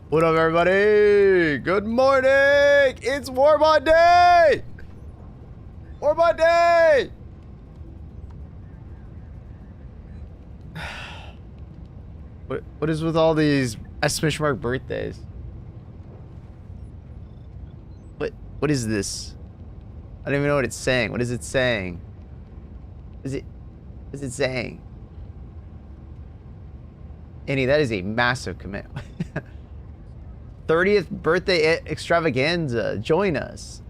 What up, everybody? Good morning! It's Warbond Day! Warbond Day! What is with all these !mark birthdays? What is this? I don't even know what it's saying. What is it saying? What is it saying? Annie, that is a massive commit. 30th birthday extravaganza. Join us.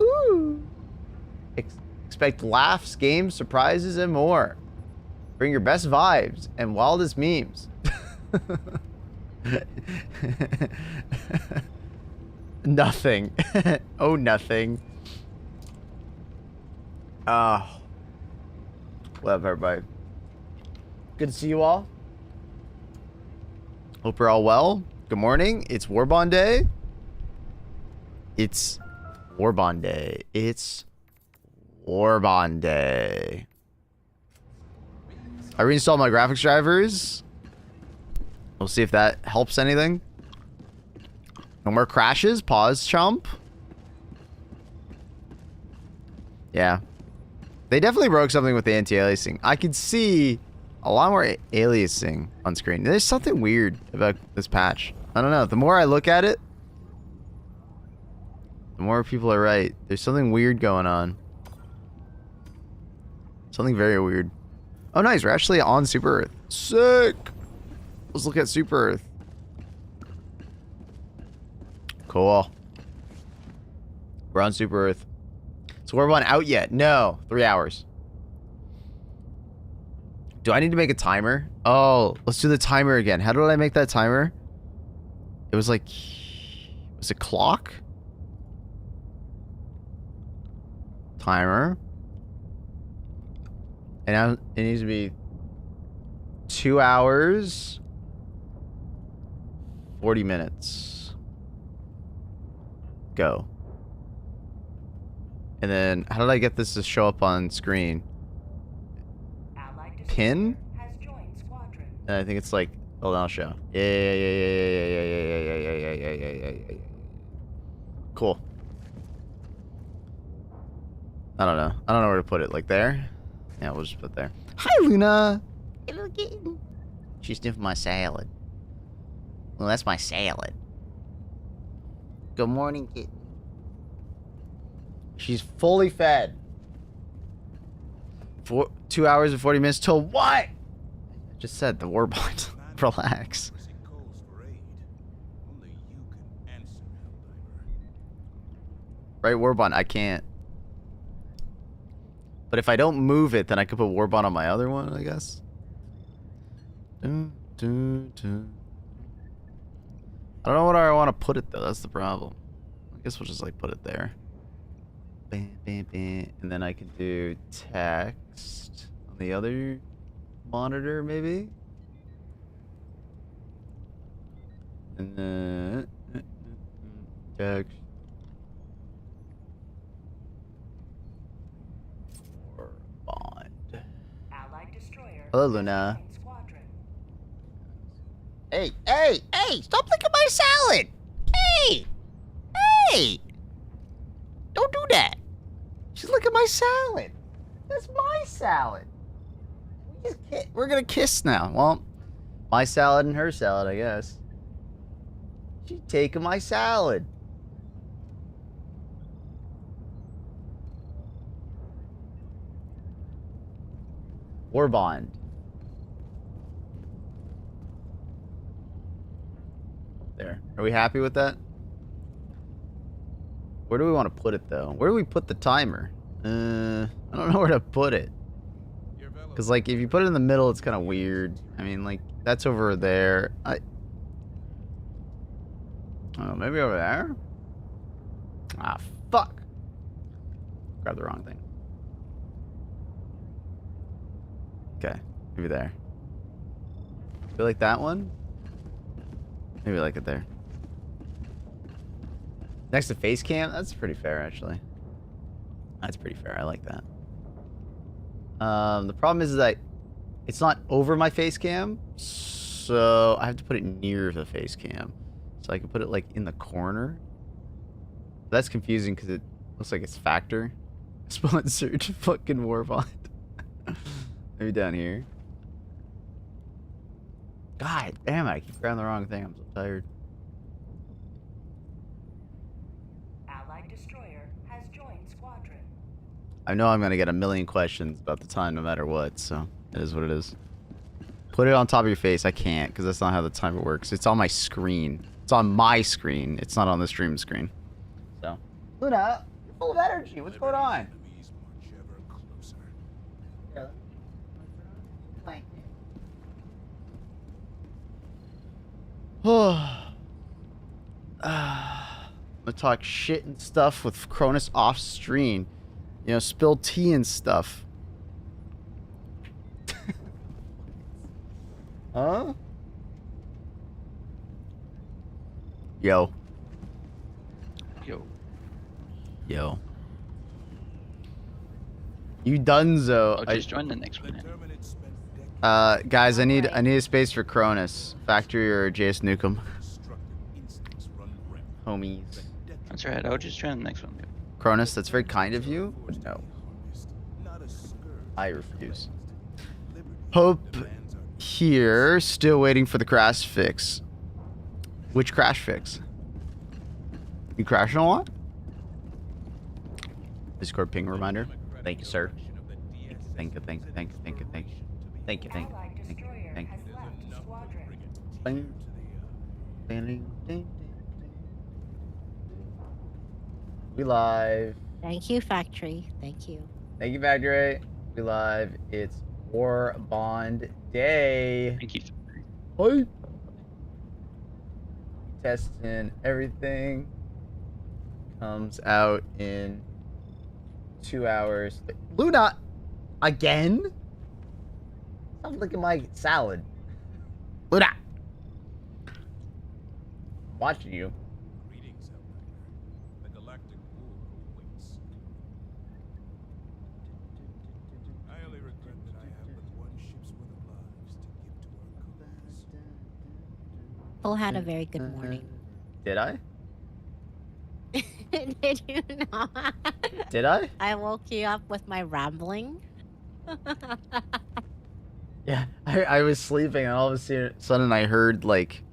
Ooh. Expect laughs, games, surprises, and more. Bring your best vibes and wildest memes. Nothing. Oh, nothing. Oh. What up, everybody? Good to see you all. Hope you're all well. Good morning. It's Warbond Day. It's Warbond Day. It's Warbond Day. I reinstalled my graphics drivers. We'll see if that helps anything. No more crashes. Pause, chump. Yeah. They definitely broke something with the anti-aliasing. I could see a lot more aliasing on screen. There's something weird about this patch. I don't know. The more I look at it, the more people are right. There's something weird going on. Something very weird. Oh, nice. We're actually on Super Earth. Sick. Let's look at Super Earth. Cool. We're on Super Earth. So we're not out yet. No. 3 hours. Do I need to make a timer? Oh, let's do the timer again. How did I make that timer? It was like... Was it clock? Timer. And now it needs to be 2 hours, 40 minutes. Go. And then, how did I get this to show up on screen? Pin? And I think it's like, oh, that'll show. Yeah. Cool. I don't know. I don't know where to put it. Like there? Yeah, we'll just put it there. Hi, Luna. Hello, kitten. She's sniffing my salad. Well, that's my salad. Good morning, kitten. She's fully fed. 2 hours and 40 minutes till what? I just said the Warbond. Relax. Right, Warbond, I can't. But if I don't move it, then I could put Warbond on my other one, I guess. I don't know what I want to put it, though. That's the problem. I guess we'll just, like, put it there. Bam, bam, bam. And then I can do text on the other monitor, maybe? And then... text. Hello, Luna. Hey, stop licking my salad. Hey, don't do that. She's licking my salad. That's my salad. We're gonna kiss now. Well, my salad and her salad, I guess. She's taking my salad. Warbond. There. Are we happy with that? Where do we want to put it, though? Where do we put the timer? I don't know where to put it. Because, like, if you put it in the middle, it's kind of weird. I mean, like, that's over there. Oh, maybe over there? Ah, fuck. Grabbed the wrong thing. Okay, maybe there. Feel like that one? Maybe like it there. Next to face cam? That's pretty fair, actually. That's pretty fair. I like that. The problem is that it's not over my face cam, so I have to put it near the face cam. So I can put it like in the corner. That's confusing because it looks like it's factor. Sponsored fucking Warbond. Maybe down here. God damn it, I keep grabbing the wrong thing. I'm so tired. Allied destroyer has joined squadron. I know I'm gonna get a million questions about the time no matter what, so it is what it is. Put it on top of your face. I can't, because that's not how the timer works. It's on my screen. It's on my screen. It's not on the stream screen. So. Luna, you're full of energy. What's going on? I'm gonna talk shit and stuff with Cronus off stream. You know, spill tea and stuff. Huh? Yo. Yo. You donezo. I'll just join the next one. Guys, I need a space for Cronus. Factory or JS Nukem. Homies. That's right. I'll just join the next one. Cronus, that's very kind of you. But no. I refuse. Hope here. Still waiting for the crash fix. Which crash fix? You crashing a lot? Discord ping reminder. Thank you, sir. Thank you, thank you, thank you, thank you, thank you. Thank you, thank you, thank you, thank you. Thank you. We live. Thank you, Factory. Thank you. Thank you, Factory. We live. It's Warbond Day. Thank you. Hi. Testing everything. Comes out in 2 hours. Luna, again? Stop licking my salad. Luna. I'm watching you. Greetings, Outlander. The galactic war awaits. I only regret that I have but one ship's worth of lives to give to our cause. Paul had a very good morning. Did I? Did you not? Did I? I woke you up with my rambling. Yeah, I was sleeping and all of a sudden I heard like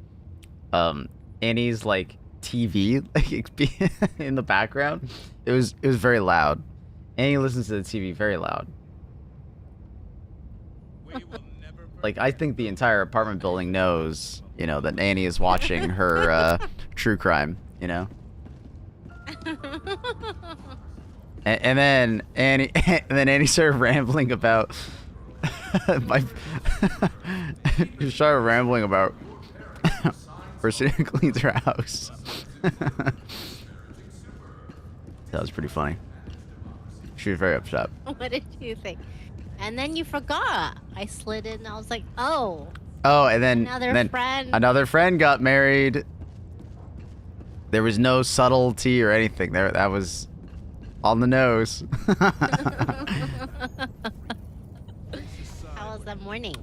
Annie's like TV like in the background. It was very loud. Annie listens to the TV very loud. Like I think the entire apartment building knows, you know, that Annie is watching her true crime, you know. And then Annie started rambling about she started rambling about person who cleans her house. That was pretty funny. She was very upset. What did you think? And then you forgot. I slid in. I was like, oh. Oh, and then another friend got married. There was no subtlety or anything there. That was on the nose. How was that morning?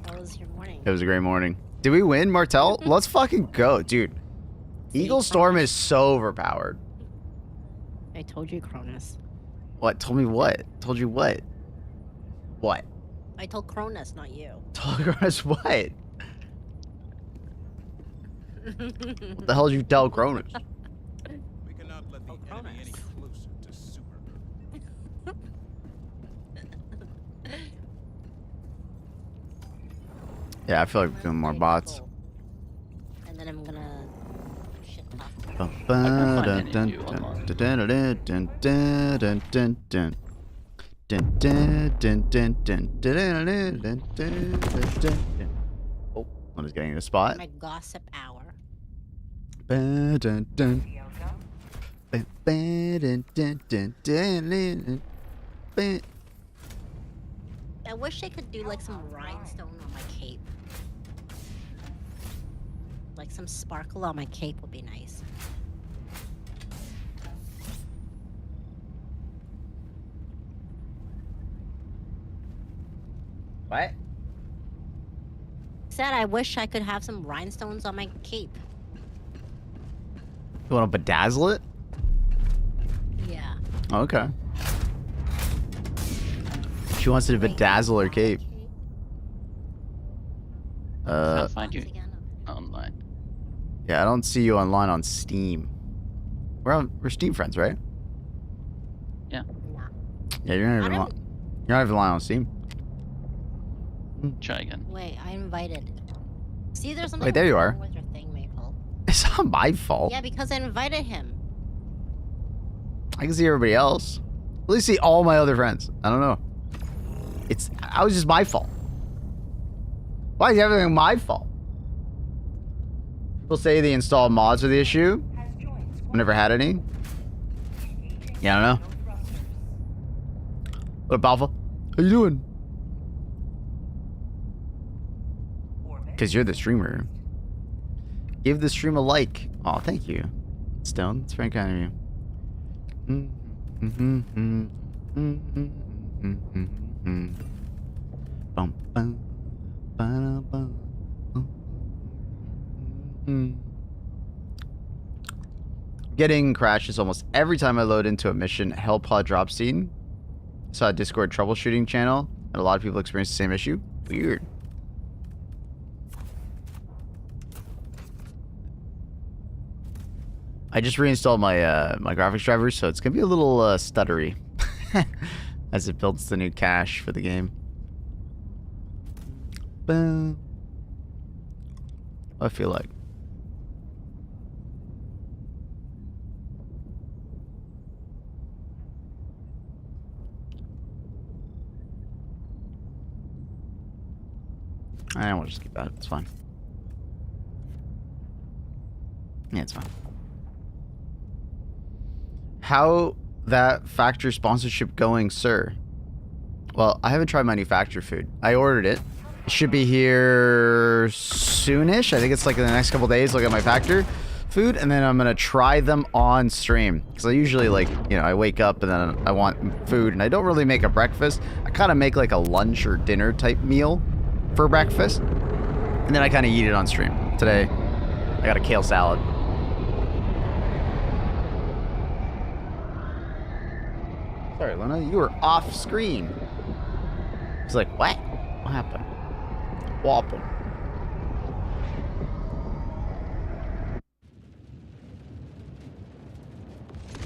How was your morning? It was a great morning. Did we win, Martel? Let's fucking go, dude. Eagle Storm is so overpowered. I told you, Cronus. What? Told me what? Told you what? What? I told Cronus, not you. Told Cronus what? What the hell did you tell Cronus? We cannot let the enemy any closer to super. Yeah, I feel like we're doing more bots. And then I'm gonna shit Oh, I'm just getting a spot. my gossip hour. I wish I could do like some rhinestone on my cape. Like some sparkle on my cape would be nice. What? Said I wish I could have some rhinestones on my cape. You want to bedazzle it? Yeah. Okay. She wants to bedazzle her cape. I'll find you Once again, online. Yeah, I don't see you online on Steam. We're Steam friends, right? Yeah. nah. Yeah, you're not even online on Steam. Try again. Wait, I invited. See, there's something Wait, there you wrong are. with your thing, Maple. It's not my fault. Yeah, because I invited him. I can see everybody else. At least see all my other friends. I don't know. I was just my fault. Why is everything my fault? People say the installed mods are the issue. Has joined I've never had any. Engaging Yeah, I don't know. thrusters. What up, Alpha? How you doing? Orbit. Because you're the streamer. Give the stream a like. Oh, thank you. Stone, it's very kind of you. Bum, bum, ba-da, bum, Getting crashes almost every time I load into a mission. Hellpod drop scene. Saw a Discord troubleshooting channel, and a lot of people experience the same issue. Weird. I just reinstalled my my graphics driver, so it's gonna be a little stuttery as it builds the new cache for the game. Boom. I feel like. I don't want to just keep that. It's fine. Yeah, it's fine. How that factor sponsorship going, sir? Well, I haven't tried my new factor food. I ordered it. It should be here soonish. I think it's like in the next couple days. Look at my factor food, and then I'm gonna try them on stream. Because I usually I wake up and then I want food, and I don't really make a breakfast. I kind of make like a lunch or dinner type meal for breakfast, and then I kind of eat it on stream. Today, I got a kale salad. Sorry, Luna, you were off screen. It's like, what? What happened? What happened?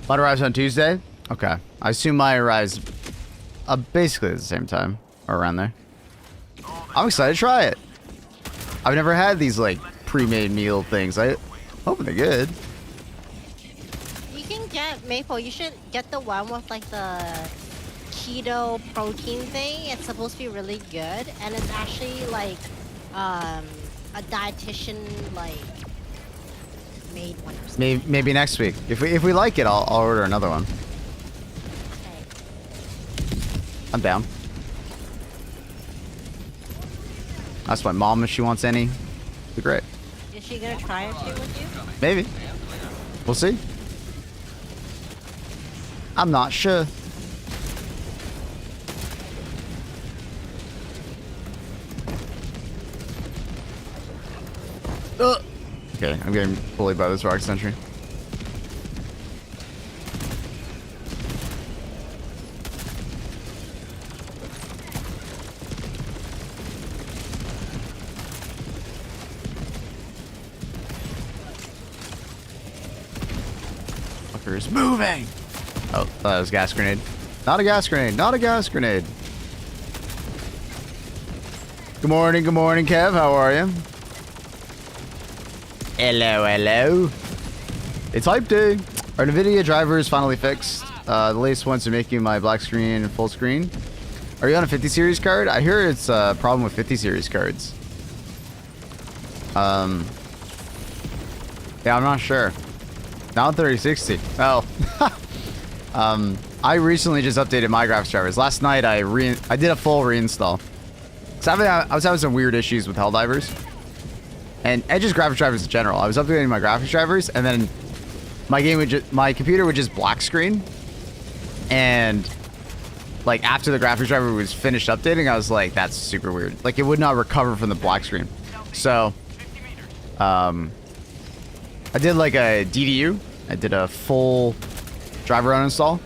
Mine arrives on Tuesday? Okay. I assume mine arrives basically at the same time, or around there. I'm excited to try it. I've never had these, like, pre-made meal things. I hope they're good. You can get Maple. You should get the one with like the keto protein thing. It's supposed to be really good, and it's actually like a dietitian like made one or something. Maybe next week. If we like it, I'll order another one. Okay. I'm down. Ask my mom if she wants any. Be great. Is she gonna try it too with you? Maybe. We'll see. I'm not sure. Okay, I'm getting bullied by this rock sentry. Fucker is moving! Oh, that was a gas grenade. Not a gas grenade, not a gas grenade. Good morning, Kev. How are you? Hello, hello. It's hype day. Our NVIDIA driver is finally fixed. The latest ones are making my black screen full screen. Are you on a 50 series card? I hear it's a problem with 50 series cards. Yeah, I'm not sure. Now 3060. Oh. I recently just updated my graphics drivers. Last night I did a full reinstall. So I was having some weird issues with Helldivers. And just graphics drivers in general. I was updating my graphics drivers, and then my computer would just black screen. And like after the graphics driver was finished updating, I was like, that's super weird. Like it would not recover from the black screen. So I did like a DDU I did a full driver uninstall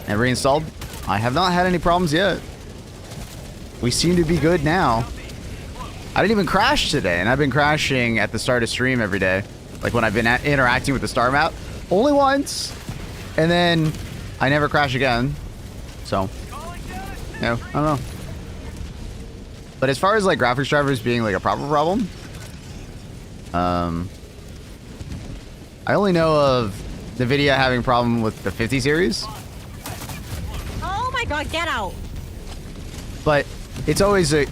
and reinstalled. I have not had any problems yet. We seem to be good now. I didn't even crash today, and I've been crashing at the start of stream every day. Like when I've been interacting with the star map. Only once, and then I never crash again. So, I don't know. But as far as like graphics drivers being like a proper problem, I only know of NVIDIA having a problem with the 50 series. Oh my god, get out! But it's always a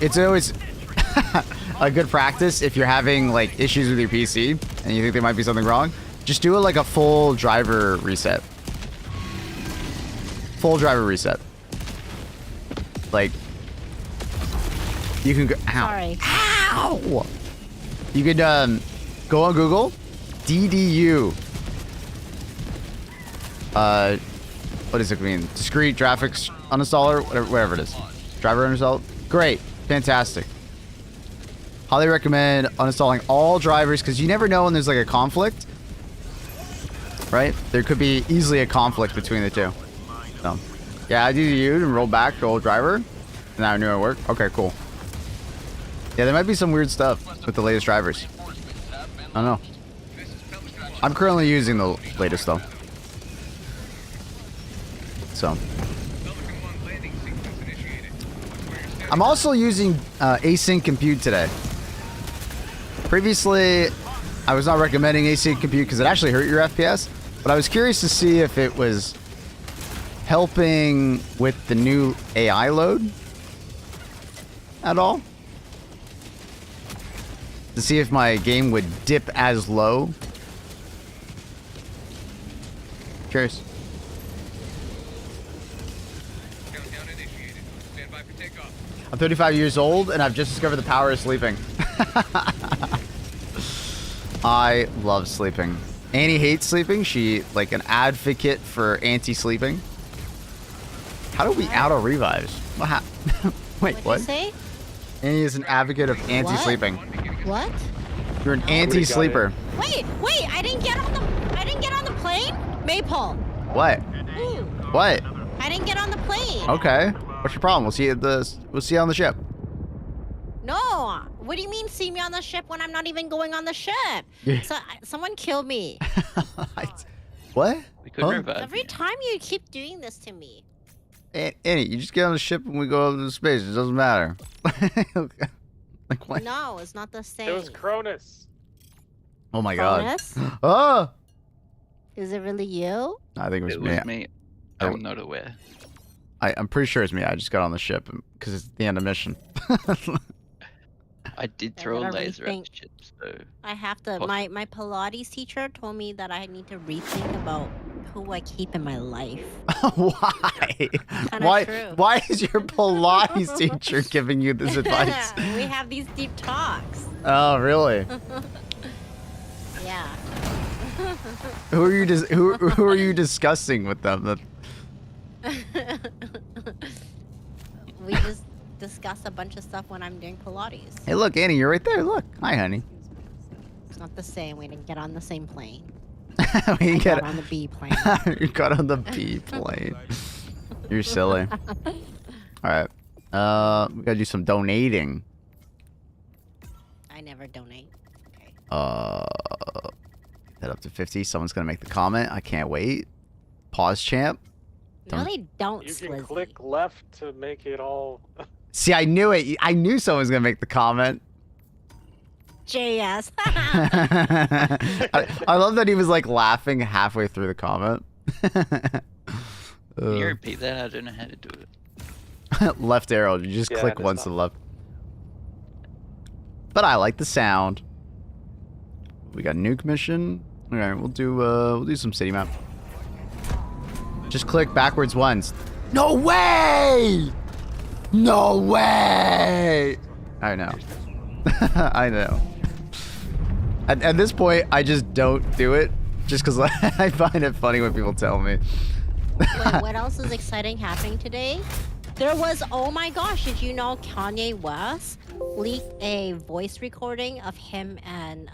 good practice if you're having like issues with your PC and you think there might be something wrong. Just do it like a full driver reset. Full driver reset. Like you can go. Ow. Sorry. Ow! You could go on Google, DDU. What does it mean? Discrete graphics uninstaller, whatever it is. Driver uninstall. Great, fantastic. Highly recommend uninstalling all drivers because you never know when there's like a conflict, right? There could be easily a conflict between the two. So, yeah, I DDU'd and rolled back to old driver, and now I knew it worked. Okay, cool. Yeah, there might be some weird stuff with the latest drivers. I don't know. I'm currently using the latest though. So. I'm also using async compute today. Previously, I was not recommending async compute because it actually hurt your FPS, but I was curious to see if it was helping with the new AI load at all. To see if my game would dip as low. Curious. I'm 35 years old and I've just discovered the power of sleeping. I love sleeping. Annie hates sleeping. She like an advocate for anti-sleeping. How do we auto revives? What? Wait, what? What'd you say? Annie is an advocate of anti-sleeping. What? You're an anti-sleeper. Wait, I didn't get on the plane? Maple. What? Ooh, What? I didn't get on the plane. Okay. What's your problem? We'll see you on the ship. No. What do you mean see me on the ship when I'm not even going on the ship? Yeah. So someone killed me. What? We couldn't Huh? revive Every you. time you keep doing this to me. Annie, you just get on the ship and we go up into space. It doesn't matter. Like what? No, it's not the same. It was Cronus. Oh my god. Cronus? Oh! Is it really you? I think it was It me. was me. I'm not aware. I'm pretty sure it's me. I just got on the ship because it's the end of mission. I did I throw a gotta laser rethink. at the ship, so I have to. Possible. My Pilates teacher told me that I need to rethink about who I keep in my life. Why? Kinda true. Why is your Pilates teacher giving you this advice? We have these deep talks. Oh, really? Yeah. Who are you who are you discussing with them? We just discuss a bunch of stuff when I'm doing Pilates. Hey, look, Annie, you're right there. Look. Hi, honey. It's not the same. We didn't get on the same plane. We I didn't got get on the B plane. you got on the B plane. You're silly. All right. We gotta do some donating. I never donate. Okay. Head up to 50. Someone's gonna make the comment. I can't wait. Pause, champ. No, they don't, You can Slizzy. click left to make it all. See, I knew it. I knew someone was gonna make the comment. JS. I love that he was like laughing halfway through the comment. can you repeat that? I don't know how to do it. Left arrow. You just Yeah, click it's once not- to the left. But I like the sound. We got nuke mission. All right, we'll do some city map. Just click backwards once. No way! No way! I know. I know. At this point, I just don't do it, just because I find it funny when people tell me. Wait, what else is exciting happening today? There was, oh my gosh, did you know Kanye West leaked a voice recording of him and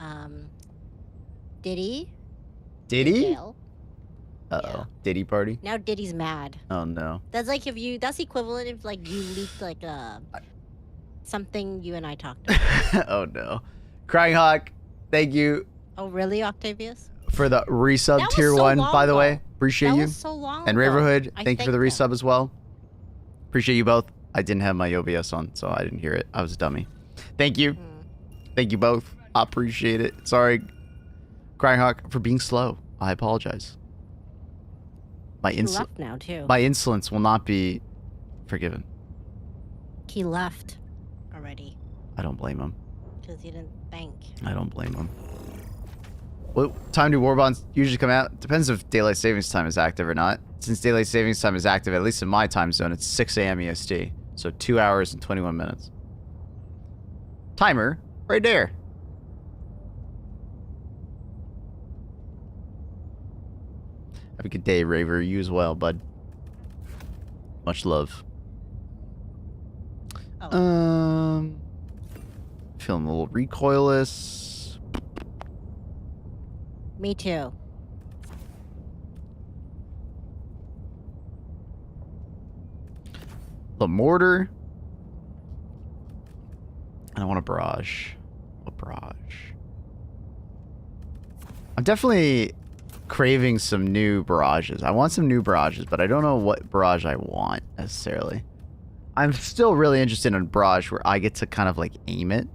Diddy Diddy? jail. Uh-oh. Yeah. Diddy party? Now Diddy's mad. Oh, no. That's like if you. That's equivalent if like you leaked like something you and I talked about. Oh, no. Crying Hawk, thank you Oh really, Octavius? for the resub That was tier so 1, long by the way. ago. Appreciate That you. was so long And ago. Raverhood, I thank you for the thanked them. resub as well. Appreciate you both. I didn't have my OBS on, so I didn't hear it. I was a dummy. Thank you. Thank you both. I appreciate it. Sorry, Crying Hawk, for being slow. I apologize. My He left now too. my insolence will not be forgiven. He left already I don't blame him. because he didn't thank. I don't blame him. What time do Warbonds usually come out? Depends if daylight savings time is active or not. Since daylight savings time is active, at least in my time zone, it's 6 a.m. EST. So 2 hours and 21 minutes. Timer right there. Have a good day, Raver. You as well, bud. Much love. Oh. Feeling a little recoilless. Me too. The mortar. And I want a barrage. A barrage. I'm definitely craving some new barrages. I want some new barrages, but I don't know what barrage I want necessarily. I'm still really interested in a barrage where I get to kind of like aim it.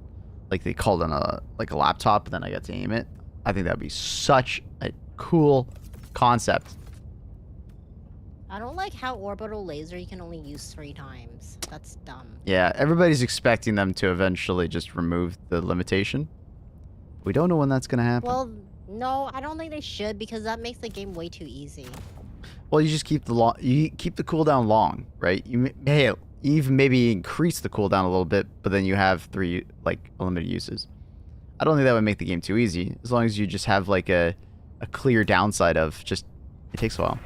Like they called on a laptop, and then I get to aim it. I think that'd be such a cool concept. I don't like how orbital laser you can only use 3 times. That's dumb. Yeah, everybody's expecting them to eventually just remove the limitation. We don't know when that's gonna happen. Well, no, I don't think they should because that makes the game way too easy. Well, you just keep you keep the cooldown long, right? You may even maybe increase the cooldown a little bit, but then you have 3 like unlimited uses. I don't think that would make the game too easy, as long as you just have like a clear downside of just it takes a while.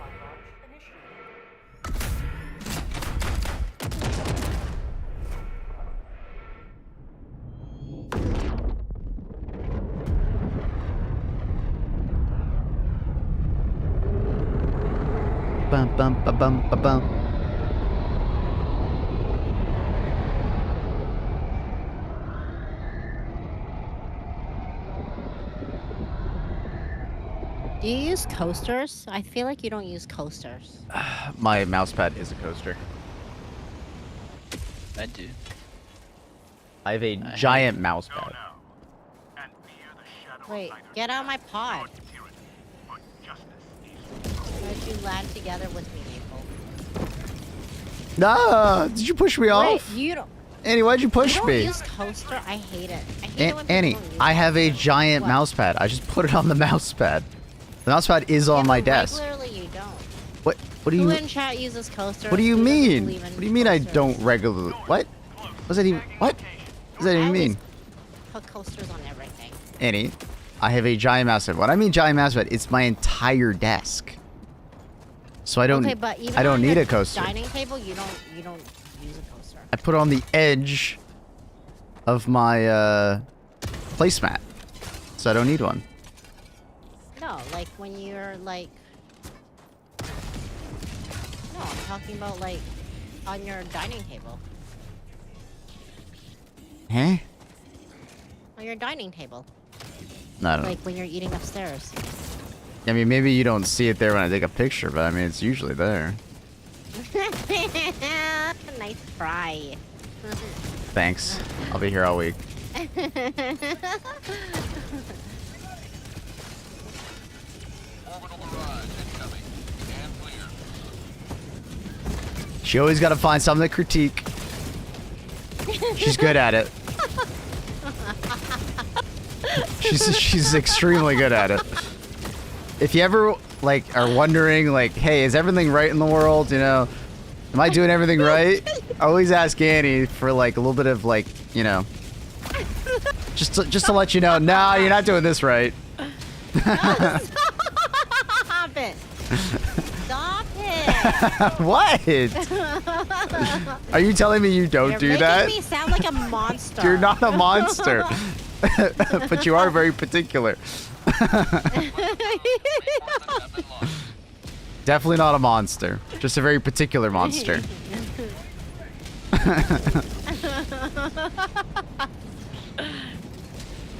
Bum bum ba bum ba bum. Do you use coasters? I feel like you don't use coasters. My mousepad is a coaster. I do. I have a giant mousepad. Wait, get out of my pod. Why'd you land together with me, Maple? Nah, did you push me Wait, off? you don't. Annie, why'd you push You don't me? use coaster? I hate it. I hate it when people Annie, don't use I have a coaster. giant What? mousepad. I just put it on the mousepad. The mousepad is Yeah, on my but desk. Regularly, you don't. What do Who you in chat uses coasters? What do you Who doesn't mean? believe in What do you mean I coasters? don't regularly? What? What does that even? What does that I even always mean? Put coasters on everything. Annie, I have a giant mousepad. When I mean giant mousepad, it's my entire desk. So I don't. Okay, but even I don't on need your a coaster. dining table, you don't use a coaster. I put it on the edge of my placemat, so I don't need one. No, like when you're like. No, I'm talking about like on your dining table. Huh? On your dining table, No, I don't know. like when you're eating upstairs. I mean, maybe you don't see it there when I take a picture, but I mean, it's usually there. Nice fry. Thanks. I'll be here all week. She always got to find something to critique. She's good at it. She's extremely good at it. If you ever like are wondering like, hey, is everything right in the world? You know, am I doing everything right? I always ask Annie for like a little bit of like, you know, just to let you know, nah, you're not doing this right. Stop it! Stop it! What? Are you telling me you don't You're do making that? me sound like a monster. You're not a monster. But you are very particular. Definitely not a monster. Just a very particular monster.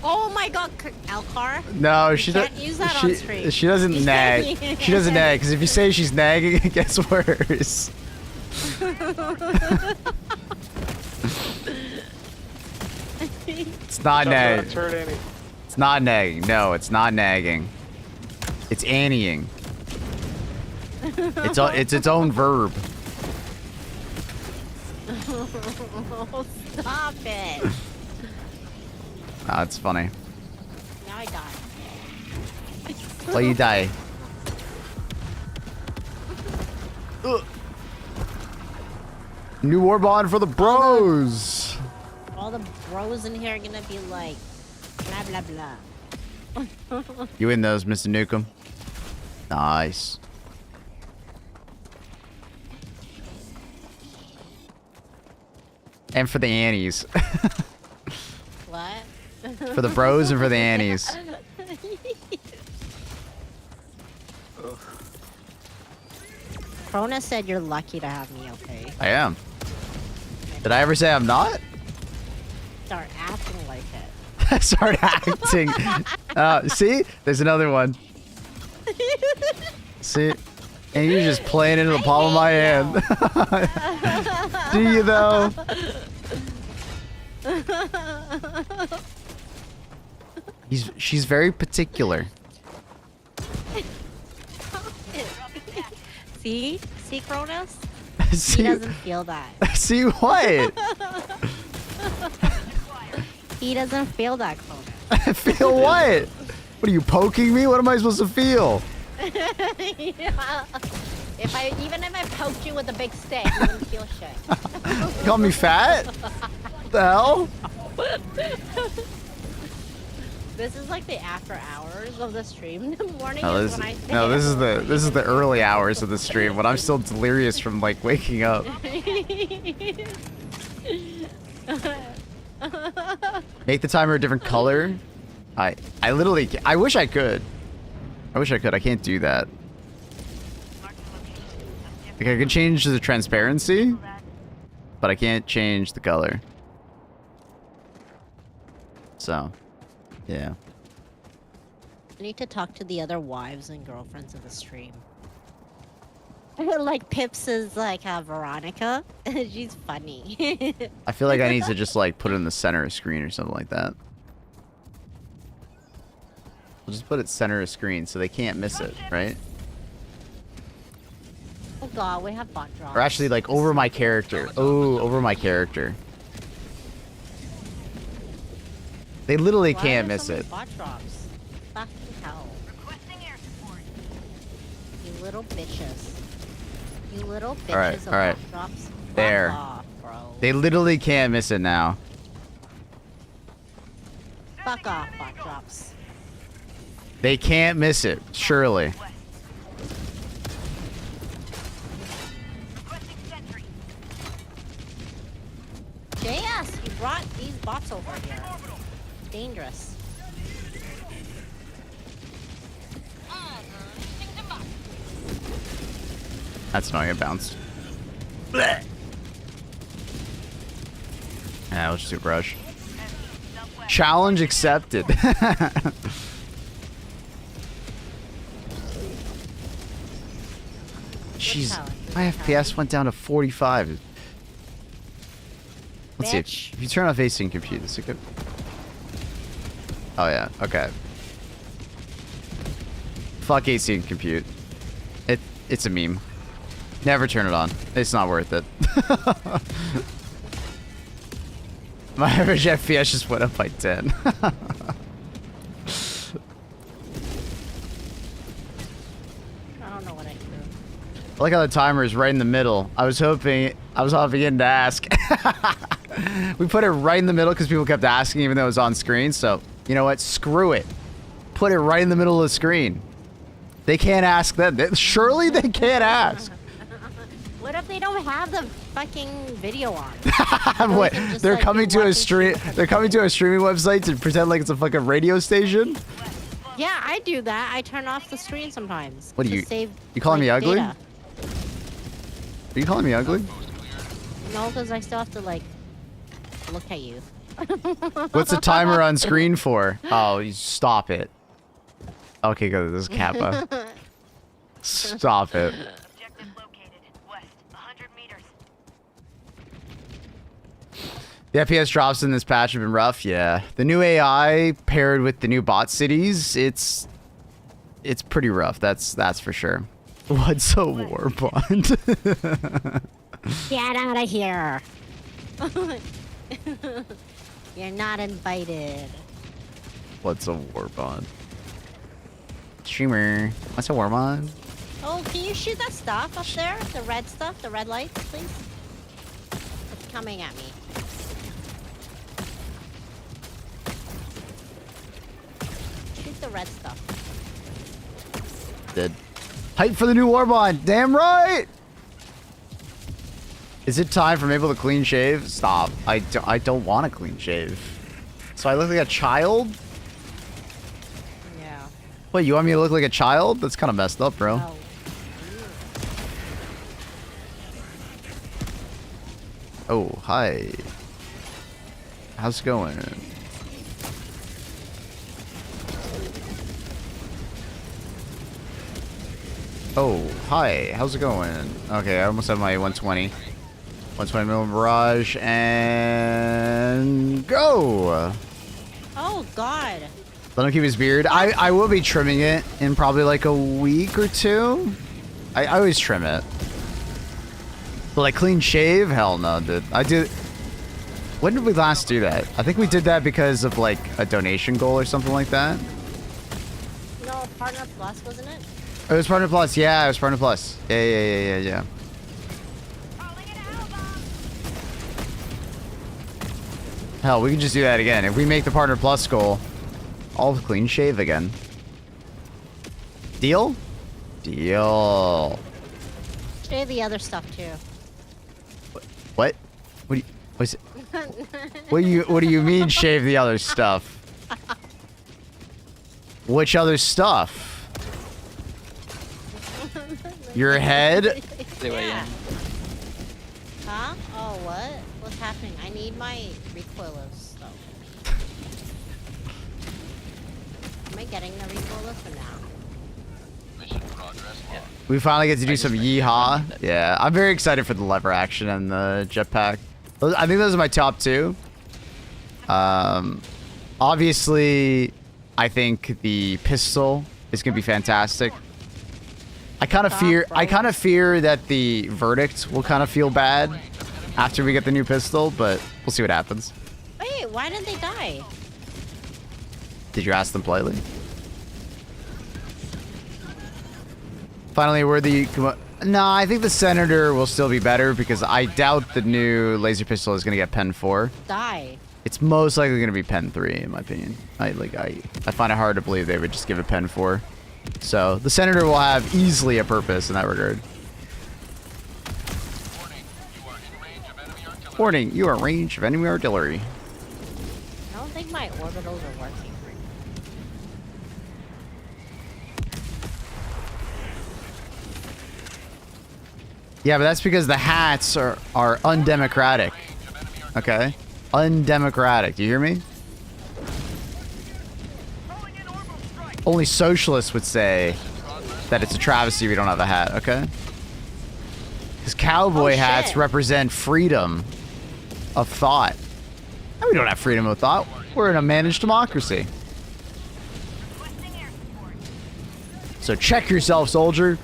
Oh my god, Elcar. No, You she can't doesn't. use that on stream. She doesn't nag. She doesn't nag because if you say she's nagging, it gets worse. It's not nagging. It's not nagging. No, it's not nagging. It's annying. It's its own verb. Oh, stop it. Ah, it's funny. Now I die. Well, you die. Ugh. New Warbond for the bros. All the bros in here are gonna be like, blah blah blah. You in those, Mr. Nukem? Nice. And for the Annies. What? For the bros and for the Annies. Krona said you're lucky to have me, okay? I am. Did I ever say I'm not? Start acting like it. Start acting. See? There's another one. See? And you're just playing into the palm of my hand. Do you though? She's very particular. See? See, Cronus? See? He doesn't feel that. See what? He doesn't feel that, Cronus. Feel what? What are you poking me? What am I supposed to feel? Yeah. Even if I poked you with a big stick, you wouldn't feel shit. You call me fat? What the hell? This is like the after hours of the stream. In the morning No, is this, when I no, this is the early hours of the stream when I'm still delirious from like waking up. Make the timer a different color. I literally I wish I could. I wish I could. I can't do that. Like I could change the transparency, but I can't change the color. So, yeah. I need to talk to the other wives and girlfriends of the stream. Like Pips is like Veronica. She's funny. I feel like I need to just like put it in the center of the screen or something like that. We'll just put it center of screen so they can't miss it, right? Oh god, we have bot drops. Or actually like over my character. Oh, over my character. They literally Why can't are there miss so many it. bot drops? Fucking hell. You little bitches. You little bitches Alright, of alright. bot drops. Fuck There. off, bro. They literally can't miss it now. Fuck off, bot drops. They can't miss it, surely. JS, you brought these bots over here. Dangerous. That's annoying, it bounced. Blech. Yeah, let's just do brush. Challenge accepted. Jeez, my FPS went down to 45. Let's see. Bitch. If you turn off async compute, is it good? Oh yeah, okay. Fuck async compute. It's a meme. Never turn it on. It's not worth it. My average FPS just went up by 10. I don't know what I do. I like how the timer is right in the middle. I was hopping in to ask. We put it right in the middle because people kept asking even though it was on screen. So, you know what? Screw it. Put it right in the middle of the screen. They can't ask that. Surely they can't ask. What if they don't have the fucking video on? What? can just, They're like, coming be to a watching stream. They're coming to a streaming website to pretend like it's a fucking radio station. Yeah, I do that. I turn off the screen sometimes. What do to you- Save, you calling me ugly? data. Are you calling me ugly? No, because I still have to like look at you. What's the timer on screen for? Oh, you stop it. Okay, go. This is Kappa. Stop it. Objective located. West. 100 meters. The FPS drops in this patch have been rough. Yeah, the new AI paired with the new bot cities, it's pretty rough. That's for sure. What's a Warbond? Get out of here! You're not invited. What's a Warbond? Streamer. What's a Warbond? Oh, can you shoot that stuff up there? The red stuff? The red lights, please? It's coming at me. Shoot the red stuff. Dead. Hype for the new Warbond. Damn right! Is it time for Maple to clean shave? Stop. I don't want a clean shave. So I look like a child? Yeah. Wait, you want me to look like a child? That's kind of messed up, bro. Oh. Oh, hi. How's it going? Oh, hi. How's it going? Okay, I almost have my 120. 120 millimeter barrage and go. Oh, God. Let him keep his beard. I will be trimming it in probably like a week or two. I always trim it. But like clean shave? Hell no, dude. I do. When did we last do that? I think we did that because of like a donation goal or something like that. No, Partner Plus, wasn't it? It was Partner Plus. Yeah, it was Partner Plus. Yeah. Hell, we can just do that again. If we make the Partner Plus goal, I'll clean shave again. Deal? Deal. Shave the other stuff, too. What? What do you... What's it? What do you mean shave the other stuff? Which other stuff? Your head? Stay away, Yeah. Huh? Oh, what? What's happening? I need my recoilless stuff. Am I getting the recoilless for now? We finally get to do some yeehaw. Yeah, I'm very excited for the lever action and the jetpack. I think those are my top two. Obviously, I think the pistol is gonna be fantastic. I kind of fear that the verdict will kind of feel bad after we get the new pistol, but we'll see what happens. Wait, why didn't they die? Did you ask them politely? Finally, we're the... No, I think the Senator will still be better because I doubt the new laser pistol is going to get Pen 4. Die. It's most likely going to be Pen 3, in my opinion. I find it hard to believe they would just give it Pen 4. So, the Senator will have easily a purpose in that regard. Warning, you are in range of enemy artillery. I don't think my orbitals are working. Yeah, but that's because the hats are undemocratic. Okay? Undemocratic. Do you hear me? Only socialists would say that it's a travesty we don't have a hat, okay? Because cowboy hats represent freedom of thought. And we don't have freedom of thought. We're in a managed democracy. So check yourself, soldier.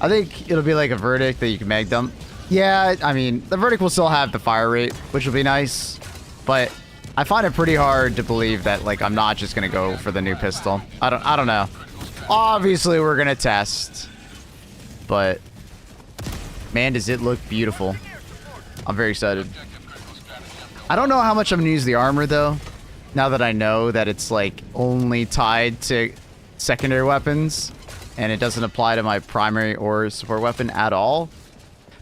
I think it'll be like a verdict that you can mag dump. Yeah, I mean, the verdict will still have the fire rate, which will be nice. But I find it pretty hard to believe that, like, I'm not just gonna go for the new pistol. I don't know. Obviously, we're gonna test. But, man, does it look beautiful. I'm very excited. I don't know how much I'm gonna use the armor, though. Now that I know that it's, like, only tied to secondary weapons, and it doesn't apply to my primary or support weapon at all.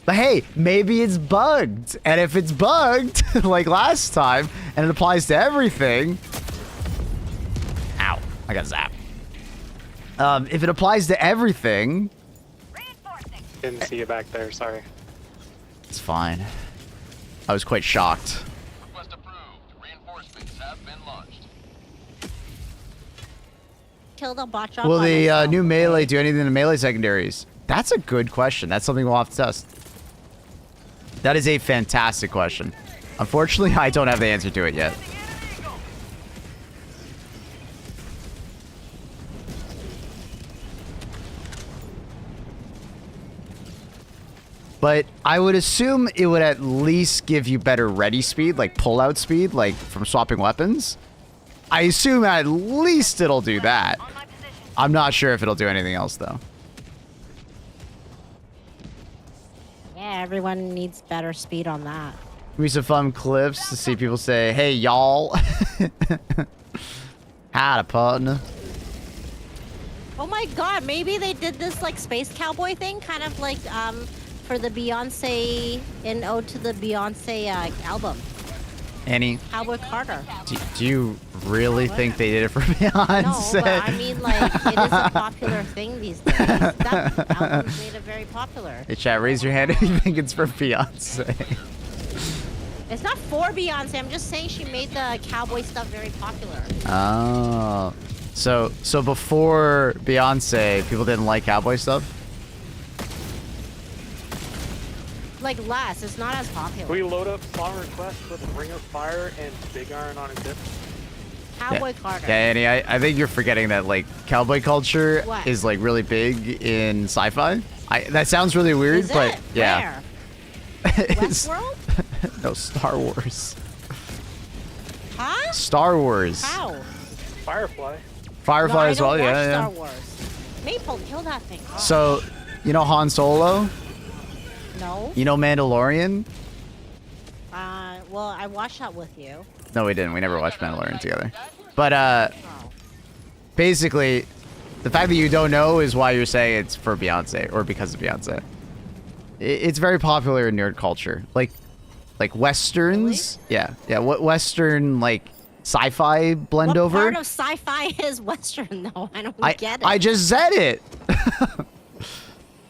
But hey, maybe it's bugged. And if it's bugged, like last time, and it applies to everything... Ow, I got zapped. If it applies to everything... Didn't see you back there, sorry. It's fine. I was quite shocked. Request approved. Reinforcements have been launched. Kill the bot drop Will on the myself, new okay? melee do anything to melee secondaries? That's a good question. That's something we'll have to test. That is a fantastic question. Unfortunately, I don't have the answer to it yet. But I would assume it would at least give you better ready speed, like pull-out speed, like from swapping weapons. I assume at least it'll do that. On my position. I'm not sure if it'll do anything else, though. Yeah, everyone needs better speed on that. Give me some fun clips to see people say, hey, y'all. Howdy, partner. Oh my god, maybe they did this like space cowboy thing, kind of like for the Beyonce, in ode to the Beyonce album. Annie, Cowboy Carter. do you really think they did it for Beyonce? No, but I mean, like, it is a popular thing these days. That album made it very popular. Hey, chat, raise your hand if you think it's for Beyonce. It's not for Beyonce. I'm just saying she made the cowboy stuff very popular. Oh. So before Beyonce, people didn't like cowboy stuff? Like less, it's not as popular. Can we load up spawn request with Ring of Fire and Big Iron on a dip? Cowboy Carter. Yeah, Annie, I think you're forgetting that, like, cowboy culture What? is, like, really big in sci-fi. That sounds really weird, Is but it? yeah. Where? It's- Westworld? No, Star Wars. Huh? Star Wars. How? Firefly. Firefly No, I as don't well, watch yeah, Star yeah. Wars. Maple, kill that thing. Oh, So, you know Han Solo? no. You know Mandalorian? Well, I watched that with you. No, we didn't. We never watched Mandalorian together. But, Oh. basically, the fact that you don't know is why you're saying it's for Beyonce, or because of Beyonce. It's very popular in nerd culture. Like Westerns. Yeah. What Western, like, sci-fi blend What over? part of sci-fi is Western, though? I don't get it. I just said it.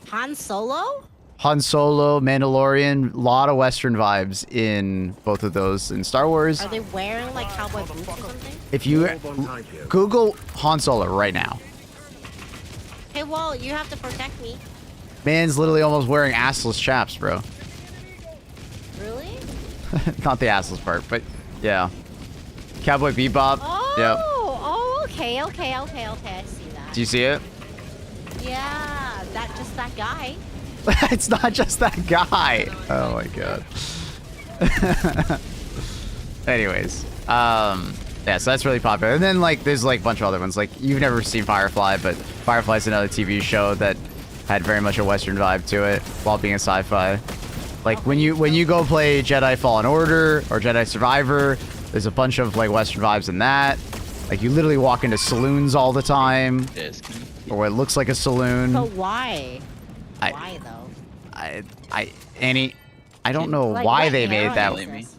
Han Solo? Han Solo, Mandalorian, lot of Western vibes in both of those in Star Wars. Are they wearing, like, cowboy boots or something? If you Google Han Solo right now, Hey, well, you have to protect me. man's literally almost wearing assless chaps, bro. Really? Not the assless part, but yeah. Cowboy Bebop. Oh! Yep. Oh, okay. I see that. Do you see it? Yeah, that guy. It's not just that guy. Oh my god. Anyways, yeah, so that's really popular. And then like there's like a bunch of other ones. Like you've never seen Firefly, but Firefly's another TV show that had very much a Western vibe to it while being a sci-fi. Like when you go play Jedi Fallen Order or Jedi Survivor, there's a bunch of like Western vibes in that. Like you literally walk into saloons all the time, Yes, can you- or what looks like a saloon. But why? I- Why, though? Annie, I don't know Like, why what they made era that. is Me. this?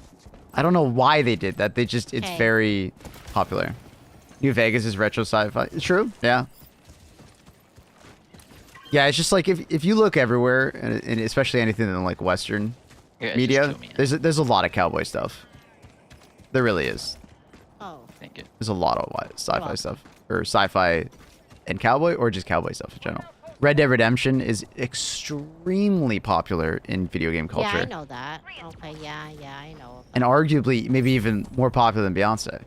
I don't know why they did that. It's Okay. very popular. New Vegas is retro sci-fi. True, yeah. Yeah, it's just like if you look everywhere, and especially anything in like Western Yeah, just media, kill me now. there's a lot of cowboy stuff. There really is. Oh. Thank you. There's a lot of sci-fi Well. stuff, or sci-fi and cowboy, or just cowboy stuff in general. Red Dead Redemption is extremely popular in video game culture. Yeah, I know that. Okay, yeah, I know. And arguably maybe even more popular than Beyonce.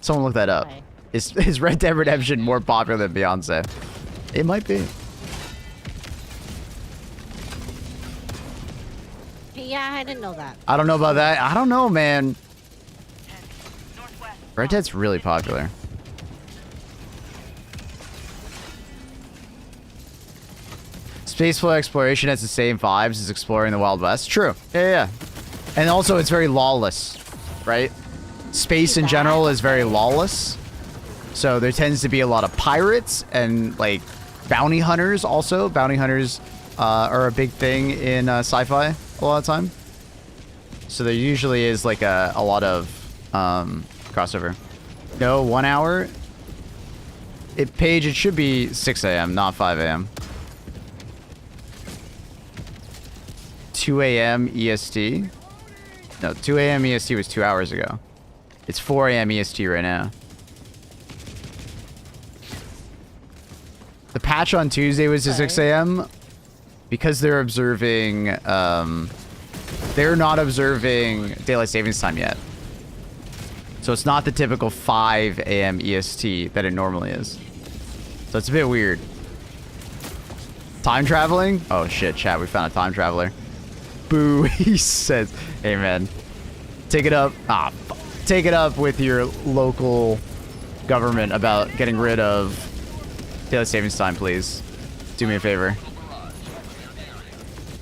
Someone look that up. Okay. Is Red Dead Redemption more popular than Beyonce? It might be. Yeah, I didn't know that. I don't know about that. I don't know, man. Northwest. Red Dead's really popular. Spaceflight exploration has the same vibes as exploring the Wild West. True. Yeah. And also it's very lawless, right? Space in That- general is very lawless. So there tends to be a lot of pirates and like bounty hunters also. Bounty hunters are a big thing in sci-fi a lot of time. So there usually is like a lot of crossover. No, 1 hour. Paige, it should be 6 a.m., not 5 a.m. 2 a.m. EST. No, 2 a.m. EST was 2 hours ago. It's 4 a.m. EST right now. The patch on Tuesday was to 6 a.m. because they're observing, they're not observing daylight savings time yet. So it's not the typical 5 a.m. EST that it normally is. So it's a bit weird. Time traveling? Oh shit, chat, we found a time traveler. Boo, he says, hey man, take it up. Take it up with your local government about getting rid of daylight savings time, please. Do me a favor.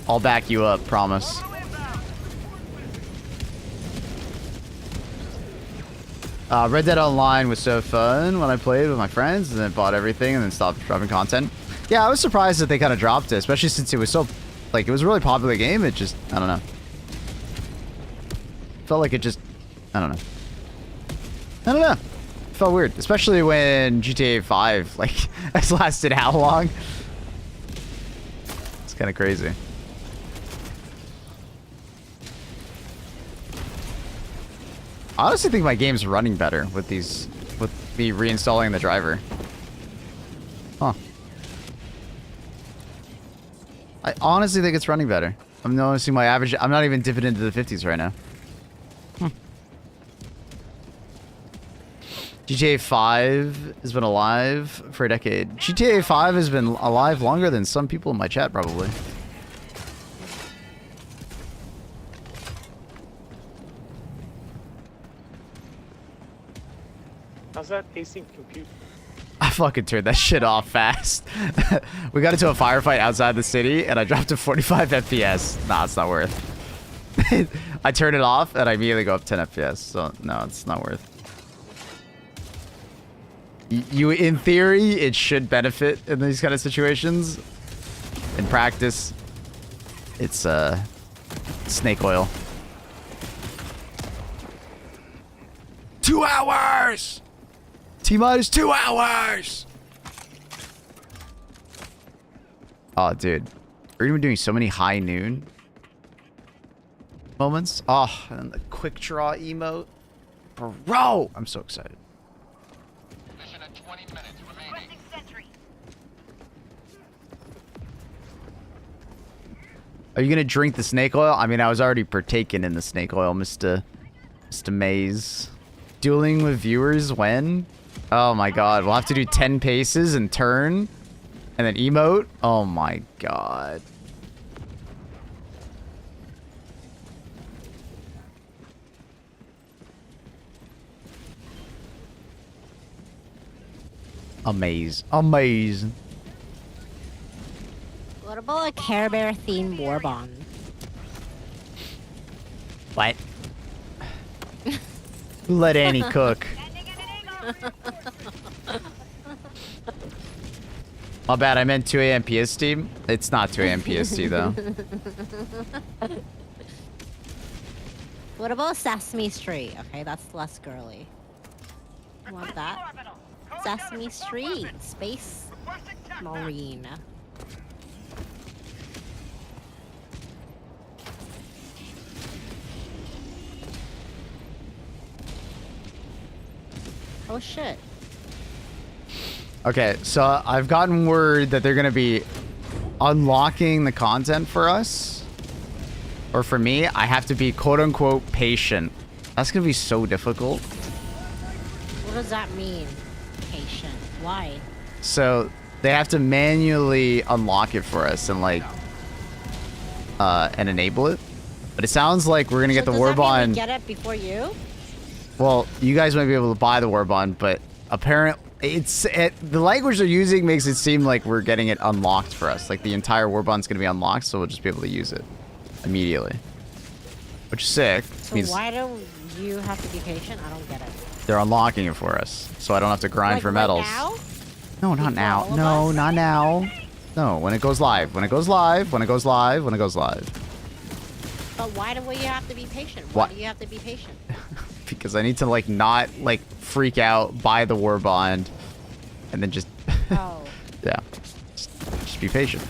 I'll back you up, promise. Red Dead Online was so fun when I played with my friends and then bought everything and then stopped dropping content. Yeah, I was surprised that they kind of dropped it, especially since it was so, like, it was a really popular game. It just, I don't know. Felt like it just, I don't know. I don't know. It felt weird, especially when GTA 5, like, has lasted how long? It's kind of crazy. I honestly think my game's running better with these, with me reinstalling the driver. Huh. I honestly think it's running better. I'm noticing my average, I'm not even dipping into the 50s right now. GTA 5 has been alive for a decade. GTA 5 has been alive longer than some people in my chat, probably. How's that async compute? I fucking turned that shit off fast. We got into a firefight outside the city, and I dropped to 45 FPS. Nah, it's not worth. I turn it off, and I immediately go up 10 FPS. So, no, it's not worth. In theory, it should benefit in these kind of situations. In practice, it's snake oil. 2 hours! T-minus 2 hours! Oh, dude. We're even doing so many high noon moments. Oh, and the quick draw emote. Bro! I'm so excited. Mission at 20 minutes remaining. Requesting sentry. Are you gonna drink the snake oil? I mean, I was already partaking in the snake oil, Mr. Maze. Dueling with viewers when? Oh my god, we'll have to do 10 paces and turn. And then emote? Oh my god. Amazing. What about a Care Bear themed Warbond? What? Who let Annie cook? My bad, I meant 2 a.m. PST. It's not 2 a.m. PST though. What about Sesame Street? Okay, that's less girly. You want that? Sesame Street, Space Marine. Oh shit. Okay, so I've gotten word that they're gonna be unlocking the content for us. Or for me, I have to be quote-unquote patient. That's gonna be so difficult. What does that mean? Patient. Why? So they have to manually unlock it for us and like and enable it. But it sounds like we're gonna get the Warbond. Warbond. Get it before you? Well, you guys might be able to buy the Warbond, but apparently the language they're using makes it seem like we're getting it unlocked for us. Like the entire Warbond's gonna be unlocked, so we'll just be able to use it immediately. Which is sick. So why don't You have to be patient. I don't get it. They're unlocking it for us, so I don't have to grind Like for right metals. now? No, not Before now. all of No, us? not now. No, when it goes live. When it goes live. When it goes live. When it goes live. But why do you have to be patient? What? Why do you have to be patient? Because I need to like not like freak out, buy the Warbond, and then just Oh. yeah, just be patient.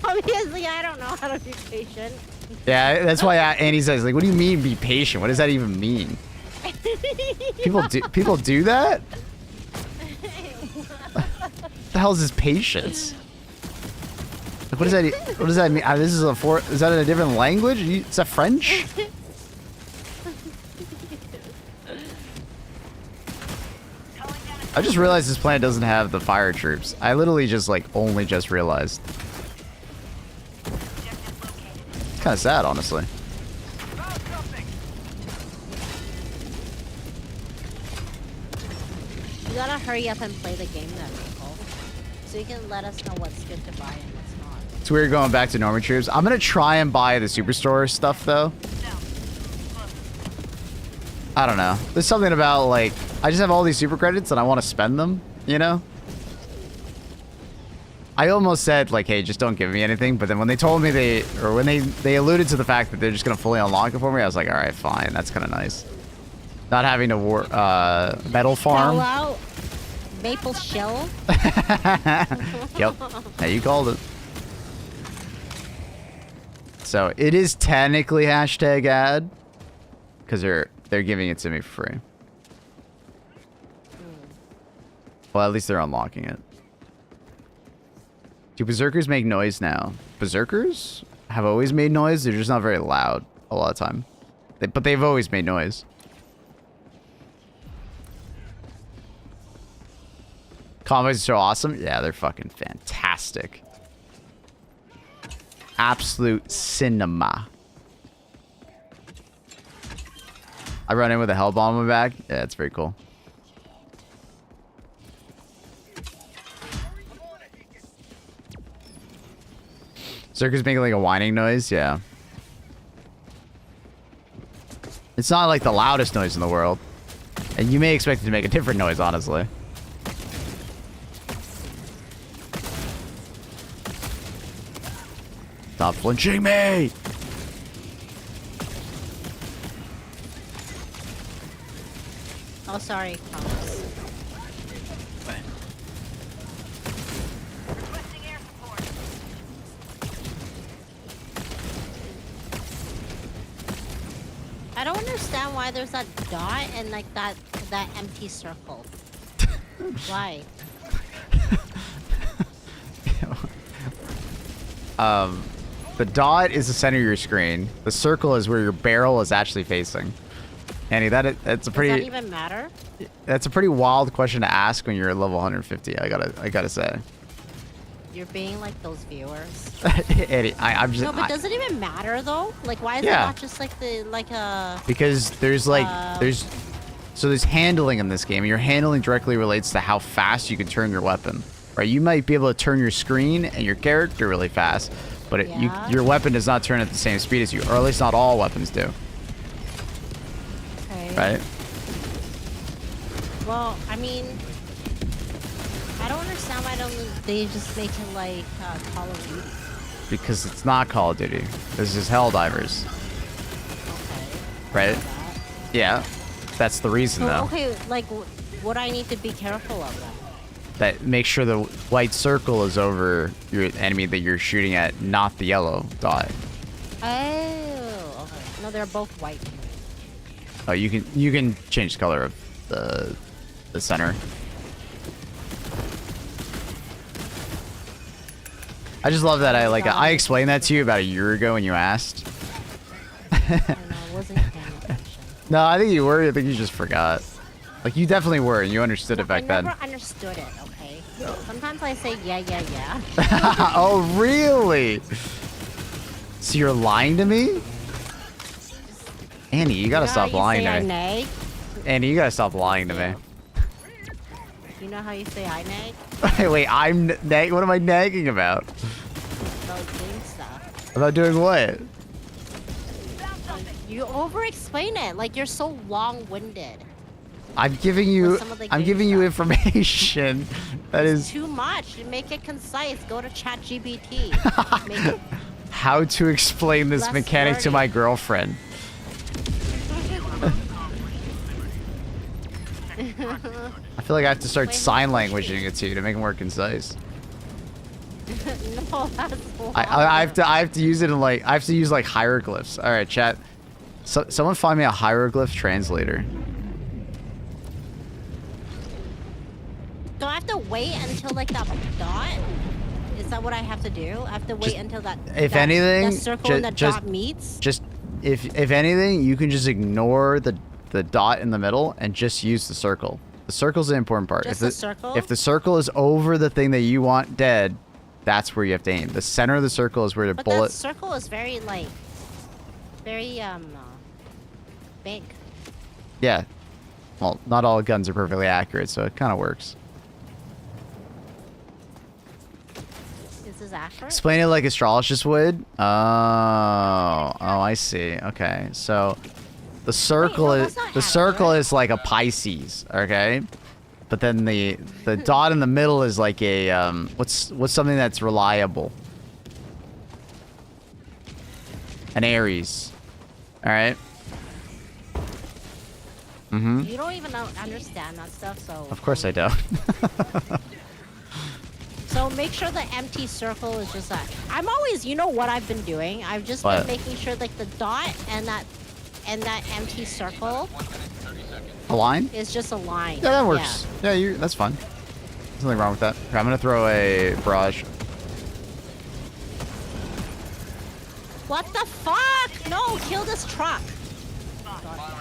Obviously, I don't know how to be patient. Yeah, that's why Annie says like, "What do you mean be patient? What does that even mean?" People do that? What the hell is this patience? Like, what does that? What does that mean? This is is that in a different language? Is that French? I just realized this planet doesn't have the fire troops. I literally just like only just realized. It's kind of sad, honestly. You gotta hurry up and play the game then, Nicole. So you can let us know what's good to buy and what's not. It's weird going back to normal troops. I'm gonna try and buy the superstore stuff though. I don't know. There's something about like I just have all these super credits and I want to spend them, you know? I almost said like, hey, just don't give me anything, but then when they told me when they alluded to the fact that they're just gonna fully unlock it for me, I was like, all right, fine, that's kind of nice. Not having to metal farm. Hello? Maple shell? Yep. Yeah, you called it. So it is technically hashtag ad because they're giving it to me for free. Well, at least they're unlocking it. Do berserkers make noise now? Berserkers have always made noise. They're just not very loud a lot of time. But they've always made noise. Combos are so awesome. Yeah, they're fucking fantastic. Absolute cinema. I run in with a hell bomb in my bag. Yeah, it's very cool. Circus making like a whining noise. Yeah. It's not like the loudest noise in the world. And you may expect it to make a different noise, honestly. Stop flinching me! Oh, sorry, Thomas. Requesting air support. I don't understand why there's that dot and like that empty circle. Why? The dot is the center of your screen. The circle is where your barrel is actually facing. Annie, that's a Does pretty. that even matter? That's a pretty wild question to ask when you're at level 150. I gotta say. You're being like those viewers. Annie, I'm just. No, but does it even matter though? Like, why is it Yeah. not just like Because there's like there's handling in this game, and your handling directly relates to how fast you can turn your weapon. Right? You might be able to turn your screen and your character really fast, but Yeah. your weapon does not turn at the same speed as you, or at least not all weapons do. Okay. Right? Well, I mean, I don't understand why they just make it like Call of Duty. Because it's not Call of Duty. This is Helldivers. Okay. Right? Yeah. That's the reason, So, though. okay, like, what I need to be careful of then? That make sure the white circle is over your enemy that you're shooting at, not the yellow dot. Oh, okay. No, they're both white. Oh, you can change the color of the center. I just love that I explained that to you about a year ago when you asked. I don't know, I wasn't paying attention. No, I think you were. I think you just forgot. Like, you definitely were, and you understood it back I then. never understood it, okay? Sometimes I say yeah. Oh, really? So you're lying to me? Annie, you gotta stop lying to me. Nag? Annie, you gotta stop lying to me. You know how you say I nag? Wait, what am I nagging about? About doing stuff. About doing what? You over-explain it. Like, you're so long-winded. I'm giving you. With some of the I'm game giving you stuff. information. That is Too much. Make it concise. Go to ChatGPT. Make it... how to explain this Less mechanic to wordy. my girlfriend. I feel like I have to start Wait, sign who's languaging it to you to make it more concise. No, that's long. I have to use it in like I have to use like hieroglyphs. All right, chat. So someone find me a hieroglyph translator. Do I have to wait until like that dot? Is that what I have to do? I have to wait Just- until that. if that, anything, that circle and the just- dot meets. Just if anything, you can just ignore the dot in the middle and just use the circle. The circle's the important part. Just if the circle? If the circle is over the thing that you want dead, that's where you have to aim. The center of the circle is where the But bullet. that circle is very like, very big. Yeah. Well, not all guns are perfectly accurate, so it kind of works. Is this accurate? Explain it like astrologists would. Oh, I see. Okay, so the circle no, is that's not accurate. is like a Pisces, okay? But then the dot in the middle is like a what's something that's reliable? An Aries. All right. Mhm. You don't even understand that stuff, so. Of course I don't. So make sure the empty circle is just that. I'm always, you know what I've been doing? I've just What? been making sure like the dot and that empty circle A line? is just a line. Yeah, that works. Yeah, that's fine. There's nothing wrong with that. Here, I'm gonna throw a barrage. What the fuck? No, kill this truck.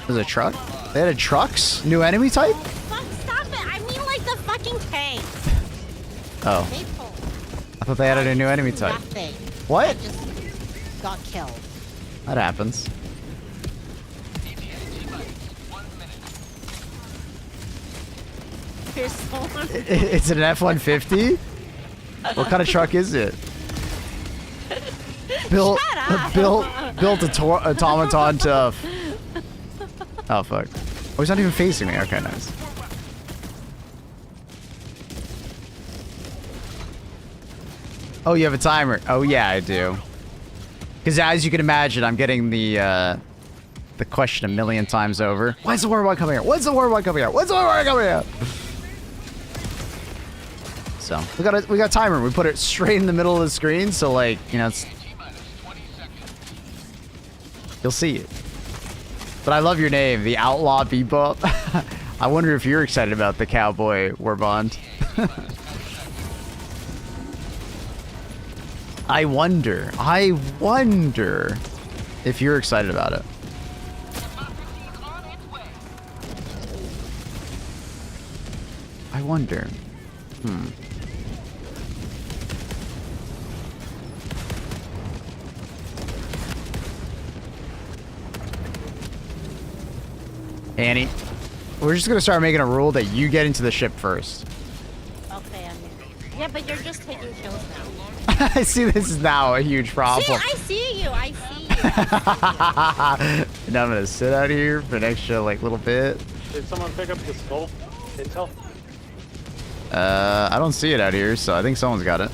There's a truck? They had trucks? New enemy type? Fuck, stop it. I mean like the fucking tank. Oh, Maple. I thought they added a new enemy type. Nothing. What? I just got killed. That happens. There's someone. It's an F-150? What kind of truck is it? Built, Shut up. built automaton tough. Oh fuck! Oh, he's not even facing me. Okay, nice. Oh, you have a timer. Oh yeah, I do. Because as you can imagine, I'm getting the question a million times over. Why's the Warbond coming here? When's the Warbond coming here? When's the Warbond coming here? So we got a timer. We put it straight in the middle of the screen, so like it's. You'll see it. But I love your name, the Outlaw Bebop. I wonder if you're excited about the Cowboy Warbond. I wonder if you're excited about it. I wonder. Annie, we're just gonna start making a rule that you get into the ship first. Okay, yeah, but you're just taking kills now. I see this is now a huge See, problem. I see you. I see you. And I'm gonna sit out here for an extra little bit. Did someone pick up the skull? Intel? I don't see it out here, so I think someone's got it.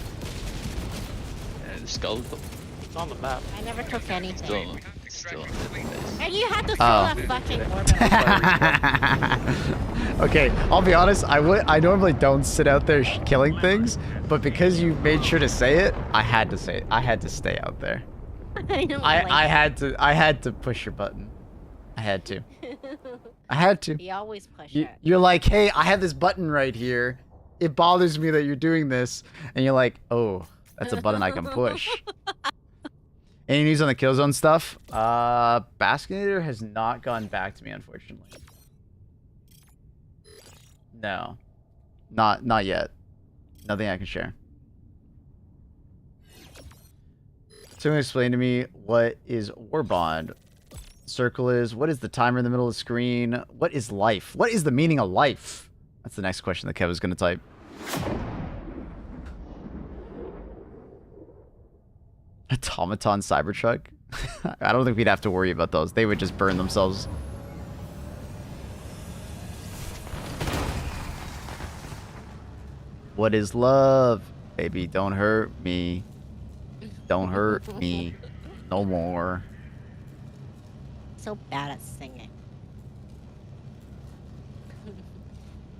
Skull. It's on the map. I never took anything. Still. And you had to throw Oh. that fucking orbital. Okay, I'll be honest. I normally don't sit out there killing things, but because you made sure to say it, I had to say it. I had to stay out there. I know. I had to push your button. I had to. I had to. You always push You, it. you're like, hey, I have this button right here. It bothers me that you're doing this, and you're like, oh, that's a button I can push. Any news on the Killzone stuff? Baskinator has not gone back to me, unfortunately. No. Not yet. Nothing I can share. Someone explain to me what is Warbond? Circle is, what is the timer in the middle of the screen? What is life? What is the meaning of life? That's the next question that Kev was going to type. Automaton Cybertruck? I don't think we'd have to worry about those. They would just burn themselves. What is love? Baby, don't hurt me. Don't hurt me. No more. So bad at singing.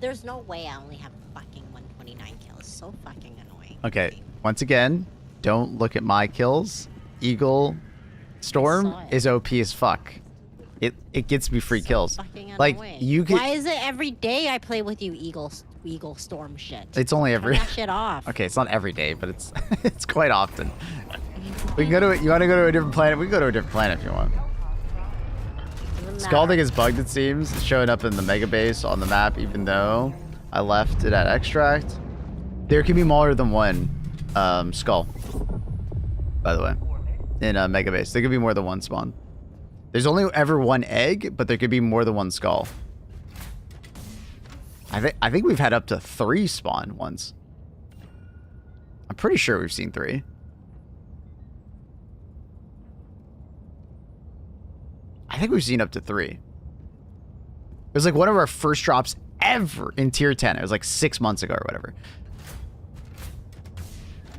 There's no way I only have fucking 129 kills. So fucking annoying. Okay, once again, don't look at my kills. Eagle Storm is OP as fuck. It gets me free kills. Fucking Like annoying. you can. Why is it every day I play with you, Eagle Storm shit? It's only every. Turn that shit off. Okay, it's not every day, but it's it's quite often. We can go to. You want to go to a different planet? We can go to a different planet if you want. Scalding is bugged, it seems. It's showing up in the mega base on the map, even though I left it at extract. There can be more than one skull, by the way, in a mega base. There could be more than one spawn. There's only ever one egg, but there could be more than one skull. I think we've had up to 3 spawn once. I'm pretty sure we've seen 3. I think we've seen up to 3. It was like one of our first drops ever in tier 10. It was like 6 months ago or whatever.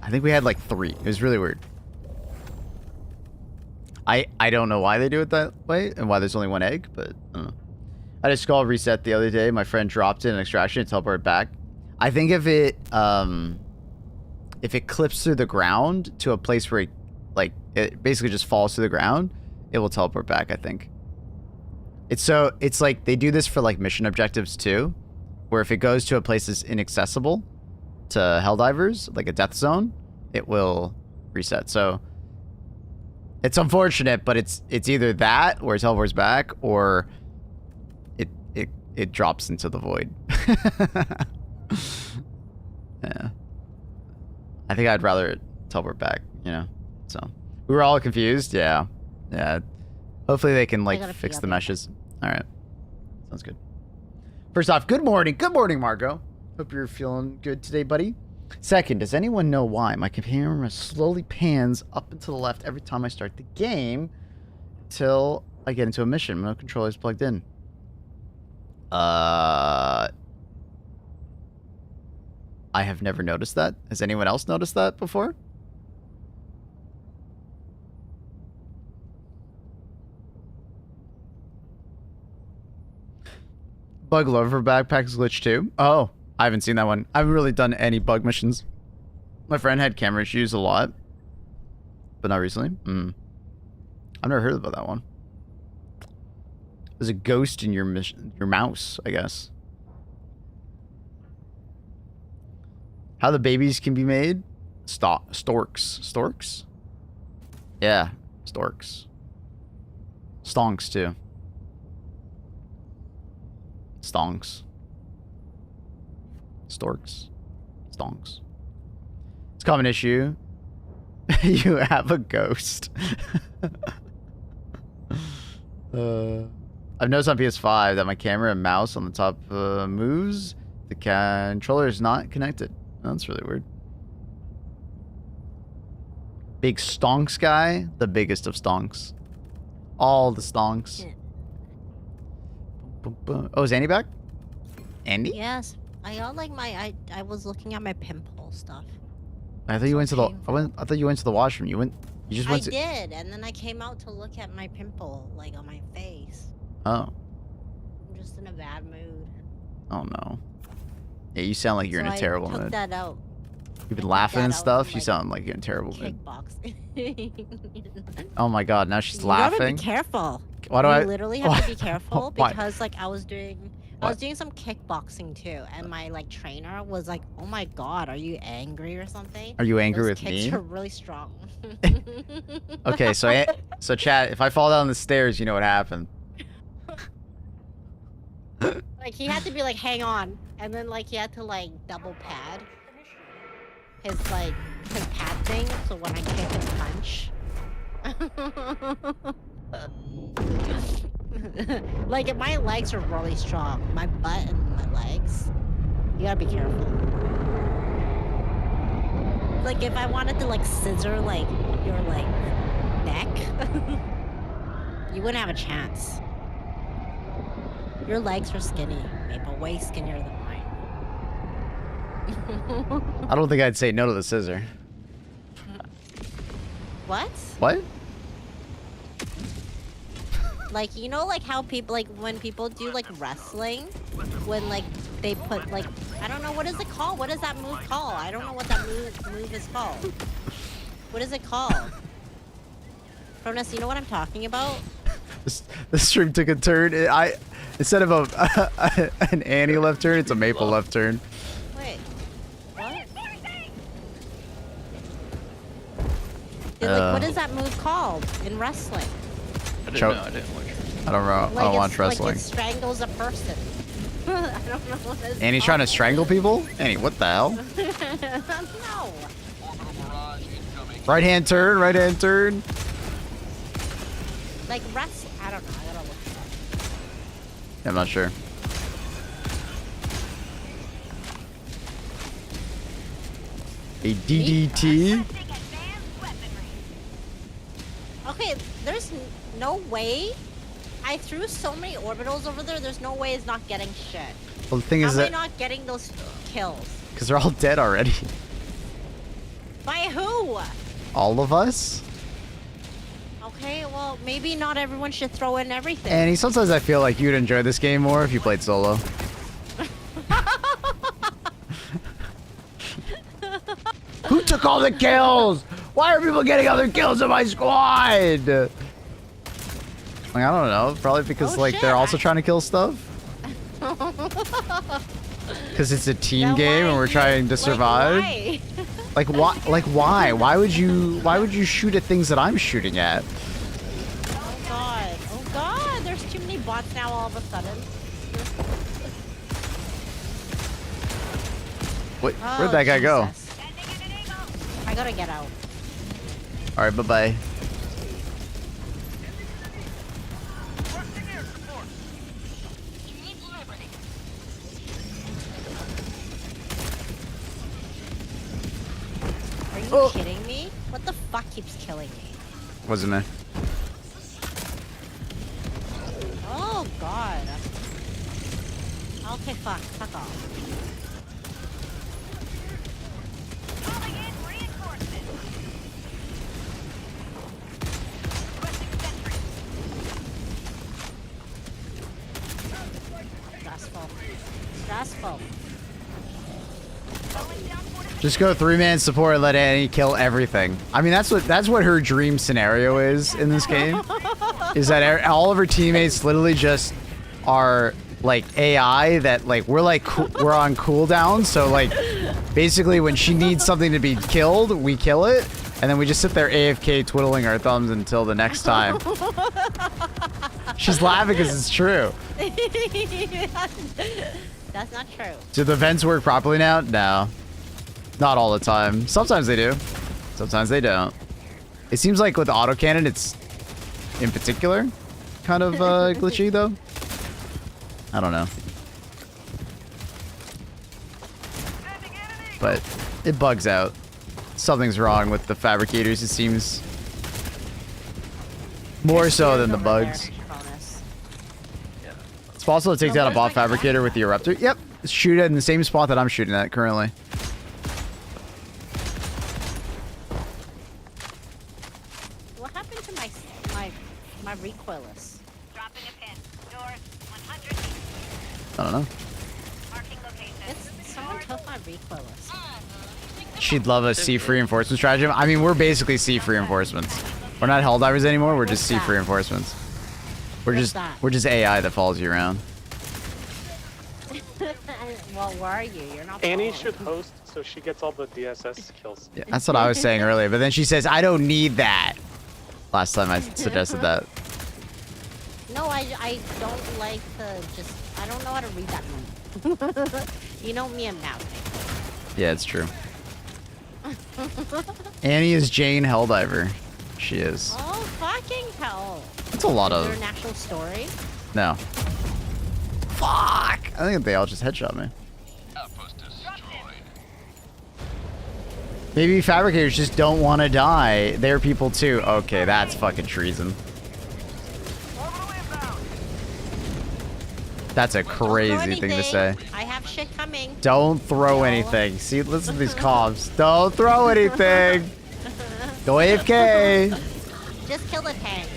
I think we had like 3. It was really weird. I don't know why they do it that way and why there's only 1 egg, but I don't know. I had a skull reset the other day. My friend dropped it in extraction and teleported back. I think if it clips through the ground to a place where it basically just falls to the ground, it will teleport back, I think. It's like they do this for like mission objectives too, where if it goes to a place that's inaccessible to Helldivers, like a death zone, it will reset. So it's unfortunate, but it's either that where it teleports back or it drops into the void. Yeah. I think I'd rather it teleport back, you know. So we were all confused, yeah. Yeah. Hopefully they can like fix the meshes. Alright. Sounds good. First off, good morning. Good morning, Margot. Hope you're feeling good today, buddy. Second, does anyone know why my camera slowly pans up and to the left every time I start the game until I get into a mission? No controller is plugged in. I have never noticed that. Has anyone else noticed that before? Bug Lover backpacks glitch too. Oh, I haven't seen that one. I haven't really done any bug missions. My friend had camera issues a lot, but not recently. I've never heard about that one. There's a ghost in your mouse, I guess. How the babies can be made? Storks. Storks? Yeah, storks. Stonks too. Stonks. Storks. Stonks. It's a common issue. You have a ghost. I've noticed on PS5 that my camera and mouse on the top moves. The controller is not connected. Oh, that's really weird. Big stonks guy. The biggest of stonks. All the stonks. Oh, is Andy back? Andy? Yes. I got like I was looking at my pimple stuff. I thought you went to the I thought you went to the washroom. You just went to... did, and then I came out to look at my pimple, like on my face. Oh. I'm just in a bad mood. Oh no. Yeah, you sound like you're in a terrible mood. I took that out. You've been laughing and stuff. You sound like you're in a terrible mood. Kickboxing. Oh my god, now she's You laughing. gotta be careful. Why do you I literally have to be careful Why? because like I was doing some kickboxing too, and my like trainer was like, "Oh my god, are you angry or something?" Are you angry Those with kicks me? are really strong. Okay, so chat, if I fall down the stairs, you know what happened. Like he had to be like, "Hang on," and then like he had to like double pad his pad thing, so when I kick and punch. Like if my legs are really strong, my butt and my legs, you gotta be careful. Like if I wanted to like scissor like your like neck, you wouldn't have a chance. Your legs are skinny, Maple, way skinnier than mine. I don't think I'd say no to the scissor. What? What? Like, you know, like how people, like when people do like wrestling, when like they put like, I don't know, what is it called? What is that move called? I don't know what that move is called. What is it called? Cronus, you know what I'm talking about? The stream took a turn. Instead of an Annie left turn, it's a Maple left turn. Wait, what? Like, what is that move called in wrestling? I don't know. I didn't watch it. I don't know. I don't watch wrestling. Like it strangles a person. I don't know what it's Annie's trying to strangle people? Annie, what the hell? No. Orbital barrage incoming. Right hand turn, right hand turn. Like wrestling. I don't know. I gotta look it up. I'm not sure. A DDT? Okay, there's no way. I threw so many orbitals over there. There's no way it's not getting shit. Well, the thing How is am I that not getting those kills? because they're all dead already. By who? All of us? Okay, well, maybe not everyone should throw in everything. Annie, sometimes I feel like you'd enjoy this game more if you played solo. Who took all the kills? Why are people getting other kills in my squad? Like, I don't know. Probably because Oh, like shit, they're also trying to kill stuff. Because it's a team Then game why and we're you- trying to survive. Why? Like why? Like why? Why would you shoot at things that I'm shooting at? Oh god. Oh god. There's too many bots now all of a sudden. Wait, Oh, where'd that guy go? Jesus. I gotta get out. All right, bye bye. Are you Oh. kidding me? What the fuck keeps killing me? Wasn't me. Oh god. Okay, fuck off. Calling in reinforcements. Requesting sentry. Stressful. Calling down fortifications. Just go 3-man support and let Annie kill everything. I mean, that's what her dream scenario is in this game. Is that all of her teammates literally just are like AI that like we're on cooldown. So like basically when she needs something to be killed, we kill it, and then we just sit there AFK twiddling our thumbs until the next time. She's laughing because it's true. That's not true. Do the vents work properly now? No. Not all the time. Sometimes they do. Sometimes they don't. It seems like with autocannon, it's in particular kind of glitchy though. I don't know. But it bugs out. Something's wrong with the fabricators, it seems. More so than the Over there, bugs. Cronus. It's possible to take Oh, down a where's bot my fabricator with the eruptor. Yep. Shoot it in the same spot that I'm shooting at currently. What happened to my recoilless? Dropping a pin. North 100 feet. I don't know. Marking location. Someone took my recoilless. She'd love a C reinforcement strategy. I mean, we're basically C reinforcements. We're not Helldivers anymore. We're just C What's that? reinforcements. We're What's just that? we're just AI that follows you around. Well, where are you? You're not. Annie following. should host so she gets all the DSS kills. Yeah, that's what I was saying earlier. But then she says, "I don't need that." Last time I suggested that. No, I don't like to just. I don't know how to read that one. You know me and Mouse. Yeah, it's true. Annie is Jane Helldiver. She is. Oh fucking hell! That's a lot Is there of an actual story? no. Fuck! I think they all just headshot me. Outpost destroyed. Maybe fabricators just don't want to die. They're people too. Okay, that's fucking treason. That's a Don't throw crazy thing to anything. say. I have shit coming. Don't throw No. anything. See, listen to these comms. Don't throw anything. Go AFK. Just kill the tank.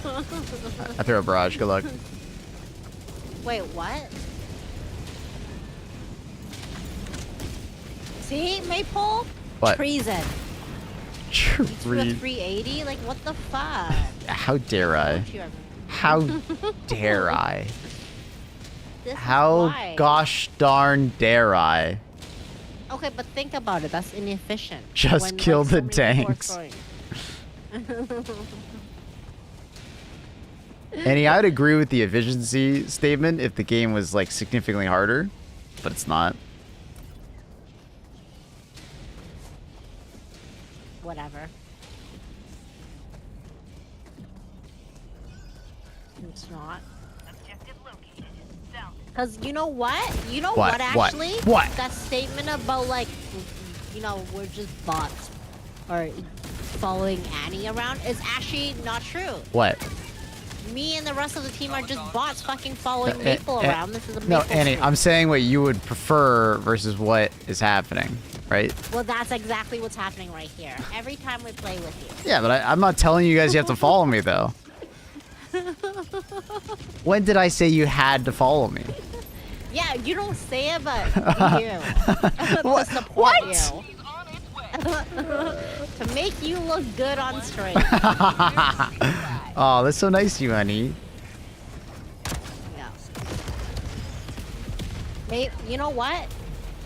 I threw a barrage. Good luck. Wait, what? See, Maypole? What? Treason. You threw a Tree. 380? Like, what the fuck? How dare I? Don't you ever- How dare I? This is How why. gosh darn dare I? Okay, but think about it. That's inefficient. Just When, kill so the many people are tanks. throwing. Annie, I would agree with the efficiency statement if the game was like significantly harder, but it's not. Whatever. It's not. Objective located. South. Because you know what? You know What? what, What? actually? What? That statement about, like, you know, we're just bots or following Annie around is actually not true. What? Me and the rest of the team are just bots fucking following Maple eh, around. This is a No, Maple Annie, stream. I'm saying what you would prefer versus what is happening, right? Well, that's exactly what's happening right here. Every time we play with you. Yeah, but I'm not telling you guys you have to follow me, though. When did I say you had to follow me? Yeah, you don't say it, but we do. What? To support What? you. He's on its way. To make you look good on stream. Oh, that's so nice of you, honey. Yeah. Mate, you know what?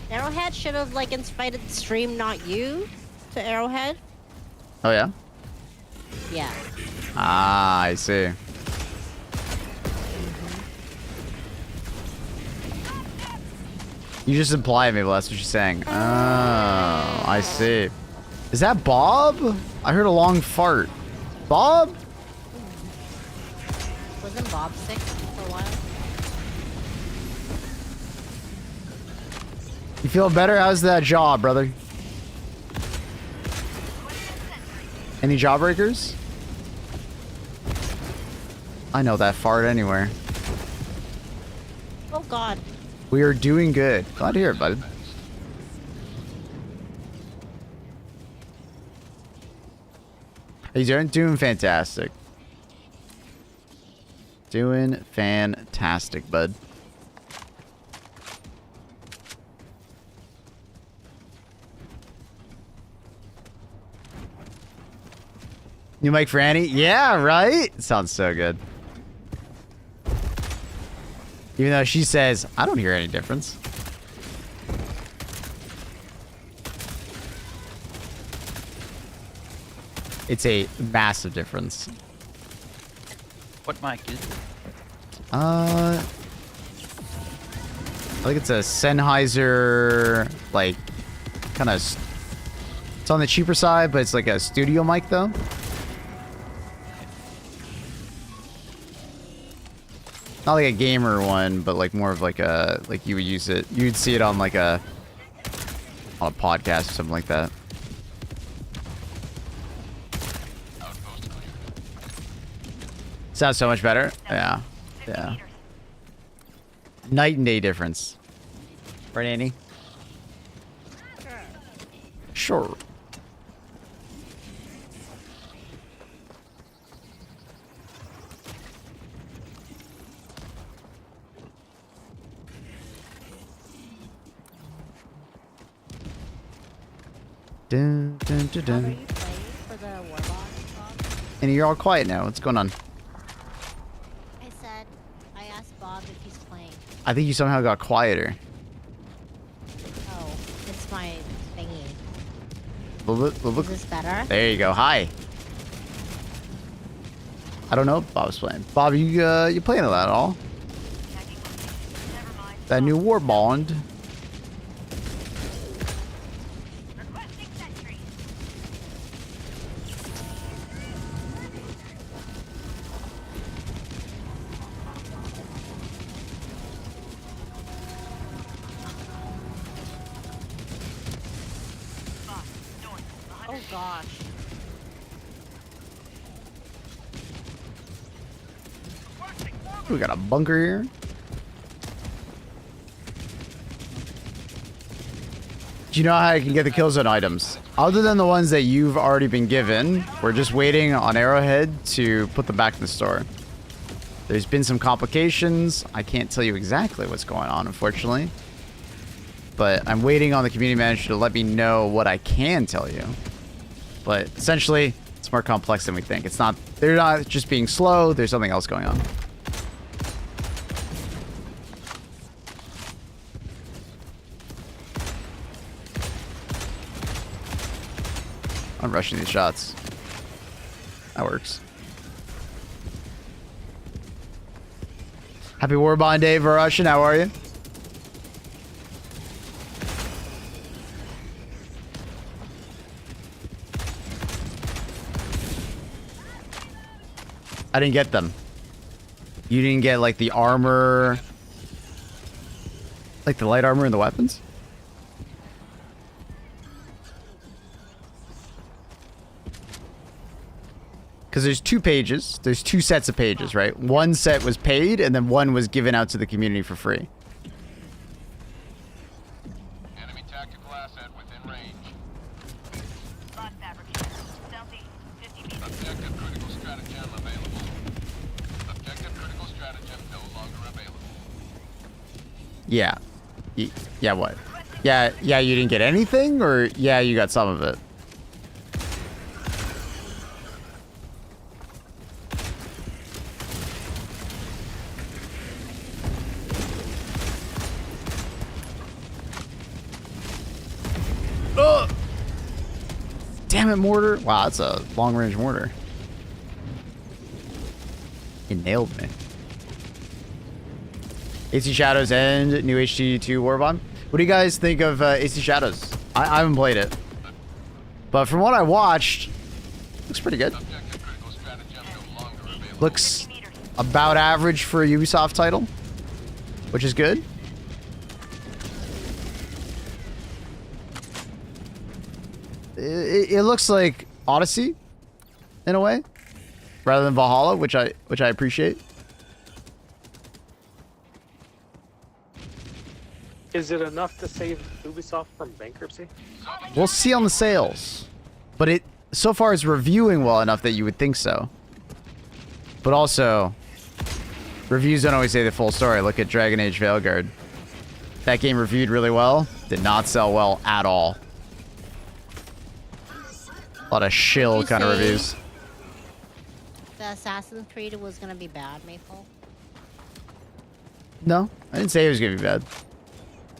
Arrowhead should have like invited the stream, not you, to Arrowhead. Oh, yeah? Yeah. Ah, I see. You just imply it, maybe that's what you're saying. Oh, I see. Is that Bob? I heard a long fart. Bob? Wasn't Bob sick for a while? You feel better? How's that job, brother? Any jawbreakers? I know that fart anywhere. Oh God. We are doing good. Glad to hear it, bud. You're doing fantastic. Doing fantastic, bud. New mic for Annie? Yeah, right? Sounds so good. Even though she says, I don't hear any difference. It's a massive difference. What mic is it? I think it's a Sennheiser, like, kind of. It's on the cheaper side, but it's like a studio mic, though. Not like a gamer one, but like more of like a, like you would use it. You would see it on like on a podcast or something like that. Sounds so much better. Yeah. 50 Yeah. meters. Night and day difference. Right, Annie? Sure. Dun, dun, dun, How are dun. you playing for the Warbond, Bob? And you're all quiet now. What's going on? I said, I asked Bob if he's playing. I think you somehow got quieter. Oh, it's my thingy. Look. Is this better? There you go. Hi. I don't know if Bob's playing. Bob, you playing a lot at all? Checking location. Never mind. That new Warbond. Requesting sentry. gosh. We got a bunker here. Do you know how I can get the kill zone items? Other than the ones that you've already been given, we're just waiting on Arrowhead to put them back in the store. There's been some complications. I can't tell you exactly what's going on, unfortunately. But I'm waiting on the community manager to let me know what I can tell you. But essentially, it's more complex than we think. It's not, they're not just being slow, there's something else going on. I'm rushing these shots. That works. Happy Warbond Day, Russian. How are you? I didn't get them. You didn't get like the armor, like the light armor and the weapons? Because there's two pages. There's two sets of pages, right? One set was paid, and then one was given out to the community for free. Enemy tactical asset within range. Lot fabricator. Southeast, 50 meters. Objective critical stratagem available. Objective critical stratagem no longer available. Yeah. Yeah, what? Yeah, you didn't get anything? Or yeah, you got some of it? Ugh. Damn it, mortar. Wow, that's a long-range mortar. It nailed me. AC Shadows and new HD2 Warbond. What do you guys think of AC Shadows? I haven't played it. But from what I watched, looks pretty good. Objective critical stratagem no longer available. Looks about average for a Ubisoft title, which is good. It looks like Odyssey in a way, rather than Valhalla, which I appreciate. Is it enough to save Ubisoft from bankruptcy? We'll see on the sales, but it so far is reviewing well enough that you would think so. But also, reviews don't always say the full story. Look at Dragon Age Veilguard. That game reviewed really well, did not sell well at all. A lot of shill Did you kind of say reviews. The Assassin's Creed was gonna be bad, Maple. No, I didn't say it was gonna be bad.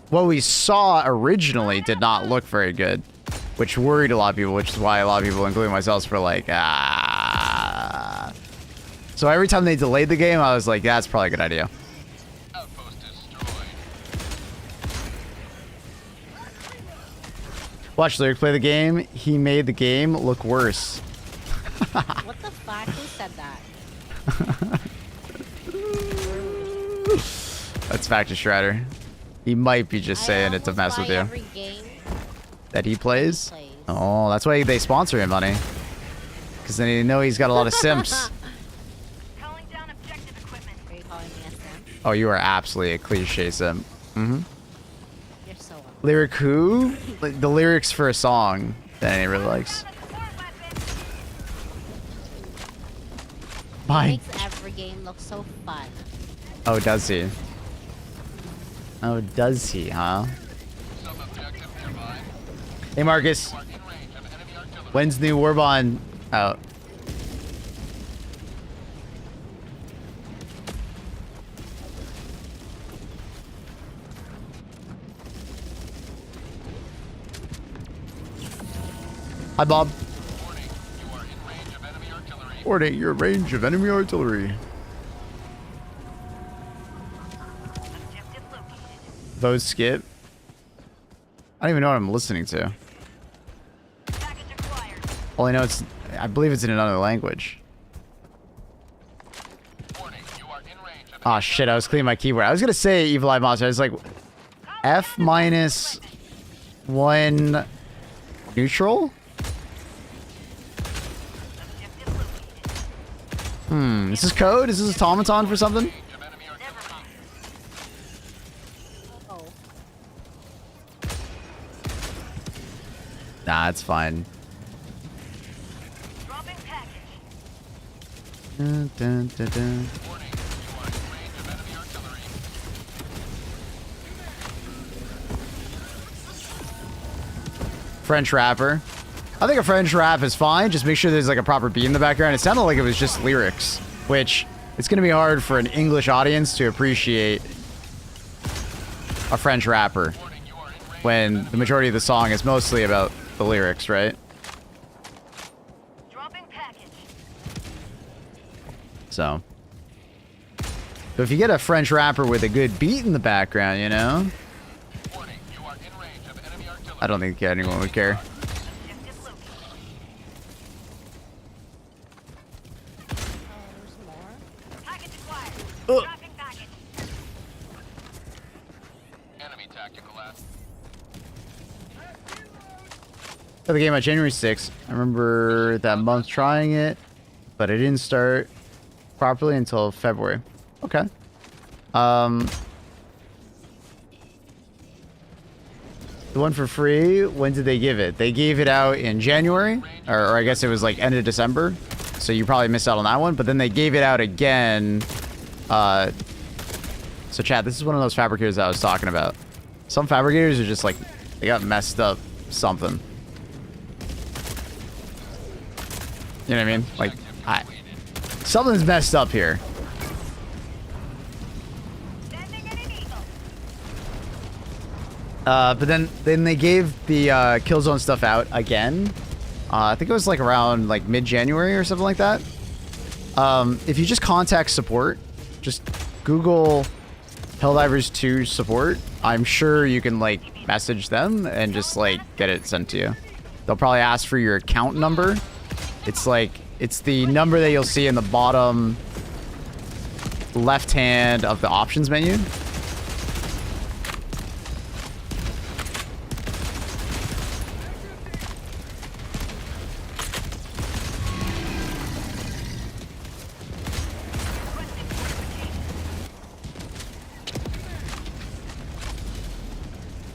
What we saw originally did not look very good, which worried a lot of people, which is why a lot of people, including myself, were like, ah. So every time they delayed the game, I was like, that's probably a good idea. Outpost destroyed. Watch Lyric play the game. He made the game look worse. What the fuck? Who said that? That's Factor Shredder. He might be just saying it to mess with you. Every game That he plays? plays. Oh, that's why they sponsor him, honey. Because then you know he's got a lot of simps. Calling down objective equipment. Are you calling me a simp? Oh, you are absolutely a cliche simp. Mm-hmm. You're so welcome. Lyric who? Like, the lyrics for a song that he really likes. It Mine. makes every game look so fun. Oh, does he? Oh, does he, huh? Sub-objective nearby. Hey, Marcus. You are in range of enemy artillery. When's new Warbond out? Hi, Bob. Warning, you are in range of enemy artillery. Coordinate your range of enemy artillery. Objective located. Vote skip. I don't even know what I'm listening to. Package acquired. All I know I believe it's in another language. Warning, you are in range of Ah, shit, I was cleaning my keyboard. I was gonna say Evil Eye Monster. I was like, F minus 1 neutral? Is this code? Is this automaton for something? Range of enemy artillery. Oh. Nah, it's fine. Dropping package. Dun, dun, dun, dun. Warning, you are in range of enemy artillery. French rapper. I think a French rap is fine. Just make sure there's like a proper beat in the background. It sounded like it was just lyrics, which it's going to be hard for an English audience to appreciate a French rapper Warning, you are in range. when the majority of the song is mostly about the lyrics, right? Dropping package. So if you get a French rapper with a good beat in the background, you know, Warning, you are in range of enemy artillery. I don't think anyone would care. Objective located. There's more. Package acquired. Ugh. Dropping package. Enemy tactical ass. Got the game on January 6th. I remember that month trying it, but it didn't start properly until February. Okay. The one for free, when did they give it? They gave it out in January, or I guess it was like end of December. So you probably missed out on that one, but then they gave it out again. So chat, this is one of those fabricators that I was talking about. Some fabricators are just like, they got messed up something. You know what I mean? Like, something's messed up here. Sending in an eagle. But then they gave the Killzone stuff out again. I think it was like around like mid-January or something like that. If you just contact support, just Google Helldivers 2 support, I'm sure you can like message them and just like get it sent to you. They'll probably ask for your account number. It's like, it's the number that you'll see in the bottom left hand of the options menu.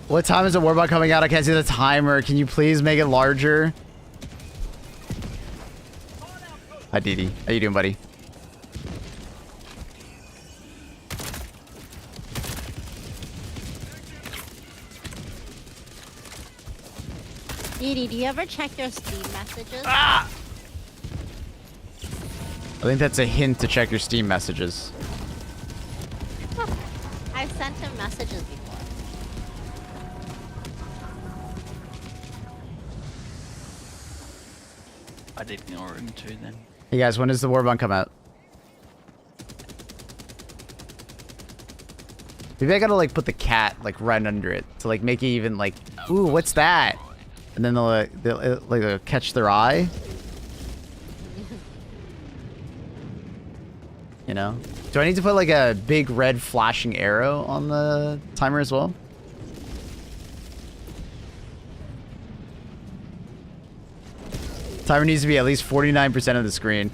What time is the Warbond coming out? I can't see the timer. Can you please make it larger? Hi, Didi. How you doing, buddy? Edie, do you ever check your Steam messages? I think that's a hint to check your Steam messages. I've sent him messages before. I'd ignore him too then. Hey guys, when does the Warbond come out? Maybe I gotta like put the cat like right under it to like make it even like, ooh, what's that? And then they'll catch their eye. You know? Do I need to put like a big red flashing arrow on the timer as well? Timer needs to be at least 49% of the screen.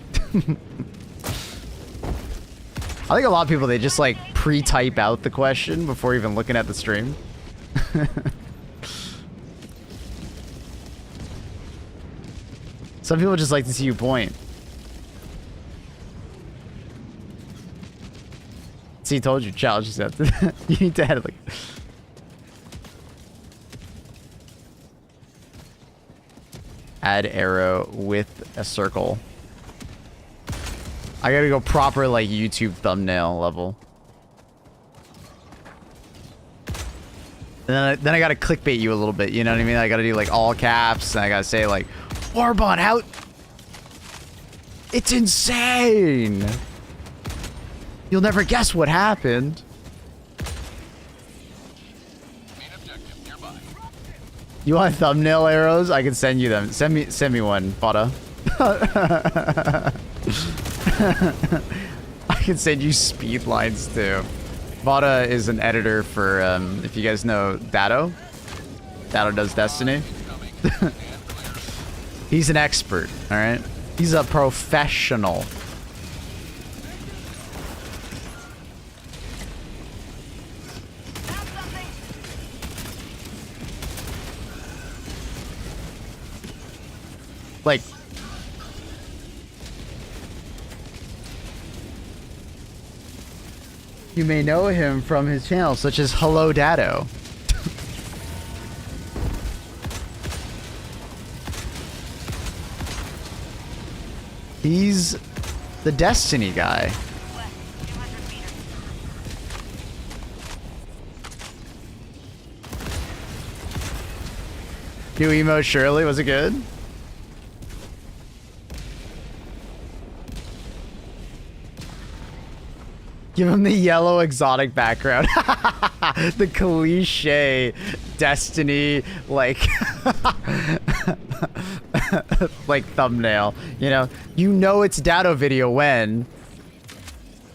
I think a lot of people, they just like pre-type out the question before even looking at the stream. Some people just like to see you point. See, told you, challenge accepted. You need to add like... Add arrow with a circle. I gotta go proper like YouTube thumbnail level. And then I gotta clickbait you a little bit, you know what I mean? I gotta do like all caps, and I gotta say like, Warbond out! It's insane! You'll never guess what happened. Main objective nearby. You want thumbnail arrows? I can send you them. Send me one, Fada. I can send you speed lines too. Vada is an editor for, if you guys know Dado. Dado does Destiny. He's an expert, alright? He's a professional. Like, you may know him from his channels such as Hello Dado. He's the Destiny guy. West, 200 meters. New emo Shirley, was it good? Give him the yellow exotic background. The cliche Destiny, like, like thumbnail. You know it's Dado video when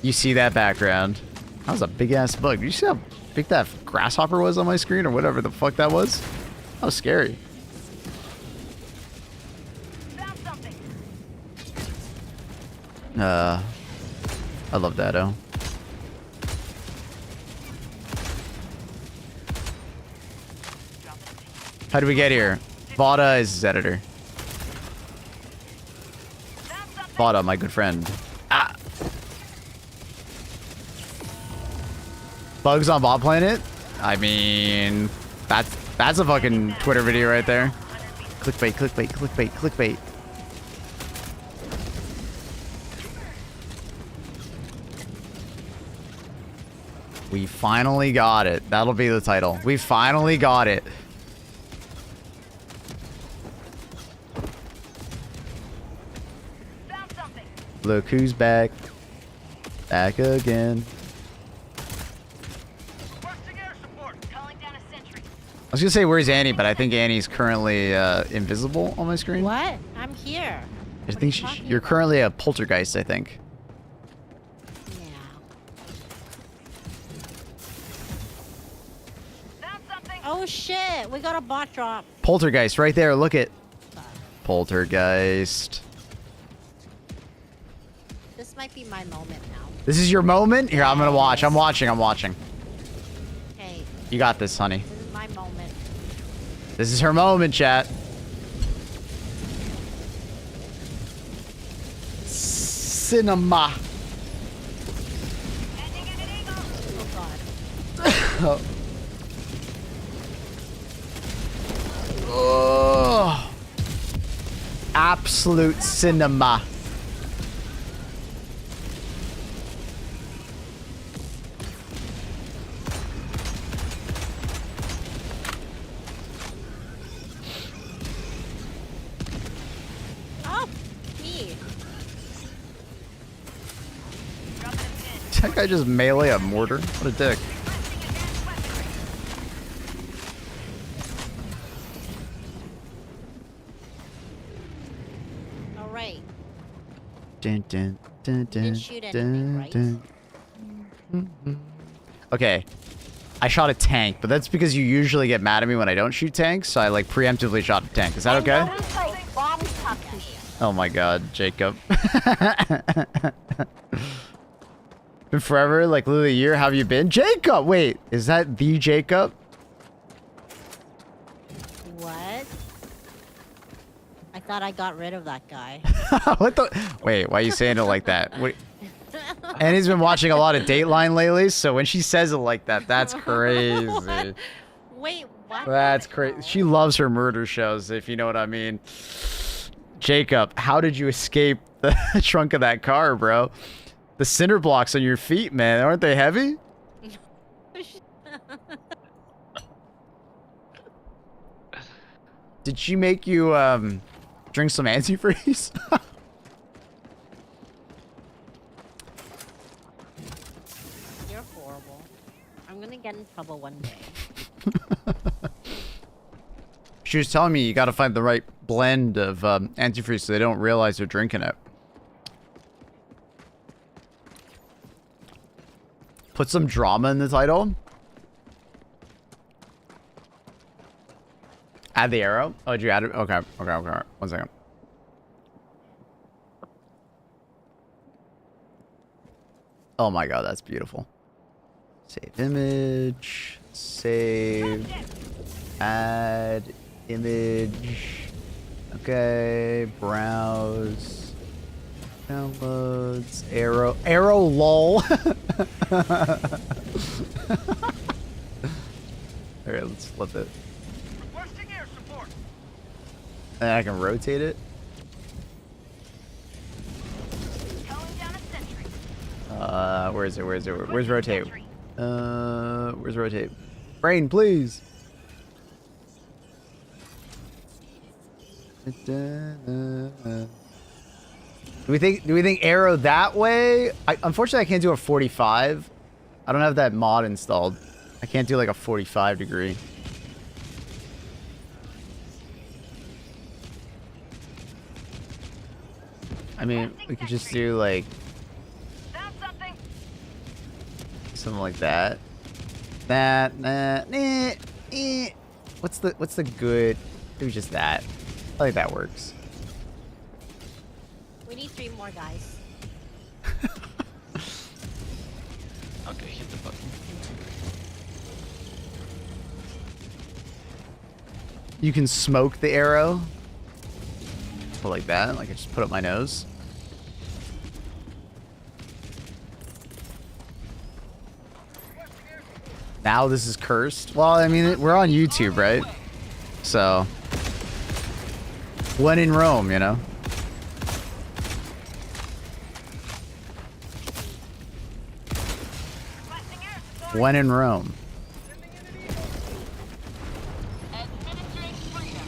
you see that background. That was a big ass bug. Did you see how big that grasshopper was on my screen or whatever the fuck that was? That was scary. Found something. I love Dado. How did we get here? Vada is his editor. Found something. Vada, my good friend. Ah! Bugs on Bot Planet? I mean, that's a fucking Twitter video right there. Clickbait, clickbait, clickbait, clickbait. We finally got it. That'll be the title. We finally got it. Found something. Look who's back. Back again. Requesting air support. Calling down a sentry. I was gonna say where's Annie, but I think Annie's currently invisible on my screen. What? I'm here. I think you're currently a poltergeist, I think. Yeah. Found something. Oh shit! We got a bot drop. Poltergeist right there. Look at Poltergeist. This might be my moment now. This is your moment? Here, I'm gonna watch. I'm watching. I'm watching. Okay, You got this, honey. this is my moment. This is her moment, chat. Cinema. Ending in an eagle. Oh god. Oh. Absolute cinema. Oh, me. Dropping a pin. That guy just melee a mortar. What a dick. Requesting advanced weaponry. All right. Dun, dun, dun, dun, Didn't shoot anything, right? dun. Okay. I shot a tank, but that's because you usually get mad at me when I don't shoot tanks, so I like preemptively shot a tank. Is that okay? Oh my god, Jacob. Been forever, like literally a year. How have you been? Jacob! Wait, is that the Jacob? What? I thought I got rid of that guy. What the? Wait, why are you saying it like that? Wait. Annie's been watching a lot of Dateline lately, so when she says it like that, that's crazy. What? Wait, what? That's crazy. She loves her murder shows, if you know what I mean. Jacob, how did you escape the trunk of that car, bro? The cinder blocks on your feet, man, aren't they heavy? Did she make you drink some antifreeze? You're horrible. I'm gonna get in trouble one day. She was telling me you gotta find the right blend of antifreeze so they don't realize they're drinking it. Put some drama in the title. Add the arrow. Oh, did you add it? Okay, okay, okay. 1 second. Oh my god, that's beautiful. Save image. Save. Add image. Okay, browse. Downloads. Arrow lol. Alright, let's flip it. Requesting air support. And I can rotate it. Calling down a sentry. Where's it? Where's rotate? Where's rotate? Brain, please. Do we think arrow that way? Unfortunately, I can't do a 45. I don't have that mod installed. I can't do like a 45 degree. I mean, we could just do like Found something. something like that. What's the good? Maybe just that. I think that works. We need 3 more guys. Okay, hit the button. You can smoke the arrow. Put like that. Like I just put up my nose. Now this is cursed. Well, I mean, we're on YouTube, right? So, when in Rome, you know? Requesting air support. When in Rome. Administering freedom.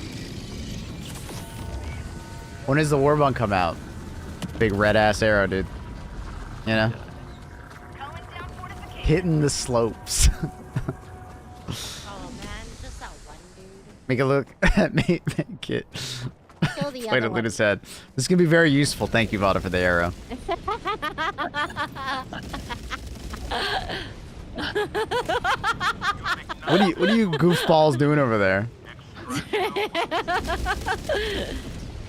When does the Warbond come out? Big red ass arrow, dude. You know? Calling down fortification. Hitting the slopes. Oh man, just that one dude. Make it look. make it. Kill the Wait, other look one. at his head. This is gonna be very useful. Thank you, Vada, for the arrow. What are you goofballs doing over there?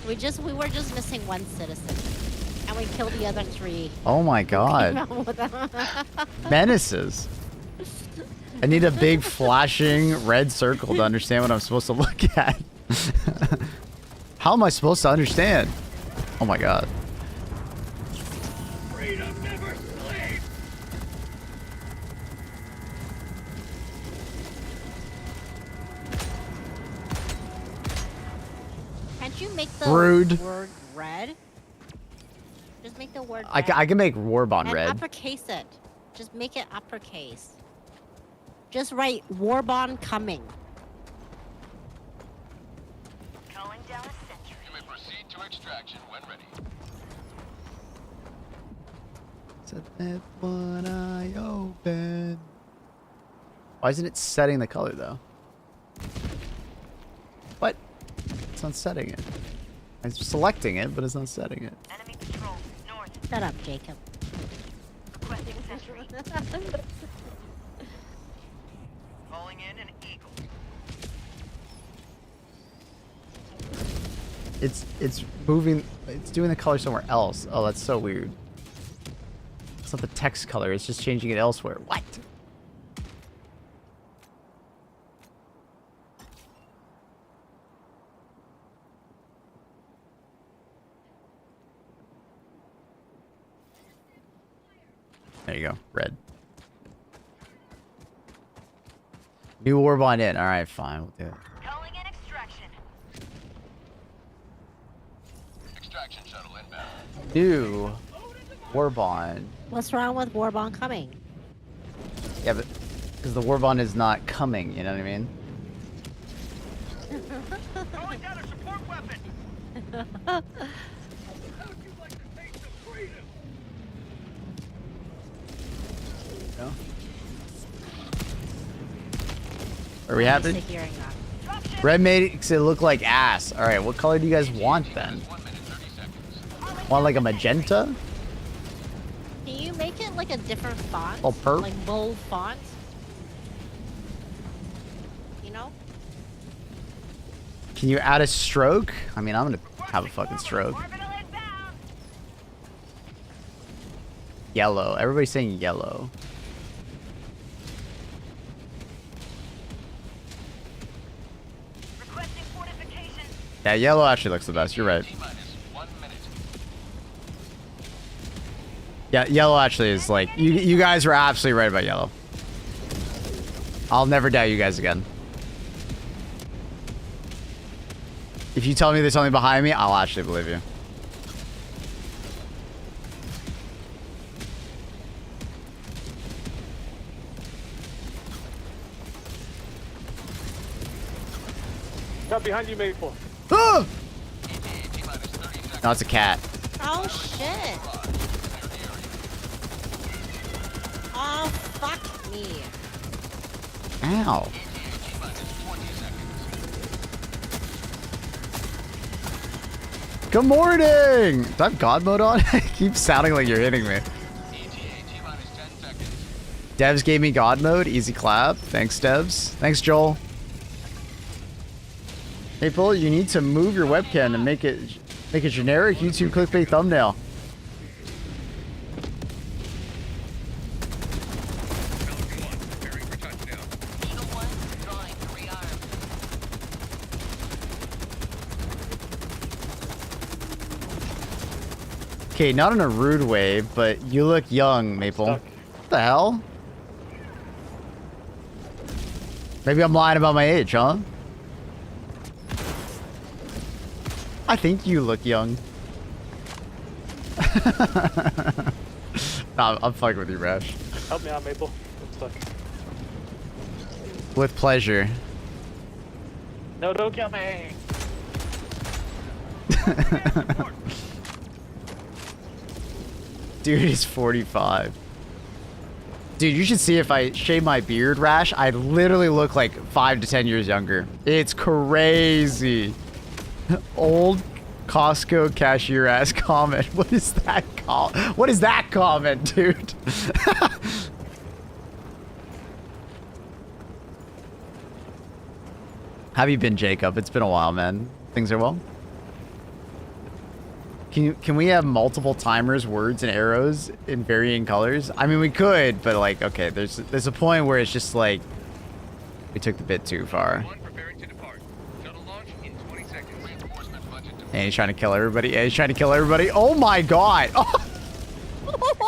We were just missing 1 citizen. And we killed the other 3. Oh my god. Menaces. I need a big flashing red circle to understand what I'm supposed to look at. How am I supposed to understand? Oh my god. Freedom never sleeps. Can't you make the Rude. word red? Just make the word I red. can make Warbond And red. uppercase it. Just make it uppercase. Just write Warbond coming. Calling down a sentry. You may proceed to extraction when ready. Set that one eye open. Why isn't it setting the color though? What? It's not setting it. I'm selecting it, but it's not setting it. Enemy patrol. North. Shut up, Jacob. Requesting sentry. Calling in an eagle. It's moving. It's doing the color somewhere else. Oh, that's so weird. It's not the text color. It's just changing it elsewhere. What? There you go. Red. New Warbond in. All right, fine. We'll do it. Calling in extraction. Extraction shuttle inbound. New Warbond. What's wrong with Warbond coming? Yeah, but because the Warbond is not coming, you know what I mean? Calling down a support weapon. How'd you like to taste some freedom? No? Are we happy? Used to hearing that. Red makes it look like ass. All right, what color do you guys want then? 1 minute 30 seconds. Want like a magenta? Can you make it like a different font? Oh, perp? Like bold font? You know? Can you add a stroke? I mean, I'm gonna have a fucking stroke. Orbital inbound. Yellow. Everybody's saying yellow. Requesting fortification. Yeah, yellow actually looks the best. You're right. T-minus 1 minute. Yeah, yellow actually is like you guys were absolutely right about yellow. I'll never doubt you guys again. If you tell me there's something behind me, I'll actually believe you. Got behind you, Maple. Ah! T-minus 30 seconds. No, it's a cat. Oh shit. Oh fuck me. Ow. T-minus 20 seconds. Good morning! Do I have God mode on? It keeps sounding like you're hitting me. ETA T-minus 10 seconds. Devs gave me God mode. Easy clap. Thanks, Devs. Thanks, Joel. Hey, Bull, you need to move your webcam and make it generic YouTube clickbait thumbnail. Eagle 1, drawing to rearm. Okay, not in a rude way, but you look young, Maple. Stuck. What the hell? Maybe I'm lying about my age, huh? I think you look young. Nah, I'm fucking with you, Rash. Help me out, Maple. I'm stuck. With pleasure. No, don't kill me. Dude is 45. Dude, you should see if I shave my beard, Rash. I literally look like 5 to 10 years younger. It's crazy. Old Costco cashier ass comment. What is that What is that comment, dude? How have you been, Jacob? It's been a while, man. Things are well? Can we have multiple timers, words, and arrows in varying colors? I mean, we could, but like, okay, there's a point where it's just like we took the bit too far. One preparing to depart. Shuttle launch in 20 seconds. Reinforcement budget to And he's trying to kill everybody. And he's trying to kill everybody. Oh my god! Oh.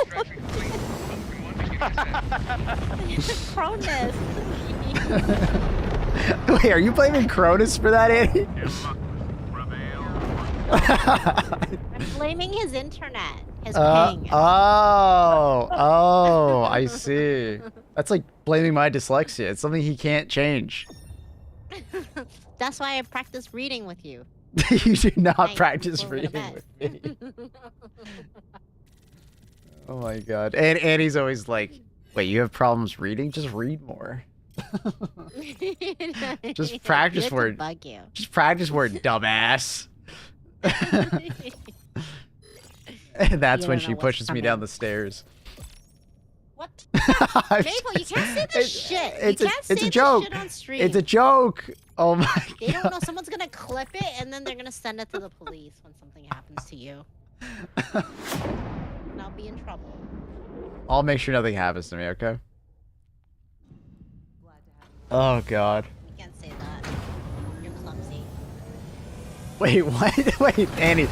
extraction complete. Everyone beginning ascent. Cronus. Wait, are you blaming Cronus for that, Andy? I'm blaming his internet. His ping. Oh, I see. That's like blaming my dyslexia. It's something he can't change. That's why I practice reading with you. You do not Thanks. practice Go to reading bed. with me. Oh my god. And Annie's always like, wait, you have problems reading? Just read more. Just practice Good to word. bug you. Just practice word, dumbass. And that's You when don't she know what's pushes me down coming. the stairs. What? Maple, you can't say this shit. It's You a, can't say it's a this joke. shit on stream. It's a joke. Oh my They god. don't know. Someone's gonna clip it and then they're gonna send it to the police when something happens to you. And I'll be in trouble. I'll make sure nothing happens to me, okay? Oh god. You can't say that. You're clumsy. Wait, what? Wait, Annie,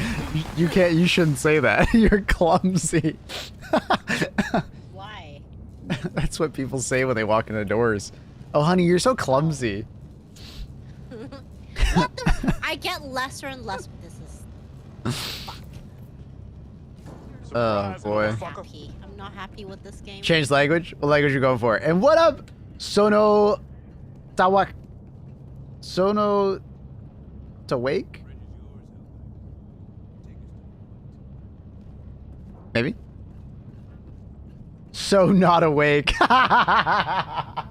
you can't. You shouldn't say that. You're clumsy. Why? That's what people say when they walk into doors. Oh, honey, you're so clumsy. What the? I get lesser and less. This is. Fuck. Oh boy. I'm not happy. I'm not happy with this game. Change language. What language are you going for? And what up, Sono Tawak? Sono Tawake? Maybe. So not awake. I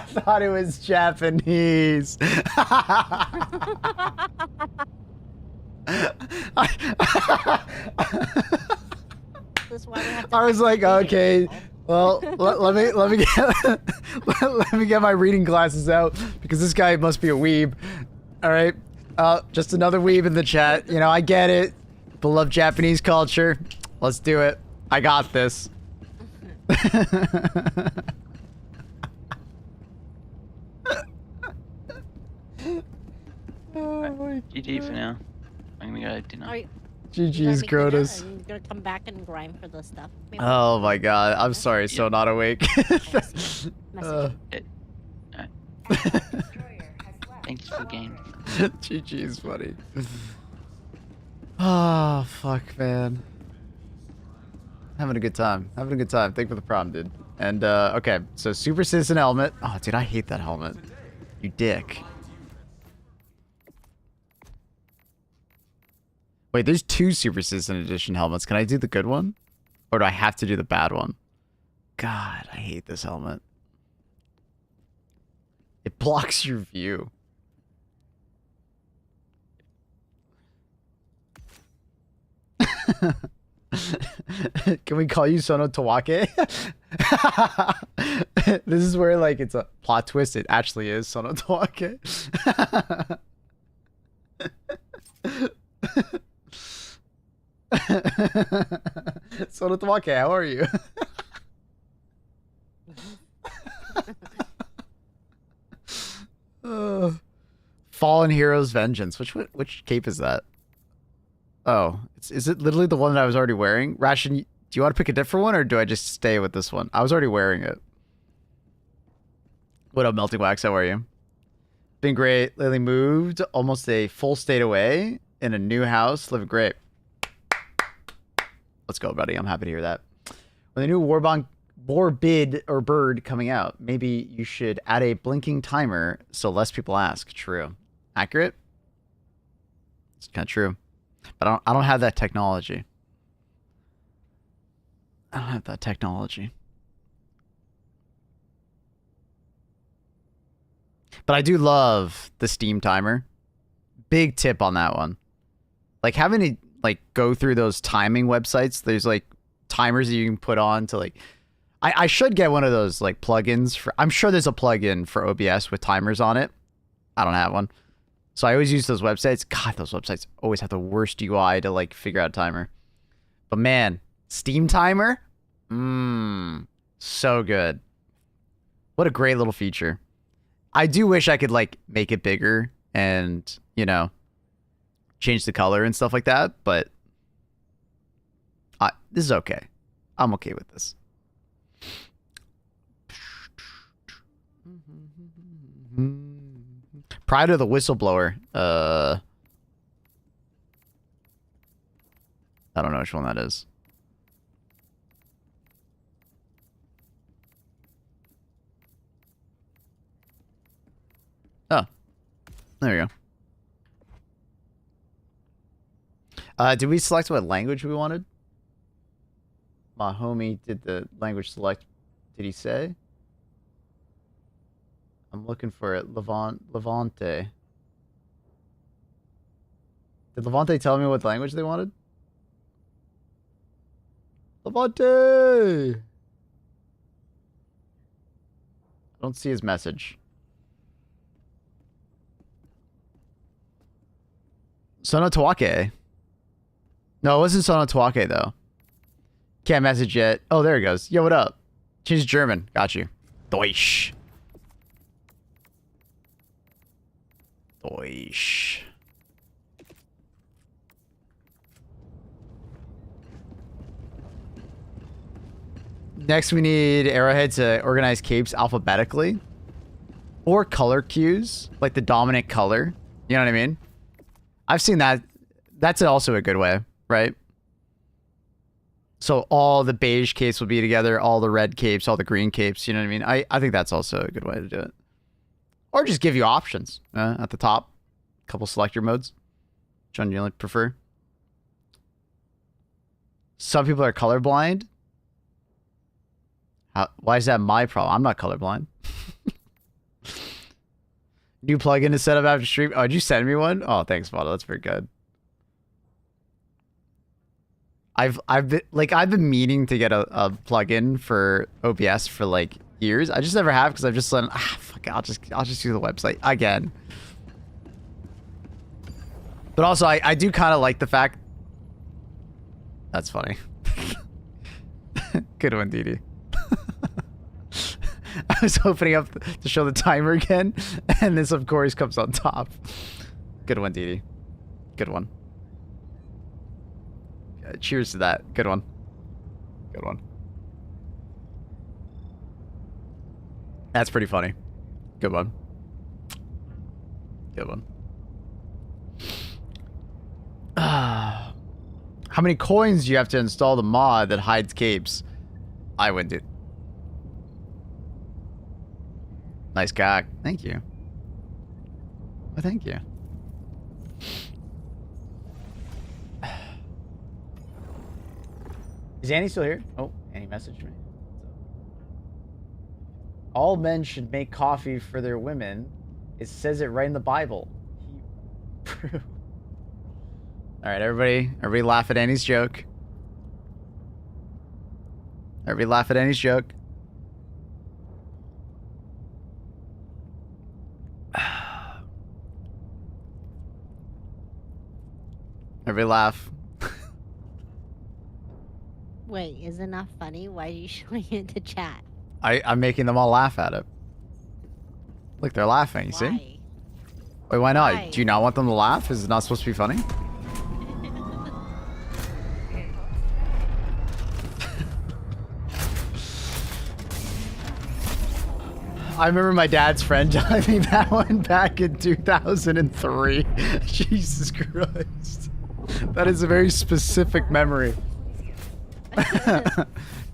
thought it was Japanese. This is why we have to I was like, practice okay, reading. well, let me get let me get my reading glasses out because this guy must be a weeb. All right, just another weeb in the chat. You know, I get it. Beloved Japanese culture. Let's do it. I got this. Oh my GG for now. I'm gonna go dinner. Are you GG's, Grotus. You're gonna come back and grind for the stuff. Maybe. Oh my god, I'm sorry, so Yeah. not awake. Message. Thanks for the game. GG's funny. Oh, fuck, man. Having a good time. Having a good time. Thank you for the problem, dude. And, okay, so Super Citizen helmet. Oh, dude, I hate that helmet. You dick. Wait, there's 2 Super Citizen Edition helmets. Can I do the good one? Or do I have to do the bad one? God, I hate this helmet. It blocks your view. Can we call you Sono Tawake? This is where, like, it's a plot twist. It actually is Sono Tawake. Sono Tawake, how are you? Fallen Heroes Vengeance. Which cape is that? Oh, is it literally the one that I was already wearing? Ration, do you want to pick a different one, or do I just stay with this one? I was already wearing it. What up, Melting Wax? How are you? Been great. Lately moved almost a full state away in a new house. Living great. Let's go, buddy. I'm happy to hear that. When the new Warbid coming out, maybe you should add a blinking timer so less people ask. True. Accurate? It's kind of true. But I don't have that technology. I don't have that technology. But I do love the Steam timer. Big tip on that one. Like, having to, like, go through those timing websites, there's, like, timers that you can put on to, like... I should get one of those, like, plugins for... I'm sure there's a plugin for OBS with timers on it. I don't have one. So I always use those websites. God, those websites always have the worst UI to, like, figure out a timer. But man, Steam timer? So good. What a great little feature. I do wish I could, like, make it bigger and, you know, change the color and stuff like that, but this is okay. I'm okay with this. Pride of the Whistleblower. I don't know which one that is. Oh. There we go. Did we select what language we wanted? My homie did the language select. Did he say? I'm looking for it. Levante. Did Levante tell me what language they wanted? Levante! I don't see his message. Sono Tawake. No, it wasn't Sono Tawake, though. Can't message yet. Oh, there he goes. Yo, what up? Change German. Got you. Deutsch. Deutsch. Next, we need Arrowhead to organize capes alphabetically. Or color cues, like the dominant color. You know what I mean? I've seen that. That's also a good way, right? So all the beige capes will be together, all the red capes, all the green capes. You know what I mean? I think that's also a good way to do it. Or just give you options at the top. A couple selector modes. Which one do you prefer? Some people are colorblind. Why is that my problem? I'm not colorblind. New plugin to set up after stream. Oh, did you send me one? Oh, thanks, Vado. That's very good. I've been meaning to get a plugin for OBS for like years. I just never have because I've just said, fuck it, I'll just use the website again. But also, I do kind of like the fact. That's funny. Good one, Didi. I was opening up to show the timer again, and this, of course, comes on top. Good one, Didi. Good one. Cheers to that. Good one. Good one. That's pretty funny. Good one. Good one. How many coins do you have to install the mod that hides capes? I wouldn't do. Nice cock. Thank you. Well, thank you. Is Annie still here? Oh, Annie messaged me. All men should make coffee for their women. It says it right in the Bible. All right, everybody laugh at Annie's joke. Everybody laugh at Annie's joke. Everybody laugh. Wait, is it not funny? Why are you showing it to chat? I'm making them all laugh at it. Look, they're laughing, you see? Why? Wait, why not? Why? Do you not want them to laugh? Is it not supposed to be funny? I remember my dad's friend telling me that one back in 2003. Jesus Christ. That is a very specific memory.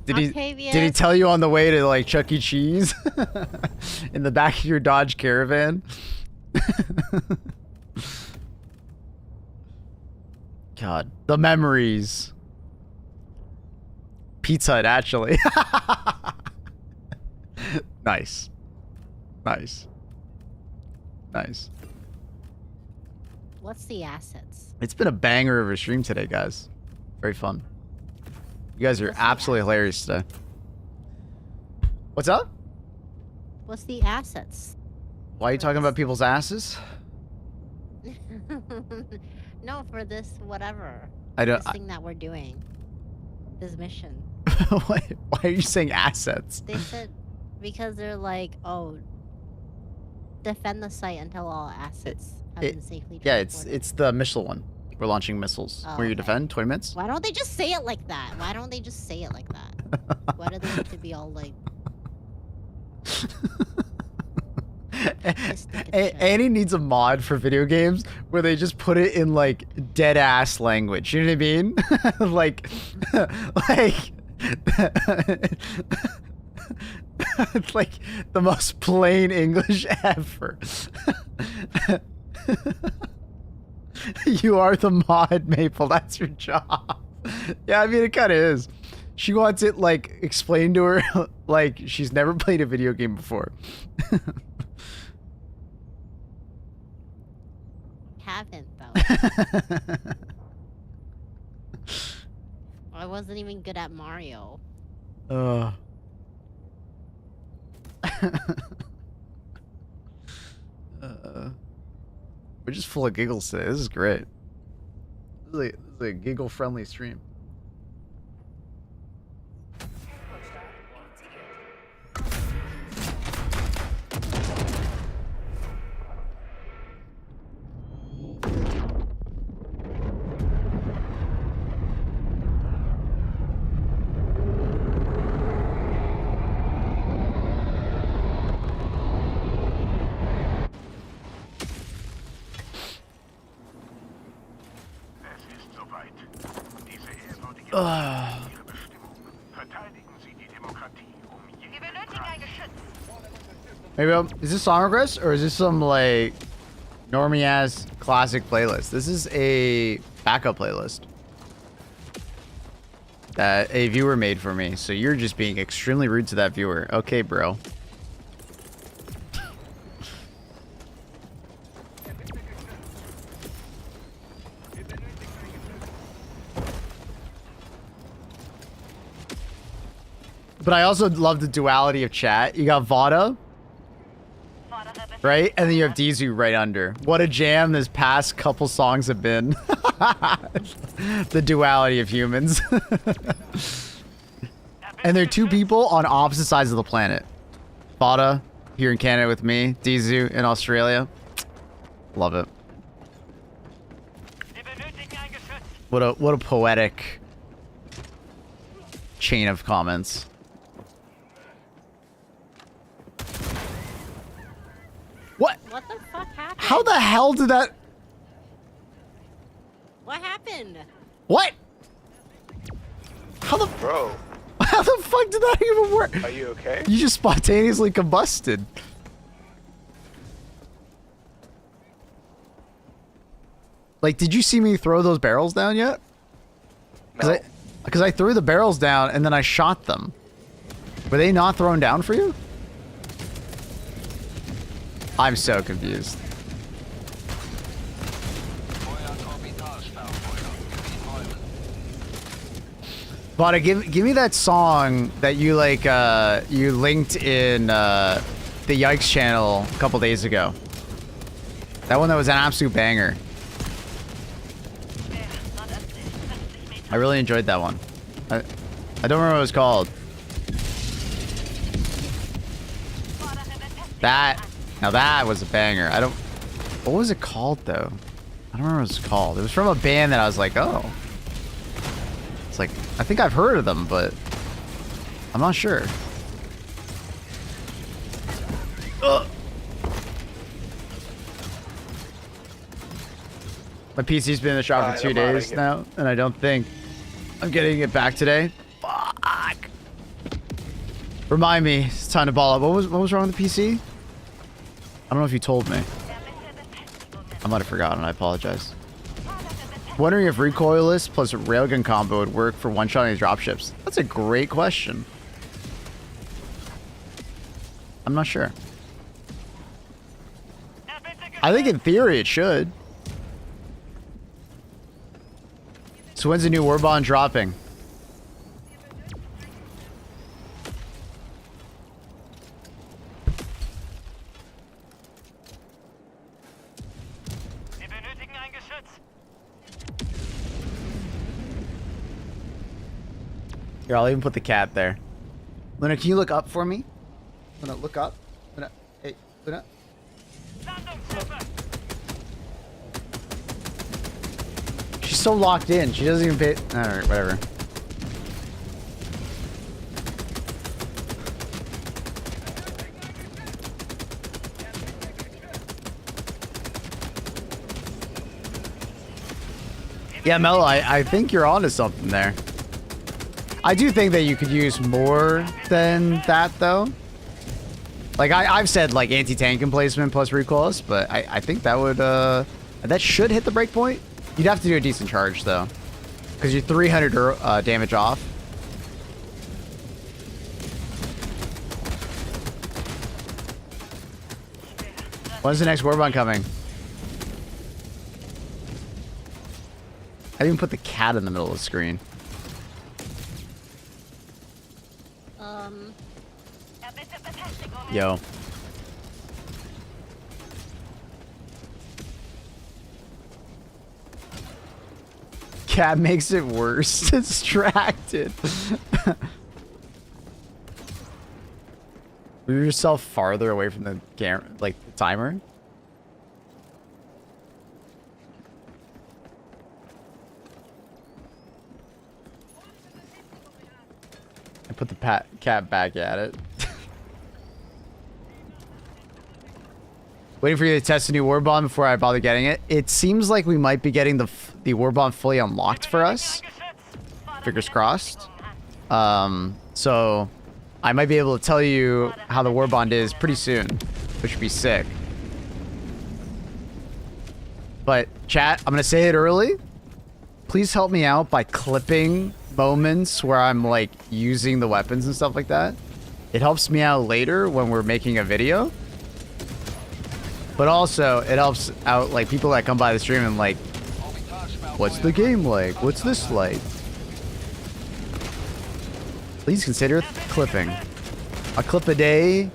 Did he tell you on the way to like Chuck E. Cheese? In the back of your Dodge Caravan? God, the memories. Pizza Hut, actually. Nice. Nice. Nice. What's the assets? It's been a banger of a stream today, guys. Very fun. You guys are absolutely hilarious today. What's up? What's the assets? Why are you talking about people's asses? No, for this whatever. I don't. This thing that we're doing. This mission. Why are you saying assets? They said because they're like, oh, defend the site until all assets have been safely transported. Yeah, it's the missile one. We're launching missiles. Oh, Where you okay. defend 20 minutes. Why don't they just say it like that? Why don't they just say it like that? Why do they need to be all like? Annie needs a mod for video games where they just put it in like dead ass language. You know what I mean? like it's like the most plain English ever. You are the mod, Maple. That's your job. Yeah, I mean, it kind of is. She wants it, like, explained to her like she's never played a video game before. Haven't, though. I wasn't even good at Mario. We're just full of giggles today. This is great. This is a giggle-friendly stream. Maybe is this song request or is this some like normie ass classic playlist? This is a backup playlist that a viewer made for me. So you're just being extremely rude to that viewer. Okay, bro. But I also love the duality of chat. You got Vada, right? And then you have Dizu right under. What a jam this past couple songs have been. The duality of humans. And they're two people on opposite sides of the planet. Vada here in Canada with me. Dizu in Australia. Love it. What a poetic chain of comments. What? What the fuck happened? How the hell did that? What happened? What? How the? Bro, How the fuck did that even work? are you okay? You just spontaneously combusted. Like, did you see me throw those barrels down yet? No. Because I threw the barrels down and then I shot them. Were they not thrown down for you? I'm so confused. But give me that song that you like you linked in the Yikes channel a couple days ago. That one that was an absolute banger. I really enjoyed that one. I don't remember what it was called. Now that was a banger. What was it called though? I don't remember what it was called. It was from a band that I was like, oh. It's like, I think I've heard of them, but I'm not sure. Ugh. My PC's been in the shop for 2 days now, and I don't think I'm getting it back today. Fuck. Remind me, it's time to ball up. What was wrong with the PC? I don't know if you told me. I might have forgotten. I apologize. Wondering if recoilless plus a railgun combo would work for one-shotting dropships. That's a great question. I'm not sure. I think in theory it should. So when's the new Warbond dropping? Here, I'll even put the cat there. Luna, can you look up for me? Luna, look up. Luna, hey, Luna. She's so locked in. She doesn't even pay. Alright, whatever. Yeah, Mello, I think you're onto something there. I do think that you could use more than that, though. Like, I've said, like, anti-tank emplacement plus recoilless, but I think that would, that should hit the breakpoint. You'd have to do a decent charge, though. Because you're 300 damage off. When's the next Warbond coming? I didn't even put the cat in the middle of the screen. Yo. Cat makes it worse. Distracted. Move yourself farther away from the camera, like the timer. I put the cat back at it. Waiting for you to test a new Warbond before I bother getting it. It seems like we might be getting the Warbond fully unlocked for us. Fingers crossed. So I might be able to tell you how the Warbond is pretty soon, which would be sick. But chat, I'm gonna say it early. Please help me out by clipping moments where I'm like using the weapons and stuff like that. It helps me out later when we're making a video. But also, it helps out, like, people that come by the stream and, like, what's the game like? What's this like? Please consider clipping. A clip a day.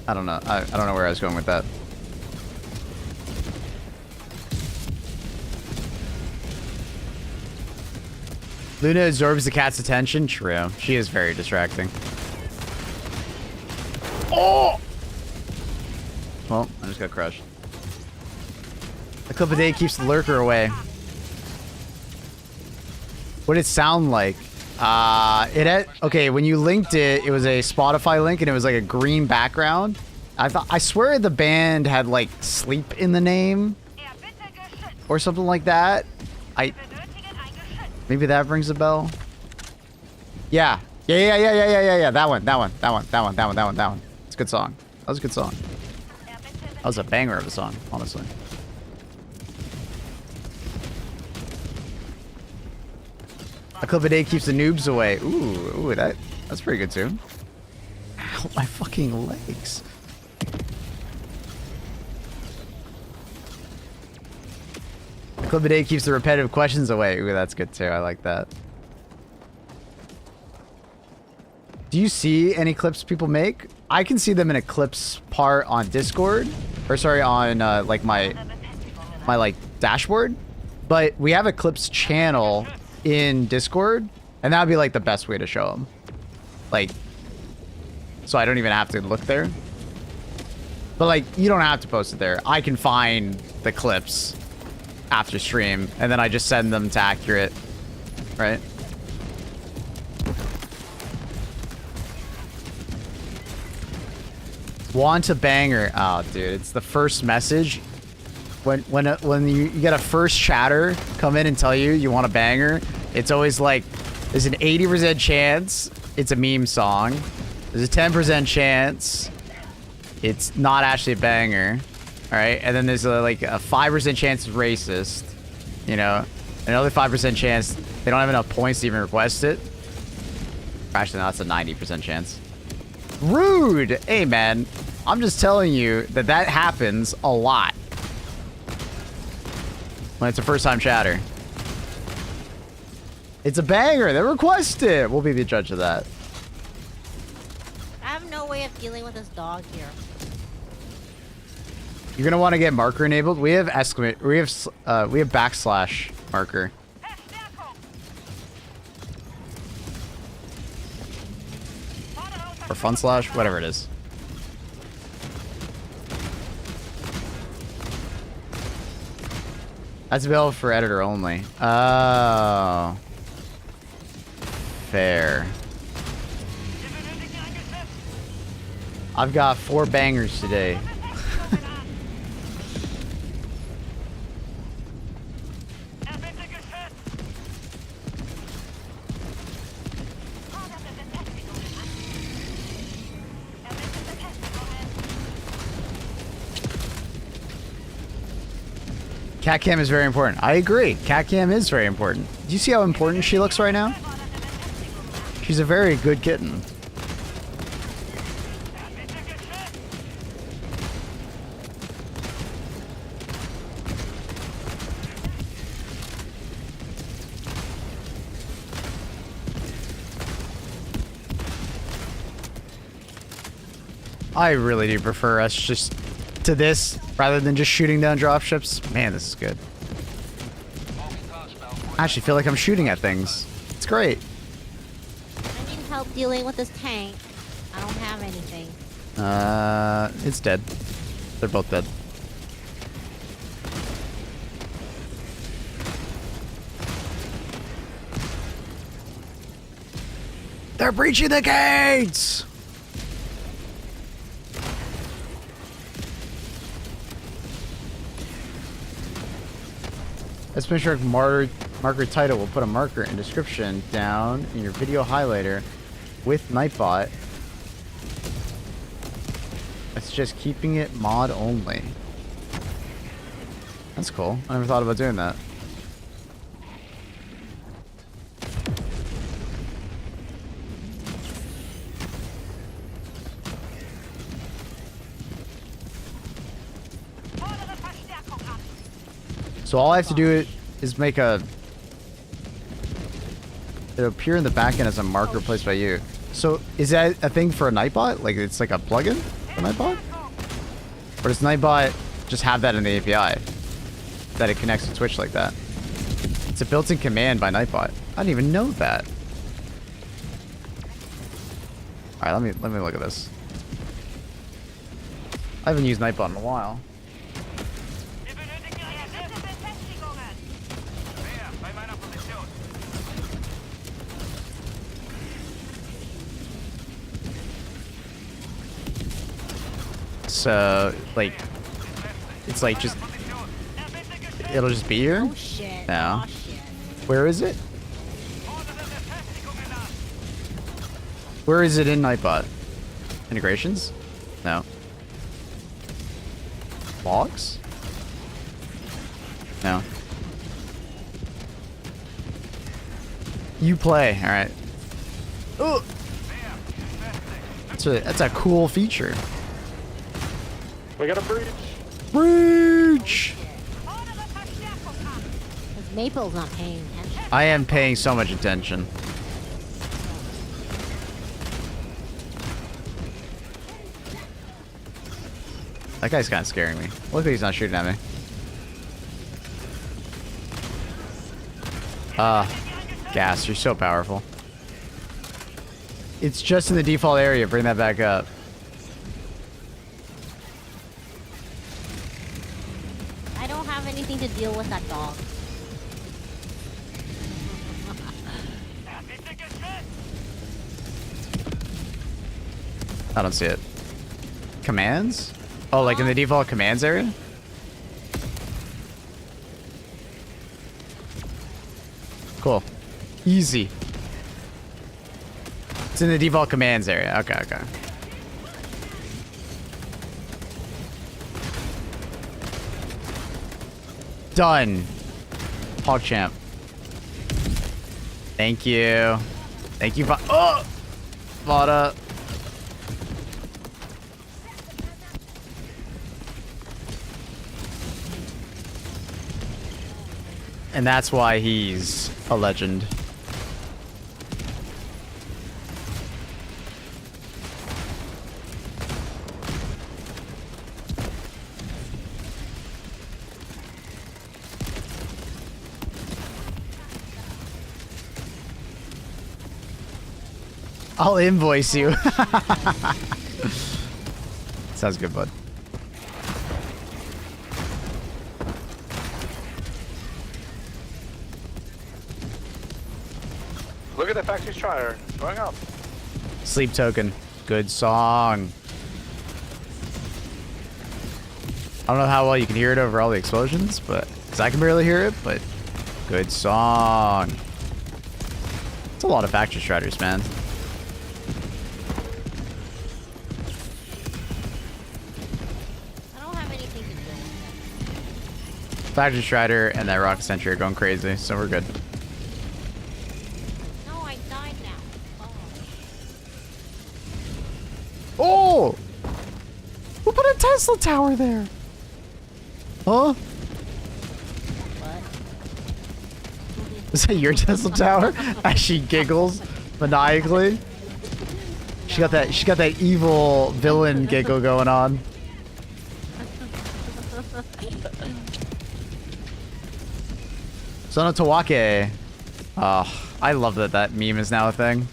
I don't know. I don't know where I was going with that. Luna absorbs the cat's attention. True. She is very distracting. Oh! Well, I just got crushed. A clip a day keeps the lurker away. What did it sound like? Okay, when you linked it, it was a Spotify link and it was like a green background. I swear the band had like sleep in the name or something like that. Maybe that rings a bell. Yeah. Yeah. That one. It's a good song. That was a good song. That was a banger of a song, honestly. A clip a day keeps the noobs away. Ooh, that's pretty good too. Ow, my fucking legs. A clip a day keeps the repetitive questions away. Ooh, that's good too. I like that. Do you see any clips people make? I can see them in a clips part on Discord, or sorry, on like my like dashboard. But we have a clips channel in Discord, and that would be like the best way to show them. Like, so I don't even have to look there. But like, you don't have to post it there. I can find the clips after stream, and then I just send them to Accurate, right? Want a banger? Oh, dude, it's the first message. When you get a first chatter come in and tell you want a banger, it's always like there's an 80% chance it's a meme song. There's a 10% chance it's not actually a banger. All right, and then there's like a 5% chance it's racist. You know, another 5% chance they don't have enough points to even request it. Actually, no, that's a 90% chance. Rude. Hey, man, I'm just telling you that happens a lot when it's a first-time chatter. It's a banger. They request it. We'll be the judge of that. I have no way of dealing with this dog here. You're gonna want to get marker enabled. We have exclamation. We have backslash marker. Or fun slash, whatever it is. That's available for editor only. Oh. Fair. I've got 4 bangers today. Cat cam is very important. I agree. Cat cam is very important. Do you see how important she looks right now? She's a very good kitten. I really do prefer us just to this rather than just shooting down dropships. Man, this is good. I actually feel like I'm shooting at things. It's great. I need help dealing with this tank. I don't have anything. It's dead. They're both dead. They're breaching the gates! Let's make sure marker title will put a marker and description down in your video highlighter with Nightbot. It's just keeping it mod only. That's cool. I never thought about doing that. So all I have to do is make it'll appear in the backend as a marker placed by you. So is that a thing for a Nightbot? Like it's like a plugin for Nightbot? Or does Nightbot just have that in the API? That it connects to Twitch like that? It's a built-in command by Nightbot. I didn't even know that. Alright, let me look at this. I haven't used Nightbot in a while. So, like, it's like just, it'll just be here? Oh shit. No. Oh shit. Where is it? Where is it in Nightbot? Integrations? No. Logs? No. You play, alright. Oh! That's a cool feature. We got a breach. Breach! Because Maple's not paying attention. I am paying so much attention. That guy's kind of scaring me. Look, he's not shooting at me. Gas, you're so powerful. It's just in the default area. Bring that back up. I don't have anything to deal with that dog. I don't see it. Commands? Oh, like in the default commands area? Cool. Easy. It's in the default commands area. Okay, okay. Done. PogChamp. Thank you. Thank you, oh! Vada. And that's why he's a legend. I'll invoice you. Sounds good, bud. Look at the factory strider going up. Sleep Token. Good song. I don't know how well you can hear it over all the explosions, but because I can barely hear it, but good song. It's a lot of factory striders, man. I don't have anything to do with Factory Strider and that Rocket Sentry are going crazy, so we're good. it. No, I died now. Oh. Oh! Who put a Tesla tower there? Huh? What? Is that your Tesla tower? As she giggles maniacally. She got that evil villain giggle going on. Sono Tawake. Oh, I love that meme is now a thing.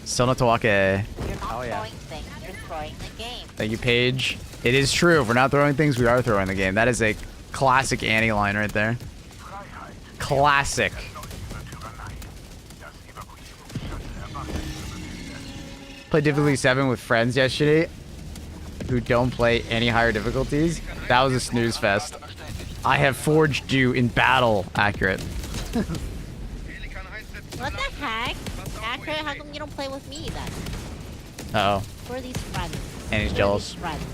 Sono Tawake. You're not Oh, yeah. throwing things, you're throwing the game. Thank you, Paige. It is true. If we're not throwing things, we are throwing the game. That is a classic Annie line right there. Classic. Played difficulty 7 with friends yesterday who don't play any higher difficulties. That was a snooze fest. I have forged you in battle. Accurate. What the heck? Accurate, how come you don't play with me then? Uh oh. Who are these friends? And he's Who are jealous. these friends?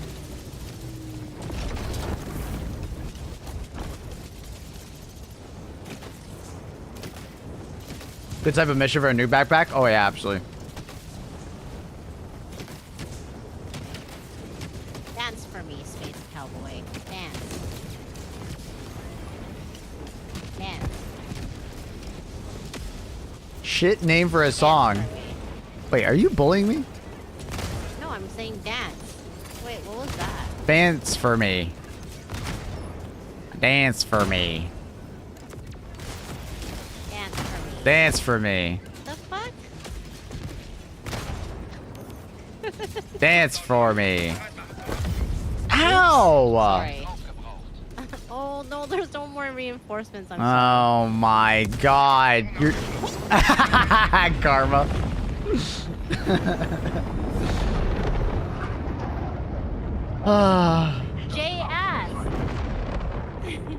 Good type of mission for a new backpack? Oh yeah, absolutely. Dance for me, Space Cowboy. Dance. Dance. Shit name for a song. Dance for me. Wait, are you bullying me? No, I'm saying dance. Wait, what was that? Dance for me. Dance for me. Dance for me. Dance for me. The fuck? Dance for me. Ow! Sorry. Oh no, there's no more reinforcements. I'm sorry. Oh my god. You're karma. Jay ass.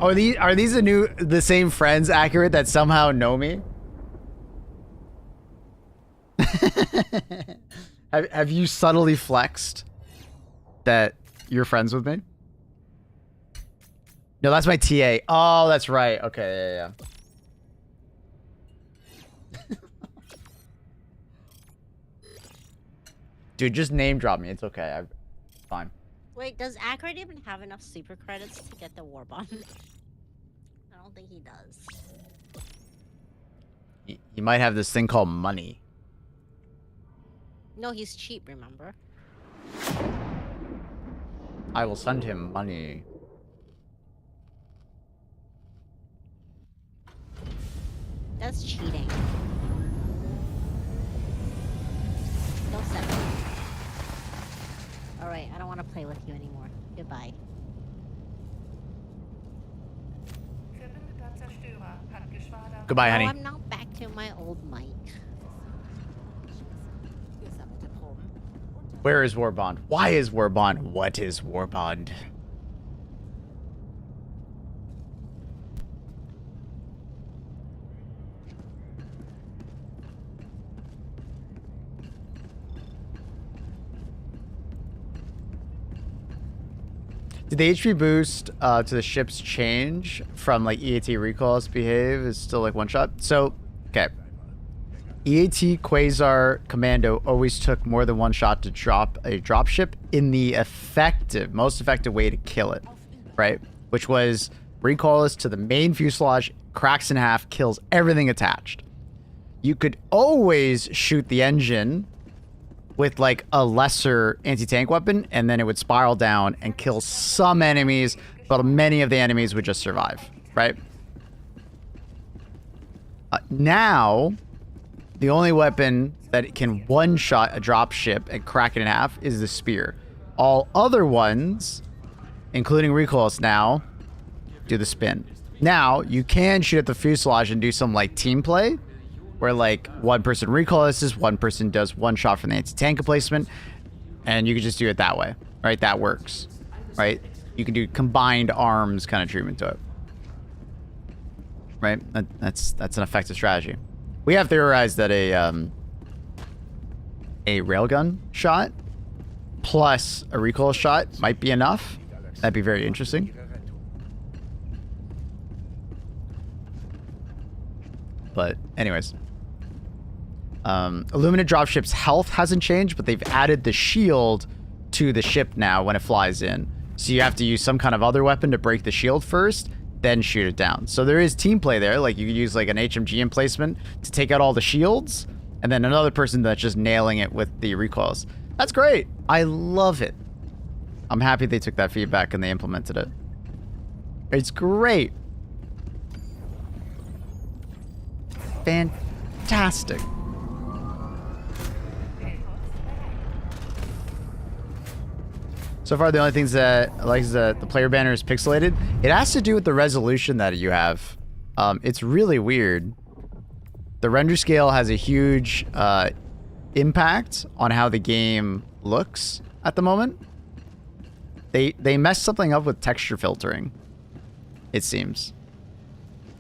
Oh, are these the same friends, Accurate, that somehow know me? have you subtly flexed that you're friends with me? No, that's my TA. Oh, that's right. Okay, yeah. Dude, just name drop me. It's okay. Fine. Wait, does Accurate even have enough super credits to get the Warbond? I don't think he does. He might have this thing called money. No, he's cheap, remember? I will send him money. That's cheating. Don't send me. Alright, I don't want to play with you anymore. Goodbye. Goodbye, honey. Oh, I'm now back to my old mic. Where is Warbond? Why is Warbond? What is Warbond? Did the HP boost to the ships change from like EAT recoils behave? Is still like one shot? So, okay. EAT Quasar Commando always took more than one shot to drop a dropship in the most effective way to kill it, right? Which was recoilless to the main fuselage, cracks in half, kills everything attached. You could always shoot the engine with like a lesser anti-tank weapon, and then it would spiral down and kill some enemies, but many of the enemies would just survive, right? Now, the only weapon that can one-shot a dropship and crack it in half is the spear. All other ones, including recoilless now, do the spin. Now, you can shoot at the fuselage and do some like team play, where like one person recoillesses, one person does one shot from the anti-tank replacement, and you can just do it that way, right? That works, right? You can do combined arms kind of treatment to it, right? That's an effective strategy. We have theorized that a railgun shot plus a recoil shot might be enough. That'd be very interesting. But anyways. Illuminate dropship's health hasn't changed, but they've added the shield to the ship now when it flies in. So you have to use some kind of other weapon to break the shield first, then shoot it down. So there is team play there. Like you could use like an HMG emplacement to take out all the shields, and then another person that's just nailing it with the recoils. That's great. I love it. I'm happy they took that feedback and they implemented it. It's great. Fantastic. So far, the only things that I like is that the player banner is pixelated. It has to do with the resolution that you have. It's really weird. The render scale has a huge impact on how the game looks at the moment. They messed something up with texture filtering, it seems,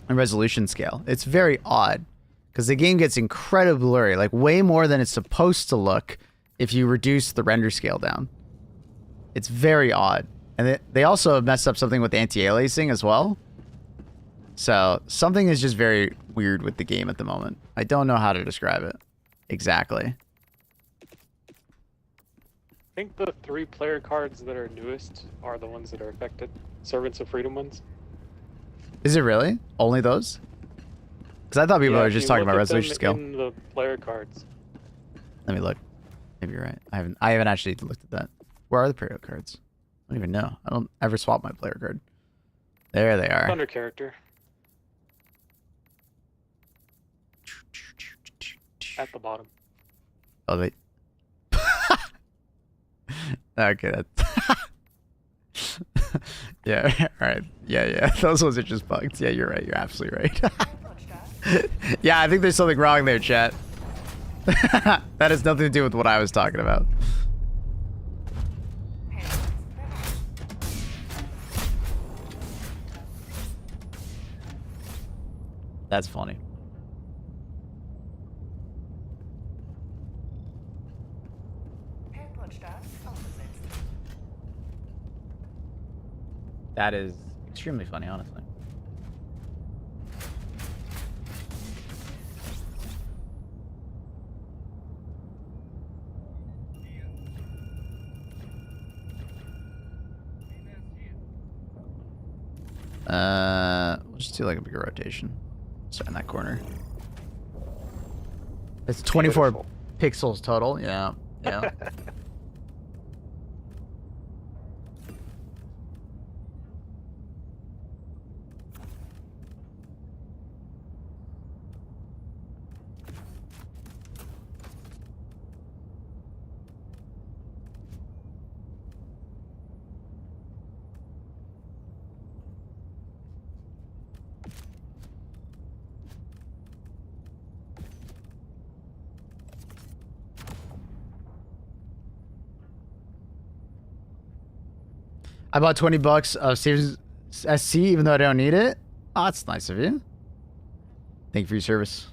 and resolution scale. It's very odd because the game gets incredibly blurry, like way more than it's supposed to look if you reduce the render scale down. It's very odd. And they also messed up something with anti-aliasing as well. So something is just very weird with the game at the moment. I don't know how to describe it exactly. I think the 3 player cards that are newest are the ones that are affected. Servants of Freedom ones. Is it really? Only those? Because I thought people were just talking about resolution scale. In the player cards. Let me look. Maybe you're right. I haven't actually looked at that. Where are the player cards? I don't even know. I don't ever swap my player card. There they are. Under character. At the bottom. Oh, they... Okay, that's... Yeah, alright. Yeah. Those ones are just bugs. Yeah, you're right. You're absolutely right. Yeah, I think there's something wrong there, chat. That has nothing to do with what I was talking about. That's funny. That is extremely funny, honestly. We'll just do like a bigger rotation. Start in that corner. It's 24 Beautiful. pixels total. Yeah. Yeah. I bought $20 of Stevens SC even though I don't need it. Oh, that's nice of you. Thank you for your service.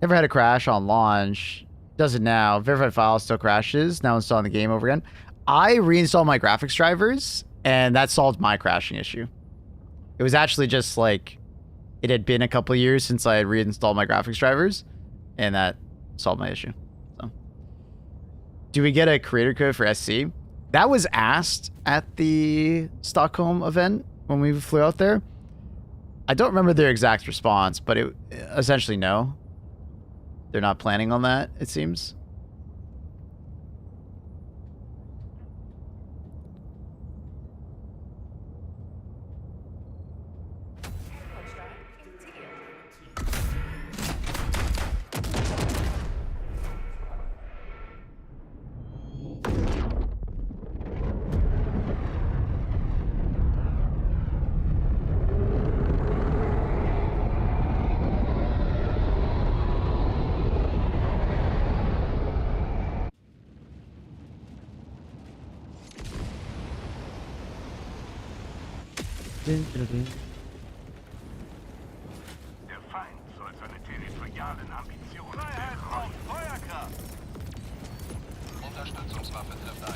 Never had a crash on launch. Does it now. Verified file still crashes. Now installing the game over again. I reinstalled my graphics drivers and that solved my crashing issue. It was actually just like it had been a couple of years since I had reinstalled my graphics drivers and that solved my issue. Do we get a creator code for SC? That was asked at the Stockholm event when we flew out there. I don't remember their exact response, but it essentially no. They're not planning on that, it seems. Der Feind soll seine territorialen Ambitionen. Freiheit braucht Feuerkraft! Unterstützungswaffe trifft ein.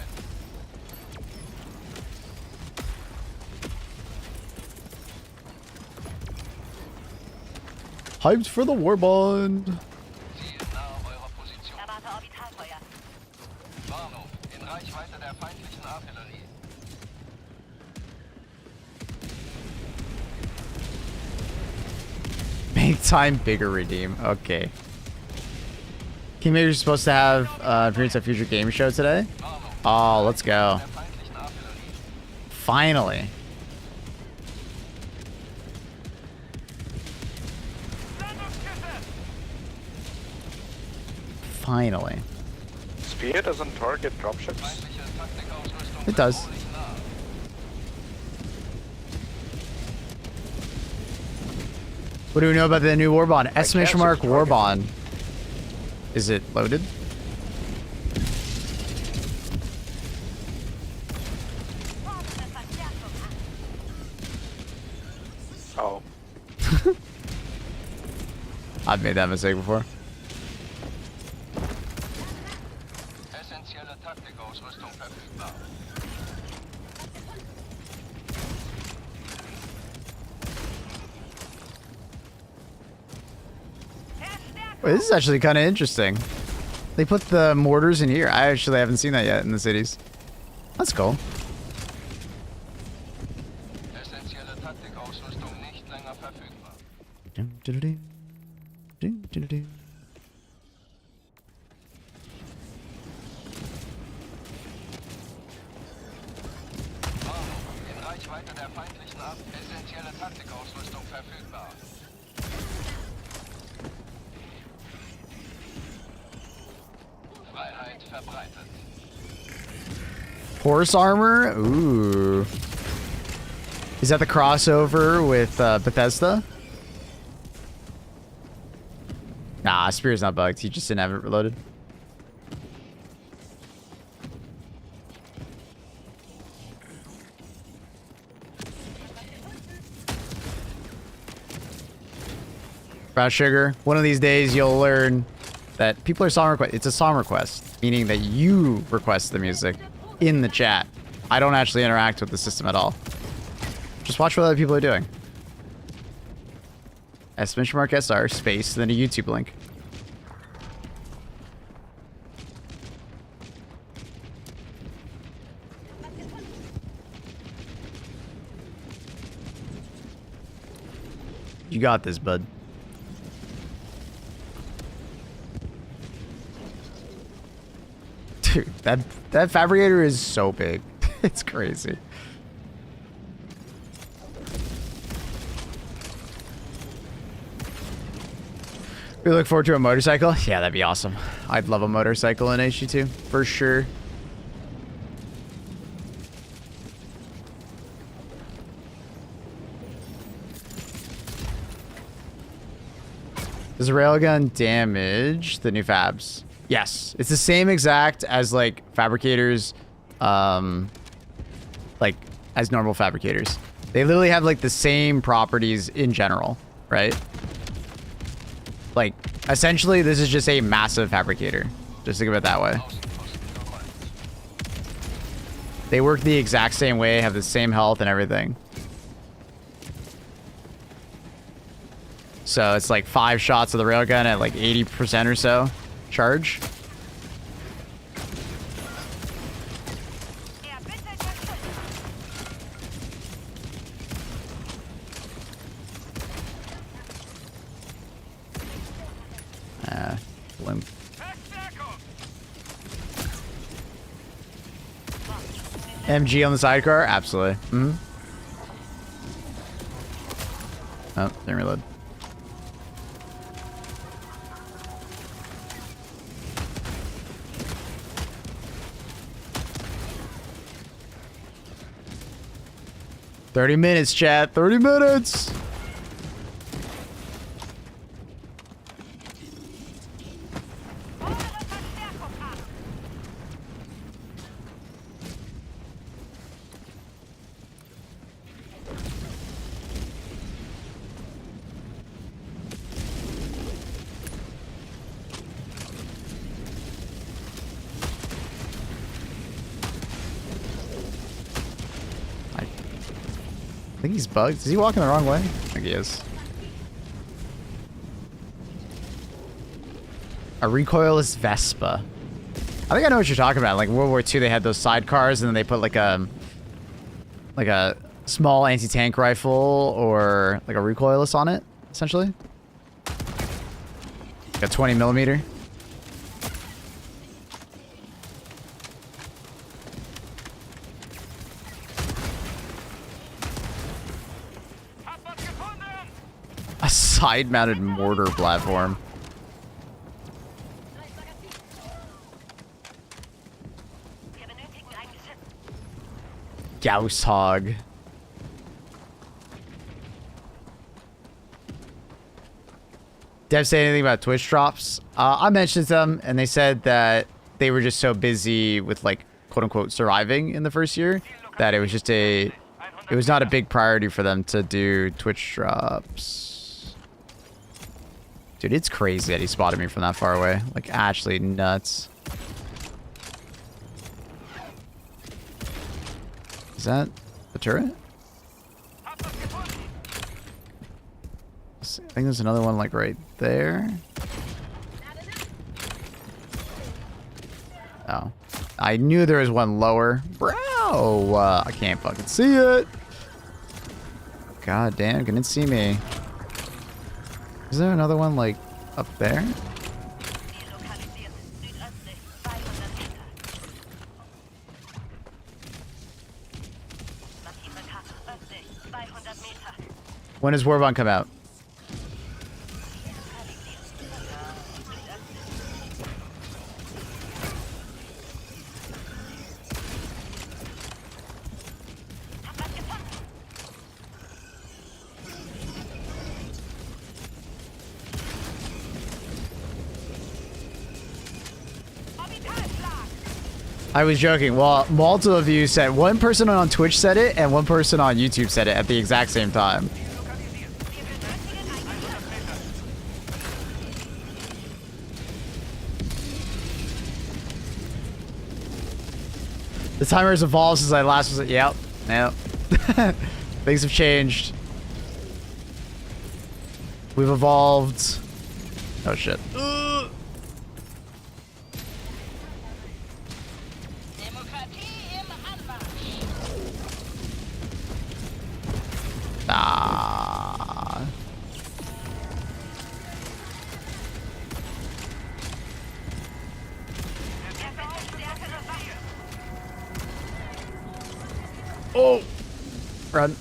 Hyped for the Warbond. Ziel nahe eurer Position. Erwarte Orbitalfeuer. Warnung, in Reichweite der feindlichen Artillerie. Make time bigger redeem. Okay. King Major's supposed to have appearance at Future Game Show today. Oh, let's go. Der feindlichen Artillerie. Finally. Finally. Spear doesn't target dropships. Feindliche Taktikausrüstung It does. bedrohlich nah. What do we know about the new Warbond? can't Exclamation mark subscribe it. Warbond. Is it loaded? Oh. I've made that mistake before. Essentielle Taktikausrüstung verfügbar. Wait, this is actually kind of interesting. They put the mortars in here. I actually haven't seen that yet in the cities. That's cool. Essentielle Taktikausrüstung nicht länger verfügbar. Warnung, in Reichweite der feindlichen Art. Essentielle Taktikausrüstung verfügbar. Freiheit verbreitet. Horse armor? Ooh. Is that the crossover with Bethesda? Nah, Spear's not bugged. He just didn't have it reloaded. Brown Sugar. One of these days you'll learn that people are song request. It's a song request, meaning that you request the music in the chat. I don't actually interact with the system at all. Just watch what other people are doing. !SR space, then a YouTube link. You got this, bud. Dude, that fabricator is so big. It's crazy. We look forward to a motorcycle. Yeah, that'd be awesome. I'd love a motorcycle in HG2 for sure. Does the railgun damage the new fabs? Yes, it's the same exact as like fabricators, like as normal fabricators. They literally have like the same properties in general, right? Like essentially this is just a massive fabricator. Just think of it that way. They work the exact same way, have the same health and everything. So it's like 5 shots of the railgun at like 80% or so charge. Limp. MG on the sidecar? Absolutely. Mm-hmm. Oh, didn't reload. "30 minutes, chat. 30 minutes. I think he's bugged. Is he walking the wrong way? I think he is. A recoilless Vespa. I think I know what you're talking about. Like World War II, they had those sidecars, and then they put like a small anti-tank rifle or like a recoilless on it, essentially. Like a 20 millimeter. A side-mounted mortar platform. Gauss hog. Dev say anything about Twitch drops? I mentioned them, and they said that they were just so busy with like quote unquote surviving in the first year that it was just it was not a big priority for them to do Twitch drops. Dude, it's crazy that he spotted me from that far away. Like, actually nuts. Is that the turret? I think there's another one, like, right there. Oh. I knew there was one lower. Bro! I can't fucking see it. God damn, couldn't see me. Is there another one, like, up there? When does Warbond come out? I was joking. Well, multiple of you said, one person on Twitch said it and one person on YouTube said it at the exact same time. The timer has evolved since I last was. Yep. Yep. Things have changed. We've evolved. Oh shit. Ah. Oh. Run.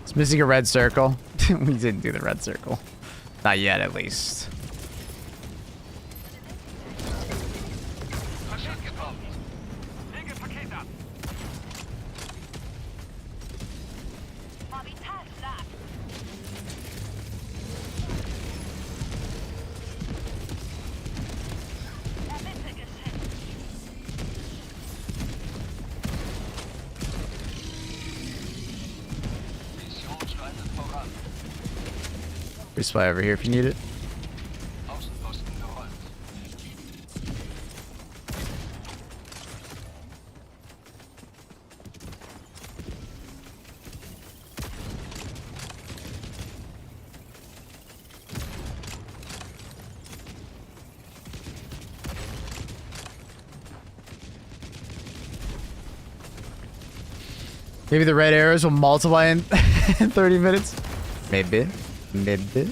It's missing a red circle. We didn't do the red circle. Not yet, at least. Resupply over here if you need it. Maybe the red arrows will multiply in 30 minutes. Maybe. Maybe.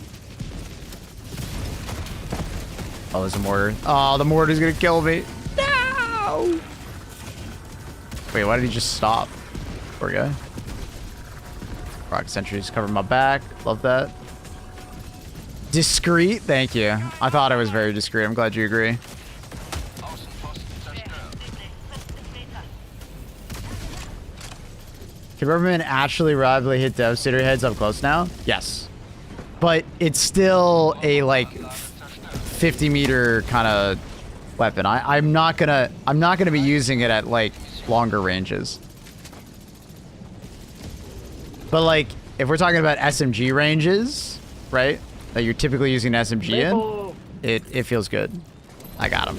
Oh, there's a mortar. Oh, the mortar's gonna kill me. No! Wait, why did he just stop? Poor guy. Rock sentries cover my back. Love that. Discreet? Thank you. I thought I was very discreet. I'm glad you agree. Can Rubberman actually reliably hit Devastator heads up close now? Yes. But it's still a like 50-meter kind of weapon. I'm not gonna be using it at like longer ranges. But like if we're talking about SMG ranges, right? That you're typically using an SMG in, it feels good. I got him.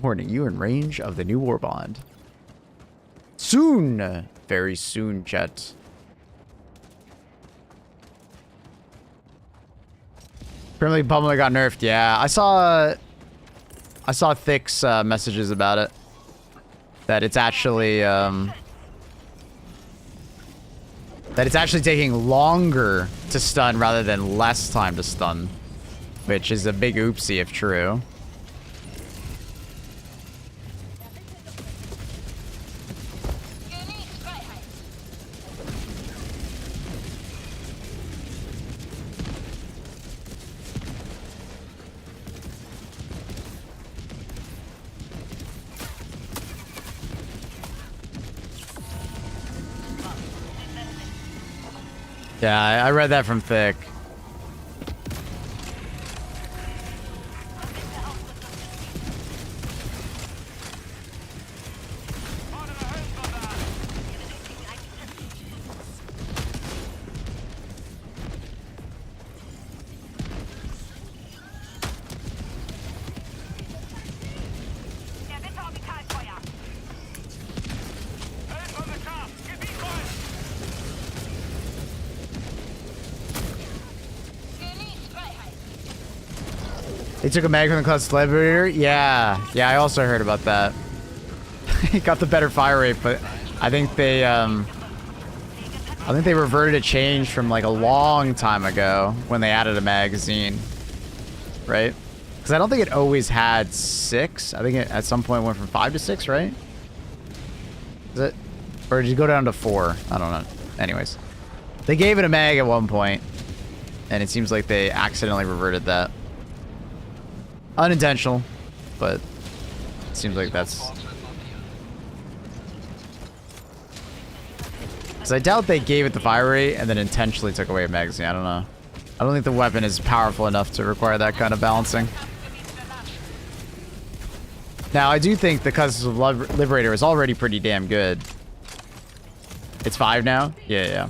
Warning, you in range of the new Warbond. Soon! Very soon, chat. Apparently Bubbler got nerfed. Yeah, I saw Thick's messages about it. That it's actually taking longer to stun rather than less time to stun. Which is a big oopsie if true. Yeah, I read that from Thick. They took a mag from the Cloud Liberator? Yeah. Yeah, I also heard about that. He got the better fire rate, but I think they reverted a change from like a long time ago when they added a magazine. Right? Because I don't think it always had 6. I think it at some point went from 5 to 6, right? Is it? Or did you go down to 4? I don't know. Anyways. They gave it a mag at one point, and it seems like they accidentally reverted that. Unintentional, but it seems like that's... Because I doubt they gave it the fire rate and then intentionally took away a magazine. I don't know. I don't think the weapon is powerful enough to require that kind of balancing. Now, I do think the Custom Liberator is already pretty damn good. It's 5 now? Yeah, yeah.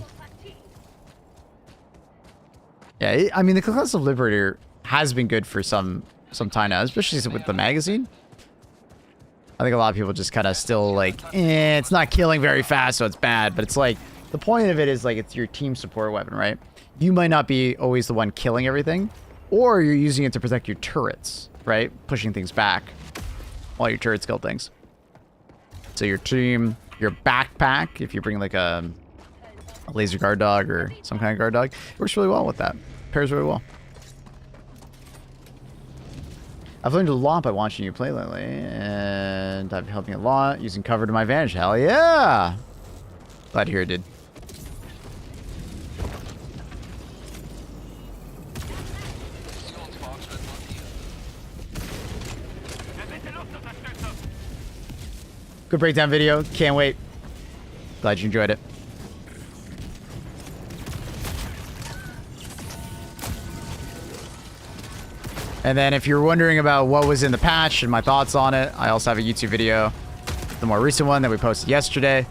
Yeah, I mean, the class of Liberator has been good for some time now, especially with the magazine. I think a lot of people just kind of still like, it's not killing very fast, so it's bad. But it's like, the point of it is like, it's your team support weapon, right? You might not be always the one killing everything, or you're using it to protect your turrets, right? Pushing things back while your turrets kill things. So your team, your backpack, if you bring like a laser guard dog or some kind of guard dog, it works really well with that. Pairs really well. I've learned a lot by watching you play lately, and I've helped me a lot using cover to my advantage. Hell yeah! Glad to hear it did. Good breakdown video. Can't wait. Glad you enjoyed it. And then if you're wondering about what was in the patch and my thoughts on it, I also have a YouTube video, the more recent one that we posted yesterday.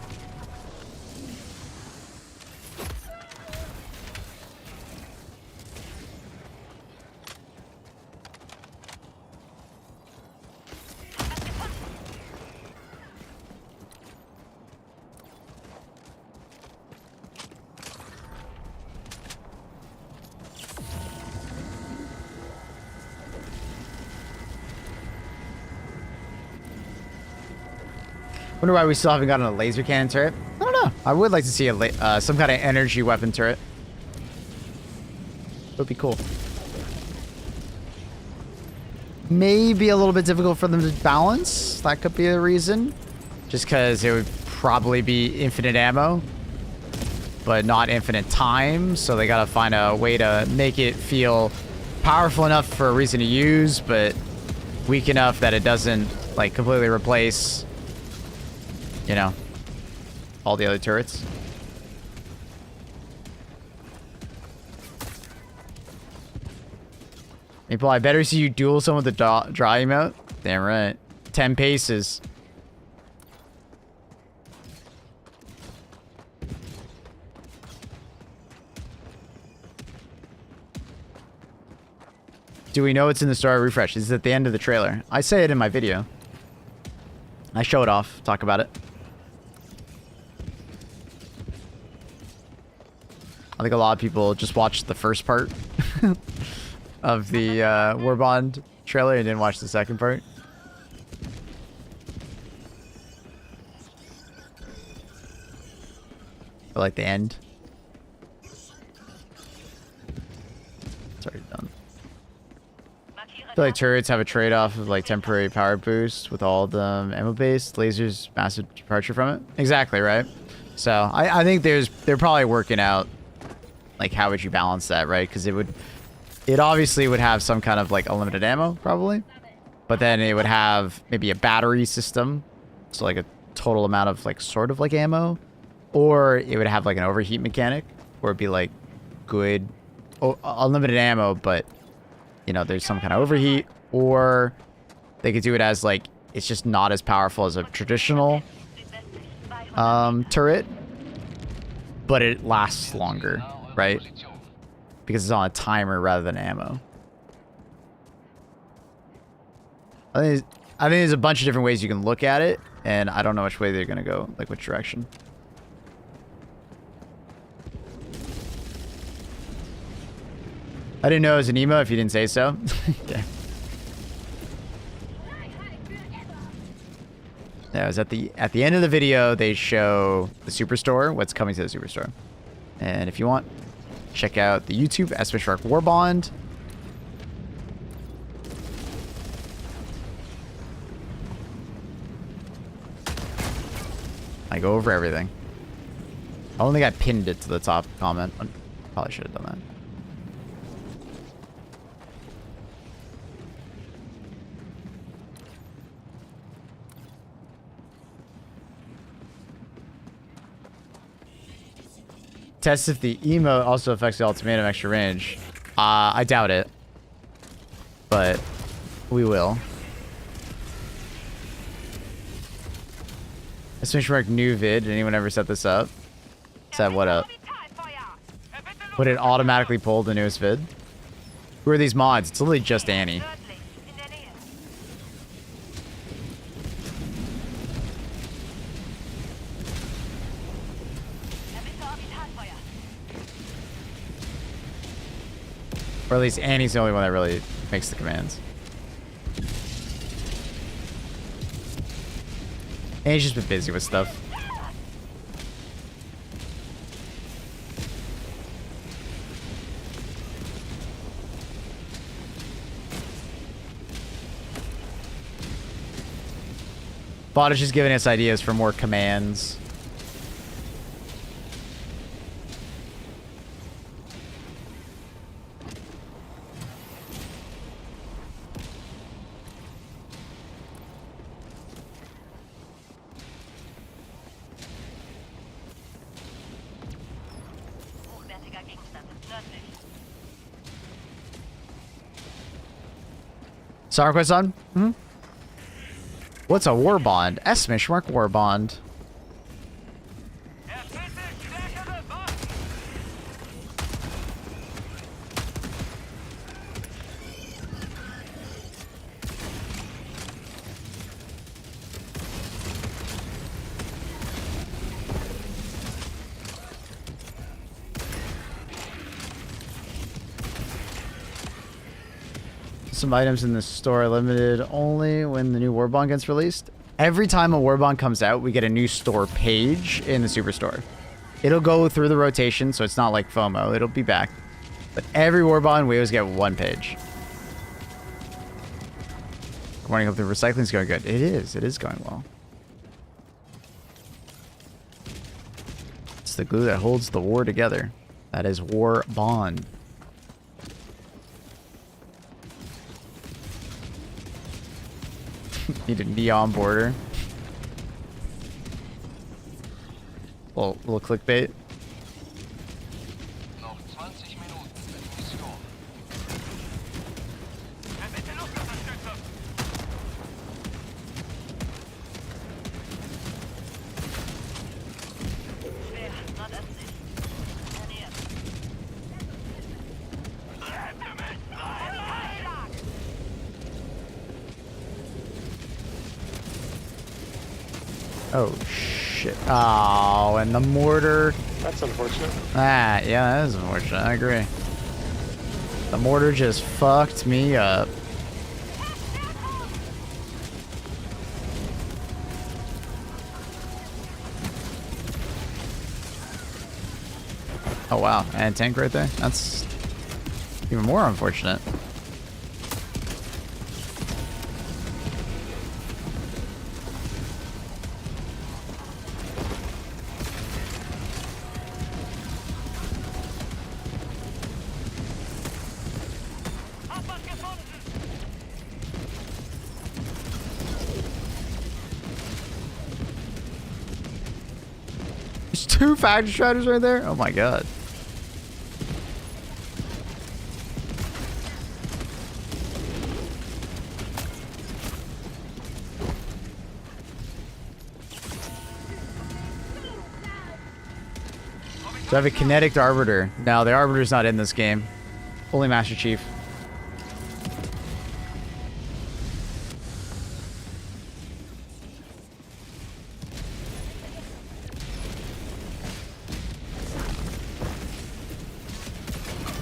Wonder why we still haven't gotten a laser cannon turret. I don't know. I would like to see a some kind of energy weapon turret. It would be cool. Maybe a little bit difficult for them to balance. That could be a reason. Just because it would probably be infinite ammo, but not infinite time. So they gotta find a way to make it feel powerful enough for a reason to use, but weak enough that it doesn't like completely replace, you know, all the other turrets. Maple, I better see you duel someone with the dry emote. Damn right. 10 paces. Do we know it's in the story refresh? It's at the end of the trailer. I say it in my video. I show it off, talk about it. I think a lot of people just watched the first part of the Warbond trailer and didn't watch the second part. I like the end. It's already done. I feel like turrets have a trade-off of like temporary power boost with all the ammo-based lasers, massive departure from it. Exactly, right? So I think they're probably working out like how would you balance that, right? Because it obviously would have some kind of like unlimited ammo probably, but then it would have maybe a battery system, so like a total amount of like sort of like ammo, or it would have like an overheat mechanic where it'd be like good unlimited ammo, but you know, there's some kind of overheat, or they could do it as like, it's just not as powerful as a traditional turret, but it lasts longer, right? Because it's on a timer rather than ammo. I think there's a bunch of different ways you can look at it, and I don't know which way they're gonna go, like which direction. I didn't know it was an emo if you didn't say so. Yeah. Yeah, it was at the end of the video, they show the Superstore, what's coming to the Superstore. And if you want, check out the YouTube, @Shark Warbond. I go over everything. I don't think I pinned it to the top comment. I probably should have done that. Test if the emote also affects the ultimatum extra range. I doubt it, but we will. !New vid. Did anyone ever set this up? Set what up? Would it automatically pull the newest vid? Who are these mods? It's literally just Annie. Or at least Annie's the only one that really makes the commands. Annie's just been busy with stuff. Bot is just giving us ideas for more commands. Sorry, question. What's a Warbond? Mark Warbond. Some items in the store are limited only when the new Warbond gets released. Every time a Warbond comes out, we get a new store page in the Superstore. It'll go through the rotation, so it's not like FOMO. It'll be back. But every Warbond, we always get one page. Good morning, hope the recycling's going good. It is. It is going well. It's the glue that holds the war together. That is Warbond. Need a neon border. Little clickbait. Noch 20 Minuten mit Mission. Oh, shit. Oh, and the mortar. That's unfortunate. Ah, yeah, that is unfortunate. I agree. The mortar just fucked me up. Oh, wow. And tank right there? That's even more unfortunate. There's 2 factory striders right there? Oh my god. Do I have a kinetic arbiter? No, the arbiter's not in this game. Only Master Chief.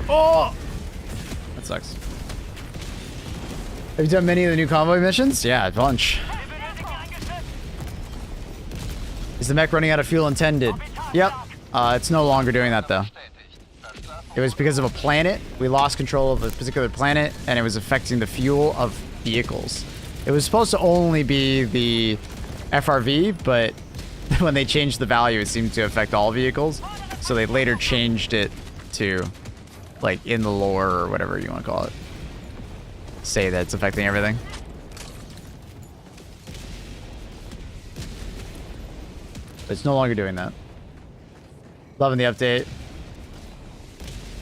Oh! That sucks. Have you done many of the new convoy missions? Yeah, a bunch. Is the mech running out of fuel intended? Yep. It's no longer doing that though. It was because of a planet. We lost control of a particular planet and it was affecting the fuel of vehicles. It was supposed to only be the FRV, but when they changed the value, it seemed to affect all vehicles. So they later changed it to, like, in the lore or whatever you want to call it. Say that it's affecting everything. But it's no longer doing that. Loving the update.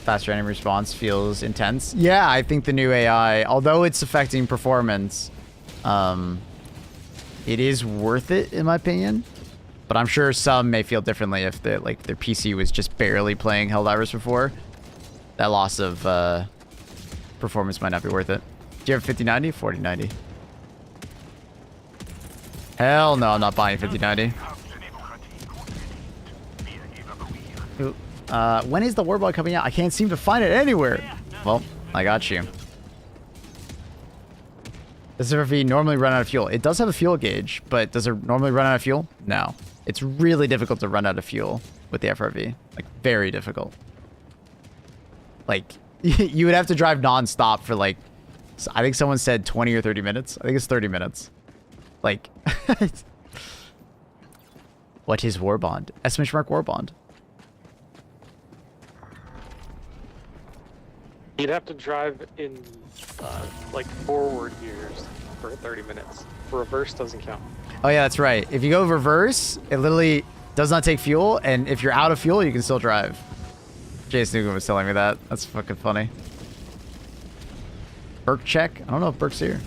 Faster enemy response feels intense. Yeah, I think the new AI, although it's affecting performance, it is worth it in my opinion. But I'm sure some may feel differently if their PC was just barely playing Helldivers before. that loss of performance might not be worth it. Do you have 5090? 4090. Hell no, I'm not buying 5090. Ooh, when is the Warbond coming out? I can't seem to find it anywhere. Well, I got you. Does the FRV normally run out of fuel? It does have a fuel gauge, but does it normally run out of fuel? No. It's really difficult to run out of fuel with the FRV. Like, very difficult. Like, you would have to drive non-stop for, like, I think someone said 20 or 30 minutes. I think it's 30 minutes. Like, what is Warbond? Exclamation mark Warbond. You'd have to drive in, like, forward gears for 30 minutes. Reverse doesn't count. Oh, yeah, that's right. If you go reverse, it literally does not take fuel, and if you're out of fuel, you can still drive. Jason Nugent was telling me that. That's fucking funny. Burke check? I don't know if Burke's here.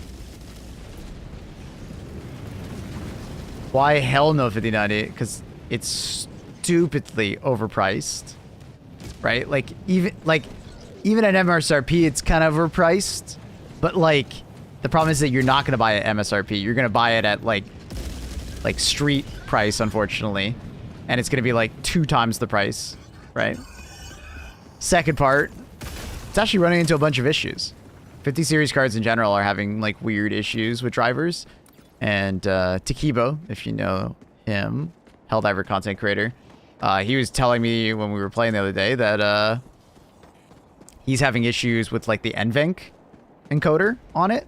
Why hell no 5090? Because it's stupidly overpriced. Right? Like, even at MSRP, it's kind of overpriced. But, like, the problem is that you're not going to buy it at MSRP. You're going to buy it at, like street price, unfortunately. And it's going to be, like, 2 times the price. Right? Second part, it's actually running into a bunch of issues. 50 series cards in general are having, like, weird issues with drivers. And Takibo, if you know him, Helldiver content creator, he was telling me when we were playing the other day that he's having issues with, like, the NVENC encoder on it.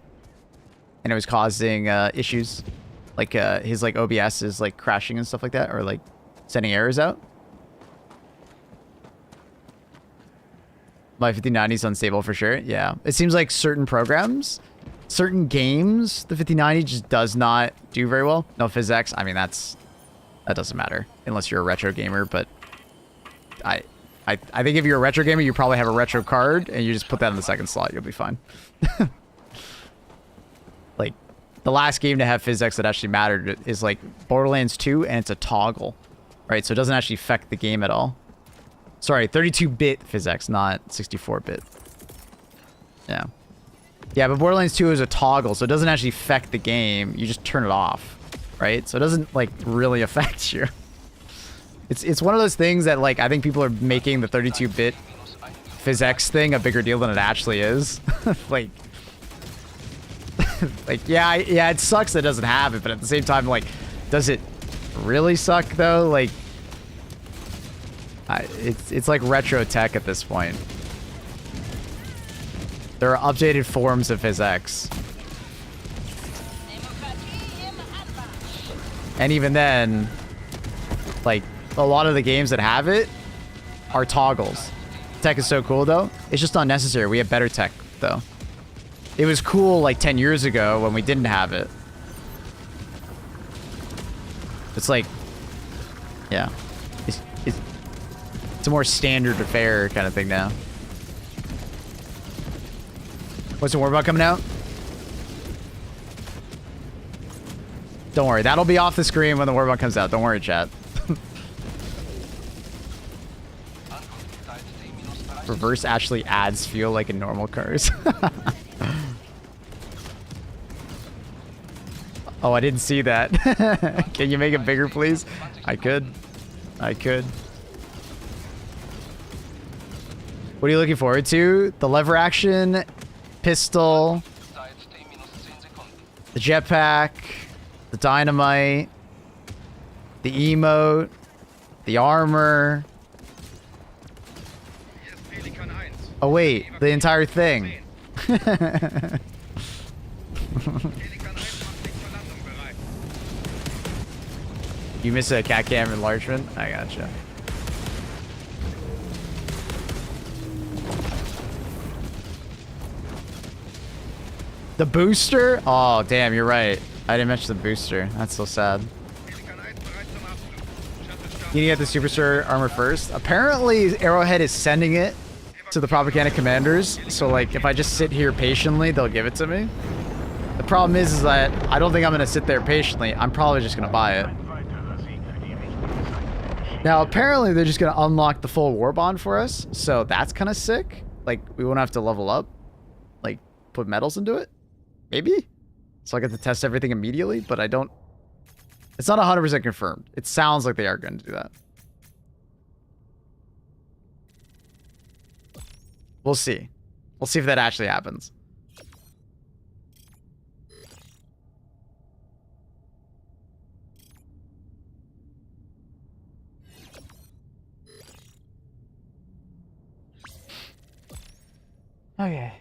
And it was causing issues. Like, his, like, OBS is, like, crashing and stuff like that. Or, like, sending errors out. My 5090 is unstable for sure. Yeah. It seems like certain programs, certain games, the 5090 just does not do very well. No physics. I mean, that doesn't matter unless you're a retro gamer. But I think if you're a retro gamer, you probably have a retro card and you just put that in the second slot. You'll be fine. Like, the last game to have physics that actually mattered is, like, Borderlands 2, and it's a toggle. Right? So it doesn't actually affect the game at all. Sorry, 32-bit physics, not 64-bit. Yeah. Yeah, but Borderlands 2 is a toggle, so it doesn't actually affect the game. You just turn it off, right? So it doesn't, like, really affect you. It's one of those things that, like, I think people are making the 32-bit physics thing a bigger deal than it actually is. Like, like, yeah, it sucks that it doesn't have it, but at the same time, like, does it really suck, though? Like, it's like retro tech at this point. There are updated forms of physics. And even then, like, a lot of the games that have it are toggles. Tech is so cool, though. It's just unnecessary. We have better tech, though. It was cool, like, 10 years ago when we didn't have it. It's like, yeah. It's a more standard affair kind of thing now. What's the Warbond coming out? Don't worry, that'll be off the screen when the Warbond comes out. Don't worry, chat. Reverse actually adds fuel like in normal cars. Oh, I didn't see that. Can you make it bigger, please? I could. What are you looking forward to? The lever action, pistol, the jetpack, the dynamite, the emote, the armor. Oh wait, the entire thing. You miss a cat cam enlargement? I gotcha. The booster? Oh, damn, you're right. I didn't mention the booster. That's so sad. You need to get the Superstar armor first. Apparently, Arrowhead is sending it to the propaganda commanders. So, like, if I just sit here patiently, they'll give it to me. The problem is that I don't think I'm going to sit there patiently. I'm probably just going to buy it. Now, apparently, they're just going to unlock the full Warbond for us. So, that's kind of sick. like, we won't have to level up, like, put metals into it? Maybe? So I get to test everything immediately, but I don't... It's not 100% confirmed. It sounds like they are going to do that. We'll see. We'll see if that actually happens. Okay.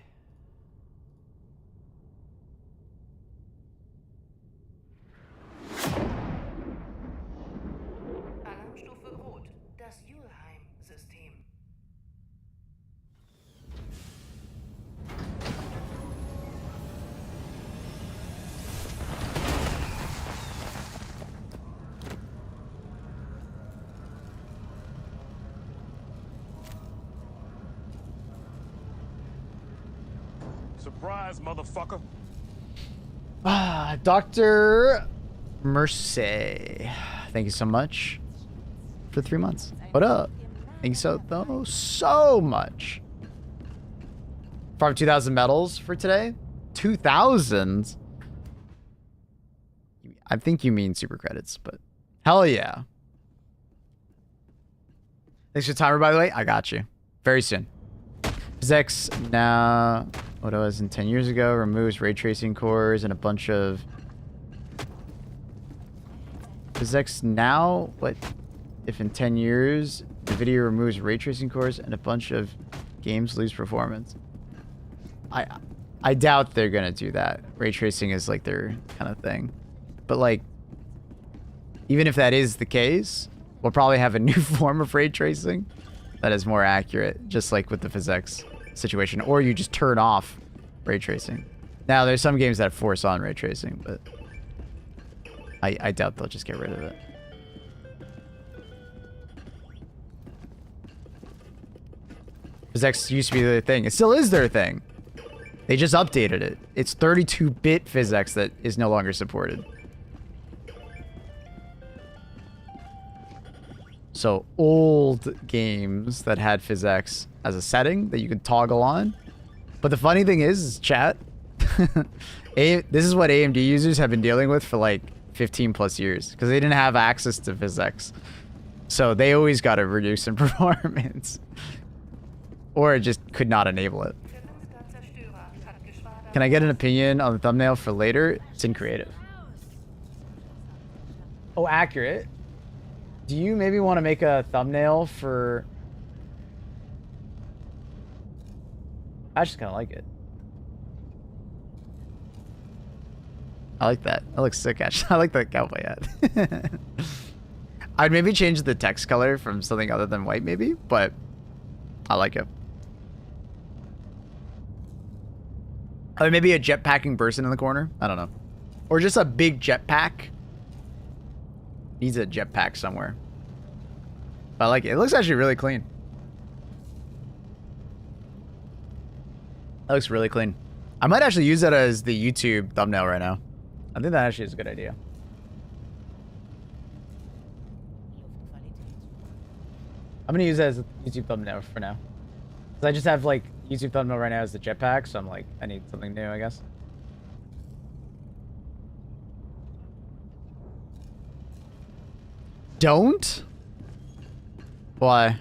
Alarmstufe Rot. Das Julheim-System. Surprise, motherfucker. Dr. Mercy. Thank you so much for 3 months. What up? Thank you so much. Farm 2,000 medals for today? 2,000? I think you mean super credits, but hell yeah. Thanks for your timer, by the way. I got you. Very soon. Zex now, what it was in 10 years ago, removes ray tracing cores and a bunch of... Zex now, what if in 10 years, NVIDIA removes ray tracing cores and a bunch of games lose performance? I doubt they're gonna do that. Ray tracing is like their kind of thing. But like, even if that is the case, we'll probably have a new form of ray tracing that is more accurate, just like with the physics situation. Or you just turn off ray tracing. Now, there's some games that force on ray tracing, but I doubt they'll just get rid of it. Physics used to be their thing. It still is their thing. They just updated it. It's 32-bit physics that is no longer supported. So old games that had physics as a setting that you could toggle on. But the funny thing is chat, this is what AMD users have been dealing with for like 15 plus years because they didn't have access to physics. So they always got to reduce in performance. Or it just could not enable it. Can I get an opinion on the thumbnail for later? It's in creative. Oh, accurate. Do you maybe want to make a thumbnail for... I just kind of like it. I like that. That looks sick, actually. I like the cowboy hat. I'd maybe change the text color from something other than white, maybe, but I like it. Or maybe a jetpacking person in the corner. I don't know. Or just a big jetpack. Needs a jetpack somewhere. I like it. It looks actually really clean. That looks really clean. I might actually use that as the YouTube thumbnail right now. I think that actually is a good idea. I'm gonna use that as a YouTube thumbnail for now. Because I just have like YouTube thumbnail right now as the jetpack, so I'm like, I need something new, I guess. Don't? Why?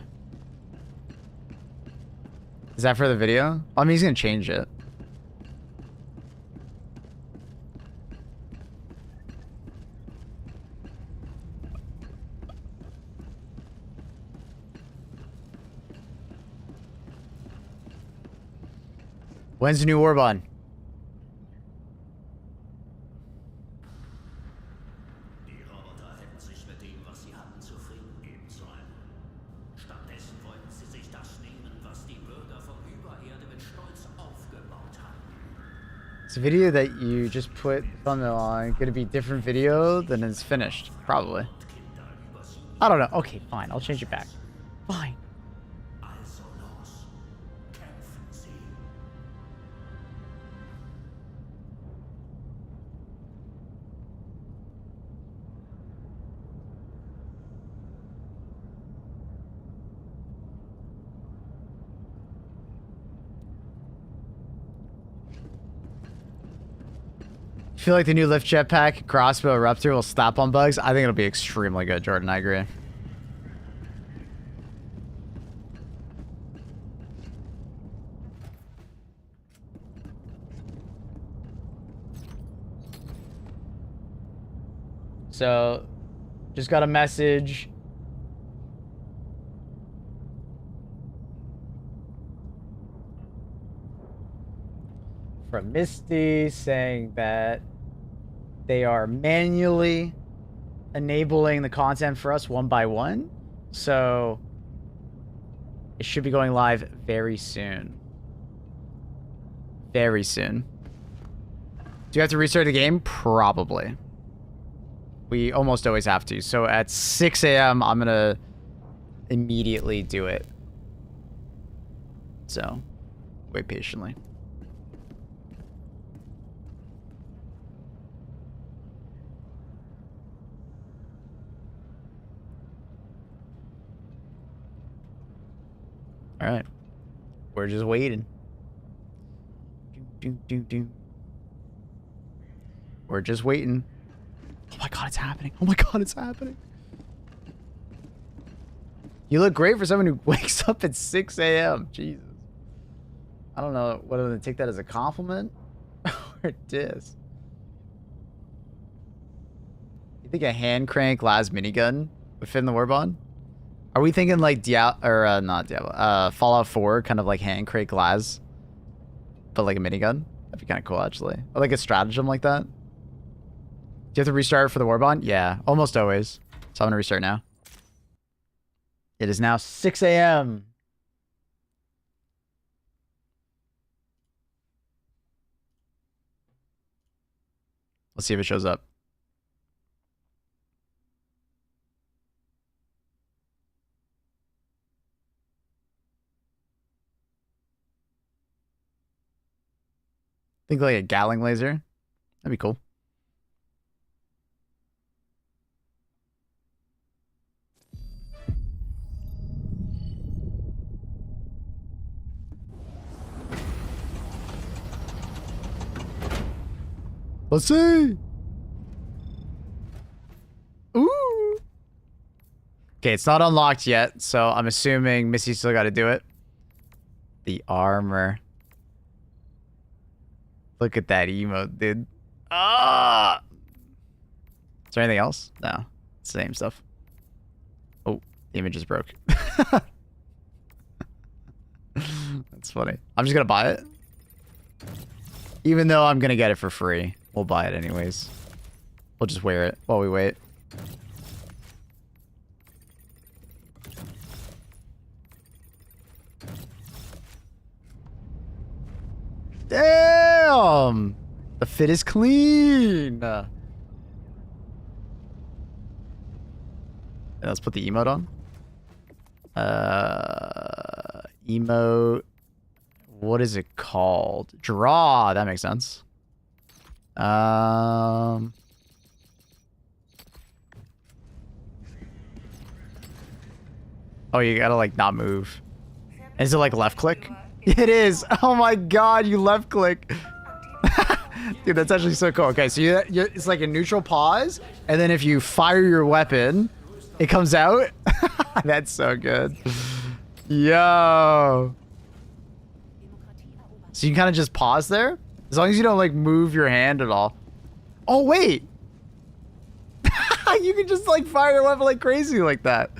Is that for the video? I mean, he's gonna change it. When's the new Warbond? It's a video that you just put thumbnail on. Gonna be different video than it's finished. Probably. I don't know. Okay, fine. I'll change it back. Fine. feel like the new lift jetpack, crossbow, eruptor will stop on bugs. I think it'll be extremely good, Jordan. I agree. So, just got a message. From Misty saying that they are manually enabling the content for us one by one. So, it should be going live very soon. Very soon. Do you have to restart the game? Probably. We almost always have to. So at 6 a.m., I'm going to immediately do it. So, wait patiently. All right. We're just waiting. We're just waiting. Oh my god, it's happening. Oh my god, it's happening. You look great for someone who wakes up at 6 a.m. Jesus. I don't know whether to take that as a compliment or a diss. You think a hand crank las minigun would fit in the Warbond? Are we thinking like not Diablo, Fallout 4, kind of like hand crank las, but like a minigun? That'd be kind of cool, actually. Or like a stratagem like that. Do you have to restart for the Warbond? Yeah, almost always. So I'm going to restart now. It is now 6 a.m. Let's see if it shows up. Think like a Gatling laser. That'd be cool. Let's see. Ooh. Okay, it's not unlocked yet, so I'm assuming Missy still got to do it. The armor. Look at that emote, dude. Ah! Is there anything else? No. Same stuff. Oh, the image is broke. That's funny. I'm just gonna buy it. Even though I'm gonna get it for free. We'll buy it anyways. We'll just wear it while we wait. Damn! The fit is clean! And let's put the emote on. Emote. What is it called? Draw! That makes sense. Oh, you gotta like not move. Is it like left click? It is. Oh my god, you left click. Dude, that's actually so cool. Okay, so it's like a neutral pause, and then if you fire your weapon, it comes out. That's so good. Yo. So you can kind of just pause there, as long as you don't like move your hand at all. Oh wait. You can just like fire your weapon like crazy like that.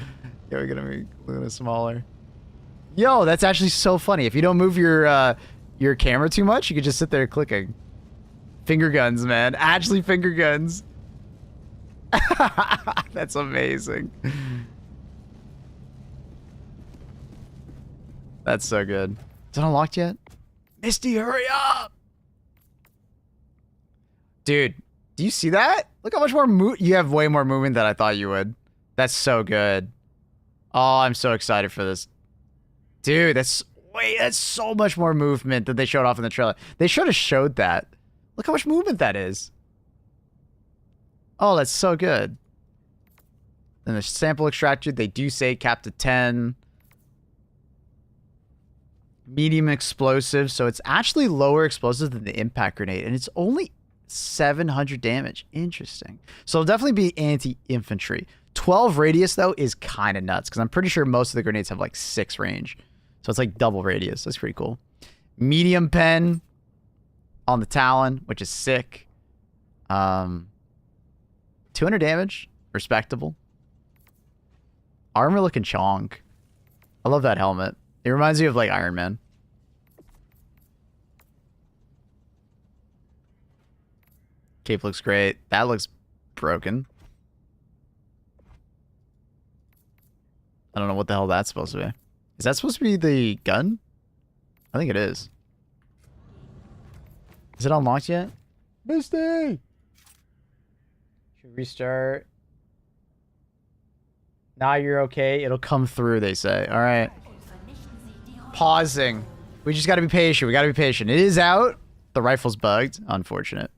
Yeah, we're gonna make it a little smaller. Yo, that's actually so funny. If you don't move your camera too much, you can just sit there clicking. Finger guns, man. Actually finger guns. That's amazing. That's so good. Is it unlocked yet? Misty, hurry up! Dude, do you see that? Look how much more you have way more movement than I thought you would. That's so good. Oh, I'm so excited for this. Dude, that's so much more movement than they showed off in the trailer. They should have showed that. Look how much movement that is. Oh, that's so good. And the sample extractor, they do say capped to 10. Medium explosive, so it's actually lower explosive than the impact grenade, and it's only 700 damage. Interesting. So it'll definitely be anti-infantry. 12 radius, though, is kind of nuts because I'm pretty sure most of the grenades have like 6 range. So it's like double radius. That's pretty cool. Medium pen on the Talon, which is sick. 200 damage. Respectable. Armor looking chonk. I love that helmet. It reminds me of like Iron Man. Cape looks great. That looks broken. I don't know what the hell that's supposed to be. Is that supposed to be the gun? I think it is. Is it unlocked yet? Misty! Should restart. Now you're okay. It'll come through, they say. All right. Pausing. We just got to be patient. We got to be patient. It is out. The rifle's bugged. Unfortunate.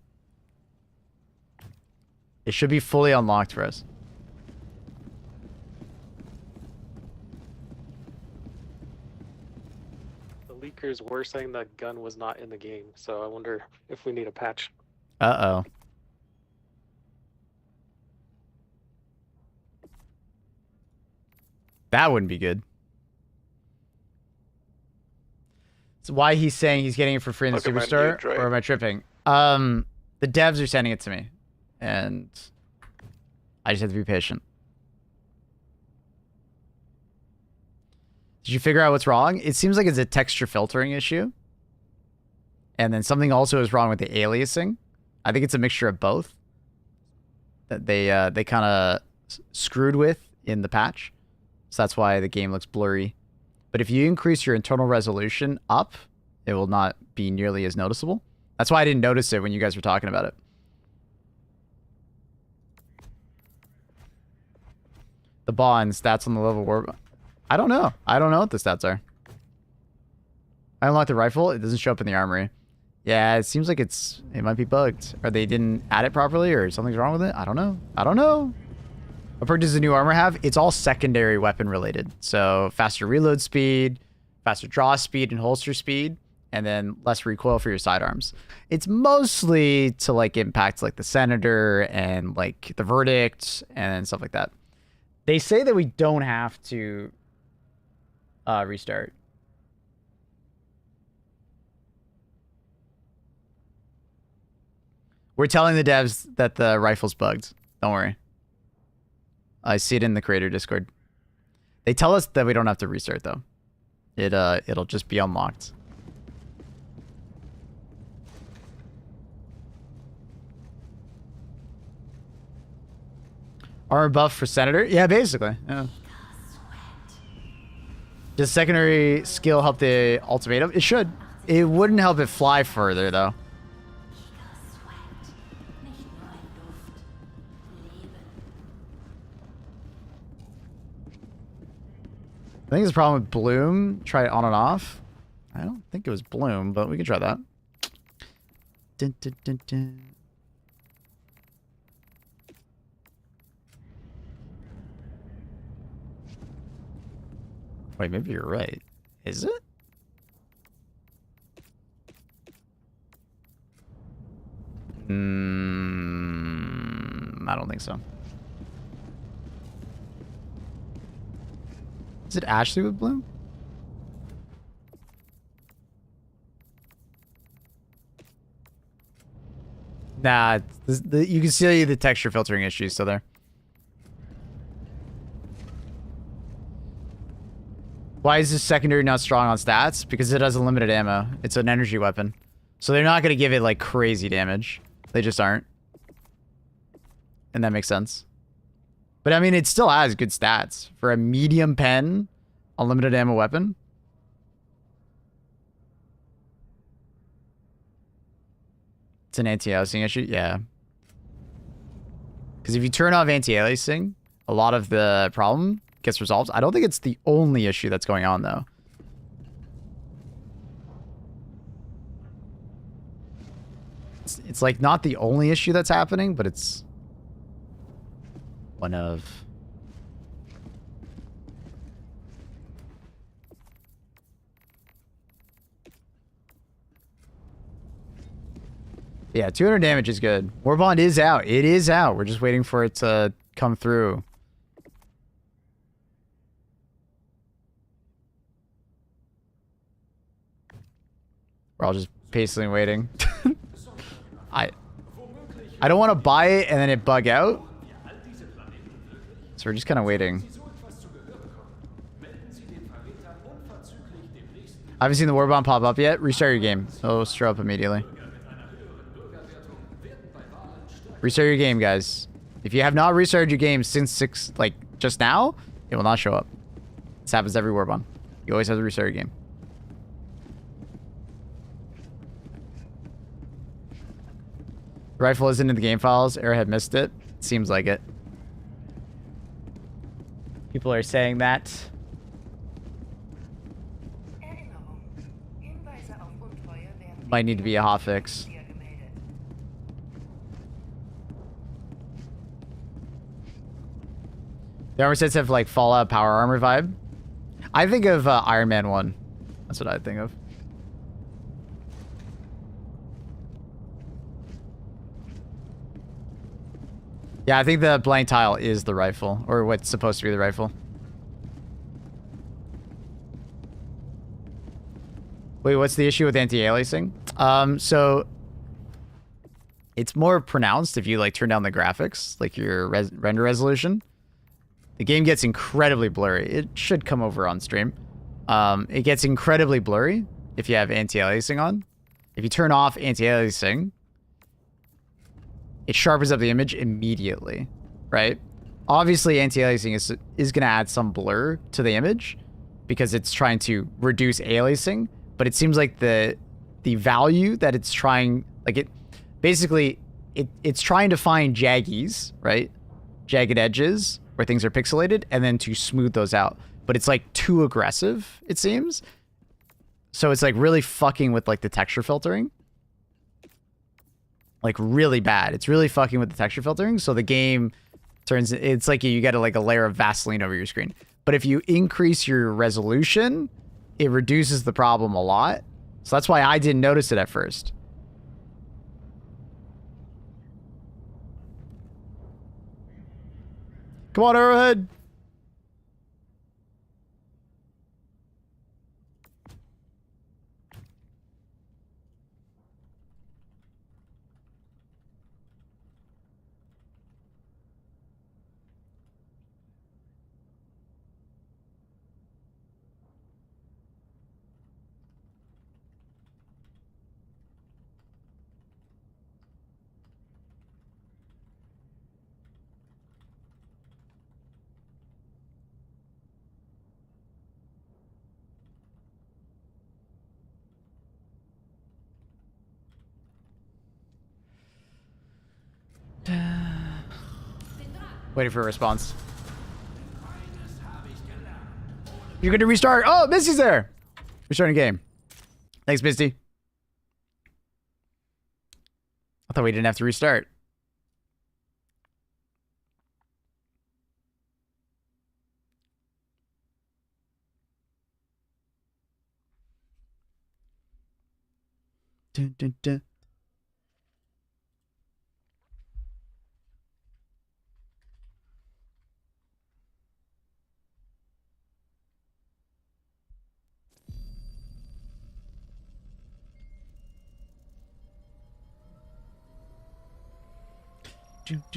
It should be fully unlocked for us. The leakers were saying that gun was not in the game, so I wonder if we need a patch. Uh-oh. That wouldn't be good. So why he's saying he's getting it for free in the Superstore, or am I tripping? The devs are sending it to me, and I just have to be patient. Did you figure out what's wrong? It seems like it's a texture filtering issue, and then something also is wrong with the aliasing. I think it's a mixture of both that they kind of screwed with in the patch. So that's why the game looks blurry. But if you increase your internal resolution up, it will not be nearly as noticeable. That's why I didn't notice it when you guys were talking about it. The bond stats on the level Warbond. I don't know. I don't know what the stats are. I unlocked the rifle. It doesn't show up in the armory. Yeah, it seems like it might be bugged. Or they didn't add it properly, or something's wrong with it. I don't know. I don't know. What perk does the new armor have? It's all secondary weapon related. So faster reload speed, faster draw speed and holster speed, and then less recoil for your sidearms. It's mostly to like impact like the Senator and like the Verdict and stuff like that. They say that we don't have to restart. We're telling the devs that the rifle's bugged. Don't worry. I see it in the creator Discord. They tell us that we don't have to restart though. It'll just be unlocked. Armor buff for Senator? Yeah, basically. Yeah. Does secondary skill help the ultimatum? It should. It wouldn't help it fly further though. I think it's a problem with Bloom. Try it on and off. I don't think it was Bloom, but we can try that. Dun, dun, dun, dun. Wait, maybe you're right. Is it? I don't think so. Is it Ashley with Bloom? Nah, you can see the texture filtering issues still there. Why is this secondary not strong on stats? Because it has unlimited ammo. It's an energy weapon. So they're not going to give it like crazy damage. They just aren't. And that makes sense. But I mean, it still has good stats. For a medium pen, unlimited ammo weapon. It's an anti-aliasing issue? Yeah. Because if you turn off anti-aliasing, a lot of the problem gets resolved. I don't think it's the only issue that's going on, though. It's like not the only issue that's happening, but it's one of. Yeah, 200 damage is good. Warbond is out. It is out. We're just waiting for it to come through. We're all just patiently waiting. I don't want to buy it and then it bug out. So we're just kind of waiting. I haven't seen the Warbond pop up yet. Restart your game. It'll show up immediately. Restart your game, guys. If you have not restarted your game since just now, it will not show up. This happens every Warbond. You always have to restart your game. The rifle isn't in the game files. Arrowhead missed it. Seems like it. People are saying that. Erinnerung. Hinweise auf Unfeuer werden Might need to be a hotfix. hier gemeldet. The armor sets have like Fallout power armor vibe. I think of Iron Man 1. That's what I think of. Yeah, I think the blank tile is the rifle, or what's supposed to be the rifle. Wait, what's the issue with anti-aliasing? So it's more pronounced if you like turn down the graphics, like your render resolution. The game gets incredibly blurry. It should come over on stream. It gets incredibly blurry if you have anti-aliasing on. If you turn off anti-aliasing, it sharpens up the image immediately, right? Obviously, anti-aliasing is going to add some blur to the image because it's trying to reduce aliasing, but it seems like the value that it's trying, like it's trying to find jaggies, right? Jagged edges where things are pixelated and then to smooth those out. But it's like too aggressive, it seems. So it's like really fucking with like the texture filtering. Like really bad. It's really fucking with the texture filtering. So the game turns, it's like you get like a layer of Vaseline over your screen. But if you increase your resolution, it reduces the problem a lot. So that's why I didn't notice it at first. Come on, Arrowhead. Waiting for a response. You're going to restart. Oh, Misty's there. Restarting game. Thanks, Misty. I thought we didn't have to restart. Dun, dun, dun.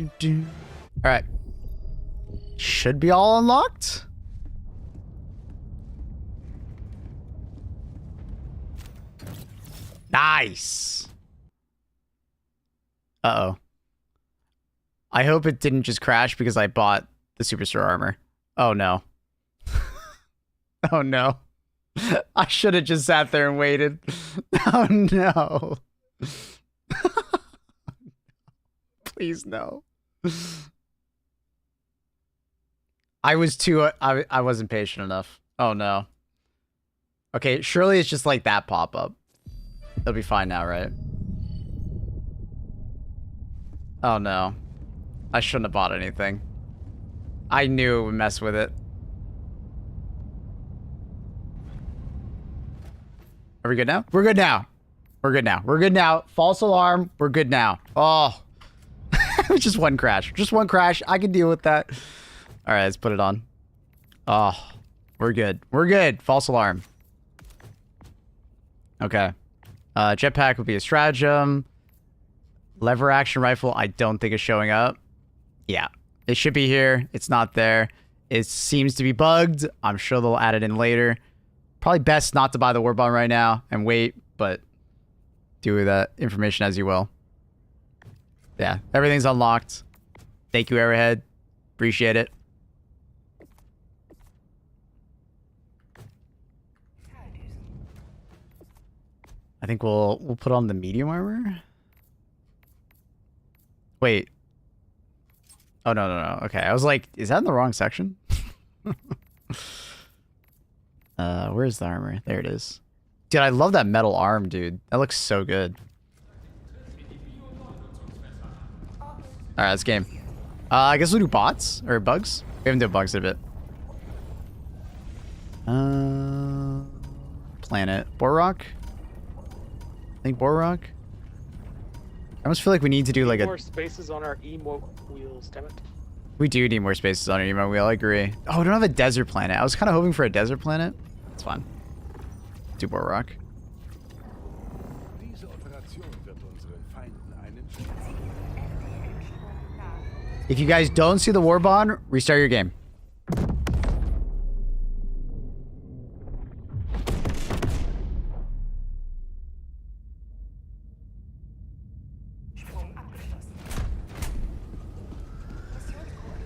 All right. Should be all unlocked. Nice. Uh-oh. I hope it didn't just crash because I bought the Superstore armor. Oh, no. Oh, no. I should have just sat there and waited. Oh, no. Please, no. I was too... I wasn't patient enough. Oh, no. Okay, surely it's just like that pop-up. It'll be fine now, right? Oh, no. I shouldn't have bought anything. I knew it would mess with it. Are we good now? We're good now. We're good now. We're good now. False alarm. We're good now. Oh. Just one crash. Just one crash. I can deal with that. All right, let's put it on. Oh. We're good. We're good. False alarm. Okay. Jetpack would be a stratagem. Lever action rifle, I don't think is showing up. Yeah. It should be here. It's not there. It seems to be bugged. I'm sure they'll add it in later. Probably best not to buy the Warbond right now and wait, but do with that information as you will. Yeah, everything's unlocked. Thank you, Arrowhead. Appreciate it. I think we'll put on the medium armor. Wait. Oh, no. Okay, I was like, is that in the wrong section? Where's the armor? There it is. Dude, I love that metal arm, dude. That looks so good. Alright, let's game. I guess we'll do bots or bugs. We haven't done bugs in a bit. Planet. Borrock? I think Borrock? I almost feel like we need to do like more spaces on our emote wheels, damn it. We do need more spaces on our emote wheel, I agree. Oh, we don't have a desert planet. I was kind of hoping for a desert planet. It's fine. Do Borrock. If you guys don't see the Warbond, restart your game.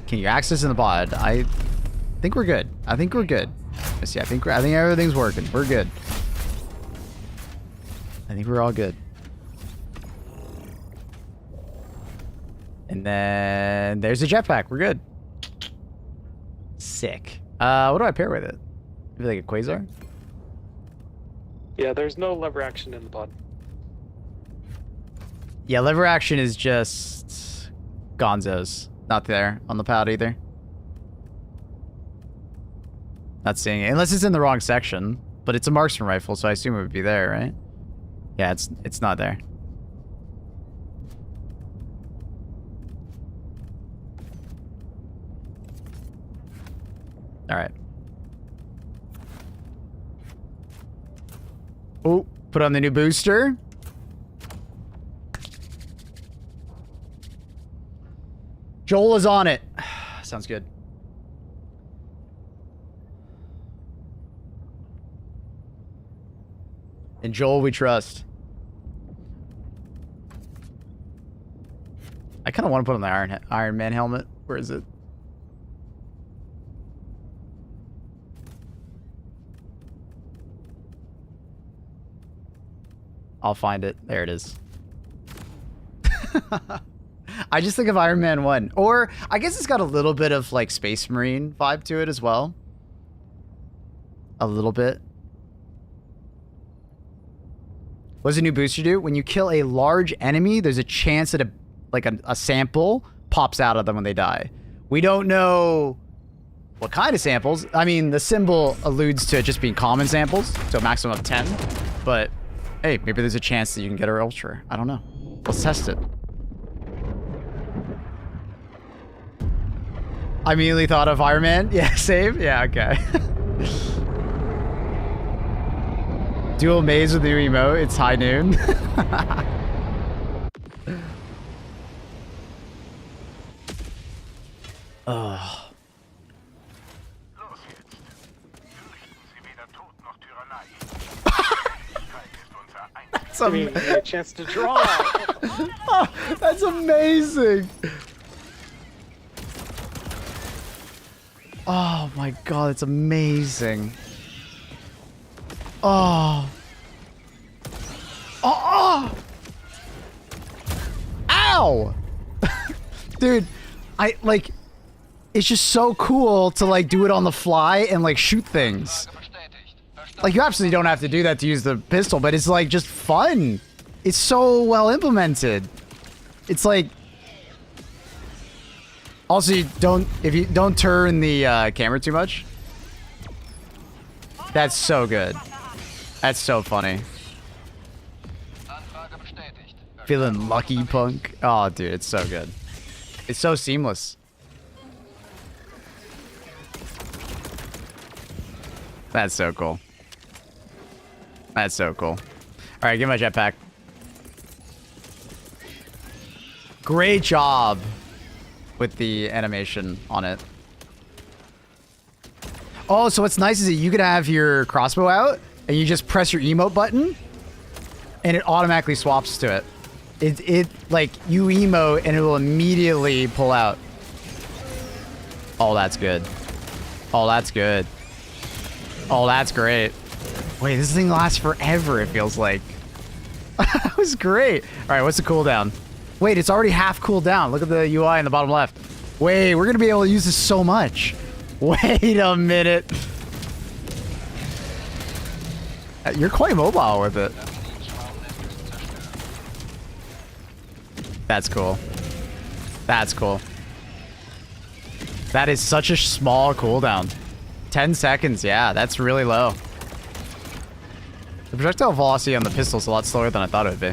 Can you access in the pod? I think we're good. I think we're good. Let's see. I think everything's working. We're good. I think we're all good. And then there's a jetpack. We're good. Sick. What do I pair with it? Maybe like a quasar? Yeah, there's no lever action in the pod. Yeah, lever action is just gonzos. Not there on the pad either. Not seeing it. Unless it's in the wrong section. But it's a marksman rifle, so I assume it would be there, right? Yeah, it's not there. Alright. Oh, put on the new booster. Joel is on it. Sounds good. In Joel we trust. I kind of want to put on the Iron Man helmet. Where is it? I'll find it. There it is. I just think of Iron Man 1. Or, I guess it's got a little bit of, like, Space Marine vibe to it as well. A little bit. What does a new booster do? When you kill a large enemy, there's a chance that a sample pops out of them when they die. We don't know what kind of samples. I mean, the symbol alludes to it just being common samples, so a maximum of 10. But, hey, maybe there's a chance that you can get our Ultra. I don't know. Let's test it. I immediately thought of Iron Man. Yeah, save? Yeah, okay. Dual maze with the new emote. It's high noon. Oh. I mean, a chance to draw. Oh, that's amazing. Oh my god, it's amazing. Oh. Oh. Ow. Dude, it's just so cool to like do it on the fly and like shoot things. Like you absolutely don't have to do that to use the pistol, but it's like just fun. It's so well implemented. It's like also if you don't turn the camera too much. That's so good. That's so funny. Feeling lucky, punk. Oh, dude, it's so good. It's so seamless. That's so cool. That's so cool. All right, give my jetpack. Great job with the animation on it. Oh, so what's nice is that you can have your crossbow out and you just press your emote button and it automatically swaps to it. It like you emote and it will immediately pull out. Oh, that's good. Oh, that's good. Oh, that's great. Wait, this thing lasts forever, it feels like. That was great. All right, what's the cooldown? Wait, it's already half cooldown. Look at the UI in the bottom left. Wait, we're going to be able to use this so much. Wait a minute. You're quite mobile with it. That's cool. That's cool. That is such a small cooldown. 10 seconds, yeah, that's really low. The projectile velocity on the pistol is a lot slower than I thought it would be.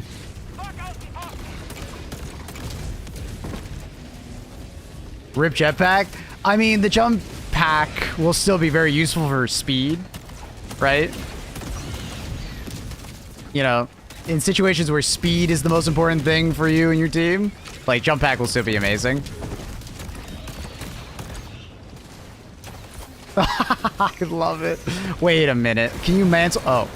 Rip jetpack? I mean, the jump pack will still be very useful for speed, right? You know, in situations where speed is the most important thing for you and your team, like, jump pack will still be amazing. I love it. Wait a minute. Can you mantle? Oh,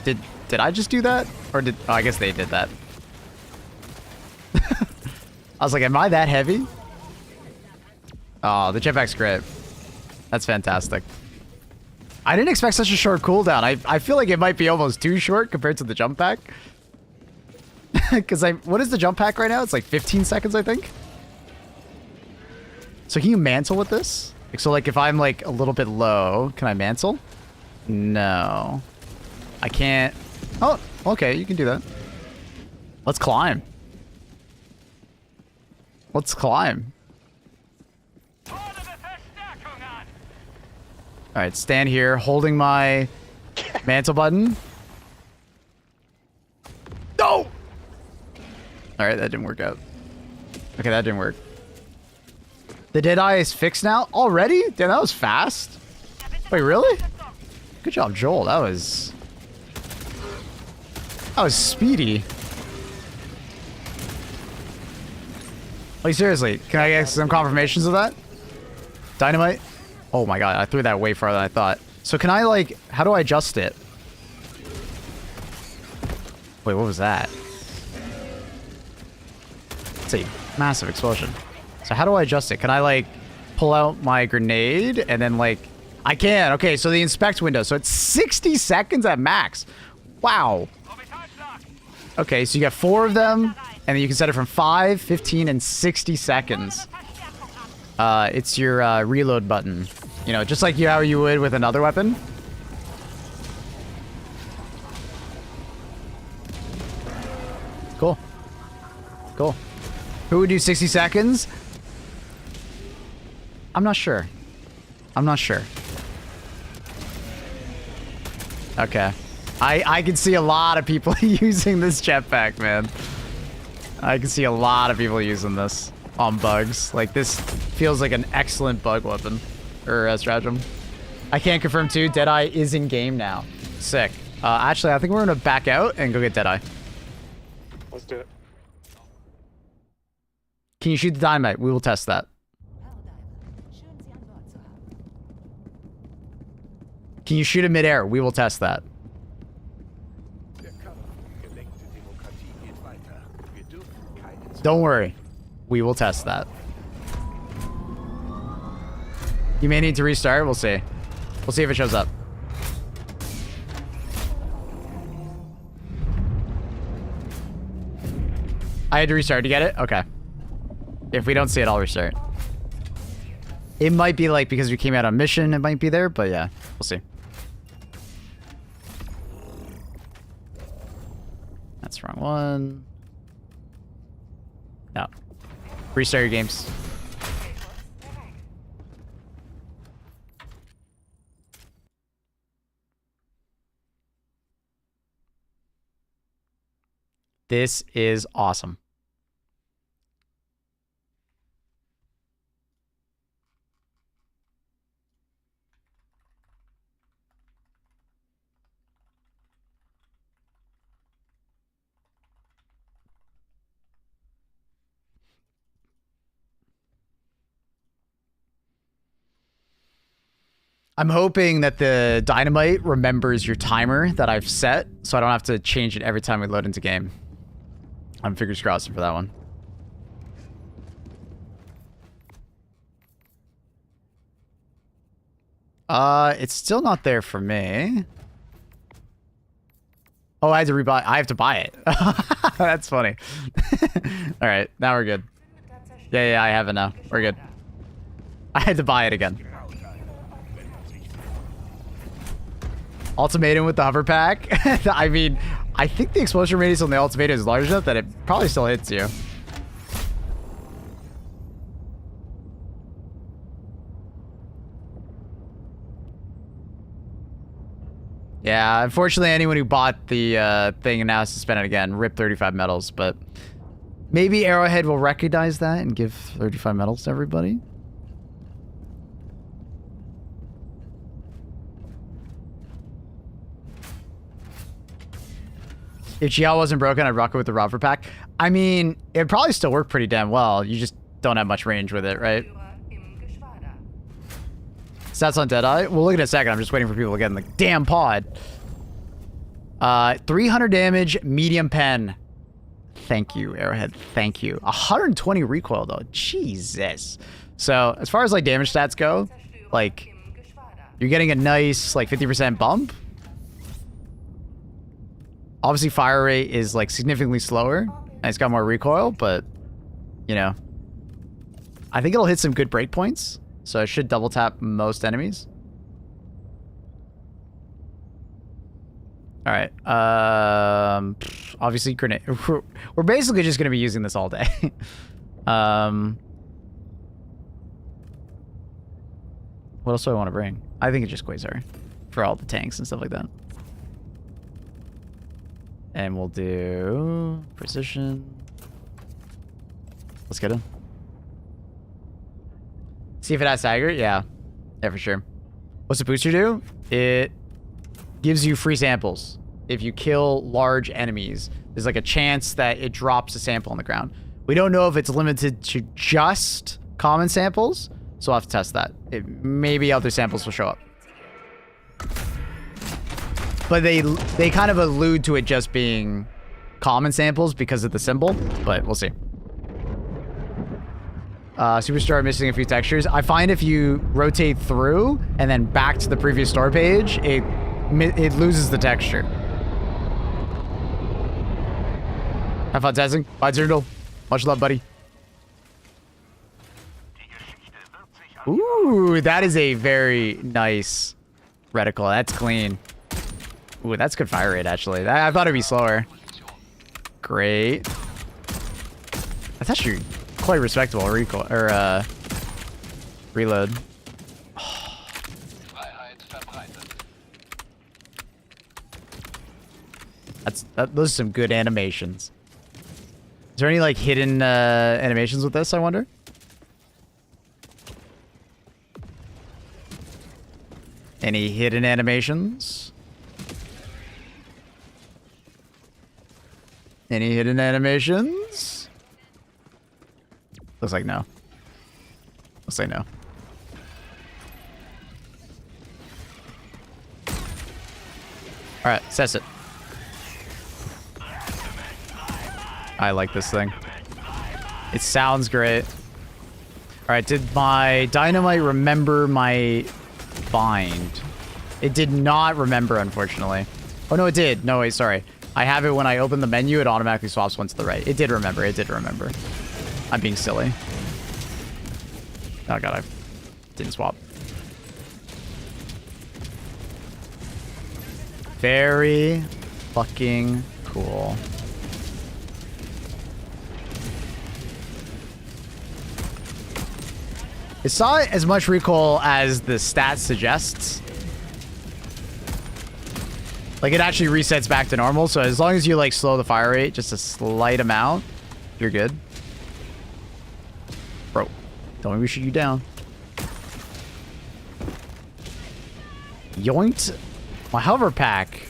did I just do that? Or did? Oh, I guess they did that. I was like, am I that heavy? Oh, the jetpack's great. That's fantastic. I didn't expect such a short cooldown. I feel like it might be almost too short compared to the jump pack. Because what is the jump pack right now? It's like 15 seconds, I think. So can you mantle with this? So like if I'm like a little bit low, can I mantle? No. I can't. Oh, okay, you can do that. Let's climb. Let's climb. Alright, stand here, holding my mantle button. No! Alright, that didn't work out. Okay, that didn't work. The dead eye is fixed now? Already? Damn, that was fast. Wait, really? Good job, Joel. That was speedy. Like, seriously, can I get some confirmations of that? Dynamite? Oh my god, I threw that way farther than I thought. So can I, like, how do I adjust it? Wait, what was that? It's a massive explosion. So how do I adjust it? Can I, like, pull out my grenade and then, like... I can. Okay, so the inspect window. So it's 60 seconds at max. Wow. Okay, so you got 4 of them, and then you can set it from 5, 15, and 60 seconds. It's your reload button. You know, just like how you would with another weapon. Cool. Cool. Who would do 60 seconds? I'm not sure. I'm not sure. Okay. I can see a lot of people using this jetpack, man. I can see a lot of people using this on bugs. Like, this feels like an excellent bug weapon. Or stratagem. I can't confirm too. Deadeye is in game now. Sick. Actually, I think we're gonna back out and go get Deadeye. Let's do it. Can you shoot the dynamite? We will test that. Can you shoot it midair? We will test that. Don't worry. We will test that. You may need to restart. We'll see. We'll see if it shows up. I had to restart to get it? Okay. If we don't see it, I'll restart. It might be like because we came out on mission, it might be there, but yeah, we'll see. That's the wrong one. No. Restart your games. This is awesome. I'm hoping that the dynamite remembers your timer that I've set, so I don't have to change it every time we load into game. I'm fingers crossed for that one. It's still not there for me. Oh, I had to rebuy. I have to buy it. That's funny. All right, now we're good. Yeah, I have it now. We're good. I had to buy it again. Ultimatum with the hover pack. I mean, I think the explosion radius on the ultimatum is large enough that it probably still hits you. Yeah, unfortunately, anyone who bought the thing and now has to spend it again, rip 35 medals, but maybe Arrowhead will recognize that and give 35 medals to everybody. If GL wasn't broken, I'd rock it with the Robber Pack. I mean, it'd probably still work pretty damn well. You just don't have much range with it, right? Stats on Deadeye? We'll look in a second. I'm just waiting for people to get in the damn pod. 300 damage, medium pen. Thank you, Arrowhead. Thank you. 120 recoil, though. Jesus. So, as far as, like, damage stats go, like, you're getting a nice, like, 50% bump. Obviously, fire rate is, like, significantly slower, and it's got more recoil, but, you know, I think it'll hit some good breakpoints, so it should double tap most enemies. All right. Obviously, grenade. We're basically just going to be using this all day. What else do I want to bring? I think it's just Quasar for all the tanks and stuff like that. And we'll do precision. Let's get him. See if it has stagger? Yeah, for sure. What's the booster do? It gives you free samples. If you kill large enemies, there's like a chance that it drops a sample on the ground. We don't know if it's limited to just common samples, so we'll have to test that. Maybe other samples will show up. But they kind of allude to it just being common samples because of the symbol, but we'll see. Superstar missing a few textures. I find if you rotate through and then back to the previous store page, it loses the texture. Have fun testing. Bye, Zerndal. Much love, buddy. Ooh, that is a very nice reticle. That's clean. Ooh, that's good fire rate, actually. I thought it'd be slower. Great. That's actually quite respectable recoil, or, reload. Those are some good animations. Is there any, like, hidden, animations with this, I wonder? Any hidden animations? Any hidden animations? Looks like no. I'll say no. Alright, cess it. I like this thing. It sounds great. Alright, did my dynamite remember my bind? It did not remember, unfortunately. Oh, no, it did. No, wait, sorry. I have it when I open the menu, it automatically swaps one to the right. It did remember. It did remember. I'm being silly. Oh, God, I didn't swap. Very fucking cool. It's not as much recoil as the stat suggests. Like, it actually resets back to normal, so as long as you, like, slow the fire rate just a slight amount, you're good. Bro, don't make me shoot you down. Yoinked my hover pack.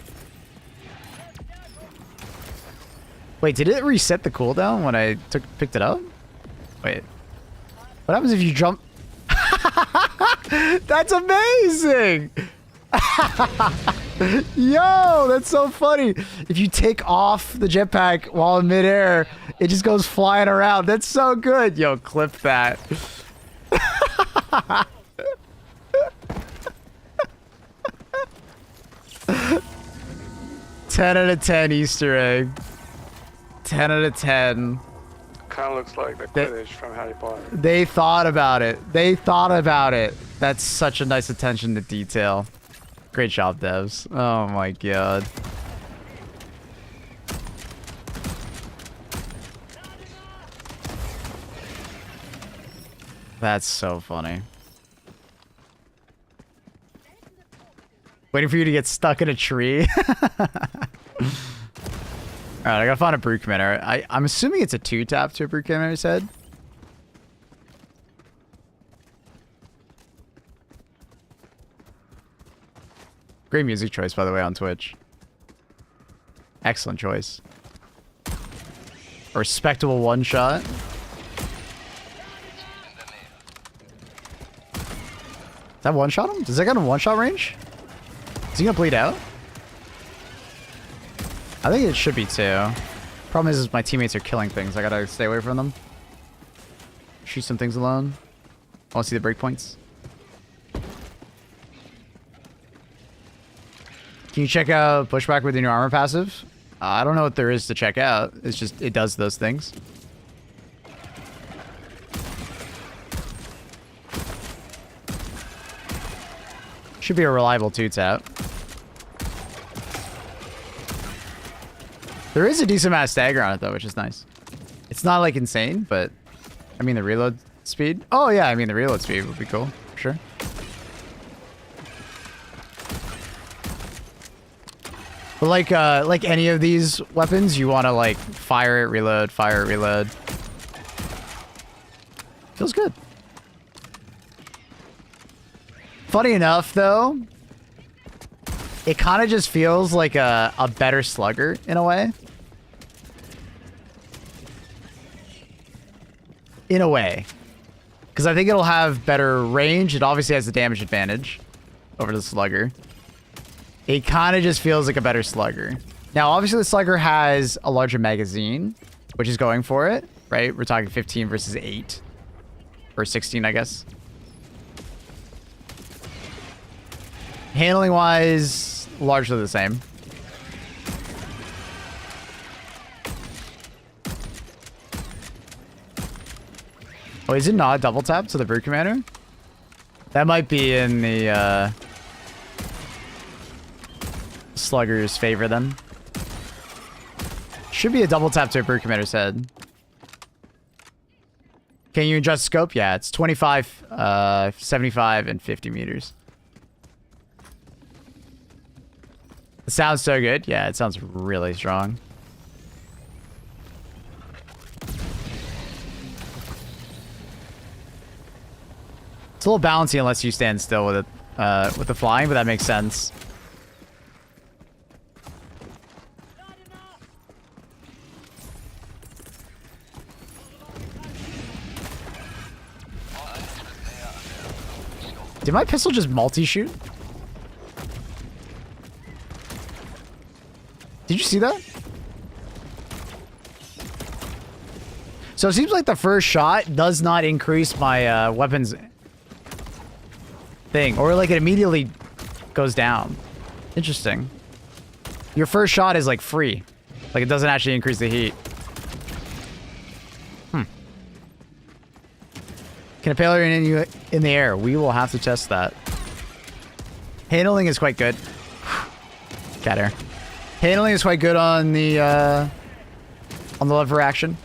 Wait, did it reset the cooldown when I picked it up? Wait. What happens if you jump? That's amazing! Yo, that's so funny. If you take off the jetpack while in midair, it just goes flying around. That's so good. Yo, clip that. 10 out of 10 Easter egg. 10 out of 10. Kind of looks like the Quidditch from Harry Potter. They thought about it. They thought about it. That's such a nice attention to detail. Great job, devs. Oh my god. That's so funny. Waiting for you to get stuck in a tree. Alright, I gotta find a brew commander. I'm assuming it's a 2-tap to a brew commander's head. Great music choice, by the way, on Twitch. Excellent choice. A respectable one-shot. Does that one-shot him? Does that got a one-shot range? Is he gonna bleed out? I think it should be too. Problem is my teammates are killing things. I gotta stay away from them. Shoot some things alone. I wanna see the breakpoints. Can you check out pushback with your new armor passive? I don't know what there is to check out. It's just, it does those things. Should be a reliable 2-tap. There is a decent amount of stagger on it though, which is nice. It's not like insane, but I mean the reload speed. Oh yeah, I mean the reload speed would be cool, for sure. But like any of these weapons, you want to like fire it, reload, fire it, reload. Feels good. Funny enough, though, it kind of just feels like a better slugger in a way. In a way. Because I think it'll have better range. It obviously has the damage advantage over the slugger. It kind of just feels like a better slugger. Now, obviously, the slugger has a larger magazine, which is going for it, right? We're talking 15 versus 8. Or 16, I guess. Handling-wise, largely the same. Oh, is it not double tap to the Brute Commander? That might be in the Slugger's favor then. Should be a double tap to a Brute Commander's head. Can you adjust scope? Yeah, it's 25, 75, and 50 meters. It sounds so good. Yeah, it sounds really strong. It's a little bouncy unless you stand still with it, with the flying, but that makes sense. Did my pistol just multi-shoot? Did you see that? So it seems like the first shot does not increase my weapons thing. Or like it immediately goes down. Interesting. Your first shot is like free. Like it doesn't actually increase the heat. Can impaler in the air? We will have to test that. Handling is quite good. Cat air. Handling is quite good on the lever action.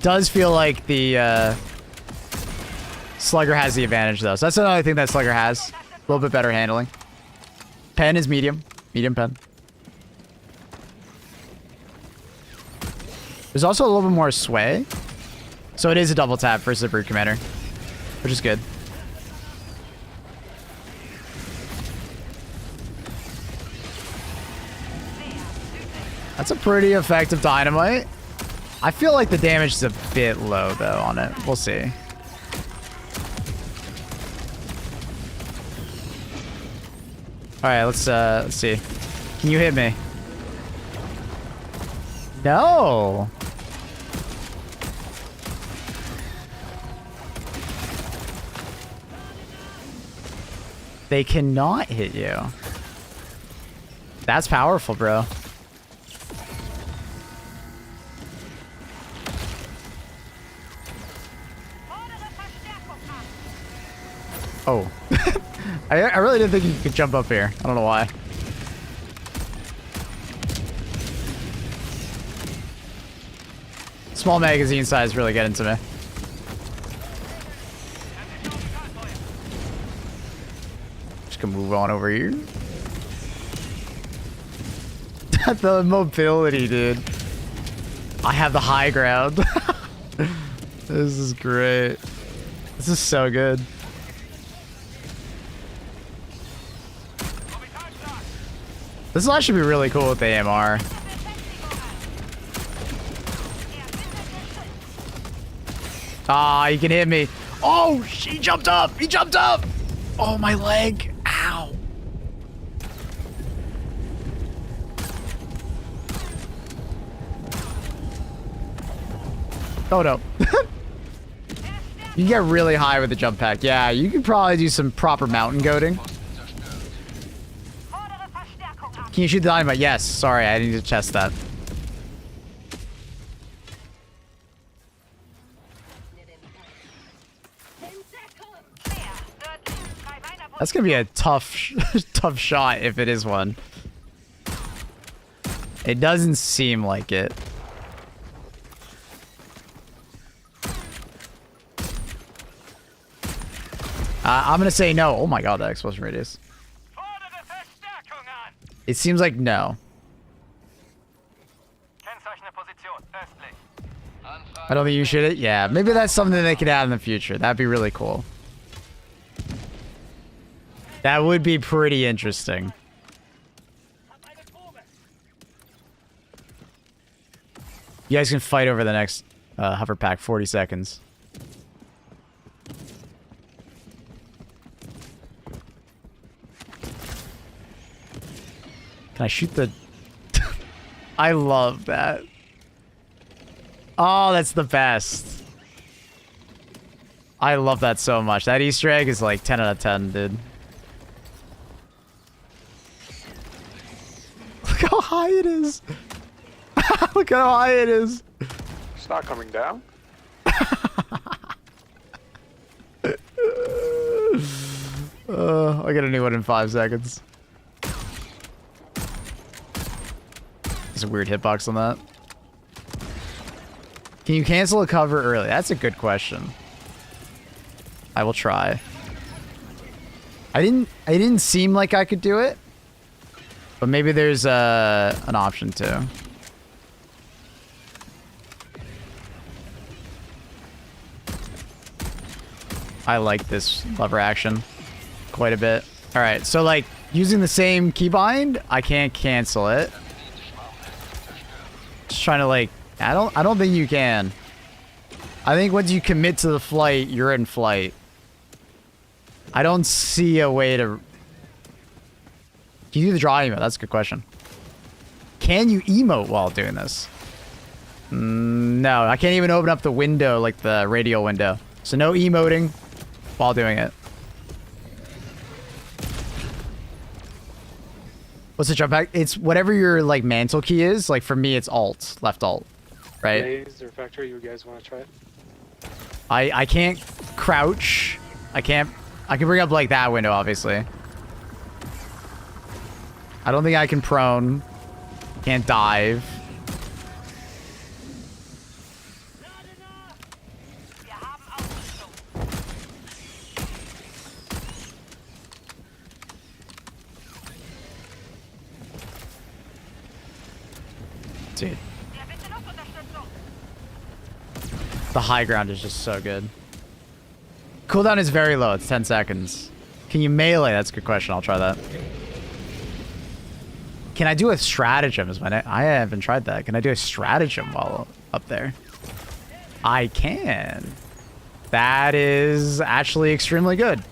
Does feel like the Slugger has the advantage though. So that's another thing that Slugger has. A little bit better handling. Pen is medium. Medium pen. There's also a little bit more sway. So it is a double tap versus a Brood Commander, which is good. That's a pretty effective dynamite. I feel like the damage is a bit low though on it. We'll see. All right, let's see. Can you hit me? No. They cannot hit you. That's powerful, bro. Oh. I really didn't think you could jump up here. I don't know why. Small magazine size really get into me. Just gonna move on over here. The mobility, dude. I have the high ground. This is great. This is so good. This will actually be really cool with the AMR. Ah, he can hit me. Oh, he jumped up. He jumped up. Oh, my leg. Ow. Oh, no. You get really high with the jump pack. Yeah, you could probably do some proper mountain goating. Can you shoot the dynamite? Yes. Sorry, I need to test that. That's gonna be a tough, tough shot if it is one. It doesn't seem like it. I'm gonna say no. Oh my god, that explosion radius. It seems like no. I don't think you should it. Yeah, maybe that's something they could add in the future. That'd be really cool. That would be pretty interesting. You guys can fight over the next hover pack. 40 seconds. Can I shoot the... I love that. Oh, that's the best. I love that so much. That Easter egg is like 10 out of 10, dude. Look how high it is. Look how high it is. It's not coming down. I get a new one in 5 seconds. There's a weird hitbox on that. Can you cancel a cover early? That's a good question. I will try. I didn't seem like I could do it, but maybe there's an option too. I like this lever action quite a bit. All right, so like using the same keybind, I can't cancel it. Just trying to like, I don't think you can. I think once you commit to the flight, you're in flight. I don't see a way to... Can you do the draw emote? That's a good question. Can you emote while doing this? No, I can't even open up the window, like the radial window. So no emoting while doing it. What's the jump back? It's whatever your like mantle key is. Like for me, it's alt, left alt, right? Maze or factory, you guys want to try it? I can't crouch. I can bring up like that window, obviously. I don't think I can prone. Can't dive. Dude. The high ground is just so good. Cooldown is very low. It's 10 seconds. Can you melee? That's a good question. I'll try that. Can I do a stratagem? I haven't tried that. Can I do a stratagem while up there? I can. That is actually extremely good.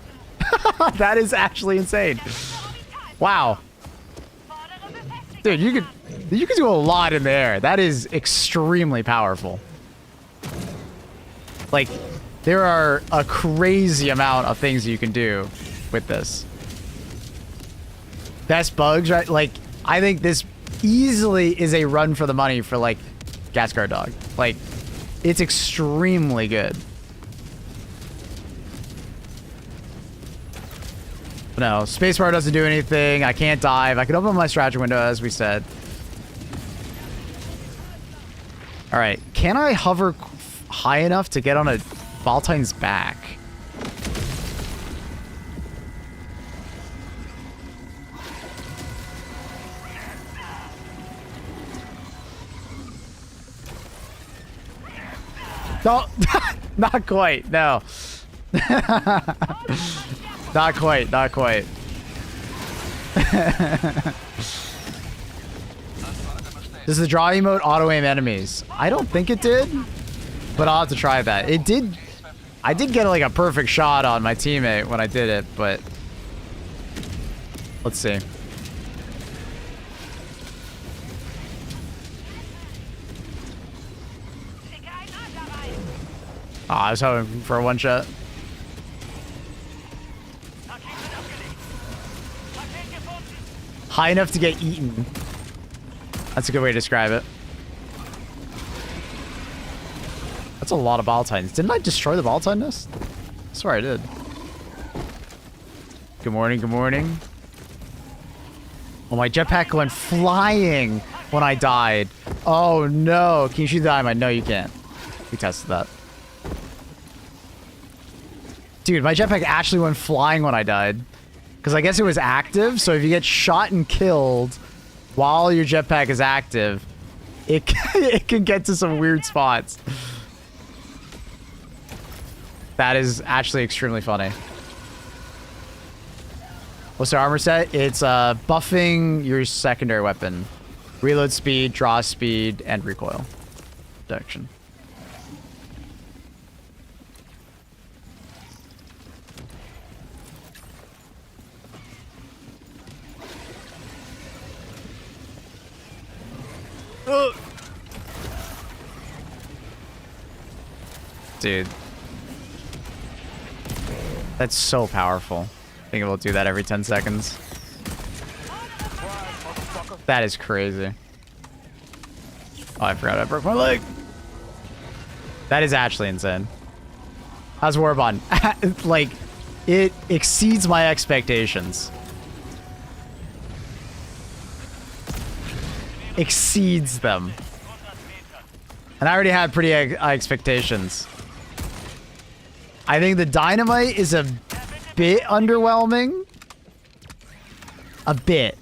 That is actually insane. Wow. Dude, you could do a lot in the air. That is extremely powerful. Like, there are a crazy amount of things you can do with this. Best bugs, right? Like, I think this easily is a run for the money for, like, Gas Guard Dog. Like, it's extremely good. But no, spacebar doesn't do anything. I can't dive. I can open my stratagem window, as we said. All right, can I hover high enough to get on a Valtine's back? No, not quite. No. Not quite. Not quite. Does the draw emote auto-aim enemies? I don't think it did, but I'll have to try that. It did. I did get like a perfect shot on my teammate when I did it, but let's see. Oh, I was hoping for a one shot. High enough to get eaten. That's a good way to describe it. That's a lot of Valtines. Didn't I destroy the Valtine nest? I swear I did. Good morning, good morning. Oh, my jetpack went flying when I died. Oh no. Can you shoot the dynamite? No, you can't. We tested that. Dude, my jetpack actually went flying when I died. Because I guess it was active, so if you get shot and killed while your jetpack is active, it can get to some weird spots. That is actually extremely funny. What's the armor set? It's buffing your secondary weapon. Reload speed, draw speed, and recoil protection. Dude. That's so powerful. I think it will do that every 10 seconds. That is crazy. Oh, I forgot I broke my leg. That is actually insane. How's Warbond? Like, it exceeds my expectations. Exceeds them. And I already had pretty high expectations. I think the dynamite is a bit underwhelming. A bit.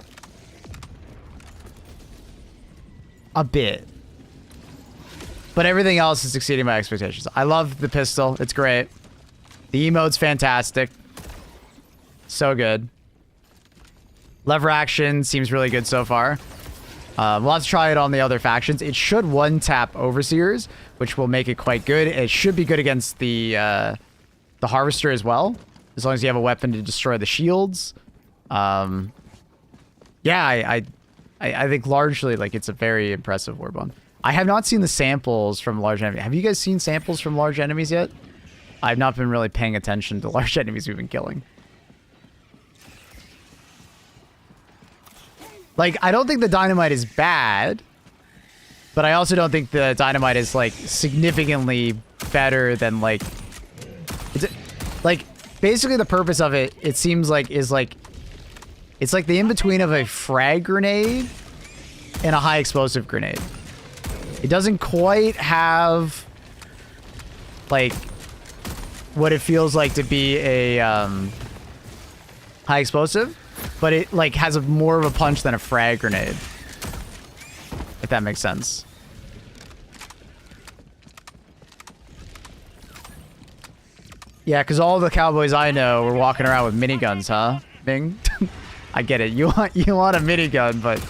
A bit. But everything else is exceeding my expectations. I love the pistol. It's great. The emote's fantastic. So good. Lever action seems really good so far. We'll have to try it on the other factions. It should one-tap Overseers, which will make it quite good. It should be good against the Harvester as well, as long as you have a weapon to destroy the shields. Yeah, I think largely, like, it's a very impressive Warbond. I have not seen the samples from large enemies. Have you guys seen samples from large enemies yet? I've not been really paying attention to large enemies we've been killing. Like, I don't think the dynamite is bad, but I also don't think the dynamite is, like, significantly better than, like... Like, basically the purpose of it, it seems like, is, like... It's like the in-between of a frag grenade and a high explosive grenade. It doesn't quite have, like, what it feels like to be a high explosive, but it, like, has more of a punch than a frag grenade. If that makes sense. Yeah, because all the cowboys I know were walking around with miniguns, huh? Bing? I get it. You want a minigun, but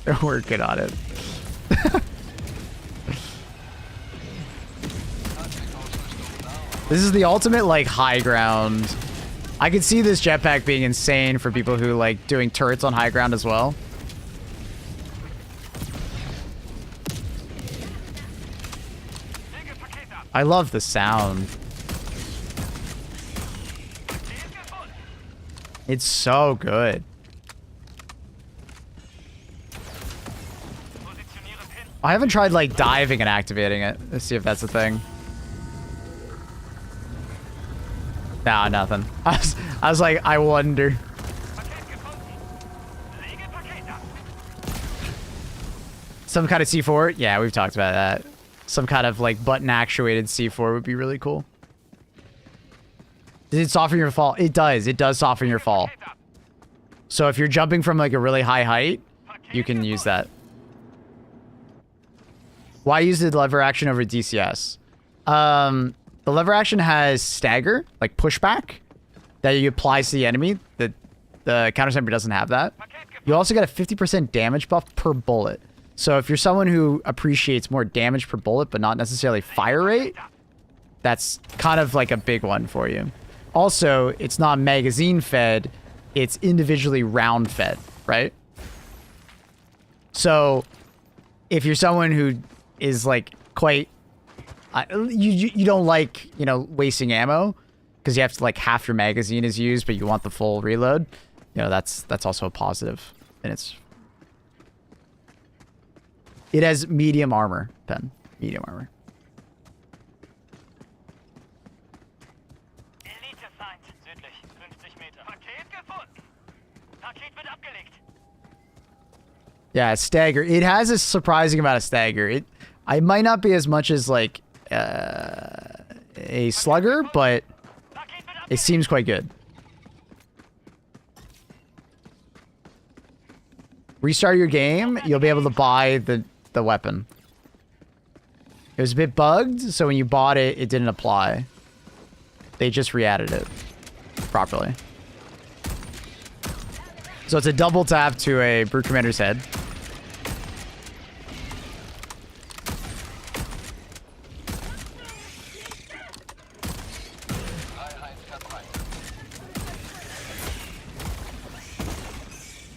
they're working on it. This is the ultimate, like, high ground. I could see this jetpack being insane for people who like doing turrets on high ground as well. I love the sound. It's so good. I haven't tried like diving and activating it. Let's see if that's a thing. Nah, nothing. I was like, I wonder. Some kind of C4? Yeah, we've talked about that. Some kind of like button actuated C4 would be really cool. Does it soften your fall? It does. It does soften your fall. So if you're jumping from like a really high height, you can use that. Why use the lever action over DCS? The lever action has stagger, like pushback, that you apply to the enemy. The counter sniper doesn't have that. You also get a 50% damage buff per bullet. So if you're someone who appreciates more damage per bullet, but not necessarily fire rate, that's kind of like a big one for you. Also, it's not magazine fed, it's individually round fed, right? So if you're someone who is like quite, you don't like, you know, wasting ammo because you have to like half your magazine is used, but you want the full reload. You know, that's also a positive, and it has medium armor, Pen. Medium armor. Yeah, stagger. It has a surprising amount of stagger. I might not be as much as like a slugger, but it seems quite good. Restart your game, you'll be able to buy the weapon. It was a bit bugged, so when you bought it, it didn't apply. They just re-added it properly. So it's a double tap to a Brute Commander's head.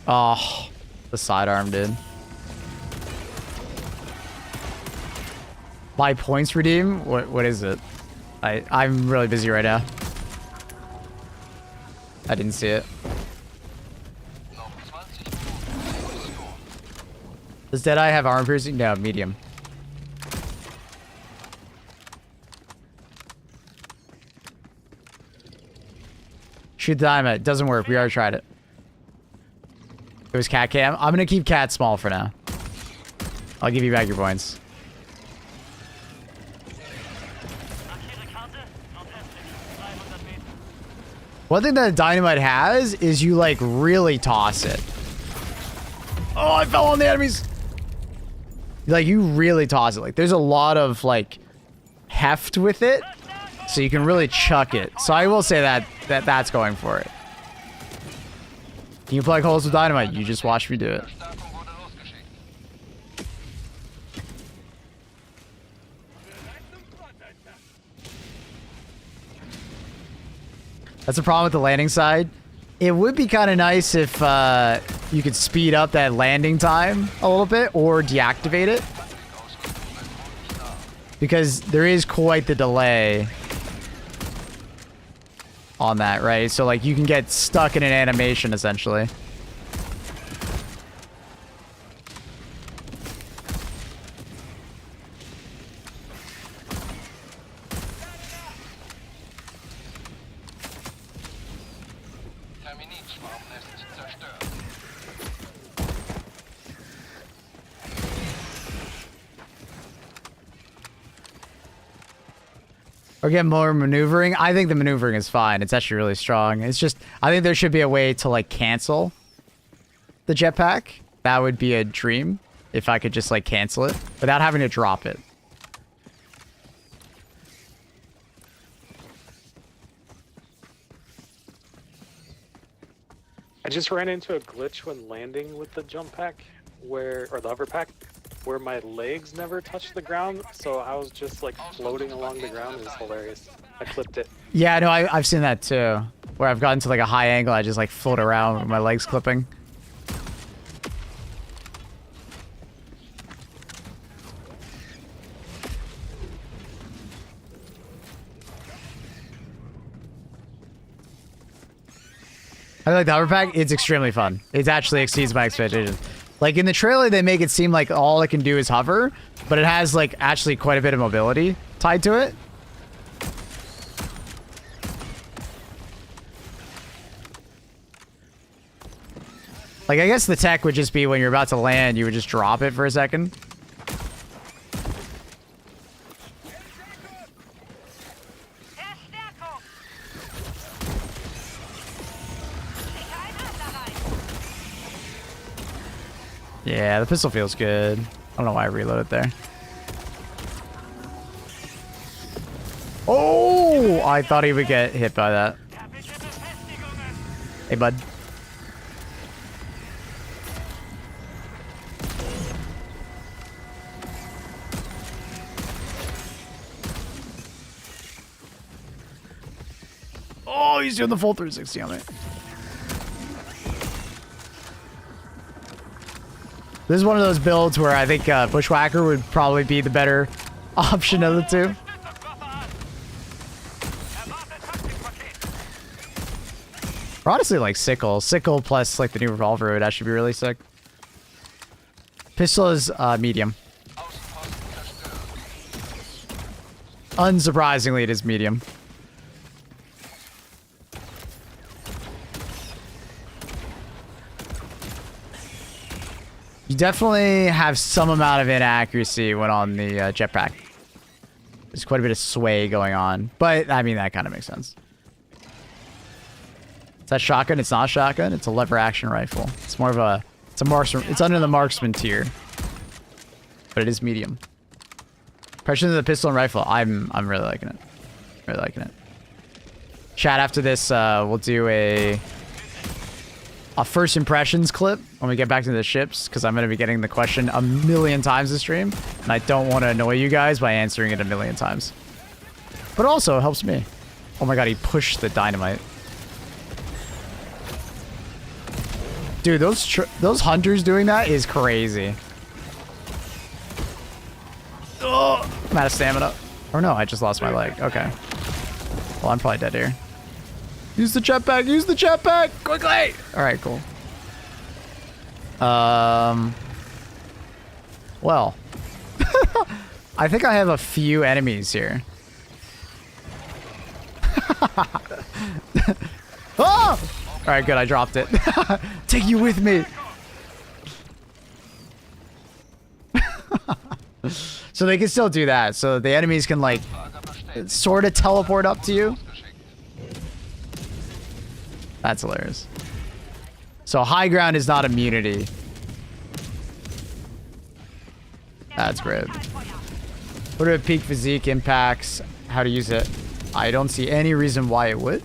Oh, the sidearm, dude. Buy points redeem? What is it? I'm really busy right now. I didn't see it. Does Deadeye have armor piercing? No, medium. Shoot the dynamite. Doesn't work. We already tried it. It was cat cam. I'm gonna keep cat small for now. I'll give you back your points. One thing that dynamite has is you like really toss it. Oh, I fell on the enemies. Like you really toss it. Like there's a lot of like heft with it, so you can really chuck it. So I will say that's going for it. Can you plug holes with dynamite? You just watch me do it. That's the problem with the landing side. It would be kind of nice if you could speed up that landing time a little bit or deactivate it. Because there is quite the delay on that, right? So like you can get stuck in an animation essentially. Or get more maneuvering. I think the maneuvering is fine. It's actually really strong. It's just, I think there should be a way to like cancel the jetpack. That would be a dream if I could just like cancel it without having to drop it. I just ran into a glitch when landing with the jump pack, or the hover pack, where my legs never touched the ground, so I was just like floating along the ground. It was hilarious. I clipped it. Yeah, no, I've seen that too. Where I've gotten to like a high angle, I just like float around with my legs clipping. I like the hover pack. It's extremely fun. It actually exceeds my expectations. Like in the trailer, they make it seem like all it can do is hover, but it has like actually quite a bit of mobility tied to it. Like I guess the tech would just be when you're about to land, you would just drop it for a second. Yeah, the pistol feels good. I don't know why I reloaded there. Oh, I thought he would get hit by that. Hey, bud. Oh, he's doing the full 360 on me. This is one of those builds where I think Bushwhacker would probably be the better option of the two. Or honestly, like Sickle. Sickle plus like the new revolver would actually be really sick. Pistol is medium. Unsurprisingly, it is medium. You definitely have some amount of inaccuracy when on the jetpack. There's quite a bit of sway going on, but I mean that kind of makes sense. Is that shotgun? It's not a shotgun. It's a lever action rifle. It's more of a, it's a marksman. It's under the marksman tier, but it is medium. Pressure to the pistol and rifle. I'm really liking it. Really liking it. Chat, after this, we'll do a first impressions clip when we get back to the ships, because I'm going to be getting the question a million times this stream, and I don't want to annoy you guys by answering it a million times. But also, it helps me. Oh my god, he pushed the dynamite. Dude, those hunters doing that is crazy. Oh, I'm out of stamina. Or no, I just lost my leg. Okay. Well, I'm probably dead here. Use the jetpack! Use the jetpack! Quickly! Alright, cool. Well. I think I have a few enemies here. Oh! Alright, good. I dropped it. Take you with me! So they can still do that. So the enemies can, like, sort of teleport up to you. That's hilarious. So high ground is not immunity. That's great. What are peak physique impacts? How to use it? I don't see any reason why it would.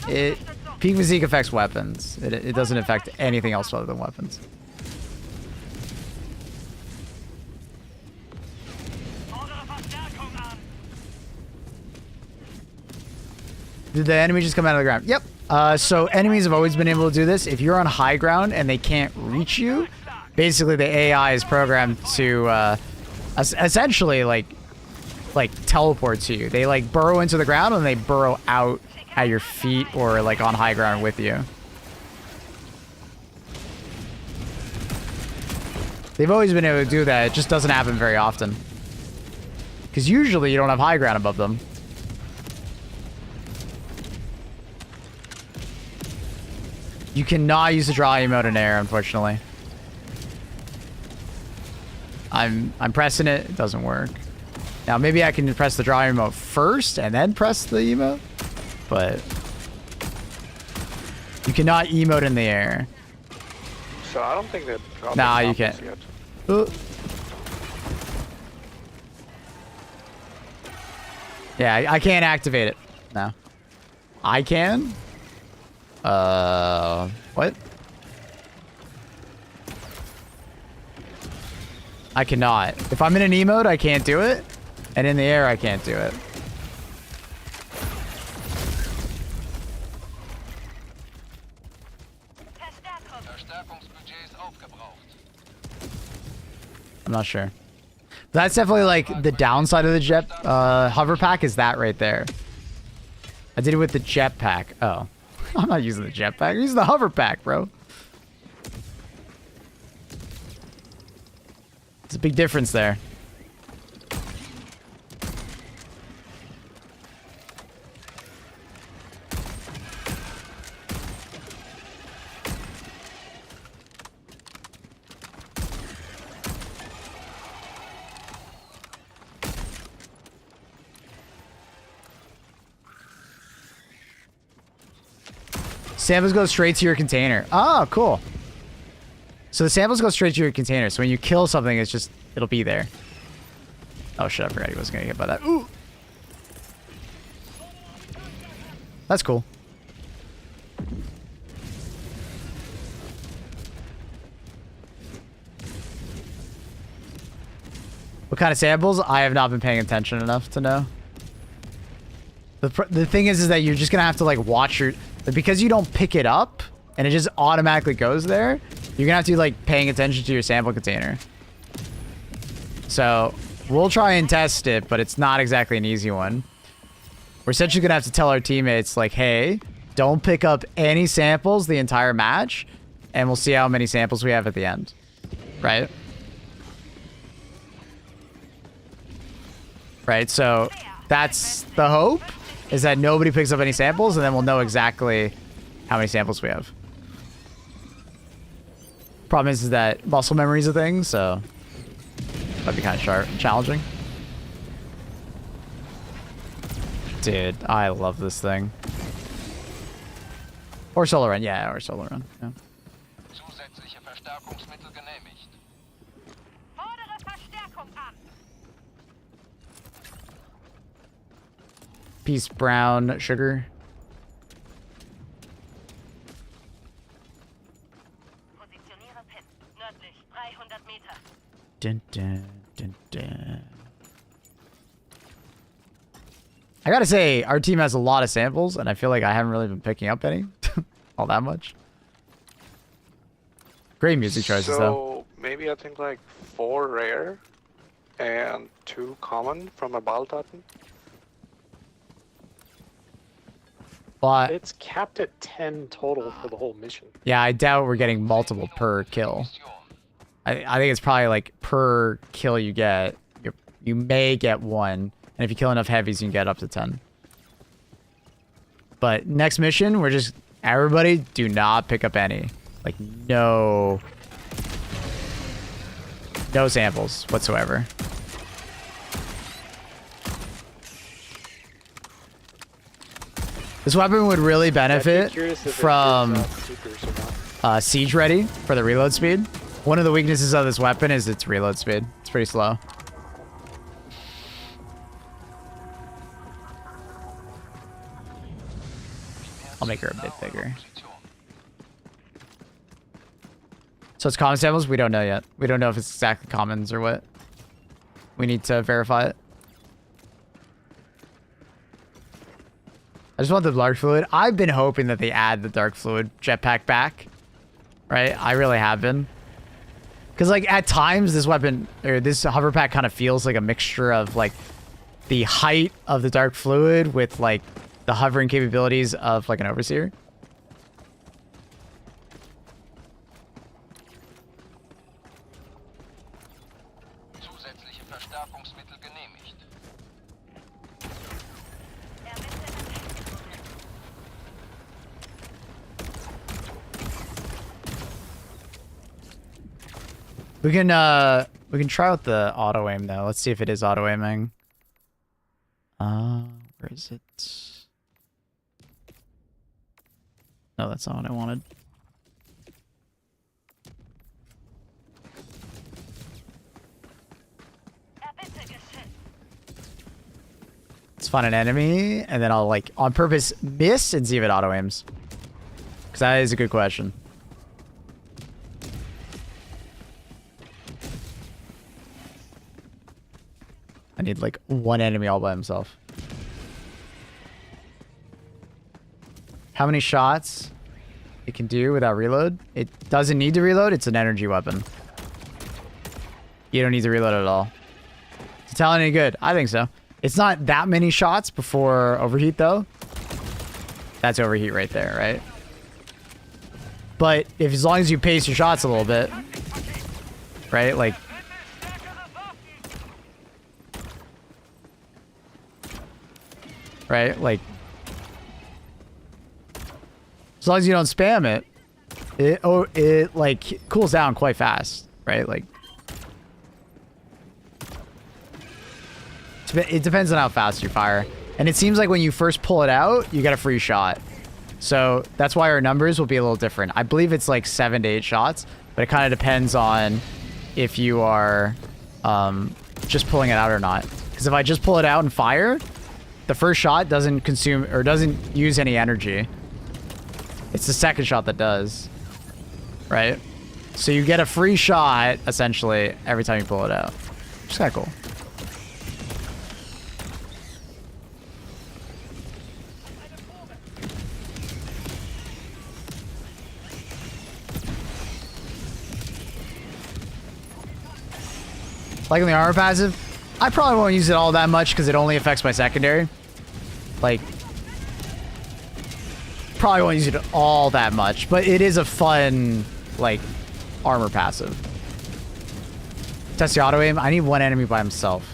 Peak physique affects weapons. It doesn't affect anything else other than weapons. Did the enemy just come out of the ground? Yep. So enemies have always been able to do this. If you're on high ground and they can't reach you, basically the AI is programmed to essentially like teleport to you. They like burrow into the ground and they burrow out at your feet or like on high ground with you. They've always been able to do that. It just doesn't happen very often. Because usually you don't have high ground above them. You cannot use the draw emote in air, unfortunately. I'm pressing it. It doesn't work. Now maybe I can press the draw emote first and then press the emote, but you cannot emote in the air. So I don't think that. Nah, you can't. Yet. Yeah, I can't activate it. No. I can? What? I cannot. If I'm in an emote, I can't do it. And in the air, I can't do it. Verstärkungsbudget ist aufgebraucht. I'm not sure. That's definitely like the downside of the jet hover pack is that right there. I did it with the jet pack. Oh. I'm not using the jet pack. I'm using the hover pack, bro. It's a big difference there. Samples go straight to your container. Oh, cool. So the samples go straight to your container. So when you kill something, it's just, it'll be there. Oh shit, I forgot he wasn't gonna get by that. Ooh. That's cool. What kind of samples? I have not been paying attention enough to know. The thing is that you're just gonna have to like watch your... Because you don't pick it up, and it just automatically goes there, you're gonna have to be like paying attention to your sample container. So, we'll try and test it, but it's not exactly an easy one. We're essentially gonna have to tell our teammates like, hey, don't pick up any samples the entire match, and we'll see how many samples we have at the end. Right? Right, so that's the hope. Is that nobody picks up any samples, and then we'll know exactly how many samples we have. Problem is that muscle memory is a thing, so that'd be kind of challenging. Dude, I love this thing. Or solo run, yeah, or solo run. Yeah. Zusätzliche Verstärkungsmittel genehmigt. Fordere Verstärkung an. Peace, brown sugar. Positioniere Pin. Nördlich 300 Meter. Dun, dun, dun, dun. I gotta say, our team has a lot of samples, and I feel like I haven't really been picking up any. All that much. Great music choices, though. So maybe I think like 4 rare and 2 common from a Baltaten. But It's capped at 10 total for the whole mission. yeah, I doubt we're getting multiple per kill. I think it's probably like per kill you get, you may get 1. And if you kill enough heavies, you can get up to 10. But next mission, we're just... Everybody, do not pick up any. Like, no... No samples whatsoever. This weapon would really benefit from siege ready for the reload speed. One of the weaknesses of this weapon is its reload speed. It's pretty slow. I'll make her a bit bigger. So it's common samples? We don't know yet. We don't know if it's exactly commons or what. We need to verify it. I just want the dark fluid. I've been hoping that they add the dark fluid jetpack back. Right? I really have been. Because, like, at times, this weapon, or this hover pack kind of feels like a mixture of, like, the height of the dark fluid with, like, the hovering capabilities of, like, an overseer. Zusätzliche Verstärkungsmittel genehmigt. We can try out the auto aim though. Let's see if it is auto aiming. Where is it? No, that's not what I wanted. spawn an enemy, and then I'll like on purpose miss and see if it auto aims. Because that is a good question. I need like one enemy all by himself. How many shots it can do without reload? It doesn't need to reload. It's an energy weapon. You don't need to reload at all. Is it telling any good? I think so. It's not that many shots before overheat though. That's overheat right there, right? But if as long as you pace your shots a little bit, right? Like, right? Like, as long as you don't spam it, it like cools down quite fast, right? Like, it depends on how fast you fire. And it seems like when you first pull it out, you get a free shot. So that's why our numbers will be a little different. I believe it's like 7 to 8 shots, but it kind of depends on if you are just pulling it out or not. Because if I just pull it out and fire, the first shot doesn't consume or doesn't use any energy. It's the second shot that does, right? So you get a free shot, essentially, every time you pull it out. Which is kind of cool. Like in the armor passive, I probably won't use it all that much because it only affects my secondary. Like, probably won't use it all that much, but it is a fun, like, armor passive. Test the auto aim. I need one enemy by himself.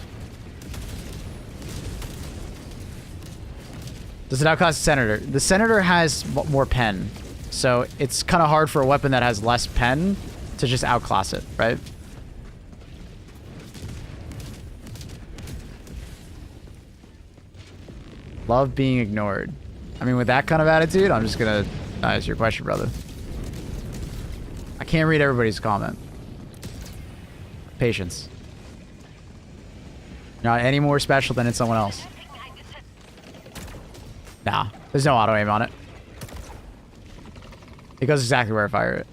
Does it outclass the Senator? The Senator has more pen, so it's kind of hard for a weapon that has less pen to just outclass it, right? Love being ignored. I mean, with that kind of attitude, I'm just gonna answer your question, brother. I can't read everybody's comment. Patience. Not any more special than it's someone else. Nah, there's no auto aim on it. It goes exactly where I fire it.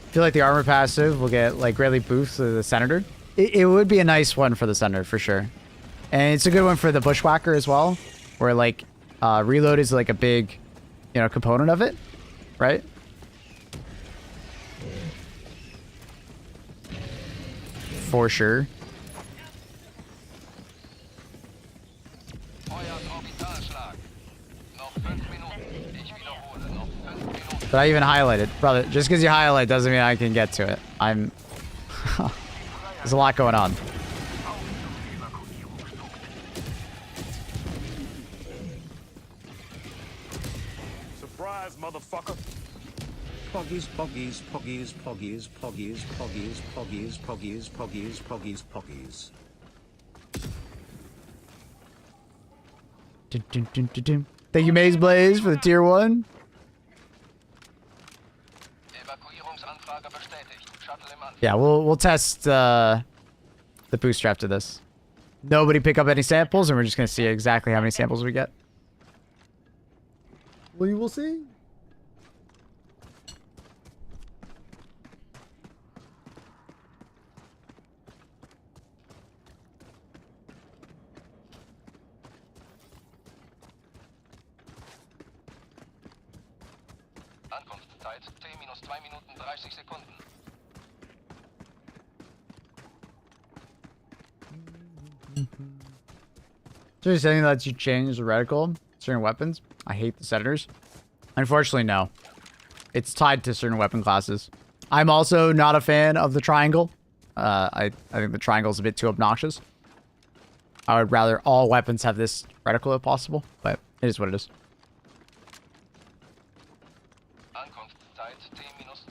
I feel like the armor passive will get like greatly boosts to the Senator. It would be a nice one for the Senator for sure. And it's a good one for the Bushwhacker as well, where like reload is like a big, you know, component of it, right? For sure. But I even highlighted. Brother, just because you highlight doesn't mean I can get to it. I'm... There's a lot going on. Surprise, motherfucker. Poggies, poggies, poggies, poggies, poggies, poggies, poggies, poggies, poggies, poggies, poggies. Dun, dun, dun, dun, dun. Thank you, Maze Blaze, for the tier 1. Yeah, we'll test the booster after this. Nobody pick up any samples, and we're just gonna see exactly how many samples we get. We will see. Ankunftszeit T-2 Minuten 30 Sekunden. So you're saying that you change the reticle, certain weapons? I hate the Senators. Unfortunately, no. It's tied to certain weapon classes. I'm also not a fan of the triangle. I think the triangle is a bit too obnoxious. I would rather all weapons have this reticle if possible, but it is what it is. Ankunftszeit T-2 Minuten.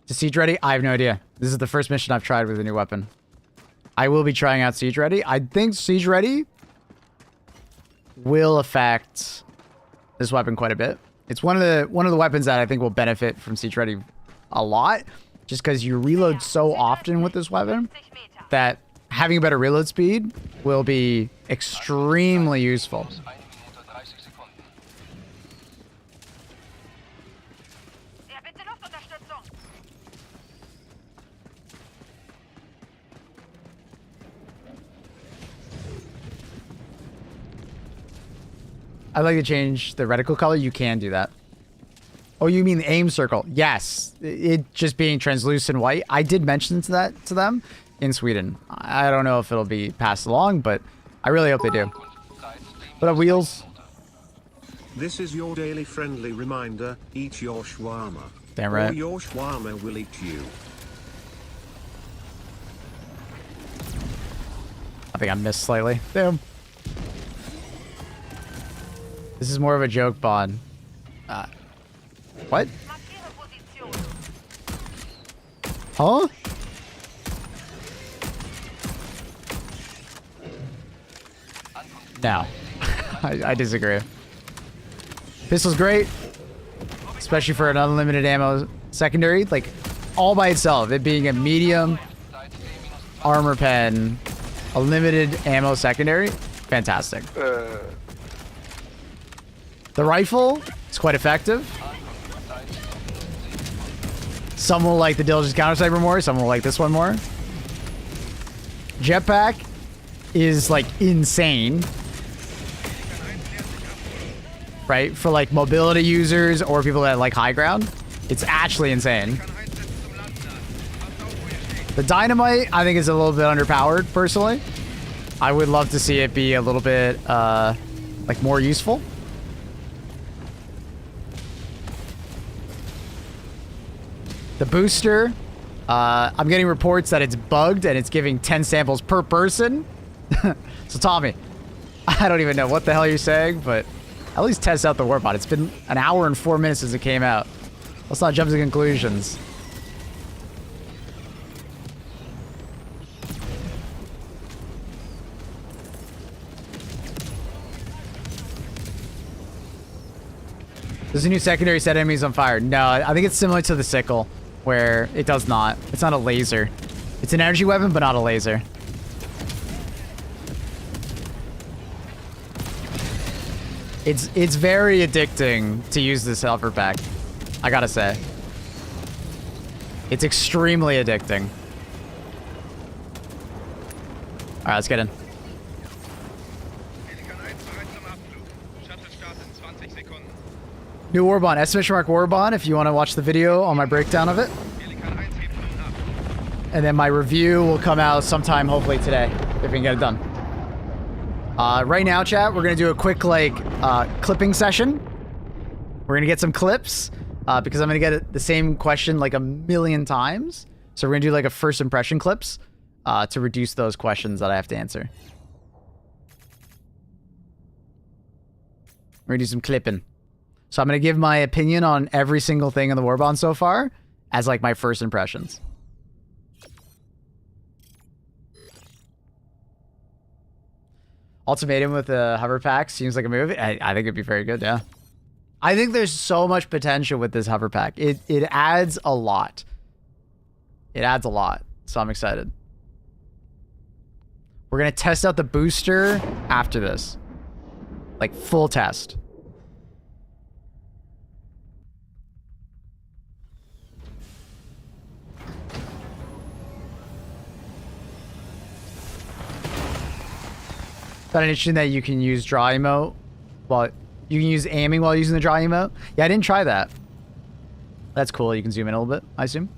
To Siege Ready? I have no idea. This is the first mission I've tried with a new weapon. I will be trying out Siege Ready. I think Siege Ready will affect this weapon quite a bit. It's one of the weapons that I think will benefit from Siege Ready a lot, just because you reload so often with this weapon that having a better reload speed will be extremely useful. Ja, bitte Luftunterstützung. I'd like to change the reticle color. You can do that. Oh, you mean the aim circle? Yes. It just being translucent white. I did mention that to them in Sweden. I don't know if it'll be passed along, but I really hope they do. What up, Wheels? This is your daily friendly reminder, eat your shawarma. Damn right. Or your shawarma will eat you. I think I missed slightly. Damn. This is more of a joke, Bond. What? Markiere Position. Huh? No. I disagree. Pistol's great. Especially for an unlimited ammo secondary. Like, all by itself. It being a medium armor pen, a limited ammo secondary. Fantastic. The rifle is quite effective. Some will like the Diligence Counter Sniper more, some will like this one more. Jetpack is like insane. Right? For like mobility users or people that like high ground. It's actually insane. The dynamite, I think, is a little bit underpowered, personally. I would love to see it be a little bit like more useful. The booster, I'm getting reports that it's bugged and it's giving 10 samples per person. So Tommy, I don't even know what the hell you're saying, but at least test out the Warbond. It's been an hour and 4 minutes since it came out. Let's not jump to conclusions. Does a new secondary set enemies on fire? No, I think it's similar to the sickle, where it does not. It's not a laser. It's an energy weapon, but not a laser. It's very addicting to use this helper pack, I gotta say. It's extremely addicting. Alright, let's get in. New Warbond, exclamation mark Warbond, if you want to watch the video on my breakdown of it. And then my review will come out sometime, hopefully today, if we can get it done. Right now, chat, we're going to do a quick, like, clipping session. We're going to get some clips, because I'm going to get the same question, like, 1,000,000 times. So we're going to do, like, a first impression clips, to reduce those questions that I have to answer. We're going to do some clipping. So I'm going to give my opinion on every single thing in the Warbond so far as like my first impressions. Ultimatum with the hover pack seems like a movie. I think it'd be very good, yeah. I think there's so much potential with this hover pack. It adds a lot. It adds a lot. So I'm excited. We're going to test out the booster after this. Like full test. Found it interesting that you can use draw emote while you can use aiming while using the draw emote. Yeah, I didn't try that. That's cool. You can zoom in a little bit, I assume.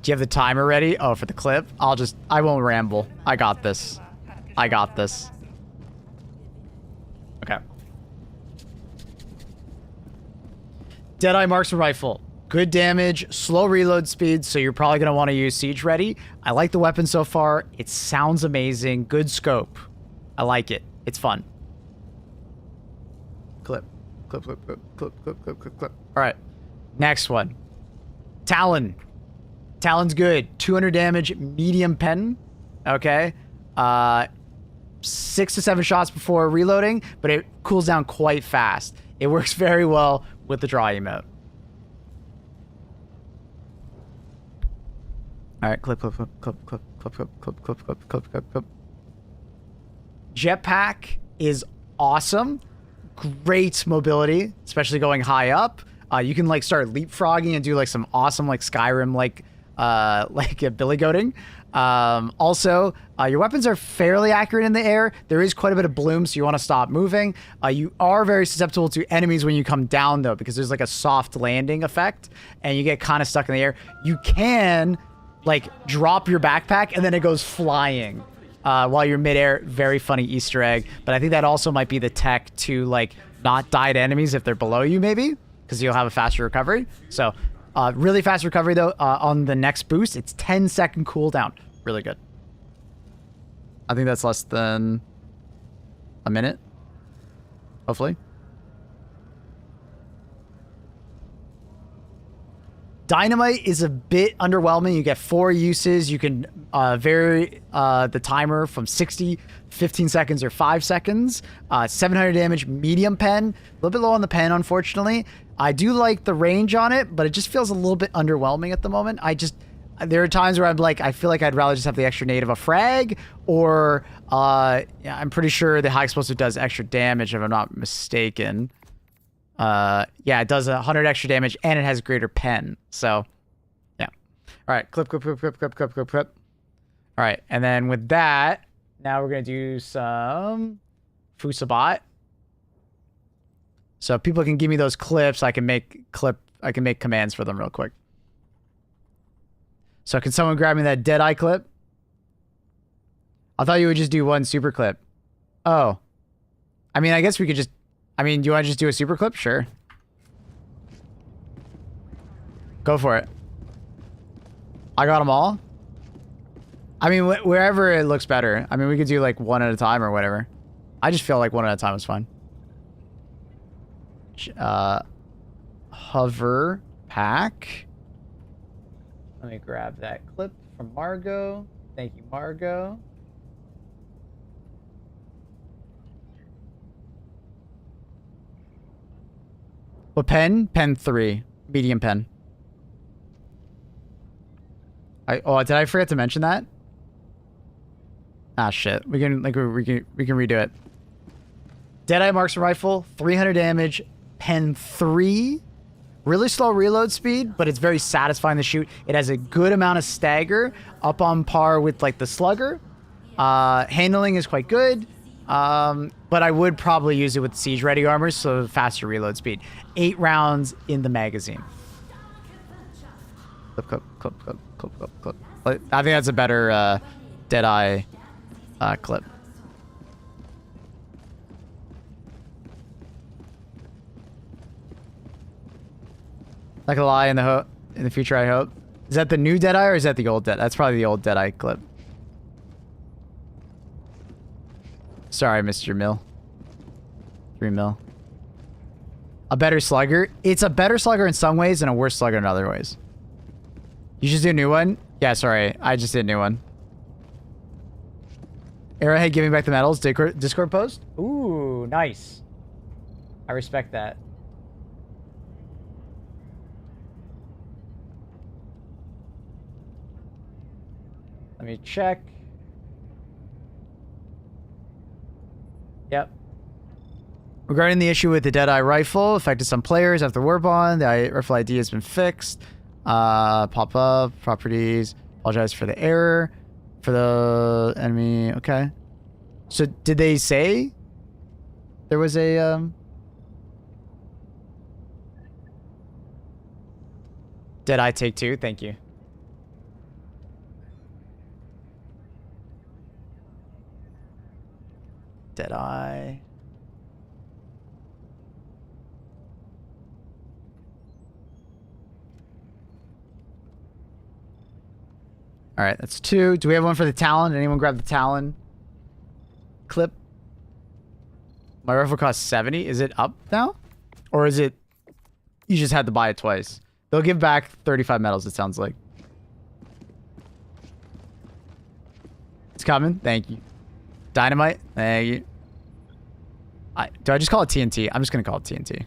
Do you have the timer ready? Oh, for the clip? I won't ramble. I got this. I got this. Okay. Deadeye Marksman Rifle. Good damage, slow reload speed, so you're probably going to want to use Siege Ready. I like the weapon so far. It sounds amazing. Good scope. I like it. It's fun. Clip. Clip, clip, clip, clip, clip, clip, clip, clip. All right. Next one. Talon. Talon's good. 200 damage, medium pen. Okay. 6 to 7 shots before reloading, but it cools down quite fast. It works very well with the draw emote. All right, clip. Jetpack is awesome. Great mobility, especially going high up. You can like start leapfrogging and do like some awesome like Skyrim like billy goating. Also, your weapons are fairly accurate in the air. There is quite a bit of bloom, so you want to stop moving. You are very susceptible to enemies when you come down though, because there's like a soft landing effect and you get kind of stuck in the air. You can like drop your backpack and then it goes flying while you're midair. Very funny Easter egg, but I think that also might be the tech to like not die to enemies if they're below you, maybe, because you'll have a faster recovery. So really fast recovery though. On the next boost, it's 10-second cooldown. Really good. I think that's less than a minute, hopefully. Dynamite is a bit underwhelming. You get 4 uses. You can vary the timer from 60, 15 seconds, or 5 seconds. 700 damage, medium pen. A little bit low on the pen, unfortunately. I do like the range on it, but it just feels a little bit underwhelming at the moment. There are times where I'm like, I feel like I'd rather just have the extra nade of a frag, or yeah, I'm pretty sure the high explosive does extra damage if I'm not mistaken. Yeah, it does 100 extra damage and it has greater pen. So, yeah. All right, clip. All right, and then with that, now we're gonna do some Fusabat. So people can give me those clips. I can make commands for them real quick. So can someone grab me that Deadeye clip? I thought you would just do one super clip. Oh. I mean, I guess we could just... I mean, do you want to just do a super clip? Sure. Go for it. I got them all? I mean, wherever it looks better. I mean, we could do like one at a time or whatever. I just feel like one at a time is fine. Hover pack. Let me grab that clip from Margot. Thank you, Margot. What pen? Pen 3. Medium pen. Oh, did I forget to mention that? Ah, shit. We can redo it. Deadeye Marksman Rifle, 300 damage, pen 3. Really slow reload speed, but it's very satisfying to shoot. It has a good amount of stagger, up on par with like the Slugger. Handling is quite good, but I would probably use it with Siege Ready armor, so faster reload speed. 8 rounds in the magazine. Clip. I think that's a better Deadeye clip. Not gonna lie, in the future, I hope. Is that the new Deadeye or is that the old Deadeye? That's probably the old Deadeye clip. Sorry, Mr. Mill. 3 mil. A better slugger? It's a better slugger in some ways and a worse slugger in other ways. You just do a new one? Yeah, sorry. I just did a new one. Arrowhead giving back the medals. Discord post? Ooh, nice. I respect that. Let me check. Yep. Regarding the issue with the Deadeye rifle, affected some players after Warbond. The rifle ID has been fixed. Pop up, properties. Apologize for the error. For the enemy. Okay. So did they say there was a Deadeye take 2? Thank you. Deadeye. All right, that's 2. Do we have one for the Talon? Did anyone grab the Talon clip? My rifle costs 70. Is it up now? Or is it... You just had to buy it twice. They'll give back 35 medals, it sounds like. It's coming. Thank you. Dynamite. Thank you. Do I just call it TNT? I'm just gonna call it TNT.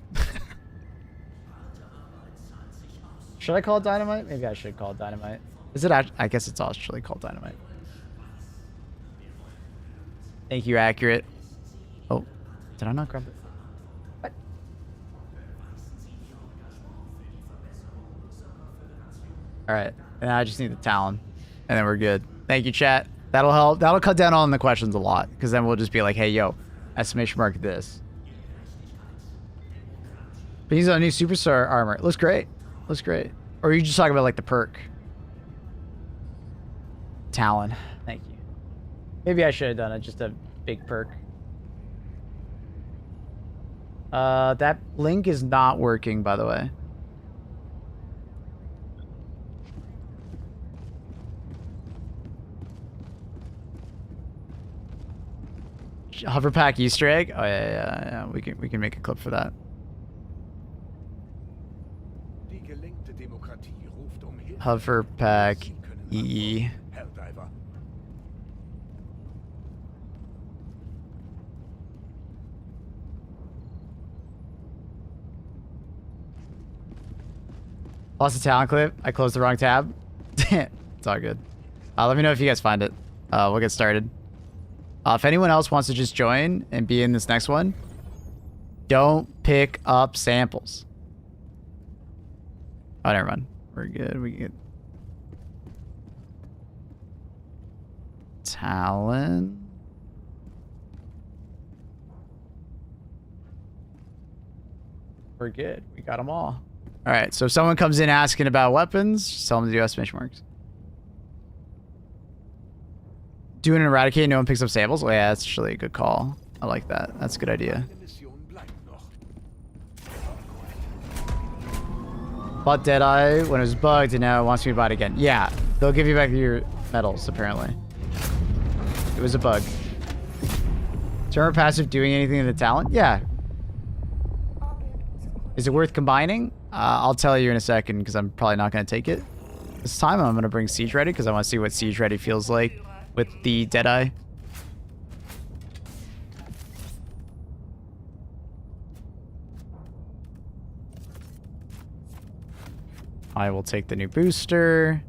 Should I call it Dynamite? Maybe I should call it Dynamite. Is it? I guess it's actually called Dynamite. Thank you, Accurate. Oh, did I not grab it? What? All right, and I just need the Talon, and then we're good. Thank you, chat. That'll help. That'll cut down on the questions a lot, because then we'll just be like, hey, yo, exclamation mark this. But he's on a new superstar armor. It looks great. Looks great. Or are you just talking about like the perk? Talon. Thank you. Maybe I should have done it. Just a big perk. That link is not working, by the way. Hover pack Easter egg. Oh yeah. We can make a clip for that. Hover pack EE. Lost a talent clip. I closed the wrong tab. It's all good. Let me know if you guys find it. We'll get started. If anyone else wants to just join and be in this next one, don't pick up samples. Oh, never mind. We're good. We get Talon. We're good. We got them all. All right. So if someone comes in asking about weapons, just tell them to do exclamation marks. Doing an eradicate, no one picks up samples. Oh yeah, that's actually a good call. I like that. That's a good idea. Bought Deadeye when it was bugged and now it wants me to buy it again. Yeah, they'll give you back your medals, apparently. It was a bug. Turn passive doing anything to the talent? Yeah. Is it worth combining? I'll tell you in a second because I'm probably not going to take it. This time I'm going to bring Siege Ready because I want to see what Siege Ready feels like with the Deadeye. I will take the new booster.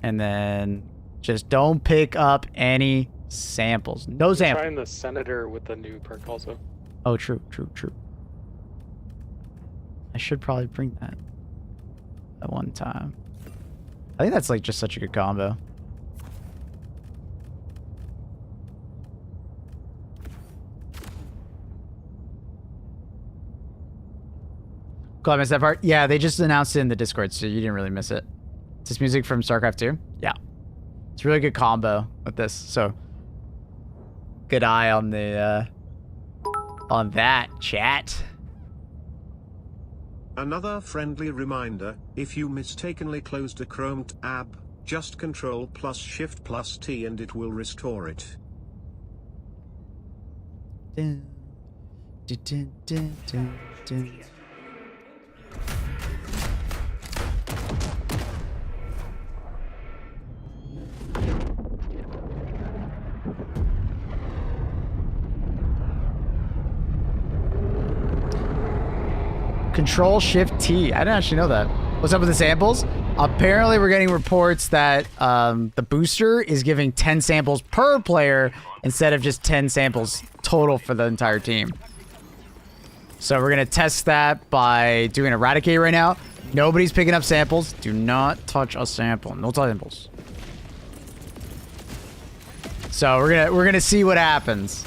And then just don't pick up any samples. No samples. Trying the Senator with the new perk also. Oh, true. I should probably bring that at one time. I think that's like just such a good combo. Cool, I missed that part. Yeah, they just announced it in the Discord, so you didn't really miss it. Is this music from StarCraft 2? Yeah. It's a really good combo with this, so good eye on the on that, chat. Another friendly reminder, if you mistakenly closed a Chrome tab, just Control plus Shift plus T and it will restore it. Dun, dun, dun, dun, dun, dun. Control Shift T. I didn't actually know that. What's up with the samples? Apparently we're getting reports that the booster is giving 10 samples per player instead of just 10 samples total for the entire team. So we're going to test that by doing Eradicate right now. Nobody's picking up samples. Do not touch a sample. No samples. So we're gonna see what happens.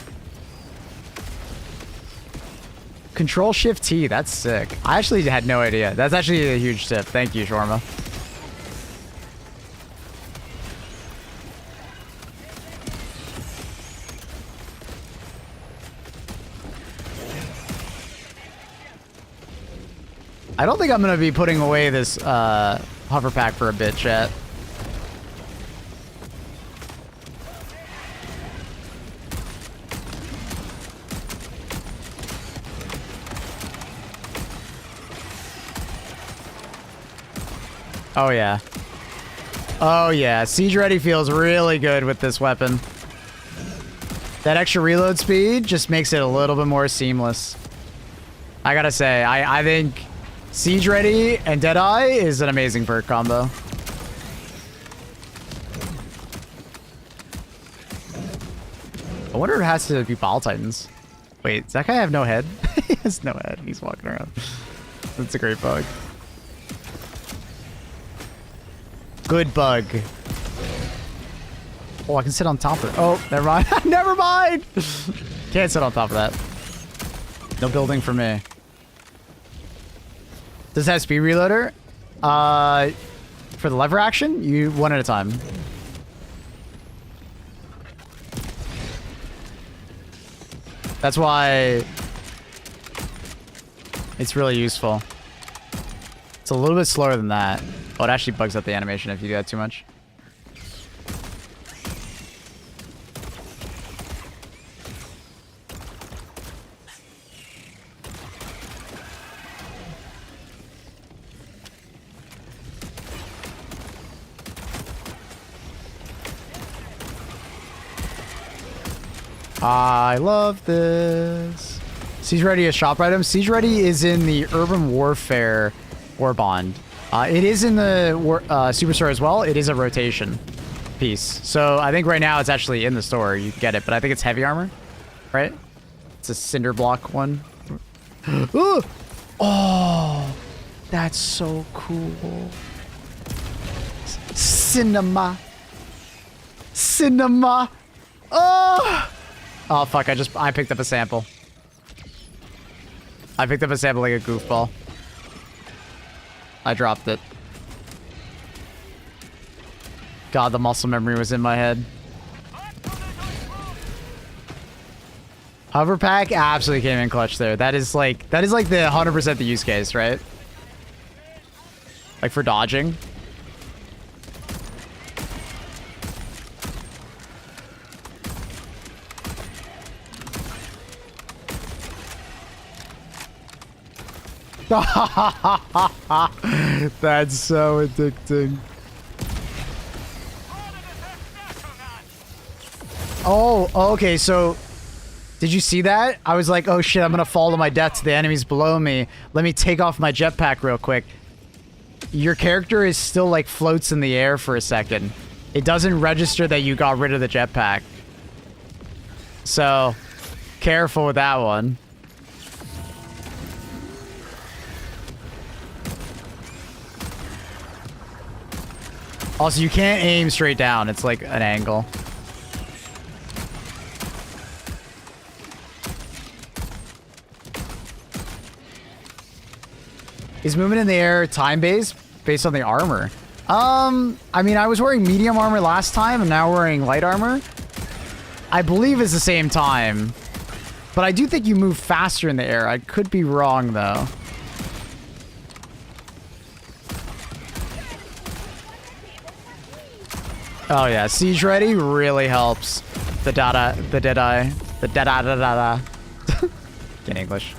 Control Shift T, that's sick. I actually had no idea. That's actually a huge tip. Thank you, Shawarma. I don't think I'm gonna be putting away this hover pack for a bit, chat. Oh yeah. Oh yeah, Siege Ready feels really good with this weapon. That extra reload speed just makes it a little bit more seamless. I gotta say, I think Siege Ready and Deadeye is an amazing perk combo. I wonder if it has to be Ball Titans. Wait, does that guy have no head? He has no head. He's walking around. That's a great bug. Good bug. Oh, I can sit on top of it. Oh, never mind. Never mind. Can't sit on top of that. No building for me. Does it have speed reloader? For the lever action, you one at a time. That's why it's really useful. It's a little bit slower than that. Oh, it actually bugs up the animation if you do that too much. I love this. Siege Ready is shop item. Siege Ready is in the Urban Warfare Warbond. It is in the Superstore as well. It is a rotation piece. So I think right now it's actually in the store. You can get it, but I think it's heavy armor, right? It's a cinder block one. Ooh! Oh, that's so cool. Cinema. Cinema. Oh! Oh, fuck. I picked up a sample. I picked up a sample like a goofball. I dropped it. God, the muscle memory was in my head. Hover pack absolutely came in clutch there. That is like the 100% the use case, right? Like for dodging. That's so addicting. Oh, okay, so did you see that? I was like, oh shit, I'm gonna fall to my death to the enemies below me. Let me take off my jetpack real quick. Your character is still like floats in the air for a second. It doesn't register that you got rid of the jetpack. So, careful with that one. Also, you can't aim straight down. It's like an angle. Is movement in the air time-based? Based on the armor? I mean, I was wearing medium armor last time, and now wearing light armor. I believe it's the same time. But I do think you move faster in the air. I could be wrong, though. Oh yeah, Siege Ready really helps. The Deadeye. The da-da-da-da-da. In English.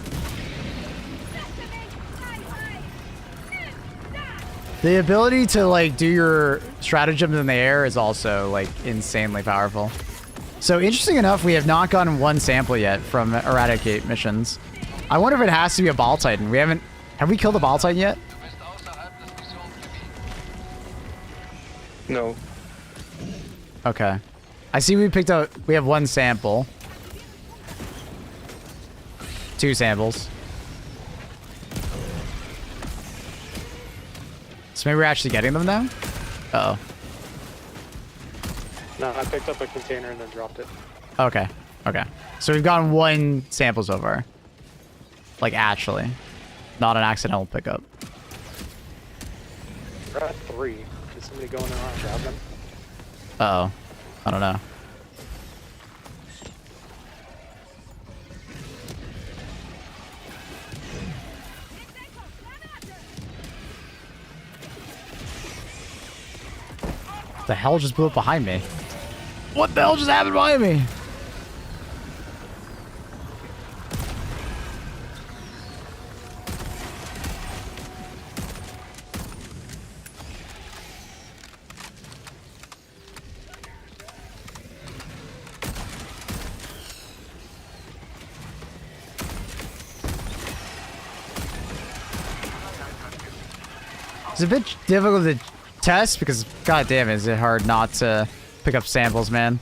The ability to like do your stratagems in the air is also like insanely powerful. So interesting enough, we have not gotten one sample yet from Eradicate missions. I wonder if it has to be a Ball Titan. Have we killed a Ball Titan yet? No. Okay. I see we have one sample. 2 samples. So maybe we're actually getting them now? Uh-oh. No, I picked up a container and then dropped it. Okay. Okay. So we've gotten 1 sample so far. Like, actually. Not an accidental pickup. We're at 3. Is somebody going around and grab them? Uh-oh. I don't know. What the hell just blew up behind me? What the hell just happened behind me? It's a bit difficult to test because, god damn, is it hard not to pick up samples, man.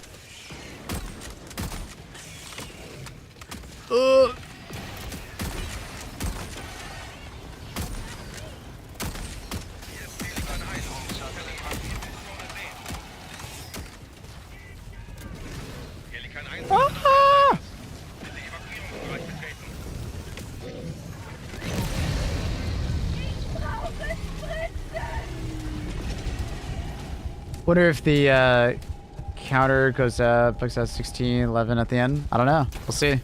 Ah! Wonder if the counter goes up, looks at 16, 11 at the end. I don't know. We'll see.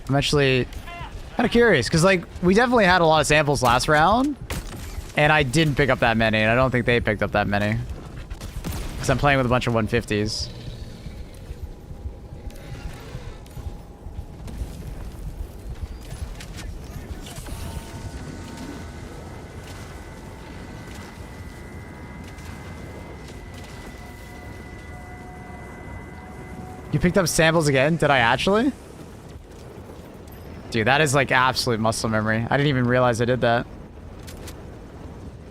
I'm actually kind of curious because, like, we definitely had a lot of samples last round, and I didn't pick up that many, and I don't think they picked up that many because I'm playing with a bunch of 150s. You picked up samples again? Did I actually? Dude, that is like absolute muscle memory. I didn't even realize I did that.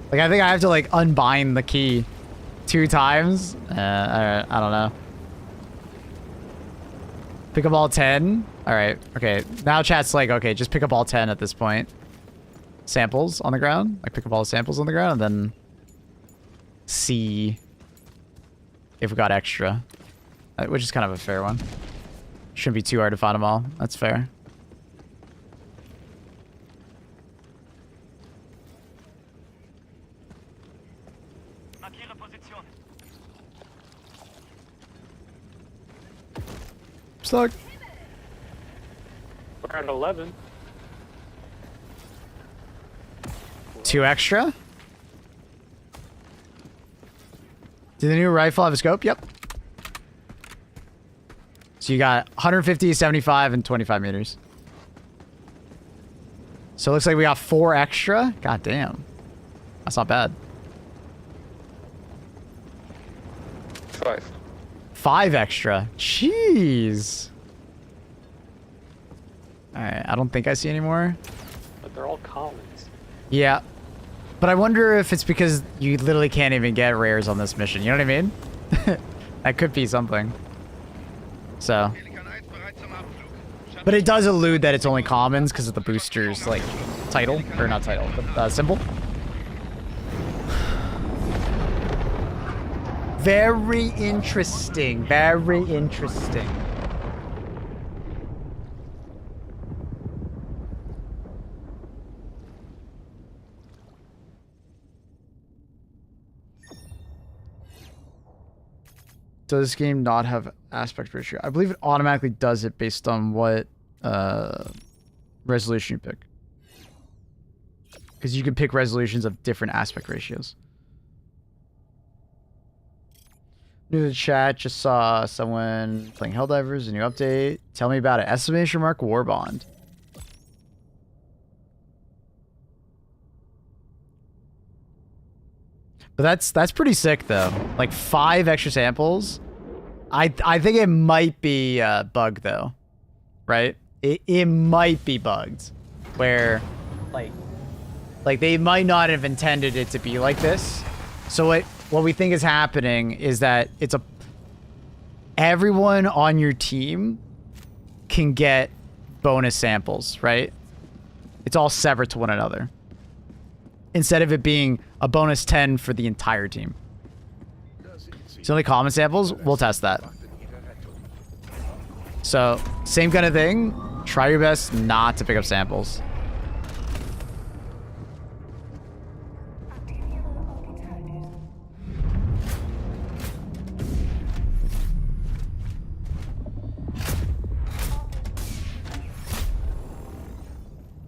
Like, I think I have to like unbind the key 2 times. Alright, I don't know. Pick up all 10? Alright, okay. Now chat's like, okay, just pick up all 10 at this point. Samples on the ground. Like, pick up all the samples on the ground and then see if we got extra. Which is kind of a fair one. Shouldn't be too hard to find them all. That's fair. Stuck. We're at 11. 2 extra? Did the new rifle have a scope? Yep. So you got 150, 75, and 25 meters. So it looks like we got 4 extra. God damn. That's not bad. 5. 5 extra. Jeez. Alright, I don't think I see any more. But they're all commons. Yeah. But I wonder if it's because you literally can't even get rares on this mission. You know what I mean? That could be something. So. But it does allude that it's only commons because of the booster's, like, title. Or not title, but symbol. Very interesting. Very interesting. Does this game not have aspect ratio? I believe it automatically does it based on what resolution you pick. Because you can pick resolutions of different aspect ratios. New to the chat, just saw someone playing Helldivers, a new update. Tell me about it. Exclamation mark Warbond. But that's pretty sick though. Like 5 extra samples. I think it might be bugged though, right? It might be bugged, where like they might not have intended it to be like this. So what we think is happening is that it's everyone on your team can get bonus samples, right? It's all separate to one another. Instead of it being a bonus 10 for the entire team. So only common samples, we'll test that. So, same kind of thing. Try your best not to pick up samples.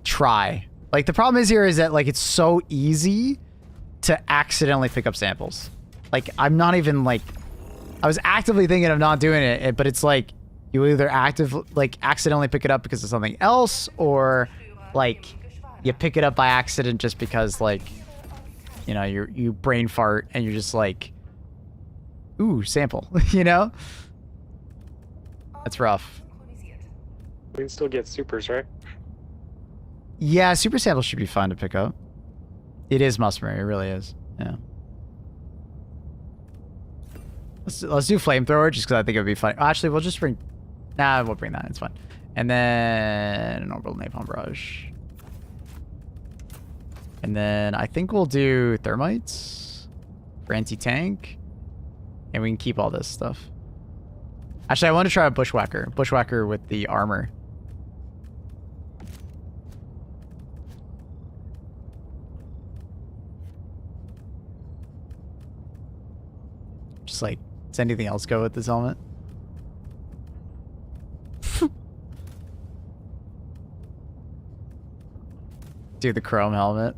Try. Like, the problem is here is that, like, it's so easy to accidentally pick up samples. Like, I'm not even, like... I was actively thinking of not doing it, but it's like, you either accidentally pick it up because of something else, or, like, you pick it up by accident just because, like, you know, you brain fart and you're just like, ooh, sample, you know? That's rough. We can still get supers, right? Yeah, super samples should be fun to pick up. It is Musmary, it really is. Yeah. Let's do flamethrower just because I think it would be fun. Actually, we'll just bring... Nah, we'll bring that. It's fine. And then an orbital napalm barrage. And then I think we'll do thermites for anti-tank. And we can keep all this stuff. Actually, I want to try a bushwhacker. Bushwhacker with the armor. Just like, does anything else go with this helmet? Do the chrome helmet.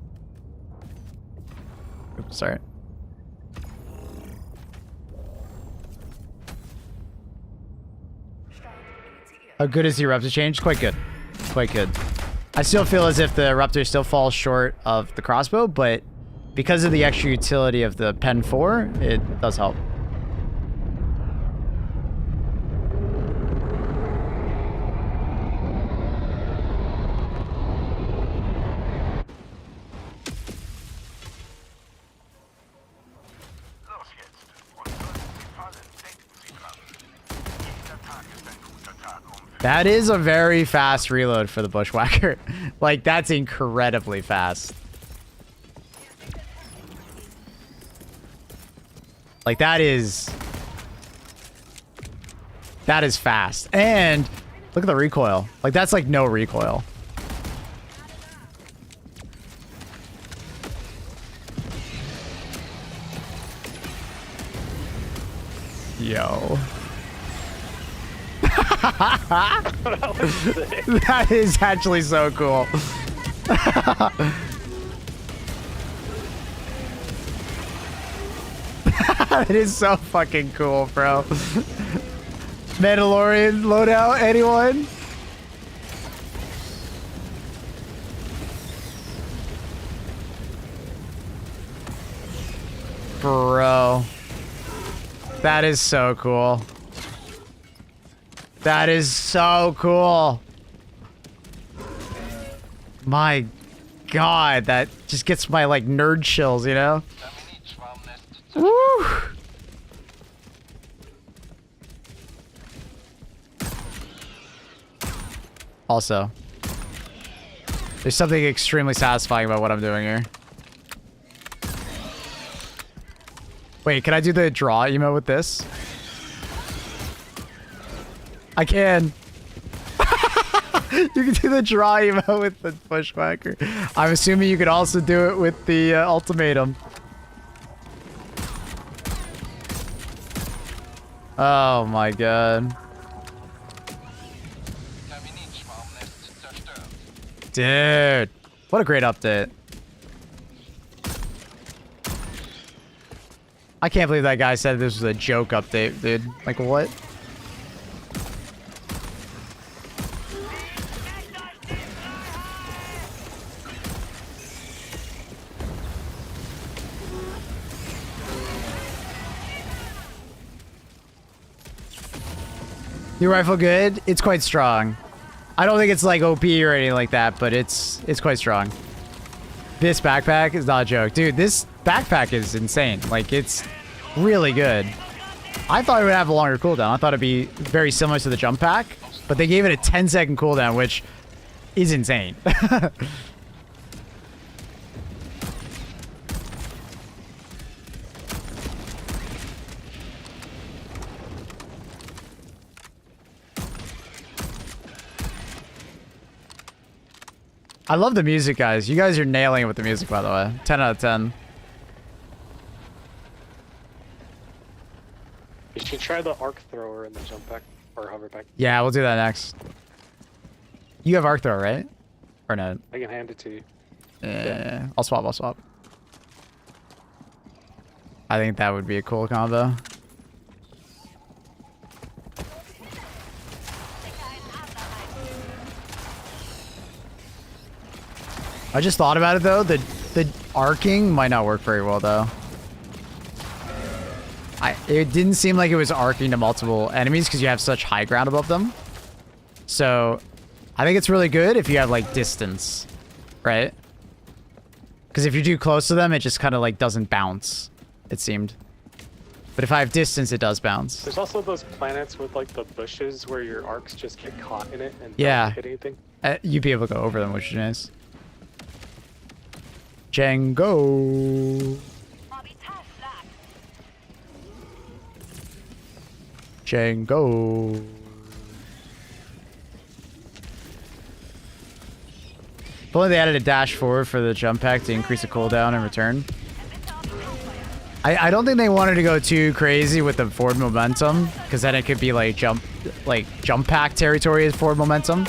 Oops, sorry. How good is the Eruptor change? Quite good. Quite good. I still feel as if the Eruptor still falls short of the crossbow, but because of the extra utility of the Pen 4, it does help. That is a very fast reload for the Bushwhacker. Like, that's incredibly fast. Like, that is fast. And look at the recoil. Like, that's like no recoil. Yo. That is actually so cool. That is so fucking cool, bro. Mandalorian loadout, anyone? Bro. That is so cool. That is so cool. My God, that just gets my like nerd chills, you know? Woo! Also, there's something extremely satisfying about what I'm doing here. Wait, can I do the draw emote with this? I can. You can do the draw emote with the Bushwhacker. I'm assuming you could also do it with the ultimatum. Oh my God. Dude, what a great update. I can't believe that guy said this was a joke update, dude. Like, what? Your rifle good? It's quite strong. I don't think it's like OP or anything like that, but it's quite strong. This backpack is not a joke. Dude, this backpack is insane. Like, it's really good. I thought it would have a longer cooldown. I thought it'd be very similar to the jump pack, but they gave it a 10-second cooldown, which is insane. I love the music, guys. You guys are nailing it with the music, by the way. 10 out of 10. You should try the arc thrower in the jump pack or hover pack. Yeah, we'll do that next. You have arc thrower, right? Or no? I can hand it to you. Yeah. I'll swap. I think that would be a cool combo. I just thought about it though. The arcing might not work very well though. It didn't seem like it was arcing to multiple enemies because you have such high ground above them. So I think it's really good if you have like distance, right? Because if you're too close to them, it just kind of like doesn't bounce, it seemed. But if I have distance, it does bounce. There's also those planets with like the bushes where your arcs just get caught in it and Yeah. don't hit anything. You'd be able to go over them, which is nice. Django. Django. If only they added a dash forward for the jump pack to increase the cooldown and return. I don't think they wanted to go too crazy with the forward momentum, because then it could be like jump pack territory as forward momentum.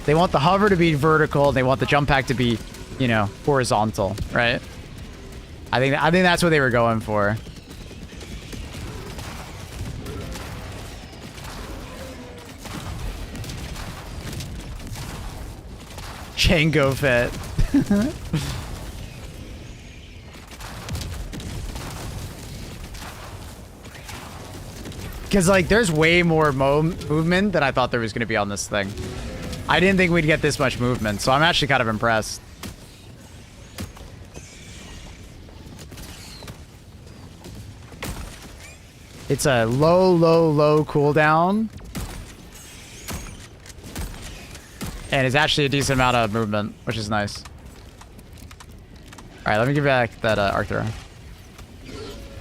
They want the hover to be vertical. They want the jump pack to be, you know, horizontal, right? I think that's what they were going for. Django fit. Because, like, there's way more movement than I thought there was going to be on this thing. I didn't think we'd get this much movement, so I'm actually kind of impressed. It's a low cooldown. And it's actually a decent amount of movement, which is nice. Alright, let me give back that arc thrower.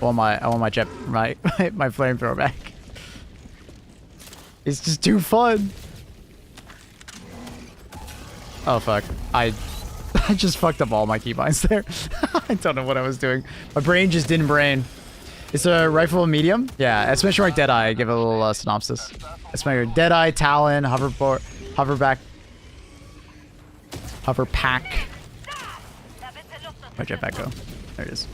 I want my jet, my flamethrower back. It's just too fun. Oh fuck. I just fucked up all my keybinds there. I don't know what I was doing. My brain just didn't brain. It's a rifle medium? Yeah, exclamation mark Deadeye. Give it a little synopsis. Exclamation mark Deadeye, Talon, hover pack. Where'd jetpack go? There it is.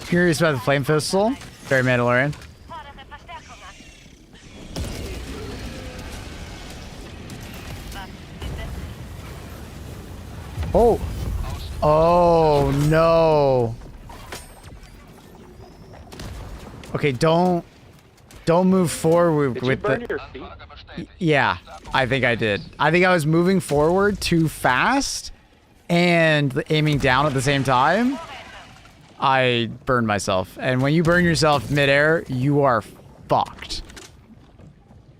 Curious about the flame pistol. Very Mandalorian. Oh. Oh no. Okay, don't move forward Did with you burn the. your feet? Yeah, I think I did. I think I was moving forward too fast and aiming down at the same time. I burned myself. And when you burn yourself midair, you are fucked.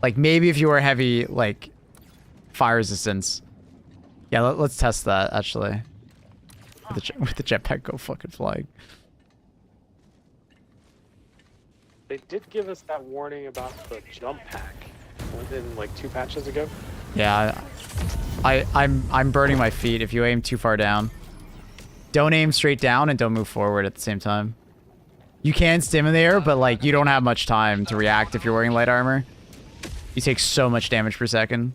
Like, maybe if you are heavy, like, fire resistance. Yeah, let's test that, actually. With the jetpack go fucking flying. They did give us that warning about the jump pack within like 2 patches ago. Yeah, I'm burning my feet if you aim too far down. Don't aim straight down and don't move forward at the same time. You can stim in the air, but like you don't have much time to react if you're wearing light armor. You take so much damage per second.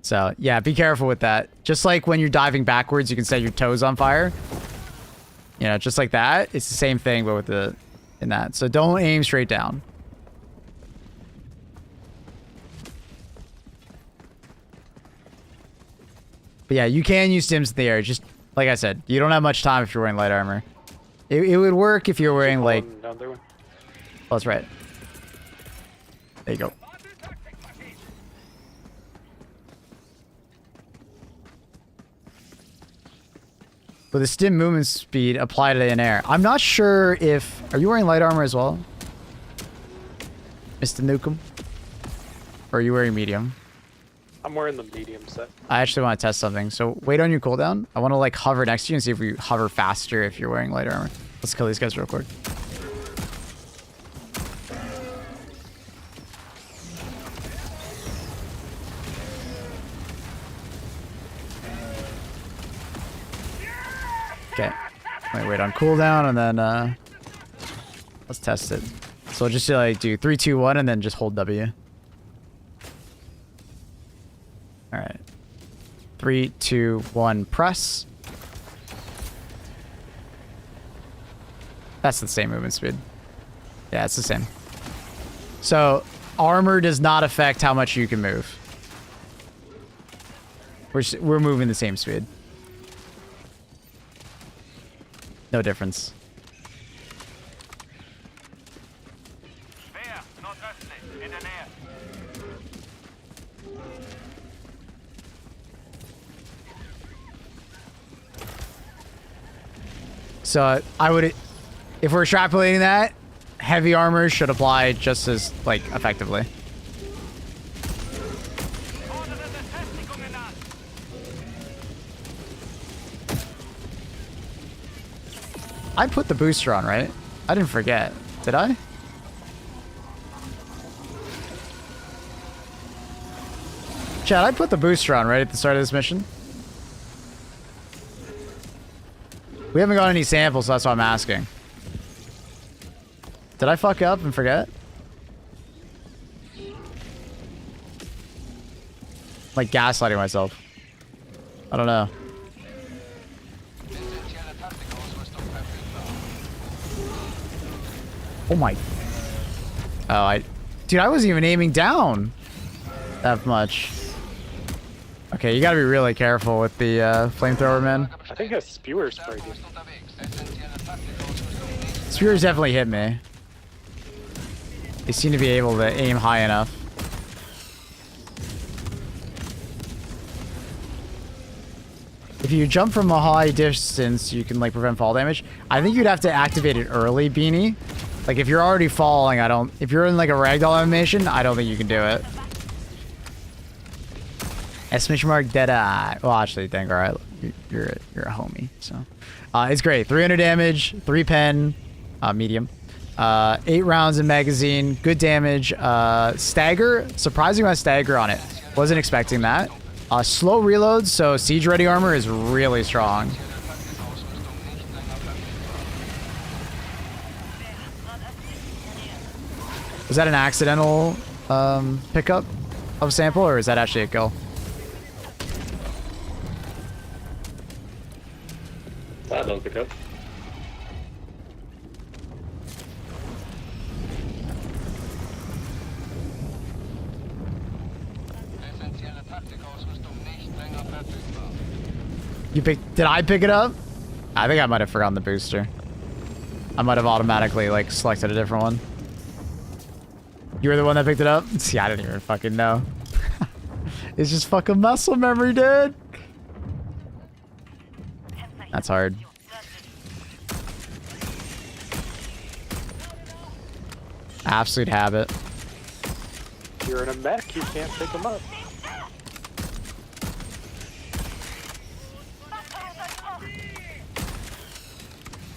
So yeah, be careful with that. Just like when you're diving backwards, you can set your toes on fire. You know, just like that. It's the same thing, but with in that. So don't aim straight down. But yeah, you can use stims in the air. Just like I said, you don't have much time if you're wearing light armor. It would work if you're wearing like. Another one. Oh, that's right. There you go. With a stim movement speed applied to in air. I'm not sure if... Are you wearing light armor as well? Mr. Nukem? Or are you wearing medium? I'm wearing the medium set. I actually want to test something. So wait on your cooldown. I want to like hover next to you and see if we hover faster if you're wearing light armor. Let's kill these guys real quick. Okay. Wait on cooldown and then let's test it. So we'll just like do 3, 2, 1 and then just hold W. Alright. 3, 2, 1, press. That's the same movement speed. Yeah, it's the same. So armor does not affect how much you can move. We're moving the same speed. No difference. Wer? Nordöstlich, in der Nähe. So I would, if we're extrapolating that, heavy armor should apply just as like effectively. Fordere Befestigungen an. I put the booster on, right? I didn't forget. Did I? Chad, I put the booster on right at the start of this mission. We haven't got any samples, so that's why I'm asking. Did I fuck up and forget? Like gaslighting myself. I don't know. Oh my. Oh, dude, I wasn't even aiming down that much. Okay, you gotta be really careful with the flamethrower, man. I think a spewer sprayed you. Spears definitely hit me. They seem to be able to aim high enough. If you jump from a high distance, you can like prevent fall damage. I think you'd have to activate it early, Beanie. Like if you're already falling, if you're in like a ragdoll animation, I don't think you can do it. Exclamation mark dead eye. Well, actually, thank God, you're a homie. So, it's great. 300 damage, 3 pen, medium, 8 rounds in magazine, good damage. Stagger, surprising amount of stagger on it. Wasn't expecting that. Slow reloads, so siege ready armor is really strong. Was that an accidental pickup of sample, or is that actually a kill? That don't pick up. You picked? Did I pick it up? I think I might have forgotten the booster. I might have automatically like selected a different one. You were the one that picked it up? See, I didn't even fucking know. It's just fucking muscle memory, dude. That's hard. Absolute habit. You're in a mech, you can't pick them up.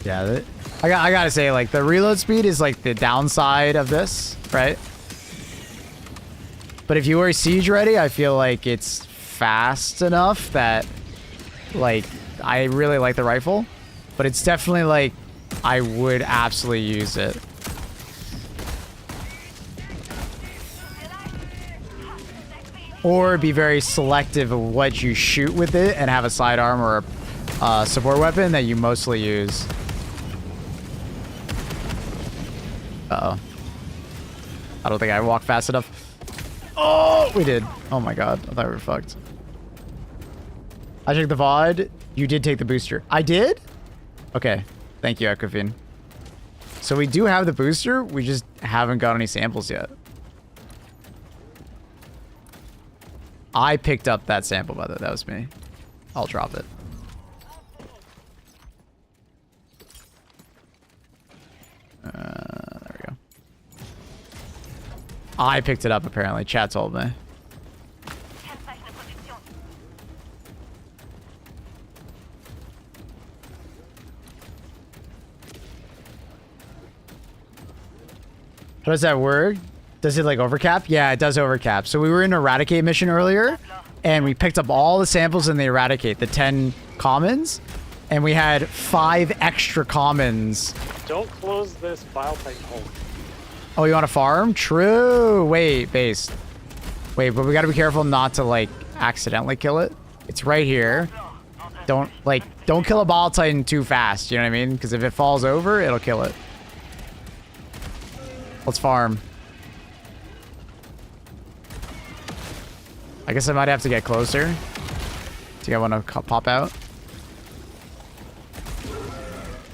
Yeah, I gotta say, like, the reload speed is like the downside of this, right? But if you were siege ready, I feel like it's fast enough that, like, I really like the rifle. But it's definitely like, I would absolutely use it. Or be very selective of what you shoot with it and have a sidearm or a support weapon that you mostly use. Uh-oh. I don't think I walked fast enough. Oh, we did. Oh my god. I thought we were fucked. I checked the VOD. You did take the booster. I did? Okay. Thank you, Ecofine. So we do have the booster. We just haven't got any samples yet. I picked up that sample, by the way. That was me. I'll drop it. There we go. I picked it up, apparently. Chat told me. How does that work? Does it like overcap? Yeah, it does overcap. So we were in Eradicate mission earlier, and we picked up all the samples in the Eradicate, the 10 commons, and we had 5 extra commons. Don't close this bile titan hole. Oh, you want to farm? True. Wait, base. Wait, but we got to be careful not to like accidentally kill it. It's right here. Don't kill a bile titan too fast. You know what I mean? Because if it falls over, it'll kill it. Let's farm. I guess I might have to get closer. Do you want to pop out?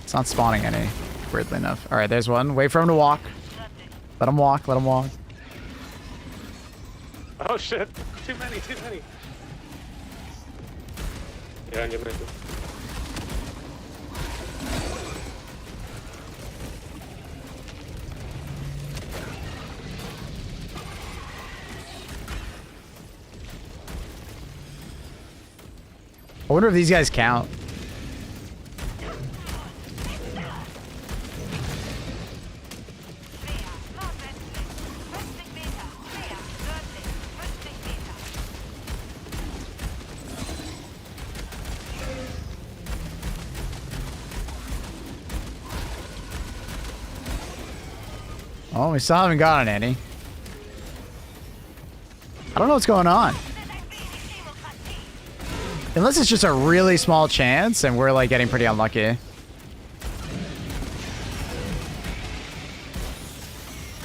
It's not spawning any, weirdly enough. All right, there's one. Wait for him to walk. Let him walk. Let him walk. Oh shit! Too many. Yeah, I'm gonna. I wonder if these guys count. Oh, we still haven't gotten any. I don't know what's going on. Unless it's just a really small chance and we're like getting pretty unlucky.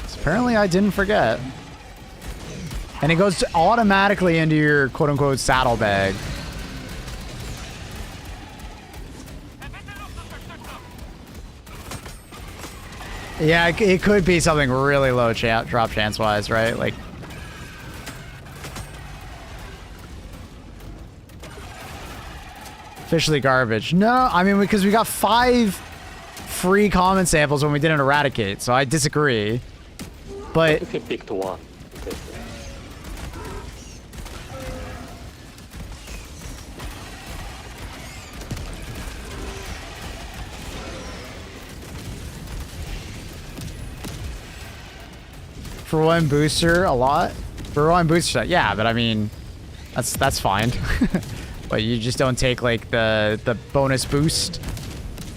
So apparently I didn't forget. And it goes automatically into your quote-unquote saddlebag. Yeah, it could be something really low drop chance-wise, right? Like, officially garbage. No, I mean, because we got 5 free common samples when we didn't eradicate, so I disagree. But You can pick to one. Okay. for one booster, a lot. For one booster, yeah, but I mean, that's fine. But you just don't take like the bonus boost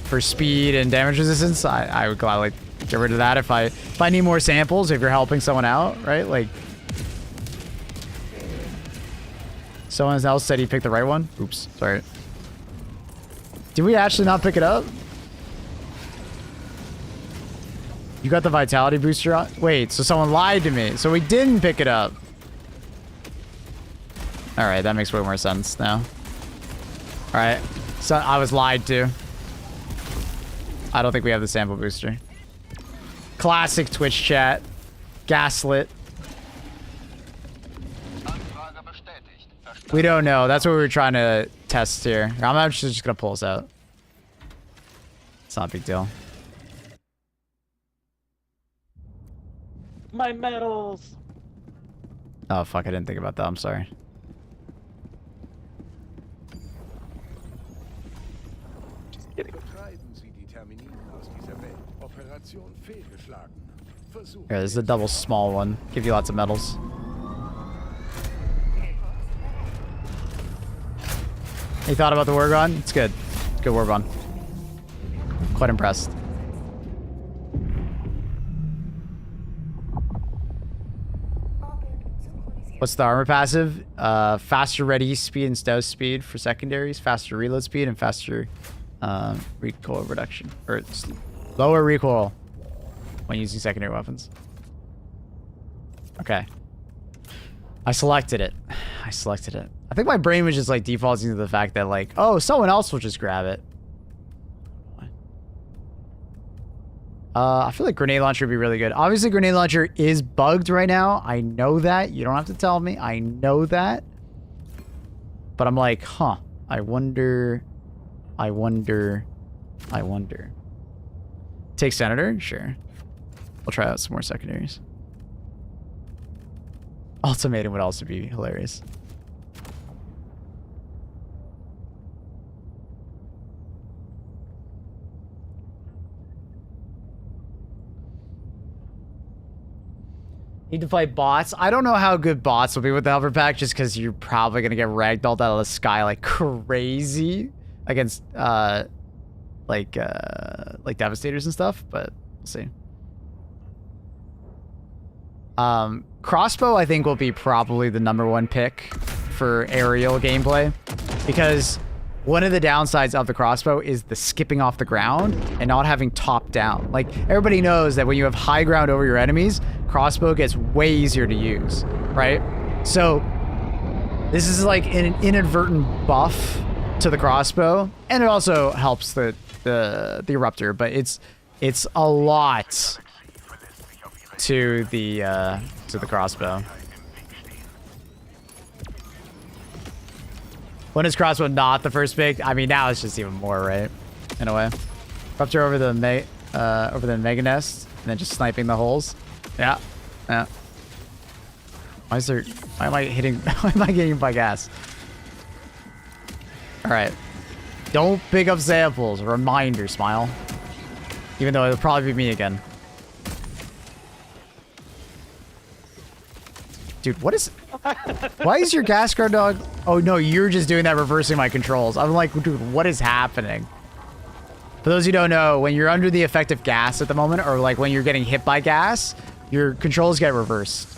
for speed and damage resistance. I would gladly get rid of that if I need more samples. If you're helping someone out, right? Like, someone else said he picked the right one. Oops, sorry. Did we actually not pick it up? You got the vitality booster on? Wait, so someone lied to me. So we didn't pick it up. All right, that makes way more sense now. All right, so I was lied to. I don't think we have the sample booster. Classic Twitch chat. Gaslit. We don't know. That's what we were trying to test here. I'm actually just gonna pull us out. It's not a big deal. My medals. Oh fuck! I didn't think about that. I'm sorry. Just kidding. Here, this is a double small one. Give you lots of medals. You thought about the Warbond? It's good. It's good Warbond. Quite impressed. What's the armor passive? Faster ready speed and stealth speed for secondaries, faster reload speed, and faster recoil reduction. Or lower recoil when using secondary weapons. Okay. I selected it. I selected it. I think my brain was just like defaulting to the fact that like, oh, someone else will just grab it. I feel like grenade launcher would be really good. Obviously, grenade launcher is bugged right now. I know that. You don't have to tell me. I know that. But I'm like, huh. I wonder. Take Senator? Sure. We'll try out some more secondaries. Ultimatum would also be hilarious. Need to fight bots. I don't know how good bots will be with the hover pack, just because you're probably gonna get ragdolled out of the sky like crazy against like devastators and stuff. But we'll see. Crossbow, I think, will be probably the #1 pick for aerial gameplay, because one of the downsides of the crossbow is the skipping off the ground and not having top down. Like, everybody knows that when you have high ground over your enemies, crossbow gets way easier to use, right? So this is like an inadvertent buff to the crossbow, and it also helps the the eruptor, but it's a lot to the crossbow. When is crossbow not the first pick? I mean, now it's just even more, right? In a way. Eruptor over the mega nest, and then just sniping the holes. Yeah, yeah. Why am I getting by gas? All right. Don't pick up samples. Reminder, Smile. Even though it'll probably be me again. Dude, what is... Why is your gas guard dog... Oh, no, you're just doing that, reversing my controls. I'm like, dude, what is happening? For those who don't know, when you're under the effect of gas at the moment, or like when you're getting hit by gas, your controls get reversed.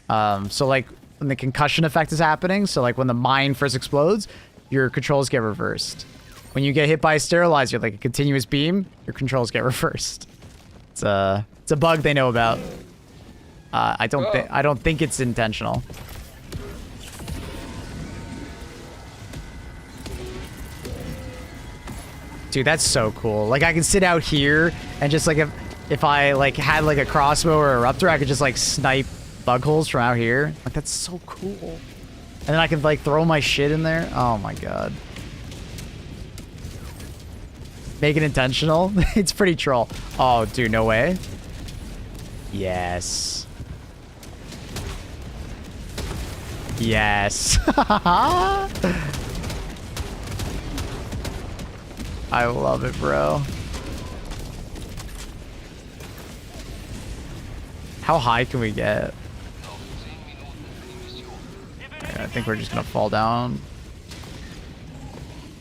So like when the concussion effect is happening, so like when the mine first explodes, your controls get reversed. When you get hit by a sterilizer, like a continuous beam, your controls get reversed. It's a bug they know about. I don't think it's intentional. Dude, that's so cool. Like I can sit out here and just like if I like had like a crossbow or a eruptor, I could just like snipe bug holes from out here. Like that's so cool. And then I can like throw my shit in there. Oh my god. Make it intentional. It's pretty troll. Oh, dude, no way. Yes. Yes. I love it, bro. How high can we get? Okay, I think we're just gonna fall down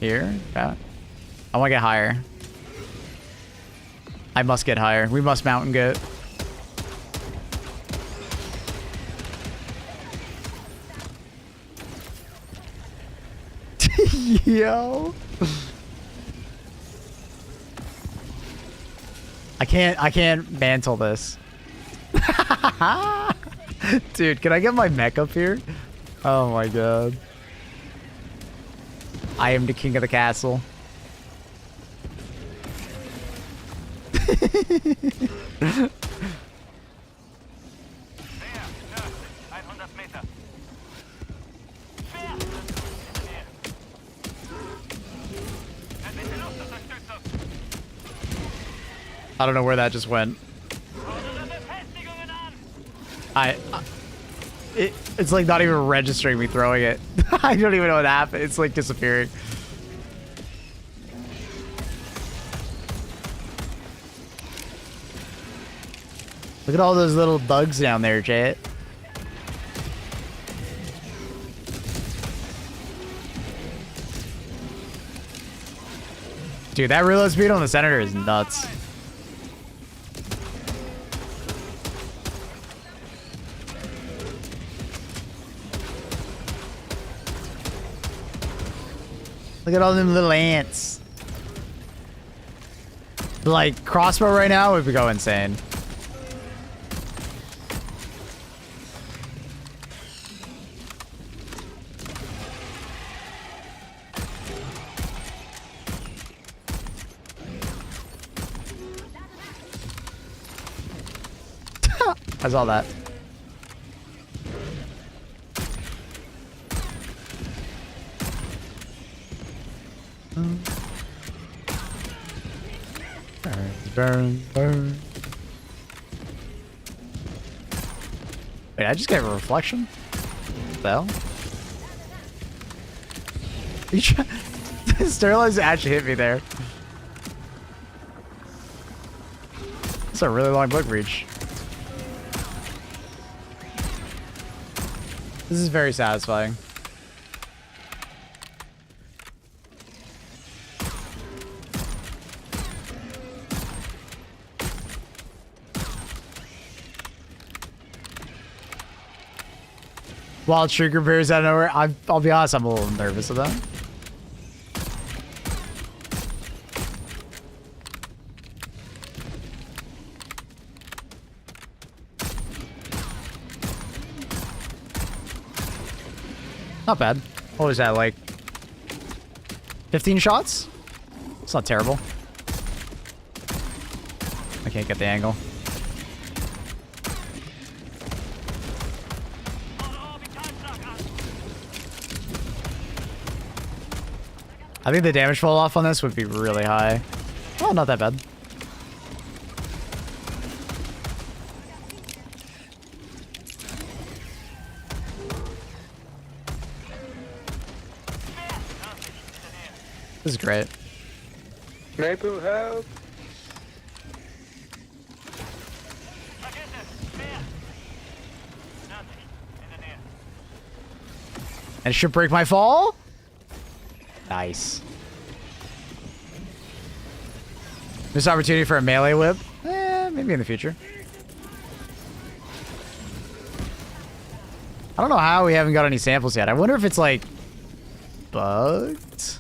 here. Yeah. I want to get higher. I must get higher. We must mountain goat. Yo. I can't mantle this. Dude, can I get my mech up here? Oh my god. I am the king of the castle. I don't know where that just went. It's like not even registering me throwing it. I don't even know what happened. It's like disappearing. Look at all those little bugs down there, Jet. Dude, that reload speed on the Senator is nuts. Look at all them little ants. Like, crossbow right now would go insane. I saw that. Burn, burn. Wait, I just got a reflection? What the hell? The sterilizer actually hit me there. That's a really long book reach. This is very satisfying. Wild trigger appears out of nowhere. I'll be honest, I'm a little nervous of that. Not bad. What was that, like 15 shots? It's not terrible. I can't get the angle. I think the damage fall off on this would be really high. Oh, not that bad. This is great. Maple help! And it should break my fall? Nice. Missed opportunity for a melee whip? Maybe in the future. I don't know how we haven't got any samples yet. I wonder if it's like bugged?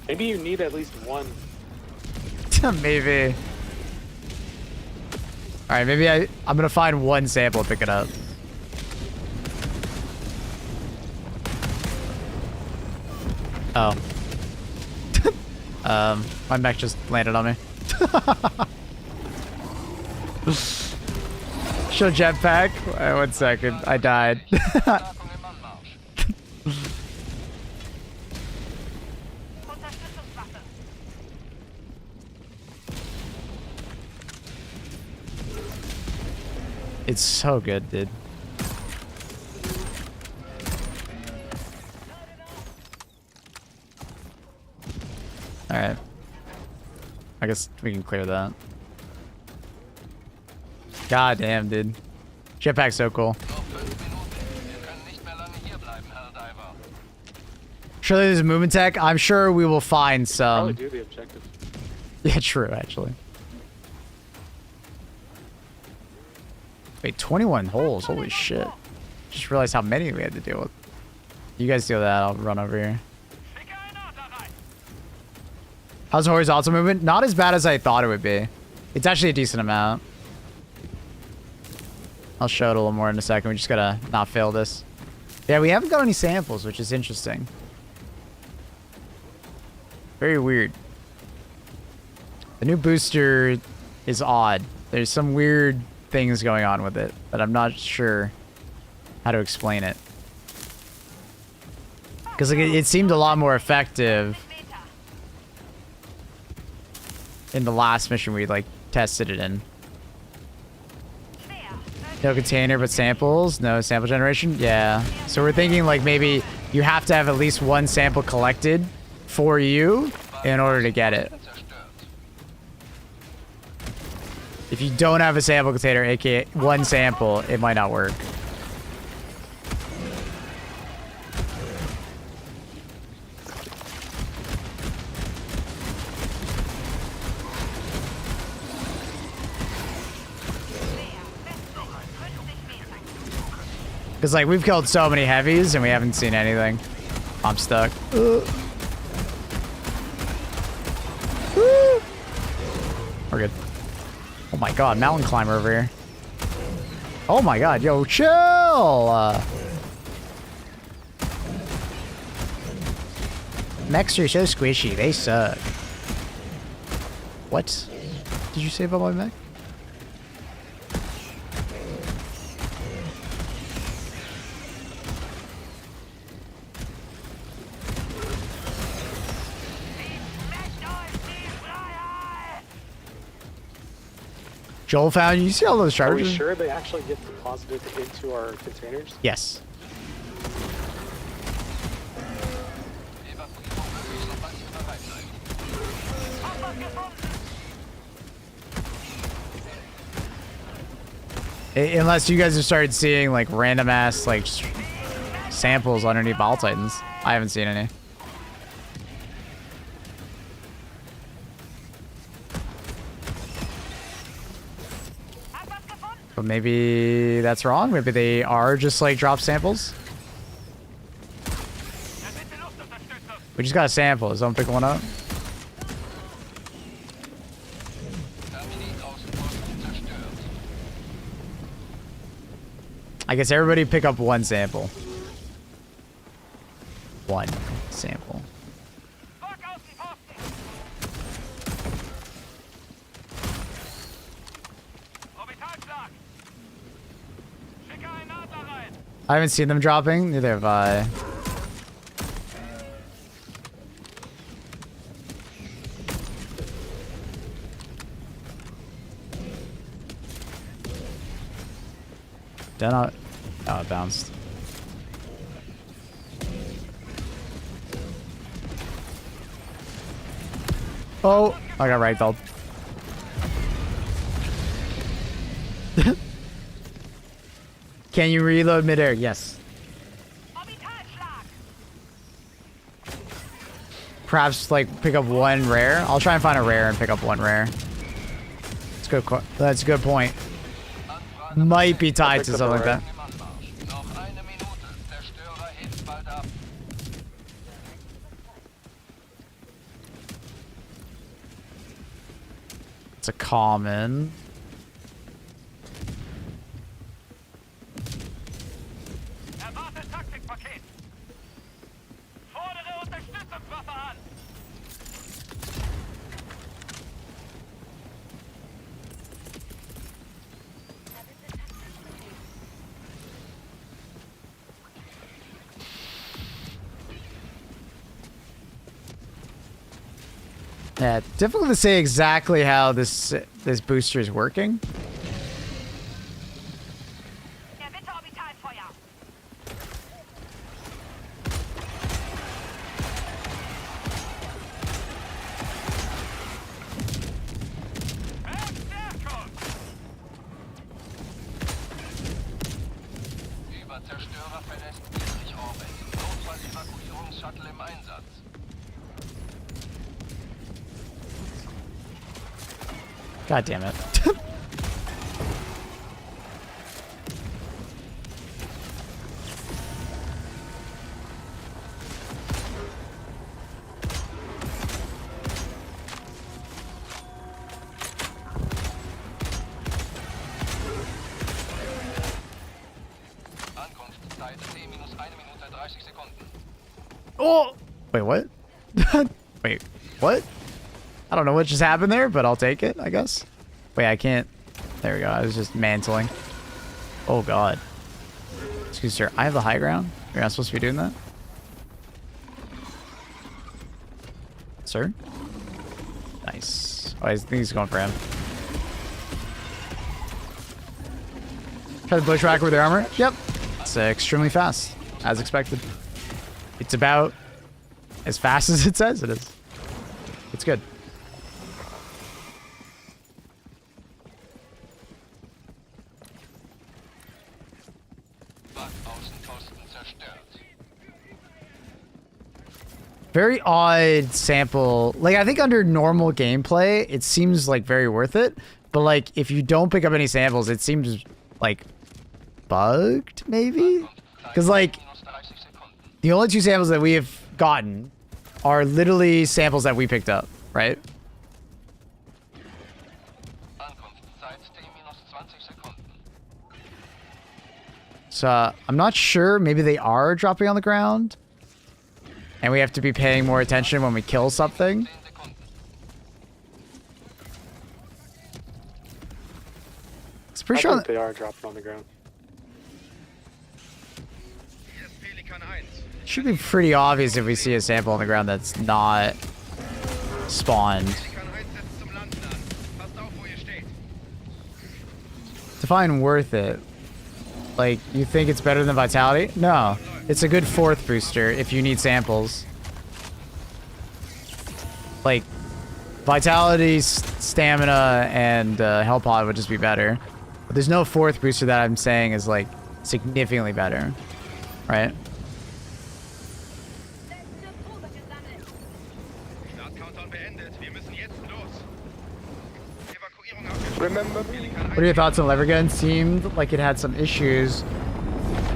Maybe you need at least one. Maybe. Alright, maybe I'm gonna find one sample and pick it up. Oh. My mech just landed on me. Show jetpack. 1 second. I died. It's so good, dude. Alright. I guess we can clear that. God damn, dude. Jetpack's so cool. Surely there's a movement tech. I'm sure we will find some. Probably do the objective. Yeah, true, actually. Wait, 21 holes. Holy shit. Just realized how many we had to deal with. You guys deal with that. I'll run over here. How's the horizontal movement? Not as bad as I thought it would be. It's actually a decent amount. I'll show it a little more in a second. We just gotta not fail this. Yeah, we haven't got any samples, which is interesting. Very weird. The new booster is odd. There's some weird things going on with it, but I'm not sure how to explain it. Because like, it seemed a lot more effective in the last mission we like tested it in. No container, but samples. No sample generation. Yeah. So we're thinking like maybe you have to have at least one sample collected for you in order to get it. If you don't have a sample container, aka one sample, it might not work. Because, like, we've killed so many heavies and we haven't seen anything. I'm stuck. We're good. Oh my god, mountain climber over here. Oh my god, yo, chill! Mechs are so squishy, they suck. What did you say about my mech? Joel found you see all those Are charges? we sure they actually get deposited into our containers? Yes. Unless you guys have started seeing like random ass like samples underneath Ball Titans. I haven't seen any. But maybe that's wrong. Maybe they are just like drop samples. We just got a sample. Is someone pick one up? I guess everybody pick up one sample. One sample. I haven't seen them dropping. Neither have I. Did not. Oh, it bounced. Oh, I got ragdolled. Can you reload midair? Yes. Perhaps like pick up one rare. I'll try and find a rare and pick up one rare. That's good. That's a good point. Might be tied to something like that. Noch eine Minute. Zerstörer hebt bald ab. It's a common. Erwarte Taktikpaket. Fordere Unterstützungswaffe an. Yeah, difficult to say exactly how this booster is working. Gewitterorbitalfeuer. Verstärkung. Überzerstörer verlässt westlich Orbit. Notfall-Evakuierungsshuttle im Einsatz. God damn it. Ankunftszeit T-1 Minute 30 Sekunden. Oh! Wait, what? Wait, what? I don't know what just happened there, but I'll take it, I guess. Wait, I can't. There we go. I was just mantling. Oh, God. Excuse me, sir. I have the high ground. You're not supposed to be doing that? Sir? Nice. Oh, I think he's going for him. Try the bushwhacker with the armor. Yep. It's extremely fast, as expected. It's about as fast as it says it is. It's good. Very odd sample. Like, I think under normal gameplay, it seems like very worth it. But like, if you don't pick up any samples, it seems like bugged, maybe? Because like, the only two samples that we have gotten are literally samples that we picked up, right? So I'm not sure. Maybe they are dropping on the ground. And we have to be paying more attention when we kill something. It's pretty sure I think they are dropping on the ground. Should be pretty obvious if we see a sample on the ground that's not spawned. Define worth it. Like, you think it's better than Vitality? No. It's a good fourth booster if you need samples. Like, Vitality, Stamina, and Health Pod would just be better. But there's no fourth booster that I'm saying is, like, significantly better. Right? What are your thoughts on Levergun? Seemed like it had some issues,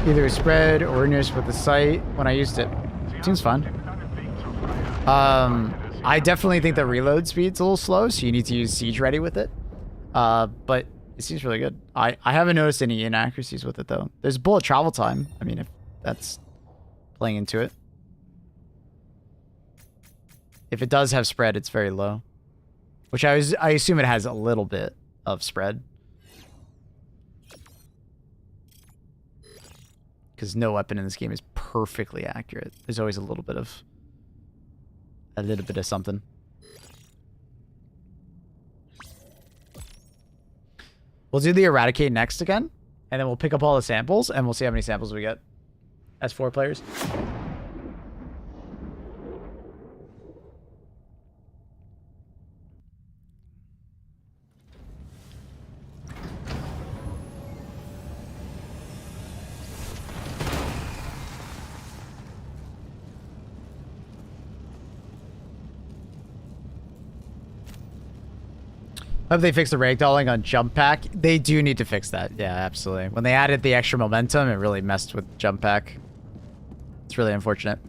either spread or weirdness with the site when I used it. Seems fun. I definitely think the reload speed's a little slow, so you need to use Siege Ready with it. But it seems really good. I haven't noticed any inaccuracies with it though. There's bullet travel time. I mean, if that's playing into it. If it does have spread, it's very low. Which I assume it has a little bit of spread. because no weapon in this game is perfectly accurate. There's always a little bit of something. We'll do the eradicate next again, and then we'll pick up all the samples, and we'll see how many samples we get as 4 players. Hope they fix the ragdolling on jump pack. They do need to fix that. Yeah, absolutely. When they added the extra momentum, it really messed with jump pack. It's really unfortunate.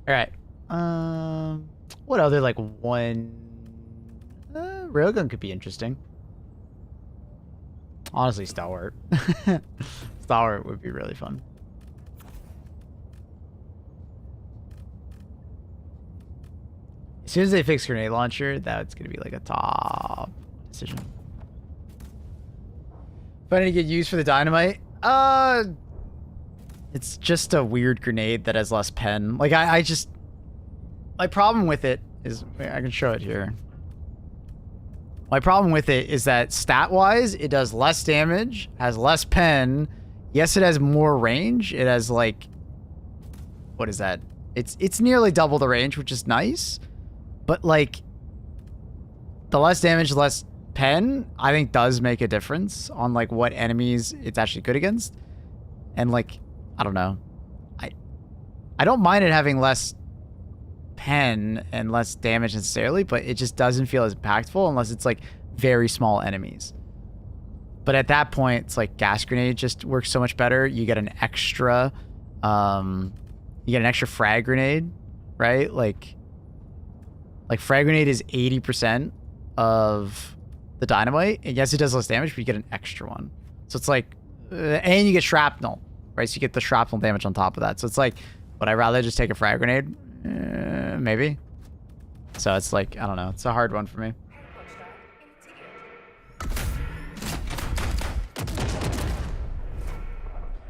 Alright. What other, like, one... railgun could be interesting. Honestly, Stalwart. Stalwart would be really fun. As soon as they fix grenade launcher, that's going to be, like, a top decision. Finding a good use for the dynamite? It's just a weird grenade that has less pen. Like, I just... My problem with it is... I can show it here. My problem with it is that stat-wise, it does less damage, has less pen. Yes, it has more range. It has, like... What is that? It's nearly double the range, which is nice. But, like... The less damage, less pen, I think does make a difference on, like, what enemies it's actually good against. And, like... I don't know. I don't mind it having less pen and less damage necessarily, but it just doesn't feel as impactful unless it's like very small enemies. But at that point, it's like gas grenade just works so much better. You get an extra frag grenade, right? Like frag grenade is 80% of the dynamite. And yes, it does less damage, but you get an extra one. So it's like, and you get shrapnel. Right, so you get the shrapnel damage on top of that. So it's like, would I rather just take a frag grenade? Maybe. So it's like, I don't know. It's a hard one for me.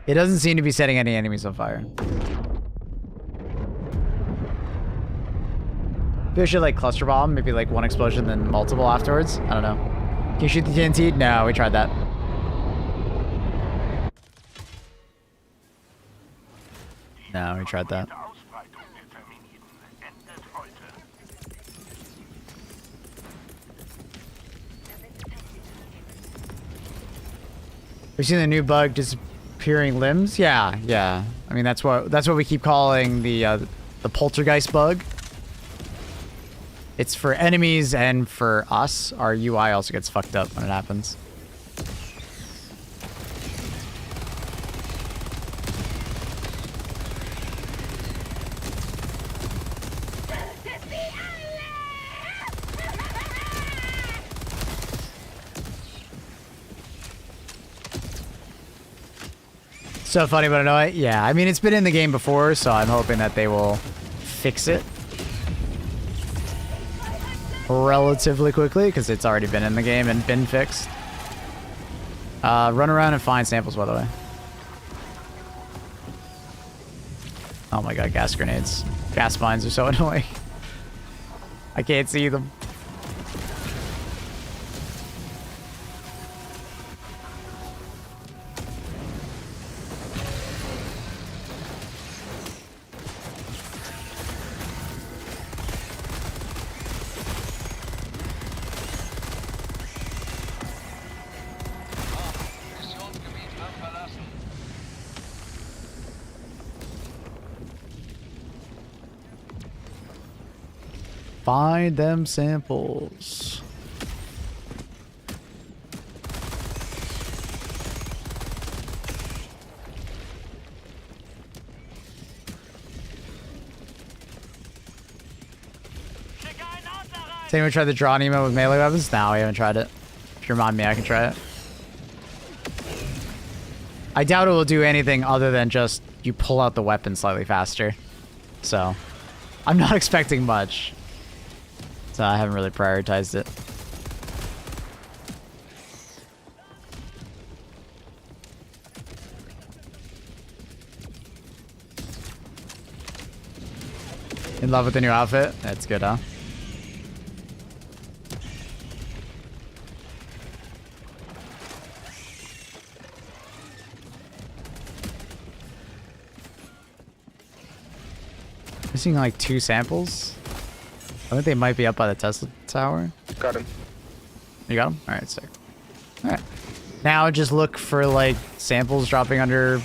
It doesn't seem to be setting any enemies on fire. Maybe I should like cluster bomb, maybe like one explosion, then multiple afterwards. I don't know. Can you shoot the TNT? No, we tried that. No, we tried that. We've seen the new bug, disappearing limbs. Yeah, yeah. I mean, that's what we keep calling the poltergeist bug. It's for enemies and for us. Our UI also gets fucked up when it happens. So funny, but annoying. Yeah, I mean, it's been in the game before, so I'm hoping that they will fix it relatively quickly, because it's already been in the game and been fixed. Run around and find samples, by the way. Oh my god, gas grenades. Gas mines are so annoying. I can't see them. Find them samples. Has anyone tried the draw Nemo with melee weapons? No, we haven't tried it. If you remind me, I can try it. I doubt it will do anything other than just you pull out the weapon slightly faster. So, I'm not expecting much. So I haven't really prioritized it. In love with the new outfit? That's good, huh? Missing like 2 samples. I think they might be up by the Tesla tower. Got him. You got them? Alright, sick. Alright. Now just look for like samples dropping under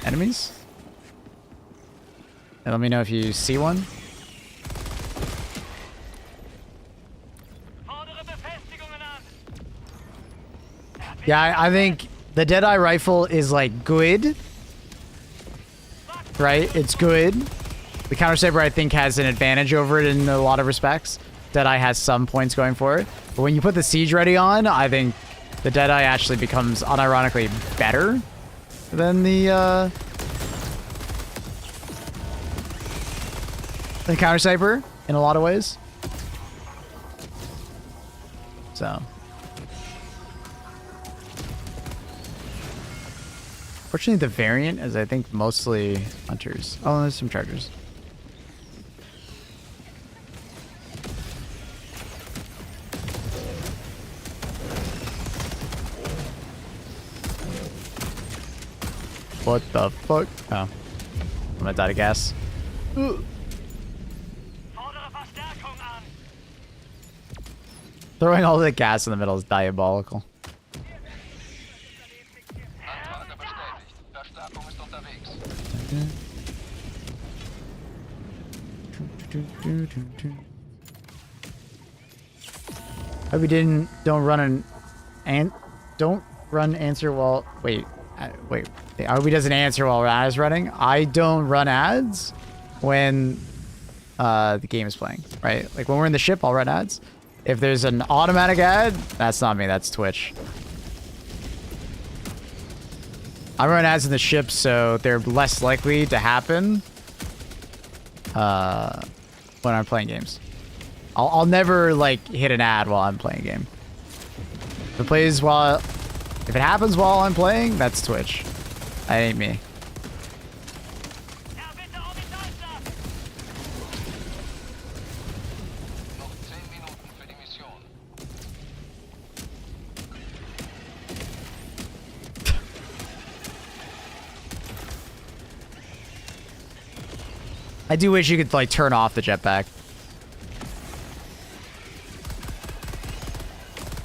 enemies. And let me know if you see one. Yeah, I think the Deadeye rifle is like good. Right? It's good. The counter saber, I think, has an advantage over it in a lot of respects. Deadeye has some points going for it. But when you put the Siege Ready on, I think the Deadeye actually becomes unironically better than the counter saber in a lot of ways. So. Fortunately, the variant is, I think, mostly hunters. Oh, there's some chargers. What the fuck? Oh. I'm gonna die of gas. Throwing all the gas in the middle is diabolical. Anfrage bestätigt. Verstärkung ist unterwegs. Hope you don't run answer while wait. I hope he doesn't answer while ads running. I don't run ads when the game is playing, right? Like when we're in the ship, I'll run ads. If there's an automatic ad, that's not me, that's Twitch. I run ads in the ship, so they're less likely to happen when I'm playing games. I'll never like hit an ad while I'm playing a game. If it happens while I'm playing, that's Twitch. That ain't me. Noch 10 Minuten für die Mission. I do wish you could like turn off the jetpack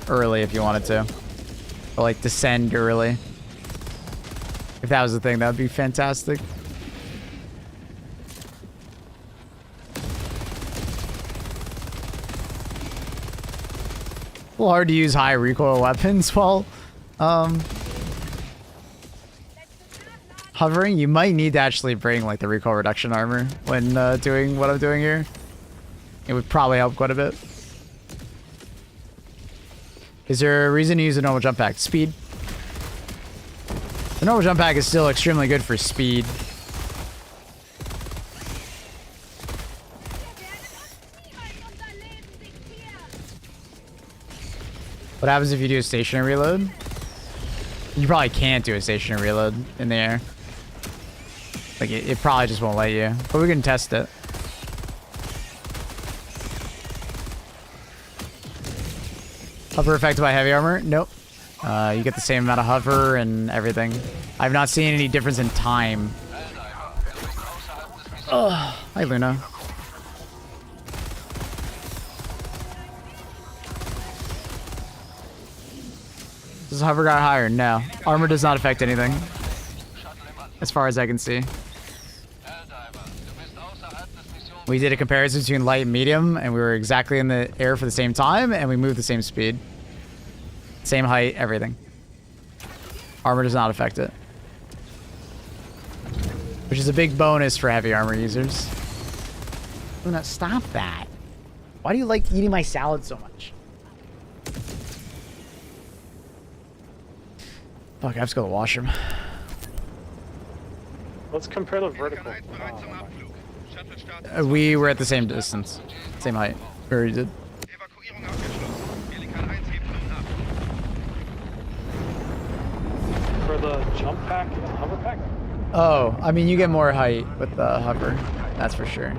early if you wanted to. Or like descend early. If that was the thing, that would be fantastic. A little hard to use high recoil weapons while hovering. You might need to actually bring like the recoil reduction armor when doing what I'm doing here. It would probably help quite a bit. Is there a reason to use a normal jump pack? Speed. The normal jump pack is still extremely good for speed. What happens if you do a stationary reload? You probably can't do a stationary reload in the air. Like it probably just won't let you. But we can test it. Hover affected by heavy armor? Nope. You get the same amount of hover and everything. I've not seen any difference in time. Oh, hi Luna. Does hover got higher? No. Armor does not affect anything. As far as I can see. We did a comparison between light and medium, and we were exactly in the air for the same time, and we moved the same speed. Same height, everything. Armor does not affect it. Which is a big bonus for heavy armor users. Oh, no, stop that. Why do you like eating my salad so much? Fuck, I have to go to the washroom. Let's compare the vertical. We were at the same distance. Same height. We already did. For the jump pack and hover pack? Oh, I mean, you get more height with the hover. That's for sure.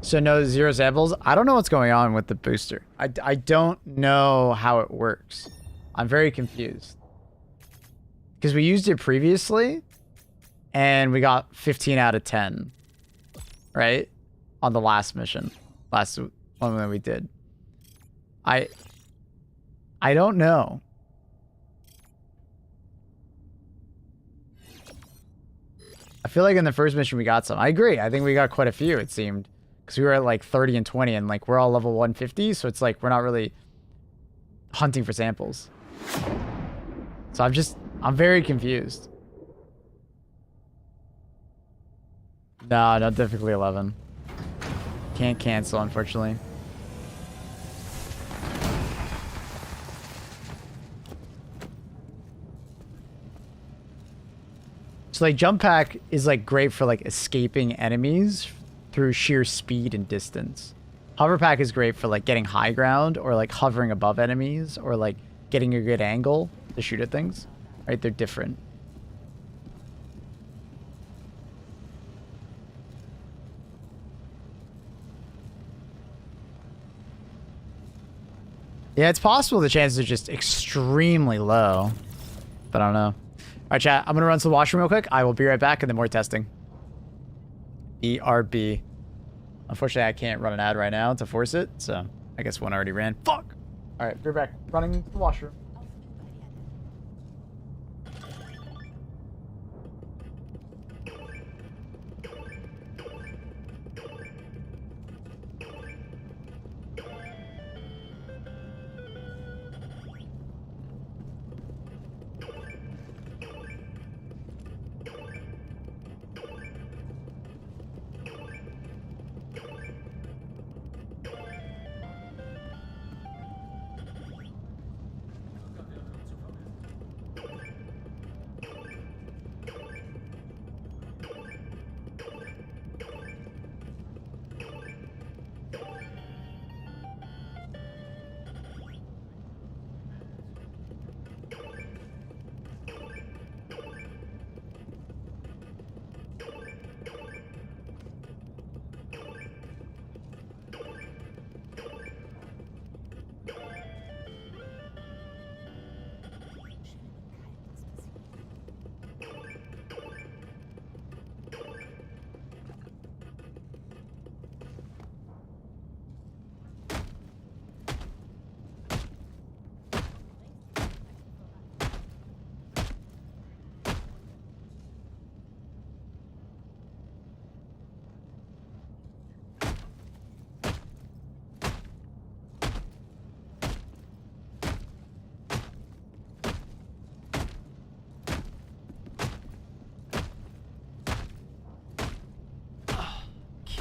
So no zero samples? I don't know what's going on with the booster. I don't know how it works. I'm very confused. Because we used it previously, and we got 15 out of 10. Right? On the last mission. Last one that we did. I don't know. I feel like in the first mission we got some. I agree. I think we got quite a few, it seemed. Because we were at like 30 and 20, and like we're all level 150, so it's like we're not really hunting for samples. So I'm very confused. No, not difficulty 11. Can't cancel, unfortunately. So like jump pack is like great for like escaping enemies through sheer speed and distance. Hover pack is great for like getting high ground or like hovering above enemies or like getting a good angle to shoot at things. Right? They're different. Yeah, it's possible the chances are just extremely low. But I don't know. Alright, chat. I'm gonna run to the washroom real quick. I will be right back and then more testing. BRB. Unfortunately, I can't run an ad right now to force it, so I guess one already ran. Fuck! Alright, be right back. Running to the washroom.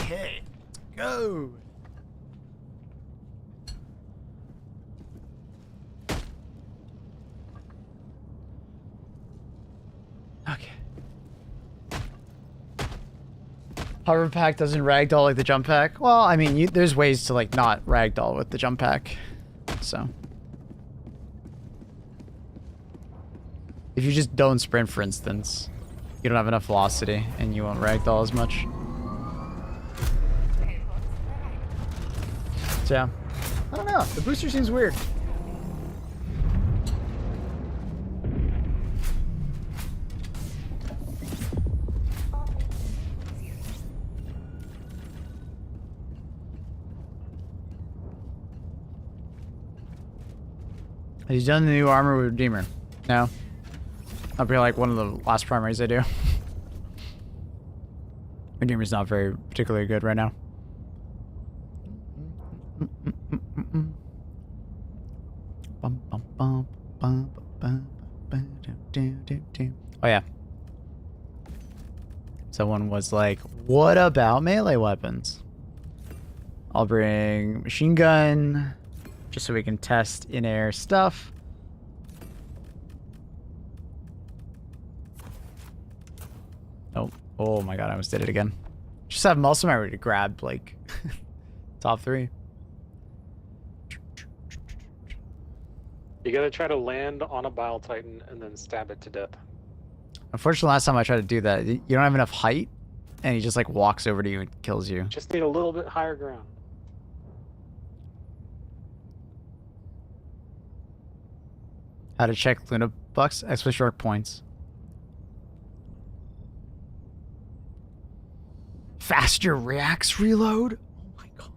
Okay, go. Okay. Hover pack doesn't ragdoll like the jump pack. Well, I mean, there's ways to like not ragdoll with the jump pack. So if you just don't sprint, for instance, you don't have enough velocity and you won't ragdoll as much. So yeah, I don't know. The booster seems weird. Have you done the new armor with Redeemer? No. That'll be like one of the last primaries I do. Redeemer's not very particularly good right now. Oh yeah. Someone was like, what about melee weapons? I'll bring machine gun just so we can test in-air stuff. Oh, oh my god, I almost did it again. Just have muscle memory to grab, like, top 3. You gotta try to land on a Bile Titan and then stab it to death. Unfortunately, last time I tried to do that, you don't have enough height, and he just, like, walks over to you and kills you. Just need a little bit higher ground. How to check Luna Bucks? Extra short points. Faster reacts reload? Oh my god.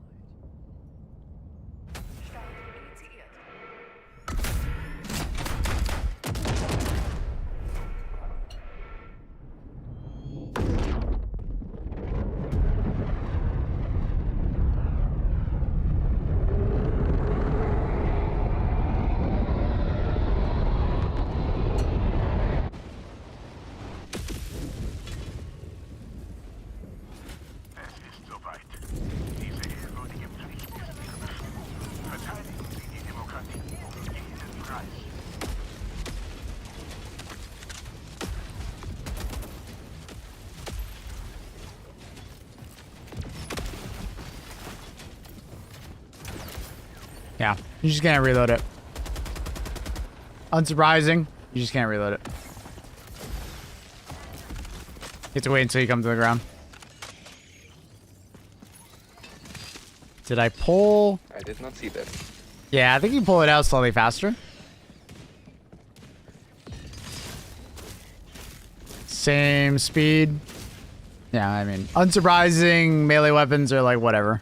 Yeah, you just can't reload it. Unsurprising, you just can't reload it. You have to wait until you come to the ground. Did I pull? I did not see that. Yeah, I think you pull it out slightly faster. Same speed. Yeah, I mean, unsurprising, melee weapons are like whatever.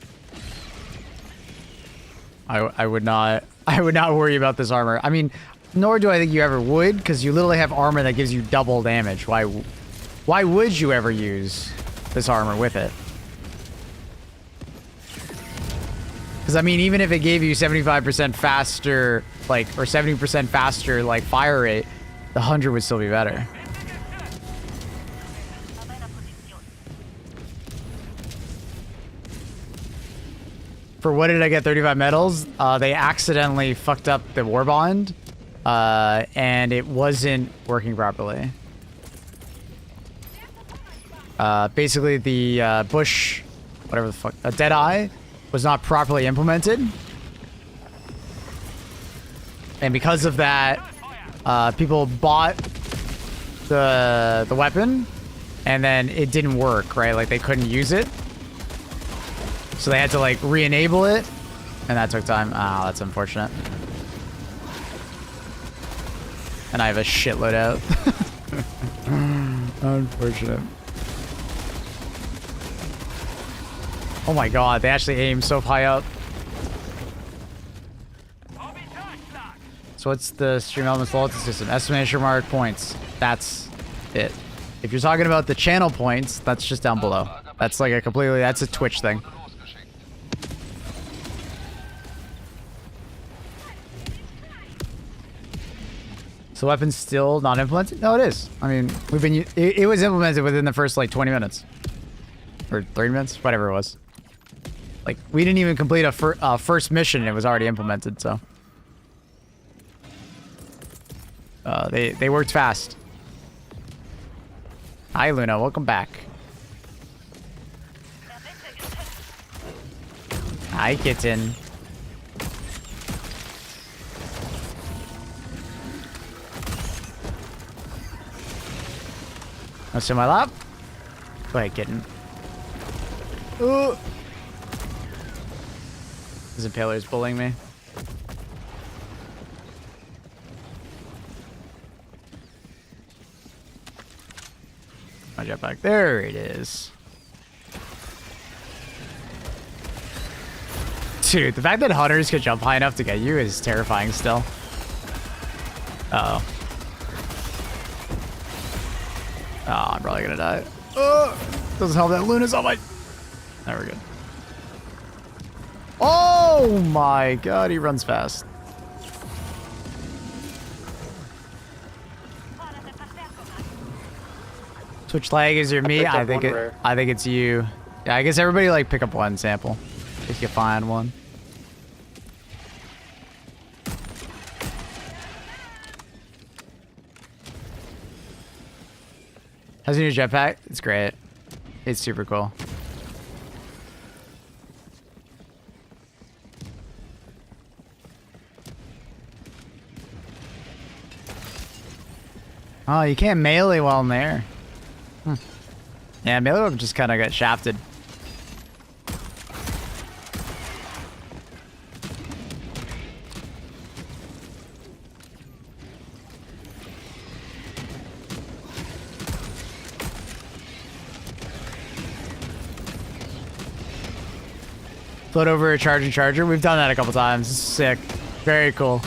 I would not worry about this armor. I mean, nor do I think you ever would, because you literally have armor that gives you double damage. Why would you ever use this armor with it? Because I mean, even if it gave you 75% faster, like, or 70% faster, like, fire rate, the 100 would still be better. For what did I get 35 medals? They accidentally fucked up the Warbond, and it wasn't working properly. Basically, the bush, whatever the fuck, Deadeye, was not properly implemented. And because of that, people bought the weapon, and then it didn't work, right? Like, they couldn't use it. So they had to, like, re-enable it, and that took time. Ah, that's unfortunate. And I have a shitload out. Unfortunate. Oh my god, they actually aim so high up. So what's the stream elements loyalty system? Estimation mark points. That's it. If you're talking about the channel points, that's just down below. That's like a completely, that's a Twitch thing. So weapon's still not implemented? No, it is. I mean, we've been, it was implemented within the first like 20 minutes. Or 30 minutes, whatever it was. Like, we didn't even complete a first mission and it was already implemented, so. They worked fast. Hi, Luna, welcome back. Hi, kitten. What's in my lap? Go ahead, kitten. Ooh. This impaler's bullying me. My jetpack. There it is. Dude, the fact that hunters could jump high enough to get you is terrifying still. Uh-oh. Oh, I'm probably gonna die. Oh! Doesn't help that Luna's on my... There we go. Oh my god, he runs fast. Twitch lag, is it me? I think it's you. Yeah, I guess everybody like pick up one sample if you find one. How's your new jetpack? It's great. It's super cool. Oh, you can't melee while in there. Yeah, melee weapon just kind of got shafted. Float over a charger. We've done that a couple times. It's sick. Very cool.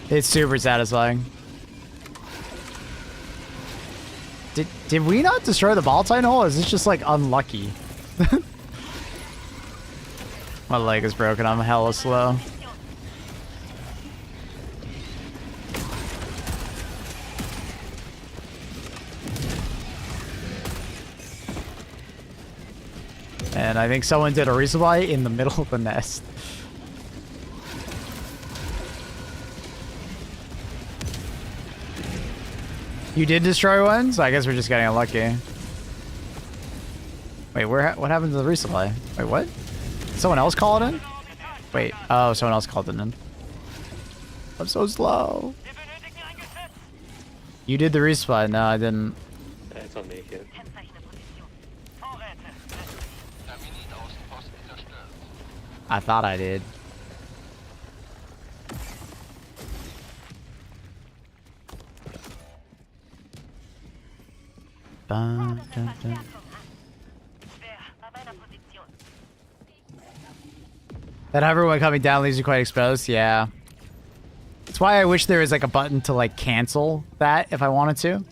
It's super satisfying. Did we not destroy the ball titan hole? Or is this just like unlucky? My leg is broken. I'm hella slow. And I think someone did a resupply in the middle of the nest. You did destroy one, so I guess we're just getting unlucky. Wait, what happened to the resupply? Wait, what? Someone else called it in? Wait, oh, someone else called it in. I'm so slow. You did the resupply. No, I didn't. It's on me, kid. I thought I did. Dun, dun, dun. That everyone coming down leaves you quite exposed. Yeah. That's why I wish there was like a button to like cancel that if I wanted to.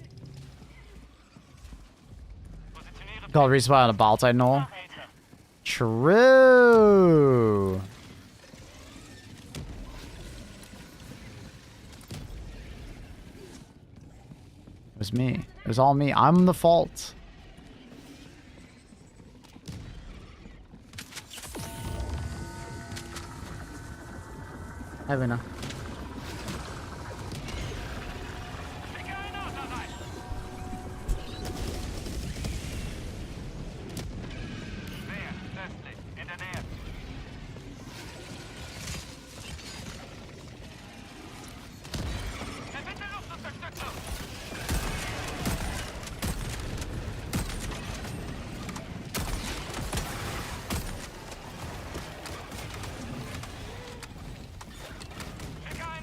Called respawn on a ball titan hole. True. It was me. It was all me. I'm the fault. Have enough.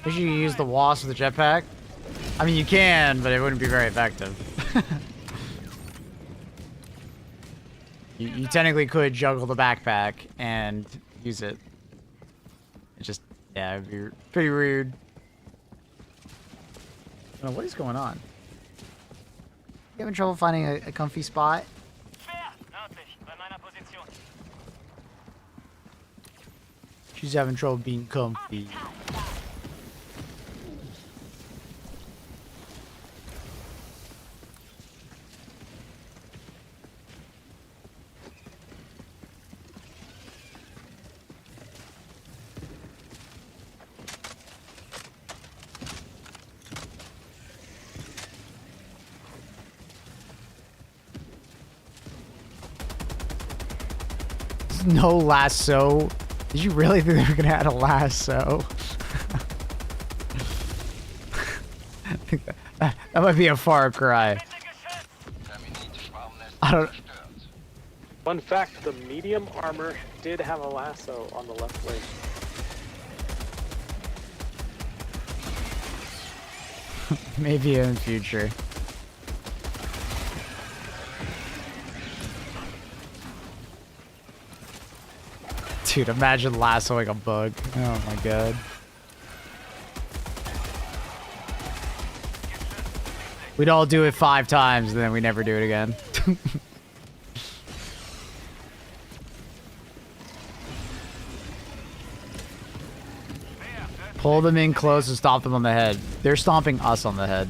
Wish you could use the wasp with the jetpack. I mean, you can, but it wouldn't be very effective. you technically could juggle the backpack and use it. It just, yeah, it'd be pretty weird. I don't know, what is going on? You having trouble finding a comfy spot? She's having trouble being comfy. No lasso. Did you really think they were gonna add a lasso? I think that might be a far cry. I don't. Fun fact: the medium armor did have a lasso on the left leg. Maybe in the future. Dude, imagine lassoing a bug. Oh my god. We'd all do it 5 times and then we never do it again. Pull them in close and stomp them on the head. They're stomping us on the head.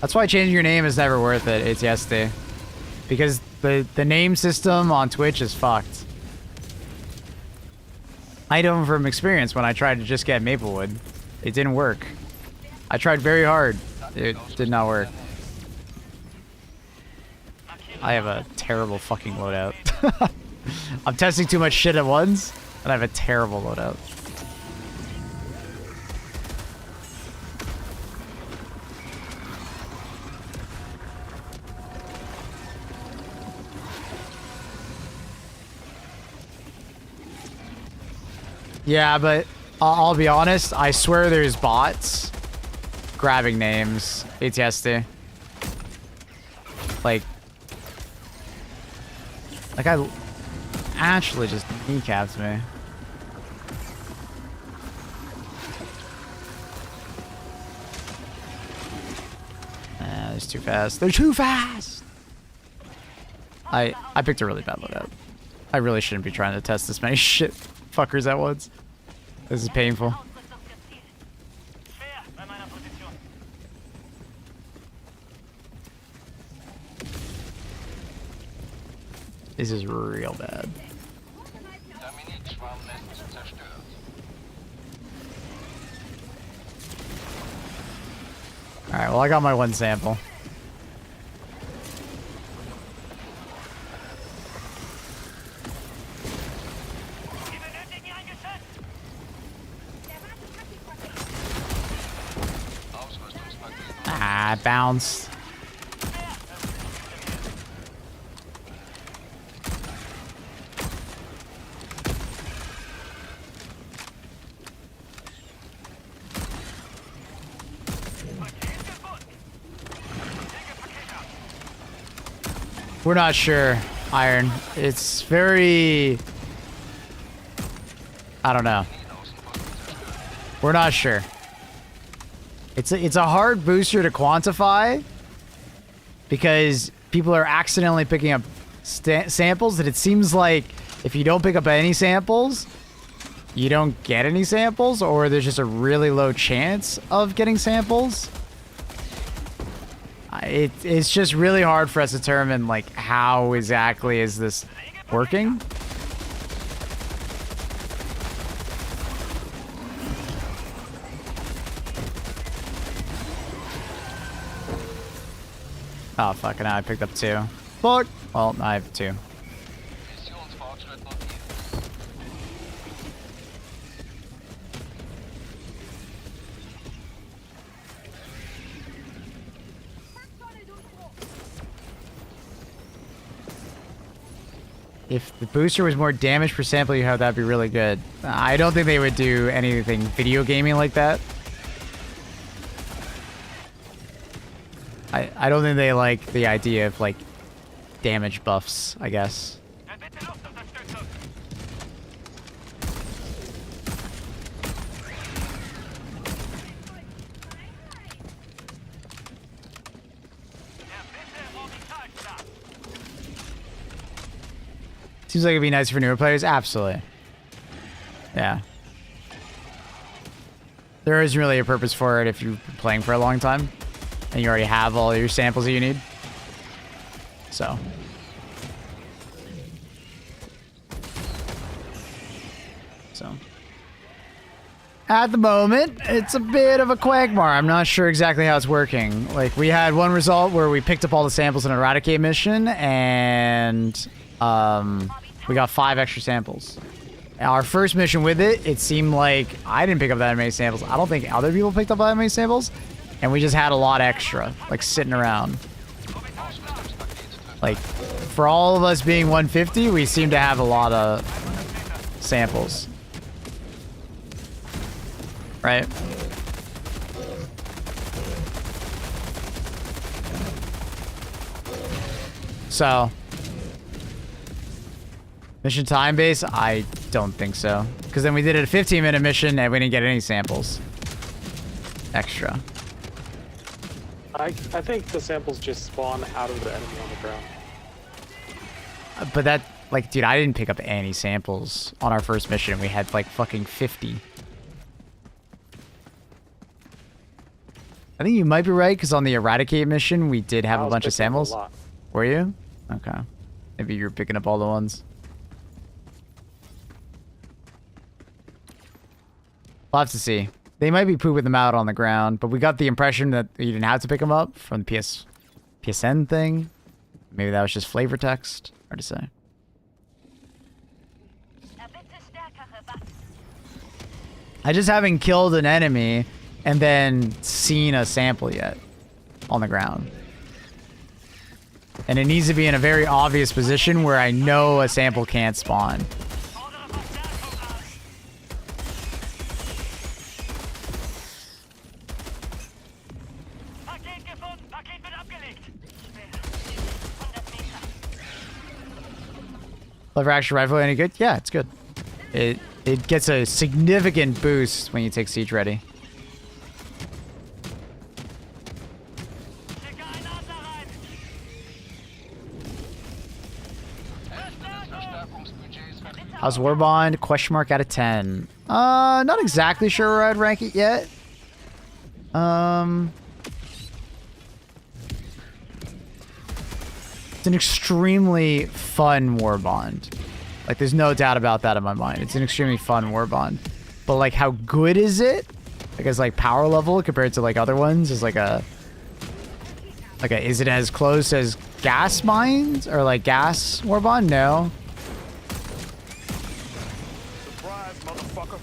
That's why changing your name is never worth it, ATSD. Because the name system on Twitch is fucked. I know from experience when I tried to just get Maplewood. It didn't work. I tried very hard. It did not work. I have a terrible fucking loadout. I'm testing too much shit at once, and I have a terrible loadout. Yeah, but I'll be honest, I swear there's bots grabbing names. ATSD. Like I actually just kneecapped me. It's too fast. They're too fast! I picked a really bad loadout. I really shouldn't be trying to test this many shit fuckers at once. This is painful. This is real bad. Alright, well I got my one sample. Ah, bounced. We're not sure, Iron. It's very... I don't know. We're not sure. It's a hard booster to quantify because people are accidentally picking up samples, and it seems like if you don't pick up any samples, you don't get any samples, or there's just a really low chance of getting samples. It's just really hard for us to determine like how exactly is this working. Oh, fucking hell, I picked up 2. Fuck! Well, I have 2. If the booster was more damage per sample you have, that'd be really good. I don't think they would do anything video gaming like that. I don't think they like the idea of like damage buffs, I guess. Seems like it'd be nice for newer players. Absolutely. Yeah. There isn't really a purpose for it if you've been playing for a long time and you already have all your samples that you need. So. At the moment, it's a bit of a quagmire. I'm not sure exactly how it's working. Like, we had one result where we picked up all the samples in an Eradicate mission, and we got 5 extra samples. Our first mission with it, it seemed like I didn't pick up that many samples. I don't think other people picked up that many samples, and we just had a lot extra, like, sitting around. Like, for all of us being 150, we seem to have a lot of samples. Right? So, mission time base? I don't think so. Because then we did it a 15-minute mission and we didn't get any samples. Extra. I think the samples just spawn out of the enemy on the ground. But Like, dude, I didn't pick up any samples on our first mission. We had like fucking 50. I think you might be right, because on the Eradicate mission, we did have I a was bunch of picking up a samples. lot. Were you? Okay. Maybe you're picking up all the ones. We'll have to see. They might be pooping them out on the ground, but we got the impression that you didn't have to pick them up from the PSN thing. Maybe that was just flavor text. Hard to say. I just haven't killed an enemy and then seen a sample yet on the ground. And it needs to be in a very obvious position where I know a sample can't spawn. Paket gefunden. Paket wird abgelegt. Lever action rifle any good? Yeah, it's good. It gets a significant boost when you take siege ready. Schicke einen Adler rein. Verstärkungsbudget ist verfügbar. How's Warbond? Question mark out of 10. Not exactly sure where I'd rank it yet. It's an extremely fun Warbond. Like, there's no doubt about that in my mind. It's an extremely fun Warbond. But, like, how good is it? Like, as, like, power level compared to, like, other ones is, like, a... Like, is it as close as gas mines? Or, like, gas Warbond? No. Surprise, motherfucker.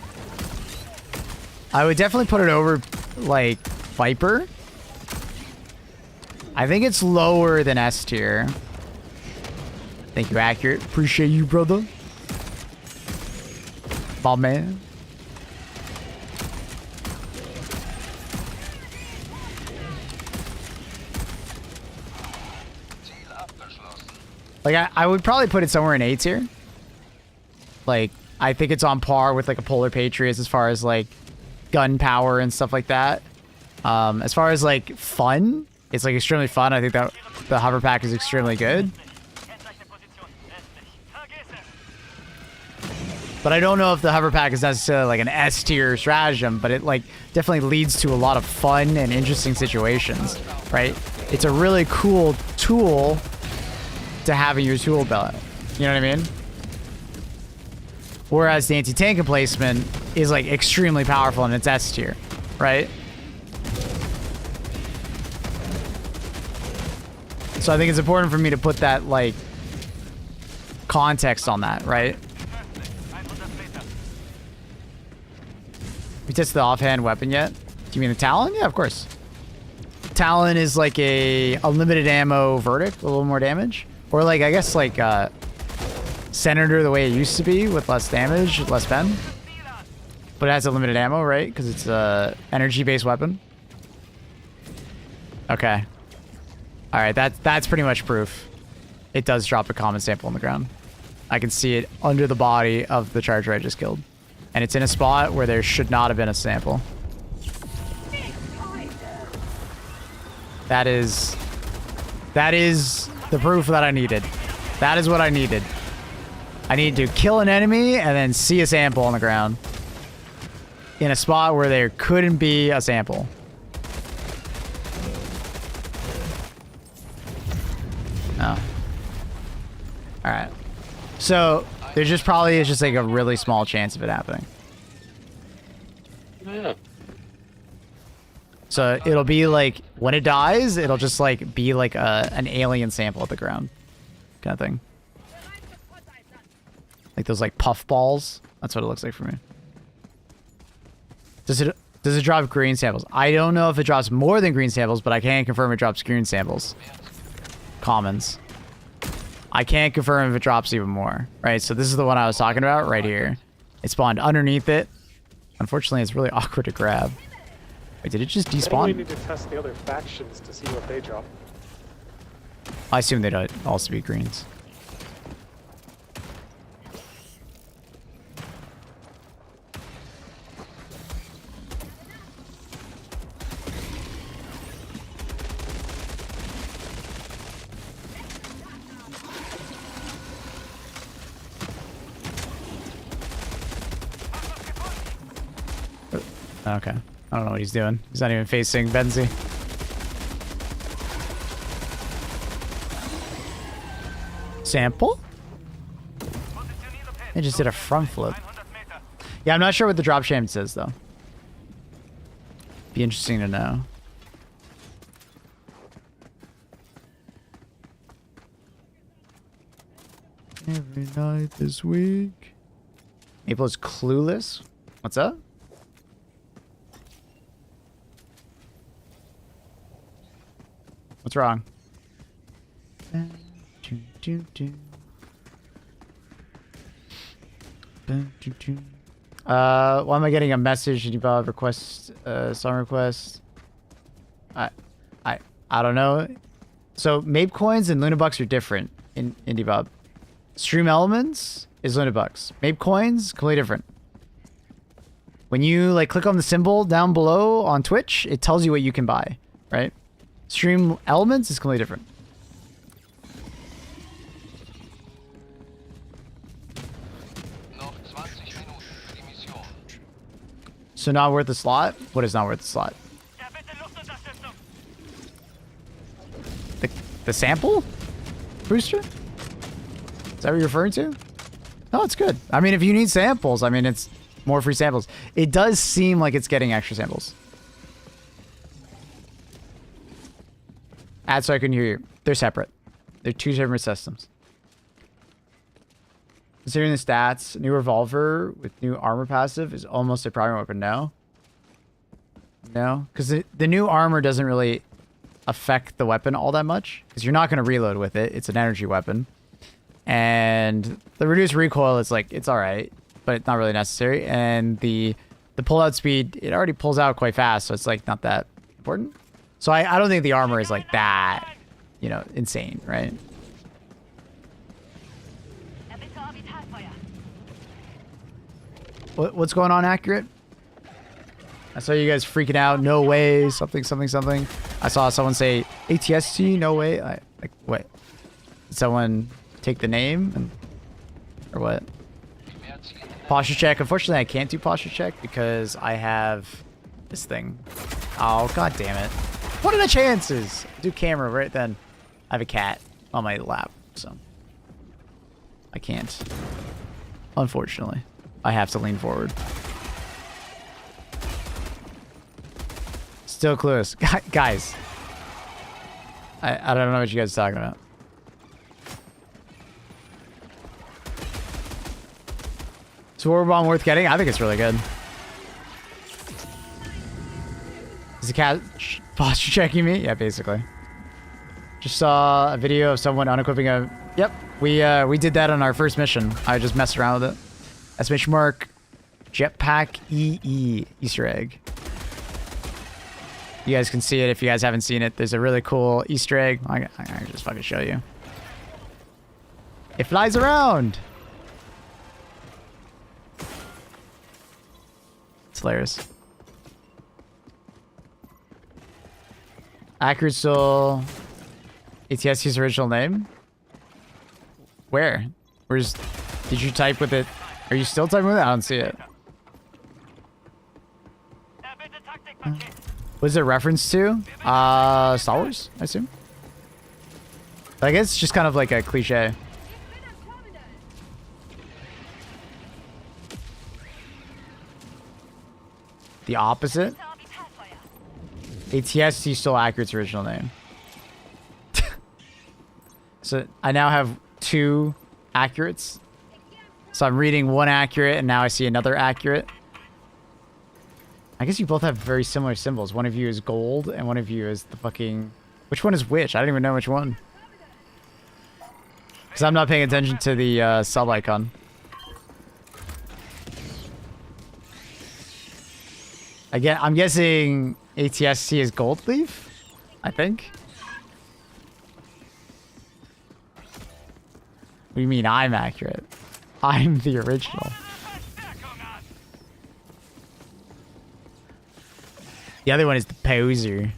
I would definitely put it over, like, Viper. I think it's lower than S tier. Thank you, Accurate. Appreciate you, brother. My man. Ziel abgeschlossen. Like, I would probably put it somewhere in A tier. Like, I think it's on par with, like, a Polar Patriots as far as, like, gun power and stuff like that. As far as, like, fun, it's, like, extremely fun. I think that the hover pack is extremely good. Kennzeichne Position. Östlich. Vergiss es. But I don't know if the hover pack is necessarily, like, an S tier stratagem, but it, like, definitely leads to a lot of fun and interesting situations, right? It's a really cool tool to have in your tool belt. You know what I mean? Whereas the anti-tank emplacement is, like, extremely powerful and it's S tier, right? So I think it's important for me to put that, like, context on that, right? 100 Meter. We tested the offhand weapon yet? Do you mean the Talon? Yeah, of course. Talon is like a unlimited ammo verdict, a little more damage. Or like, I guess like Senator the way it used to be with less damage, less pen. But it has a limited ammo, right? Because it's a energy-based weapon. Okay. All right, that's pretty much proof. It does drop a common sample on the ground. I can see it under the body of the charger I just killed. And it's in a spot where there should not have been a sample. That is the proof that I needed. That is what I needed. I need to kill an enemy and then see a sample on the ground. In a spot where there couldn't be a sample. Oh. Alright. So, there's just probably is just like a really small chance of it happening. Yeah. So, it'll be like, when it dies, it'll just like be like an alien sample at the ground. Kind of thing. Like those like puff balls. That's what it looks like for me. Does it drop green samples? I don't know if it drops more than green samples, but I can confirm it drops green samples. Commons. I can't confirm if it drops even more. Right, so this is the one I was talking about right here. It spawned underneath it. Unfortunately, it's really awkward to grab. Wait, did it just I think we despawn? need to test the other factions to see what they drop. I assume they'd also be greens. Okay. I don't know what he's doing. He's not even facing Benzie. Sample? They just did a front flip. Yeah, I'm not sure what the drop chance is, though. Be interesting to know. Every night this week. April's clueless. What's up? What's wrong? Why am I getting a message? Did you request song request? I don't know. So Mape coins and Lunabucks are different in IndieBob. Stream elements is Lunabucks. Mape coins completely different. When you like click on the symbol down below on Twitch, it tells you what you can buy, right? Stream elements is completely different. So not worth the slot? What is not worth the slot? The sample? Booster? Is that what you're referring to? No, it's good. I mean, if you need samples, I mean, it's more free samples. It does seem like it's getting extra samples. So I can hear you. They're separate. They're two separate systems. Considering the stats, new revolver with new armor passive is almost a primary weapon. No? No? Because the new armor doesn't really affect the weapon all that much. Because you're not going to reload with it. It's an energy weapon. And the reduced recoil is like, it's alright. But it's not really necessary. And the pullout speed, it already pulls out quite fast. So it's like not that important. So I don't think the armor is like that, you know, insane, right? What's going on, Accurate? I saw you guys freaking out. No way. Something, something, something. I saw someone say ATST. No way. Like, what? Did someone take the name? Or what? Posture check. Unfortunately, I can't do posture check because I have this thing. Oh, god damn it. What are the chances? Do camera right then. I have a cat on my lap, so I can't. Unfortunately. I have to lean forward. Still clueless. Guys. I don't know what you guys are talking about. Is Warbond worth getting? I think it's really good. Is the cat posture checking me? Yeah, basically. Just saw a video of someone unequipping a... Yep, we did that on our first mission. I just messed around with it. Exclamation mark Jetpack EE Easter egg. You guys can see it if you guys haven't seen it. There's a really cool Easter egg. I can just fucking show you. It flies around. It's hilarious. Accurate Soul. ATST's original name? Where? Did you type with it? Are you still typing with it? I don't see it. What is it reference to? Star Wars, I assume. But I guess it's just kind of like a cliche. The opposite? ATST still Accurate's original name. So I now have two Accurates. So I'm reading one Accurate and now I see another Accurate. I guess you both have very similar symbols. One of you is gold and one of you is the fucking... Which one is which? I don't even know which one. Because I'm not paying attention to the sub icon. Again, I'm guessing ATST is gold leaf? I think. What do you mean I'm accurate? I'm the original. The other one is the poser.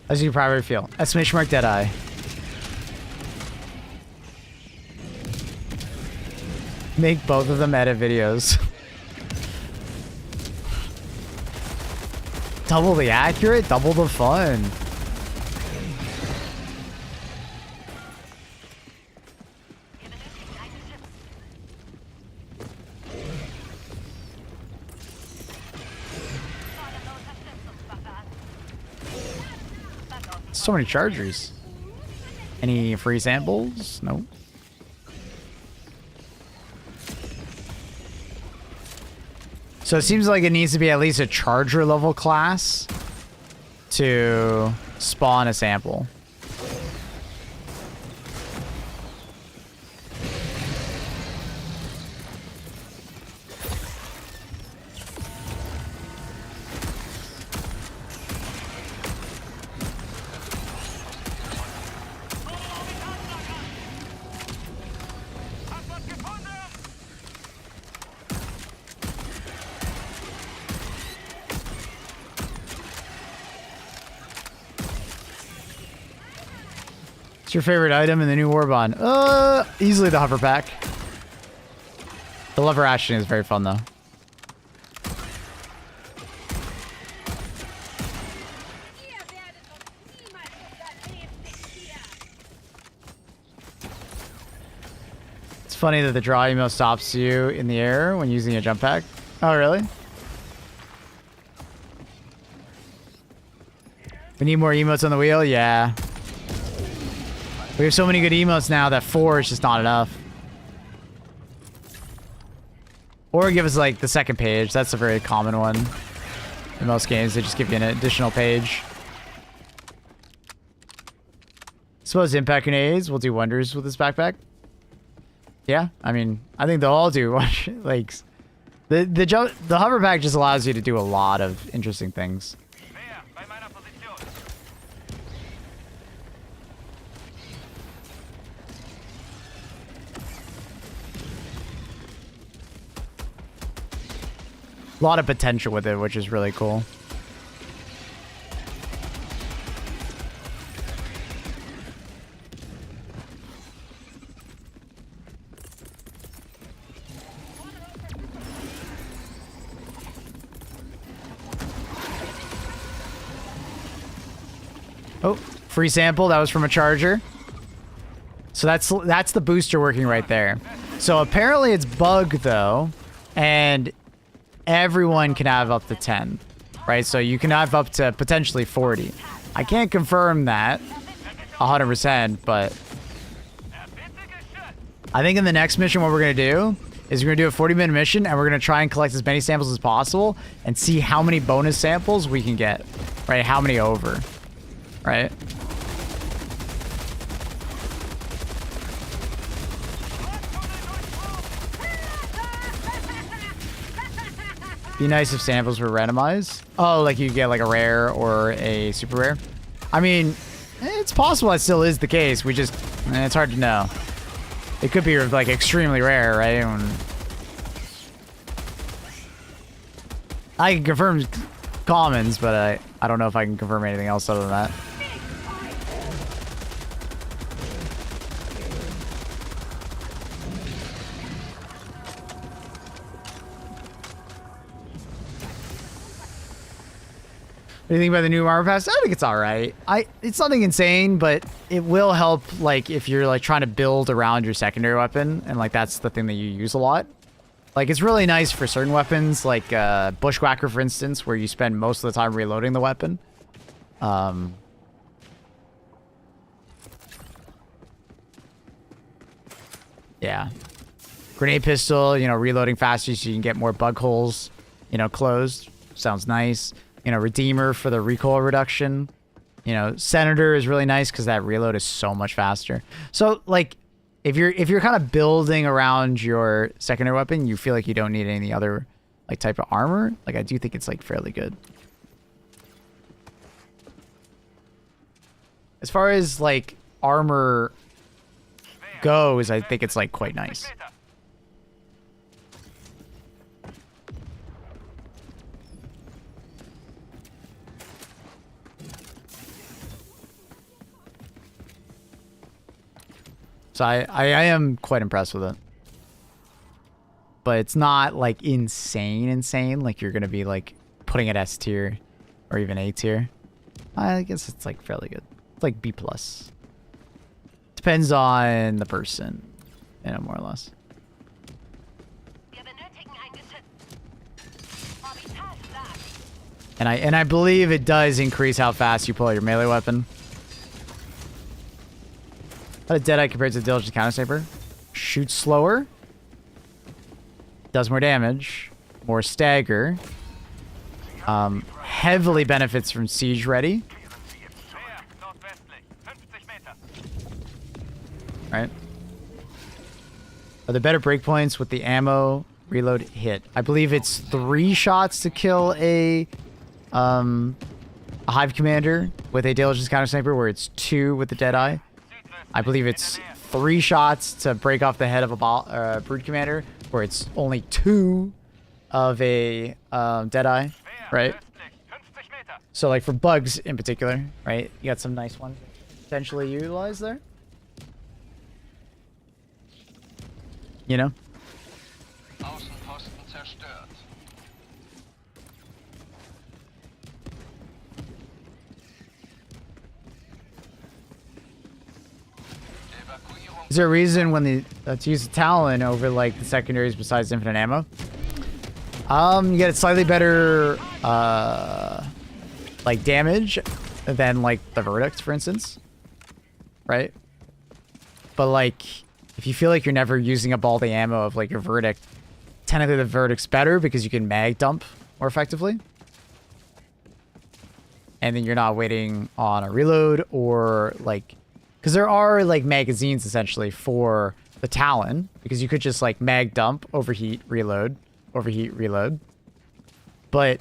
As you probably feel. Exclamation mark Deadeye. Make both of them edit videos. Double the accurate, double the fun. So many chargers. Any free samples? No. So it seems like it needs to be at least a charger level class to spawn a sample. What's your favorite item in the new Warbond? Easily the hover pack. The lever action is very fun though. It's funny that the draw emo stops you in the air when using a jump pack. Oh, really? We need more emotes on the wheel? Yeah. We have so many good emotes now that 4 is just not enough. Or give us like the second page. That's a very common one. In most games, they just give you an additional page. Suppose impact grenades will do wonders with this backpack. Yeah, I mean, I think they'll all do. Like, the hover pack just allows you to do a lot of interesting things. A lot of potential with it, which is really cool. Oh, free sample. That was from a charger. So that's the booster working right there. So apparently it's bugged though, and everyone can have up to 10, right? So you can have up to potentially 40. I can't confirm that 100%, but I think in the next mission what we're going to do is we're going to do a 40-minute mission and we're going to try and collect as many samples as possible and see how many bonus samples we can get, right? How many over, right? Be nice if samples were randomized. Oh, like you get like a rare or a super rare. I mean, it's possible that still is the case. We just, it's hard to know. It could be like extremely rare, right? I can confirm commons, but I don't know if I can confirm anything else other than that. What do you think about the new armor pass? I think it's all right. It's nothing insane, but it will help, like, if you're, like, trying to build around your secondary weapon, and, like, that's the thing that you use a lot. Like, it's really nice for certain weapons, like, Bushwhacker, for instance, where you spend most of the time reloading the weapon. Yeah. Grenade pistol, you know, reloading faster so you can get more bug holes, you know, closed. Sounds nice. You know, Redeemer for the recoil reduction. You know, Senator is really nice because that reload is so much faster. So, like, if you're kind of building around your secondary weapon, you feel like you don't need any other, like, type of armor. Like, I do think it's, like, fairly good. As far as, like, armor goes, I think it's, like, quite nice. So I am quite impressed with it. But it's not like insane. Like you're gonna be like putting it S tier or even A tier. I guess it's like fairly good. It's like B plus. Depends on the person, you know, more or less. And I believe it does increase how fast you pull out your melee weapon. How did Deadeye compared to the Diligent Counter Sniper? Shoots slower. Does more damage. More stagger. Heavily benefits from siege ready. Right. Are there better breakpoints with the ammo reload hit? I believe it's 3 shots to kill a Hive Commander with a Diligence Counter Sniper, where it's 2 with the Deadeye. I believe it's 3 shots to break off the head of a Brood Commander, where it's only 2 of a Deadeye, right? So like for bugs in particular, right? You got some nice ones potentially utilized there. You know? Außenposten zerstört. Is there a reason when to use the Talon over like the secondaries besides infinite ammo? You get slightly better like damage than like the Verdict, for instance, right? But like if you feel like you're never using up all the ammo of like your Verdict, technically the Verdict's better because you can mag dump more effectively. And then you're not waiting on a reload or like, because there are like magazines essentially for the Talon, because you could just like mag dump, overheat, reload, overheat, reload. But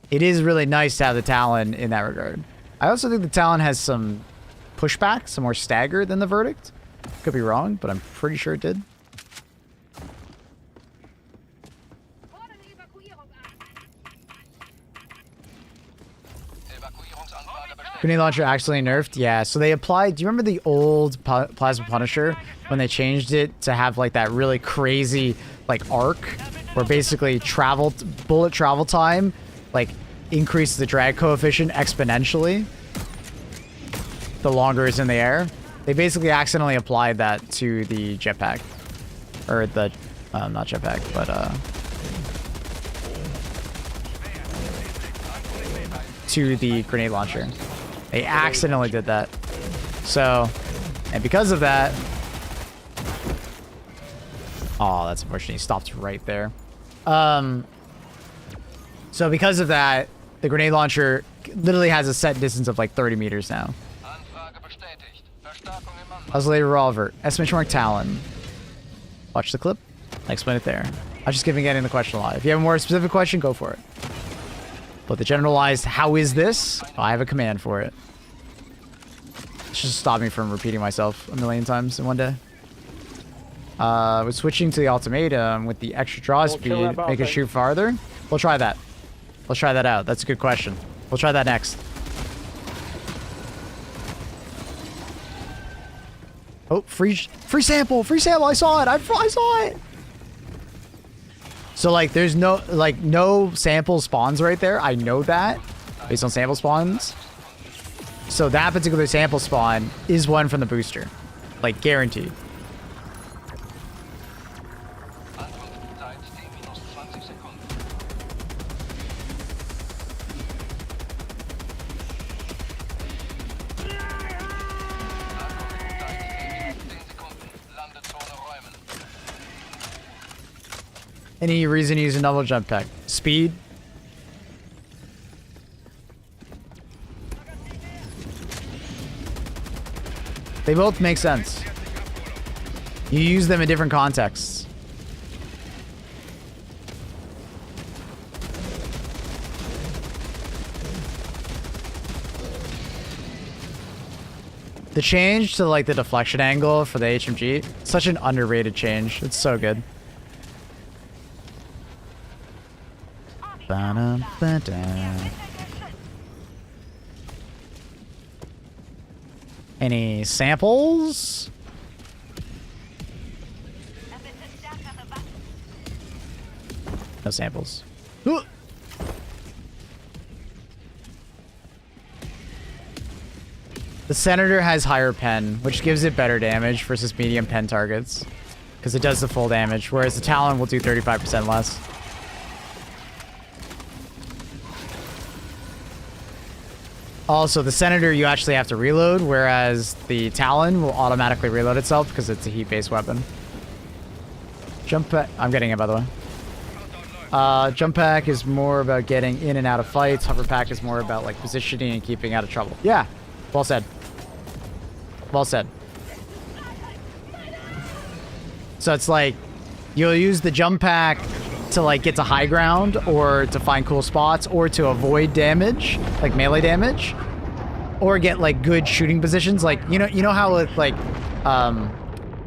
it is really nice to have the Talon in that regard. I also think the Talon has some pushback, some more stagger than the Verdict. Could be wrong, but I'm pretty sure it did. Grenade launcher actually nerfed? Yeah, so they applied... Do you remember the old Plasma Punisher? When they changed it to have like that really crazy like arc where basically bullet travel time like increases the drag coefficient exponentially the longer it's in the air. They basically accidentally applied that to the jetpack. Or the... not jetpack, but to the grenade launcher. They accidentally did that. So, and because of that... Oh, that's unfortunate. He stopped right there. So because of that, the grenade launcher literally has a set distance of like 30 meters now. Oscillator revolver. Exclamation mark Talon. Watch the clip. I explain it there. I was just getting the question a lot. If you have a more specific question, go for it. But the generalized, how is this? Oh, I have a command for it. It's just stop me from repeating myself a million times in one day. With switching to the ultimatum with the extra draw speed, make it shoot farther. We'll try that. Let's try that out. That's a good question. We'll try that next. Oh, free sample, free sample. I saw it. I saw it. So like, there's no sample spawns right there. I know that based on sample spawns. So that particular sample spawn is one from the booster, like guaranteed. Any reason to use a double jump pack? Speed? They both make sense. You use them in different contexts. The change to like the deflection angle for the HMG, such an underrated change. It's so good. Any samples? No samples. The Senator has higher pen, which gives it better damage versus medium pen targets. Because it does the full damage, whereas the Talon will do 35% less. Also, the Senator you actually have to reload, whereas the Talon will automatically reload itself because it's a heat-based weapon. Jump pack, I'm getting it by the way. Jump pack is more about getting in and out of fights. Hover pack is more about like positioning and keeping out of trouble. Yeah, well said. Well said. So it's like you'll use the jump pack to like get to high ground or to find cool spots or to avoid damage, like melee damage, or get like good shooting positions. Like you know how with like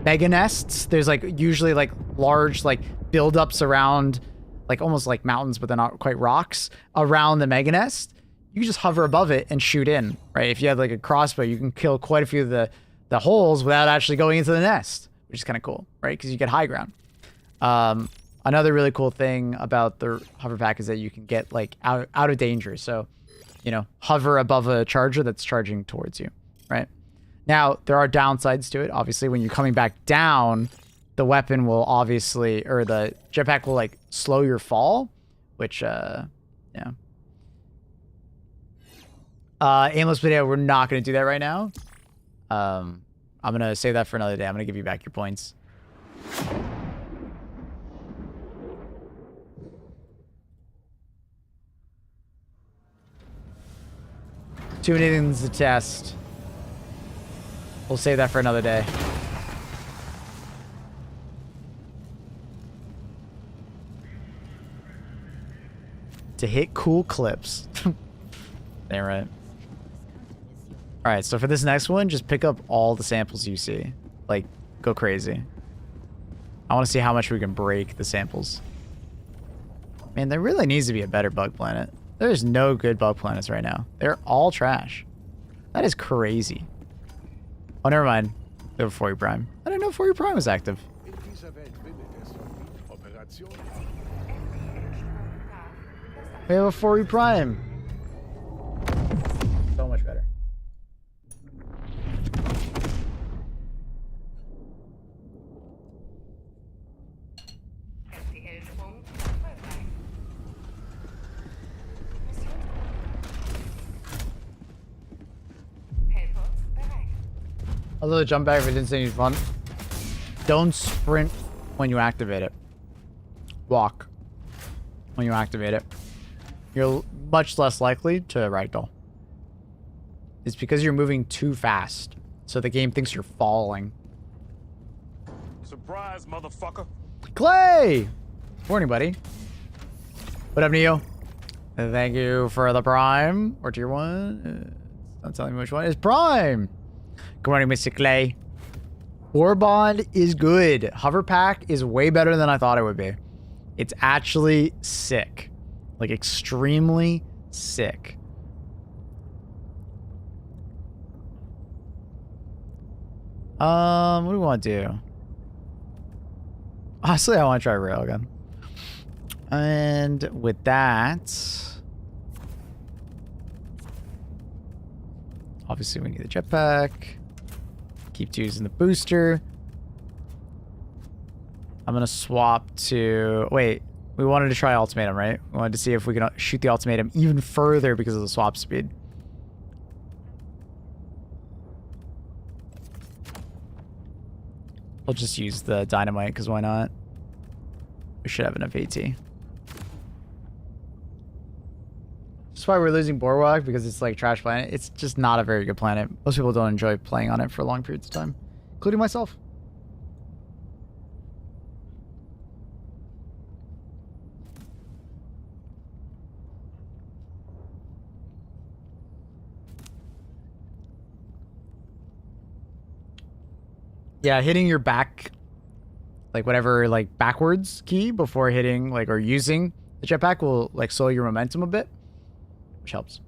mega nests, there's like usually like large like buildups around like almost like mountains, but they're not quite rocks around the mega nest. You can just hover above it and shoot in, right? If you have like a crossbow, you can kill quite a few of the holes without actually going into the nest, which is kind of cool, right? Because you get high ground. Another really cool thing about the hover pack is that you can get like out of danger. So, you know, hover above a charger that's charging towards you, right? Now, there are downsides to it. Obviously, when you're coming back down, the weapon will obviously, or the jetpack will like slow your fall, which, yeah. Aimless video, we're not going to do that right now. I'm going to save that for another day. I'm going to give you back your points. Too many things to test. We'll save that for another day. To hit cool clips. Damn right. Alright, so for this next one, just pick up all the samples you see. Like, go crazy. I want to see how much we can break the samples. Man, there really needs to be a better bug planet. There's no good bug planets right now. They're all trash. That is crazy. Oh, never mind. They have a 4U Prime. I didn't know 4U Prime was active. We have a 4U Prime. So much better. Although the jump back, if it didn't say any fun, don't sprint when you activate it. Walk when you activate it. You're much less likely to ragdoll. It's because you're moving too fast, so the game thinks you're falling. Surprise, motherfucker. Clay! Morning, buddy. What up, Neo? Thank you for the Prime. Or tier 1. It's not telling me which one. It's Prime! Good morning, Mr. Clay. Warbond is good. Hover pack is way better than I thought it would be. It's actually sick. Like, extremely sick. What do we want to do? Honestly, I want to try Railgun. And with that, obviously we need the jetpack. Keep using the booster. I'm gonna swap to... Wait, we wanted to try ultimatum, right? We wanted to see if we can shoot the ultimatum even further because of the swap speed. I'll just use the dynamite because why not? We should have enough AT. That's why we're losing Boardwalk, because it's like trash planet. It's just not a very good planet. Most people don't enjoy playing on it for long periods of time, including myself. Yeah, hitting your back, like whatever, like backwards key before hitting, like, or using the jetpack will like slow your momentum a bit, which helps.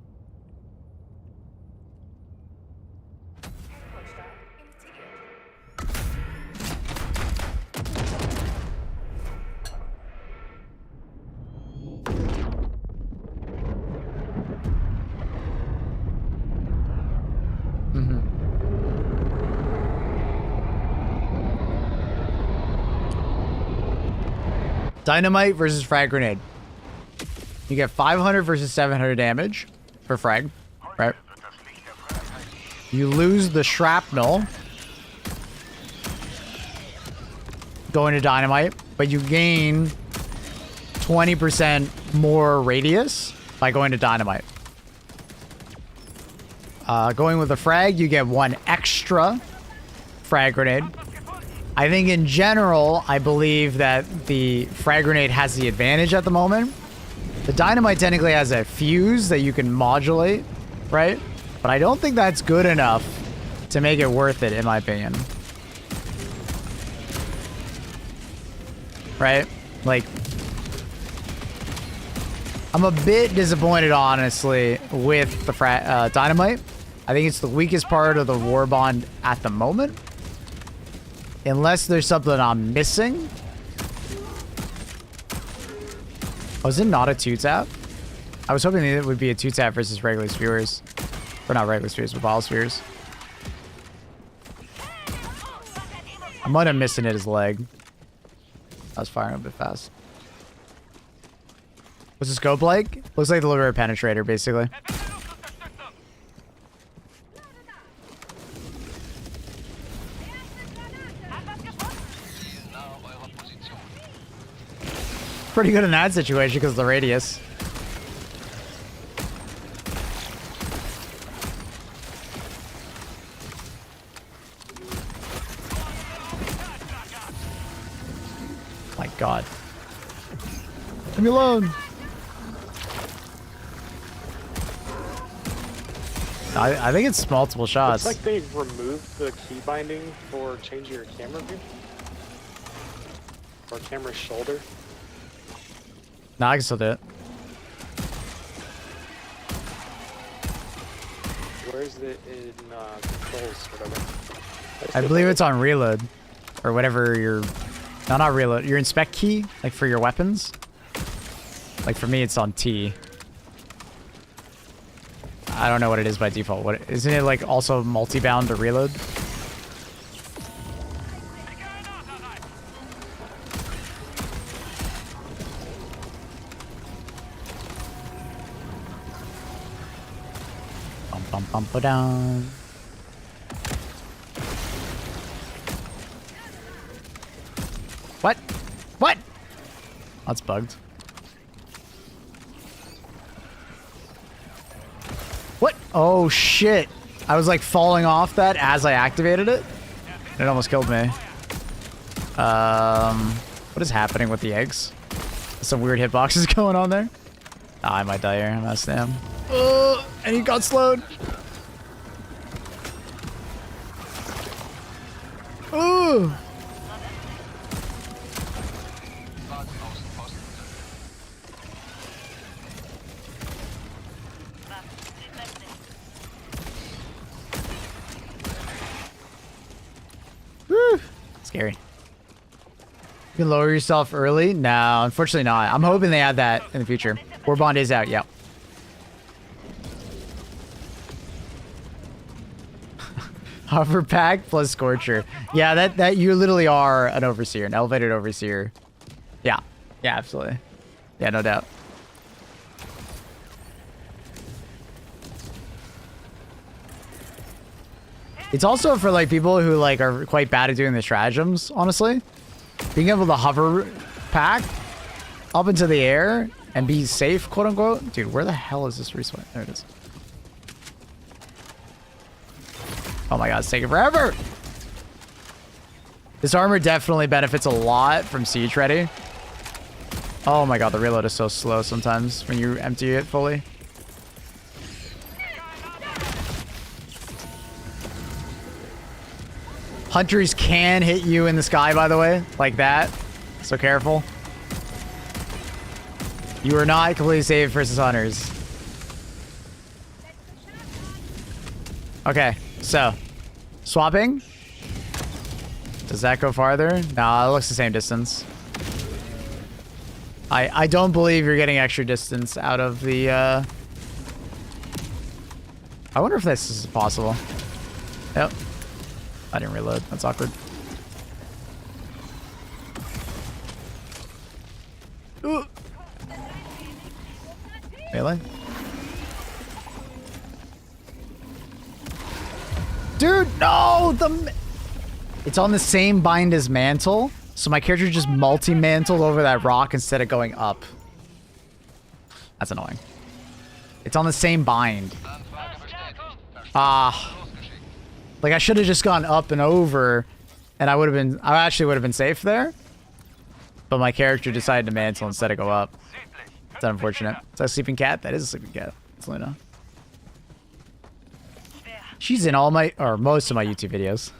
Dynamite versus frag grenade. You get 500 versus 700 damage for frag, right? You lose the shrapnel going to dynamite, but you gain 20% more radius by going to dynamite. Going with the frag, you get 1 extra frag grenade. I think in general, I believe that the frag grenade has the advantage at the moment. The dynamite technically has a fuse that you can modulate, right? But I don't think that's good enough to make it worth it, in my opinion. Right? Like, I'm a bit disappointed, honestly, with the dynamite. I think it's the weakest part of the Warbond at the moment. Unless there's something I'm missing. Oh, is it not a 2-tap? I was hoping it would be a 2-tap versus regular spheres. Or not regular spheres, but ball spheres. I might have missed his leg. I was firing a bit fast. What's the scope like? Looks like the Liberator Penetrator, basically. Pretty good in that situation because of the radius. My God. Leave me alone. I think it's multiple shots. Looks like they've removed the key binding for changing your camera view. Or camera shoulder. No, I can still do it. Where is it in controls, whatever? I believe it's on reload. Or whatever your... No, not reload. Your inspect key, like for your weapons. Like for me, it's on T. I don't know what it is by default. What isn't it like also multi-bound to reload? Bum bum bum ba down. What? What? That's bugged. What? Oh shit. I was like falling off that as I activated it. It almost killed me. What is happening with the eggs? Some weird hitboxes going on there. Ah, I might die here. I'm out of stam. And he got slowed. Ooh. Woo. Scary. You can lower yourself early? No, unfortunately not. I'm hoping they add that in the future. Warbond is out, yeah. Hover pack plus Scorcher. Yeah, that you literally are an overseer, an elevated overseer. Yeah. Yeah, absolutely. Yeah, no doubt. It's also for like people who like are quite bad at doing the stratagems, honestly. Being able to hover pack up into the air and be safe, quote unquote. Dude, where the hell is this respawn? There it is. Oh my god, it's taking forever. This armor definitely benefits a lot from siege ready. Oh my god, the reload is so slow sometimes when you empty it fully. Hunters can hit you in the sky, by the way, like that. So careful. You are not completely safe versus hunters. Okay, so swapping. Does that go farther? No, it looks the same distance. I don't believe you're getting extra distance out of the I wonder if this is possible. Yep. I didn't reload. That's awkward. Ooh. Melee? Dude, no! It's on the same bind as mantle, so my character just multi-mantled over that rock instead of going up. That's annoying. It's on the same bind. Like I should have just gone up and over, and I actually would have been safe there. But my character decided to mantle instead of go up. It's unfortunate. Is that a sleeping cat? That is a sleeping cat. It's Luna. She's in all my, or most of my YouTube videos.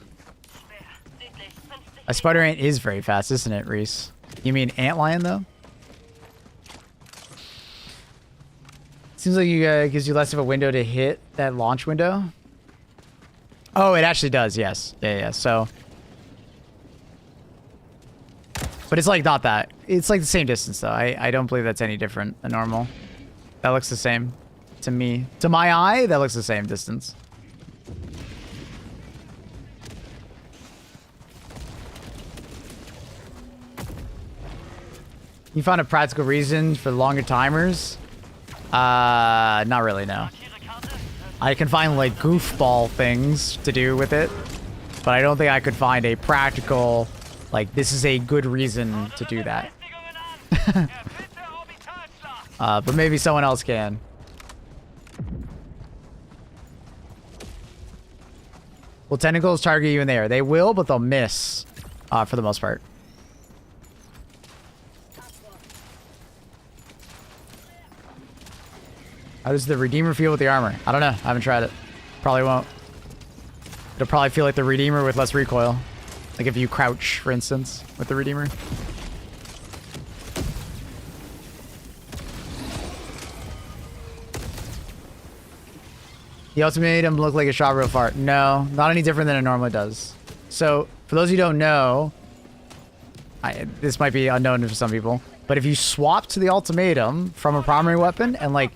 A spider ant is very fast, isn't it, Reese? You mean antlion, though? Seems like it gives you less of a window to hit that launch window. Oh, it actually does, yes. Yeah, so... But it's like not that. It's like the same distance, though. I don't believe that's any different than normal. That looks the same to me. To my eye, that looks the same distance. You found a practical reason for longer timers? Not really, no. I can find, like, goofball things to do with it. But I don't think I could find a practical, like, this is a good reason to do that. But maybe someone else can. Will tentacles target you in the air? They will, but they'll miss, for the most part. How does the Redeemer feel with the armor? I don't know. I haven't tried it. Probably won't. It'll probably feel like the Redeemer with less recoil. Like if you crouch, for instance, with the Redeemer. The ultimatum looked like a shot real far. No, not any different than it normally does. So, for those who don't know, this might be unknown to some people, but if you swap to the ultimatum from a primary weapon and like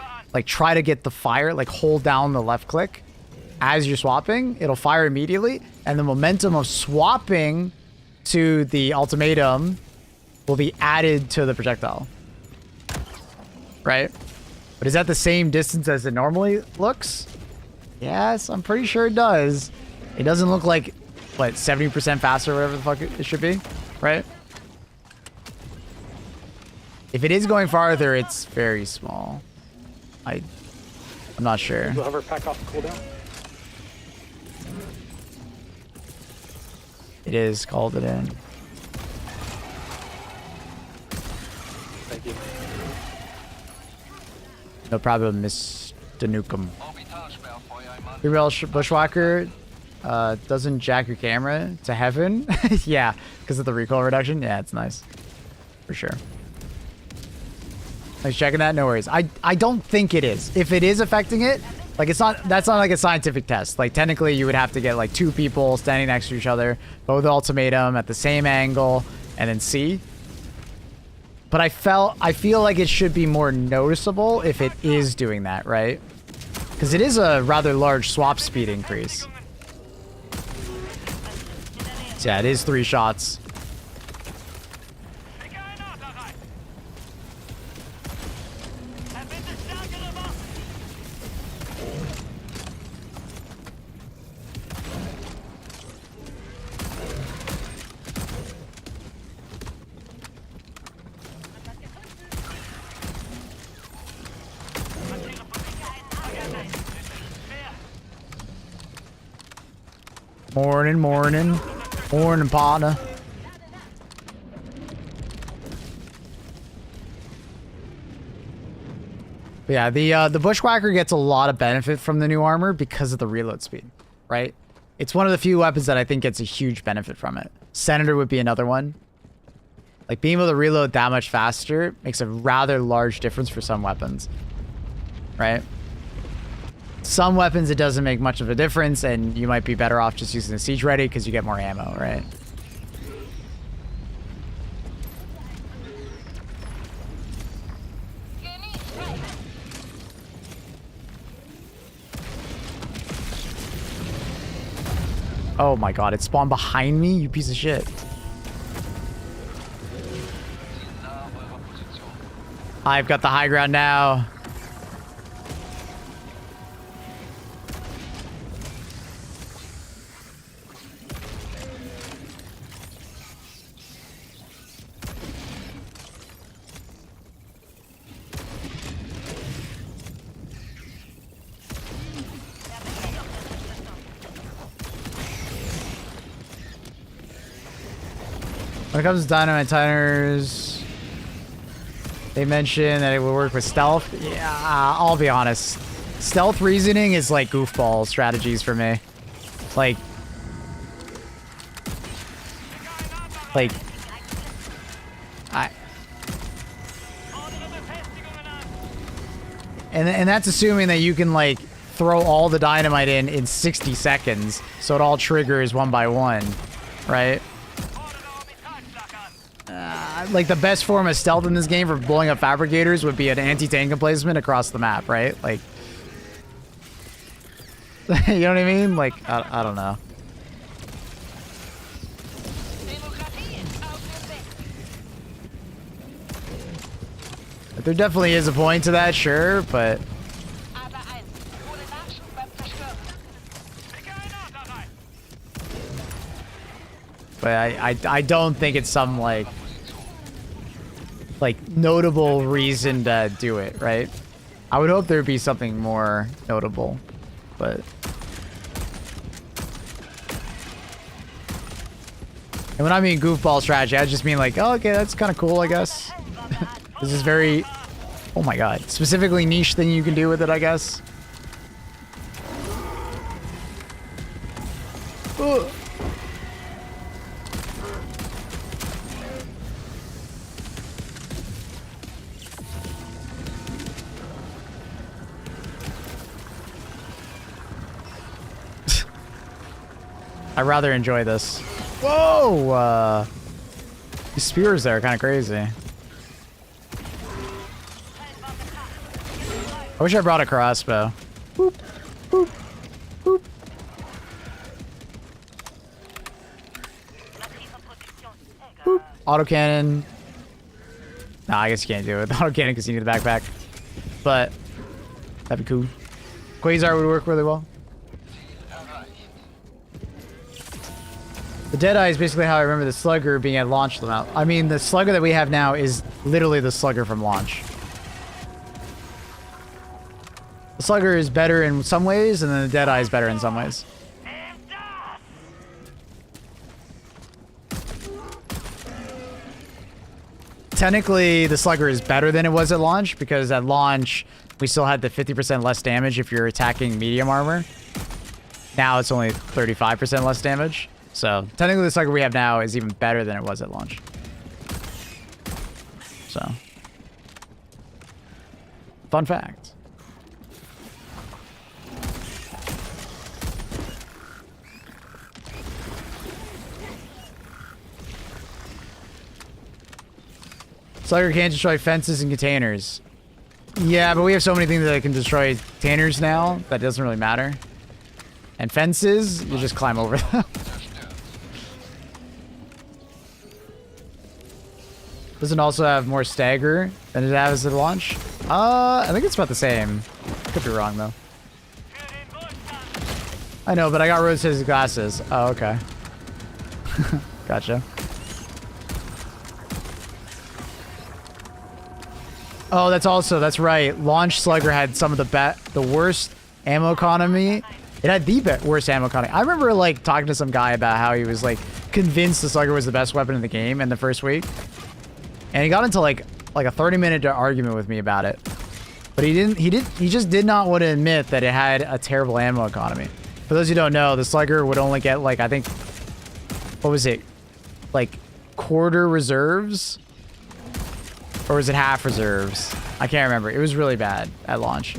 try to get the fire, like hold down the left click as you're swapping, it'll fire immediately, and the momentum of swapping to the ultimatum will be added to the projectile. Right? But is that the same distance as it normally looks? Yes, I'm pretty sure it does. It doesn't look like, what, 70% faster or whatever the fuck it should be, right? If it is going farther, it's very small. I'm not sure. Will hover pack off cooldown? It is called it in. Thank you. No problem, Mr. Nukem. Female Bushwhacker doesn't jack your camera to heaven. Yeah, because of the recoil reduction. Yeah, it's nice. For sure. Thanks for checking that. No worries. I don't think it is. If it is affecting it, like that's not like a scientific test. Like technically you would have to get like 2 people standing next to each other, both ultimatum at the same angle, and then see. But I feel like it should be more noticeable if it is doing that, right? Because it is a rather large swap speed increase. So yeah, it is 3 shots. Morning, partner. But yeah, the Bushwhacker gets a lot of benefit from the new armor because of the reload speed, right? It's one of the few weapons that I think gets a huge benefit from it. Senator would be another one. Like being able to reload that much faster makes a rather large difference for some weapons, right? Some weapons, it doesn't make much of a difference, and you might be better off just using the Siege Ready because you get more ammo, right? Oh my god, it spawned behind me, you piece of shit. I've got the high ground now. When it comes to dynamite timers, they mentioned that it would work with stealth. Yeah, I'll be honest. Stealth reasoning is like goofball strategies for me. Like, and that's assuming that you can like throw all the dynamite in 60 seconds, so it all triggers one by one, right? Like the best form of stealth in this game for blowing up fabricators would be an anti-tank emplacement across the map, right? Like, you know what I mean? Like, I don't know. There definitely is a point to that, sure, but I don't think it's some like notable reason to do it, right? I would hope there'd be something more notable, but and when I mean goofball strategy, I just mean like, oh, okay, that's kind of cool, I guess. This is very, oh my god, specifically niche thing you can do with it, I guess. Ugh. I rather enjoy this. Whoa! These spears there are kind of crazy. I wish I brought a crossbow. Boop, boop, boop. Boop. Autocannon. Nah, I guess you can't do it. Autocannon because you need a backpack. But that'd be cool. Quasar would work really well. The Deadeye is basically how I remember the Slugger being at launch. I mean, the Slugger that we have now is literally the Slugger from launch. The Slugger is better in some ways, and then the Deadeye is better in some ways. Technically, the Slugger is better than it was at launch, because at launch, we still had the 50% less damage if you're attacking medium armor. Now it's only 35% less damage. So, technically the Slugger we have now is even better than it was at launch. So. Fun fact. Slugger can't destroy fences and containers. Yeah, but we have so many things that can destroy containers now that doesn't really matter. And fences, you just climb over them. Does it also have more stagger than it has at launch? I think it's about the same. Could be wrong though. I know, but I got rose-tinted glasses. Oh, okay. Gotcha. Oh, that's right. Launch Slugger had some of the worst ammo economy. It had the worst ammo economy. I remember like talking to some guy about how he was like convinced the Slugger was the best weapon in the game in the first week. And he got into like a 30-minute argument with me about it. But he just did not want to admit that it had a terrible ammo economy. For those who don't know, the Slugger would only get like, I think, what was it? Like quarter reserves? Or was it half reserves? I can't remember. It was really bad at launch.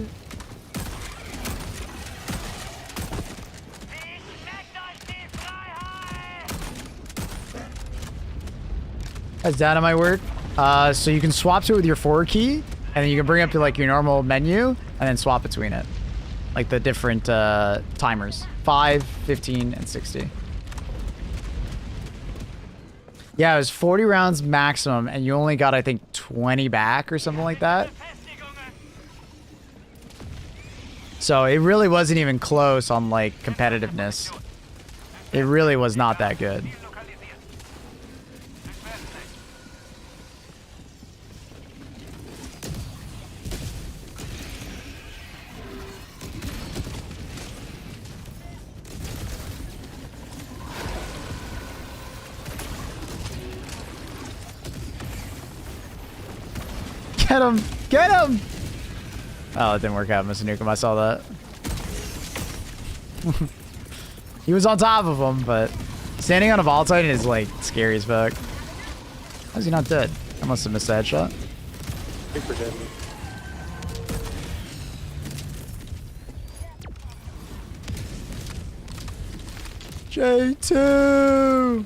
That's dynamite work. So you can swap to it with your forward key, and then you can bring up to like your normal menu, and then swap between it. Like the different timers. 5, 15, and 60. Yeah, it was 40 rounds maximum, and you only got, I think, 20 back or something like that. So it really wasn't even close on, like, competitiveness. It really was not that good. Get him! Get him! Oh, it didn't work out, Mr. Nukem. I saw that. He was on top of him, but standing on a Vol Titan is, like, scary as fuck. How's he not dead? I must have missed that shot. Super dead. J2!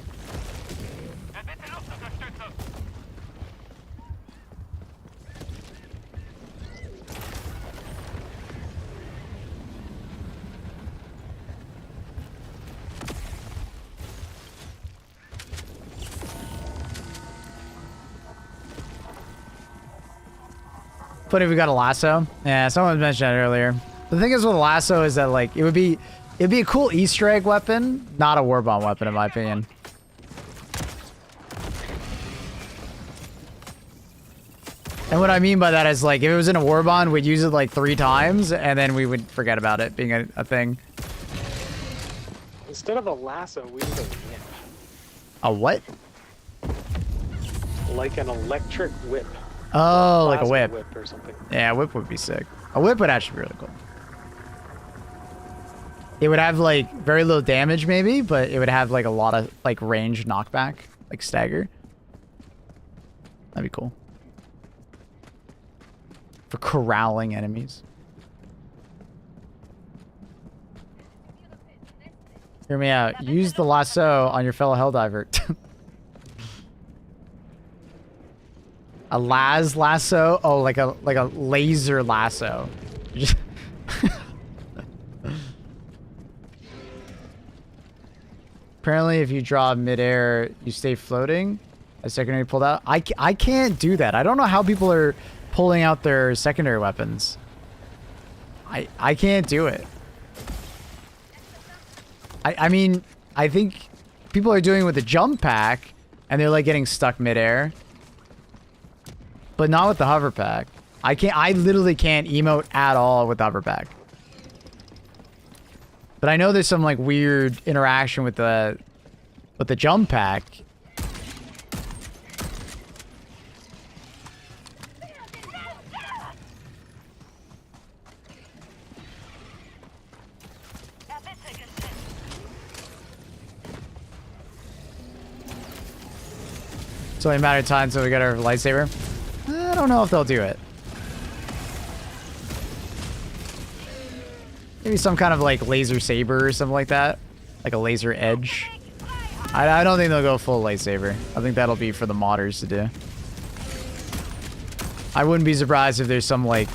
But if we got a lasso, yeah, someone mentioned that earlier. The thing is with a lasso is that like it'd be a cool Easter egg weapon, not a Warbond weapon in my opinion. And what I mean by that is like if it was in a Warbond, we'd use it like 3 times and then we would forget about it being a thing. Instead of a lasso, we use a whip. A what? Like an electric whip. Oh, like a Plasma whip. or something. Yeah, a whip would be sick. A whip would actually be really cool. It would have like very little damage maybe, but it would have like a lot of like range knockback, like stagger. That'd be cool. For corralling enemies. Hear me out. Use the lasso on your fellow Helldiver. A lasso? Oh, like a laser lasso. Apparently, if you draw midair, you stay floating. A secondary pulled out. I can't do that. I don't know how people are pulling out their secondary weapons. I can't do it. I mean, I think people are doing it with the jump pack, and they're like getting stuck midair. But not with the hover pack. I literally can't emote at all with the hover pack. But I know there's some like weird interaction with the jump pack. It's only a matter of time until we get our lightsaber. I don't know if they'll do it. Maybe some kind of like laser saber or something like that. Like a laser edge. I don't think they'll go full lightsaber. I think that'll be for the modders to do. I wouldn't be surprised if there's some like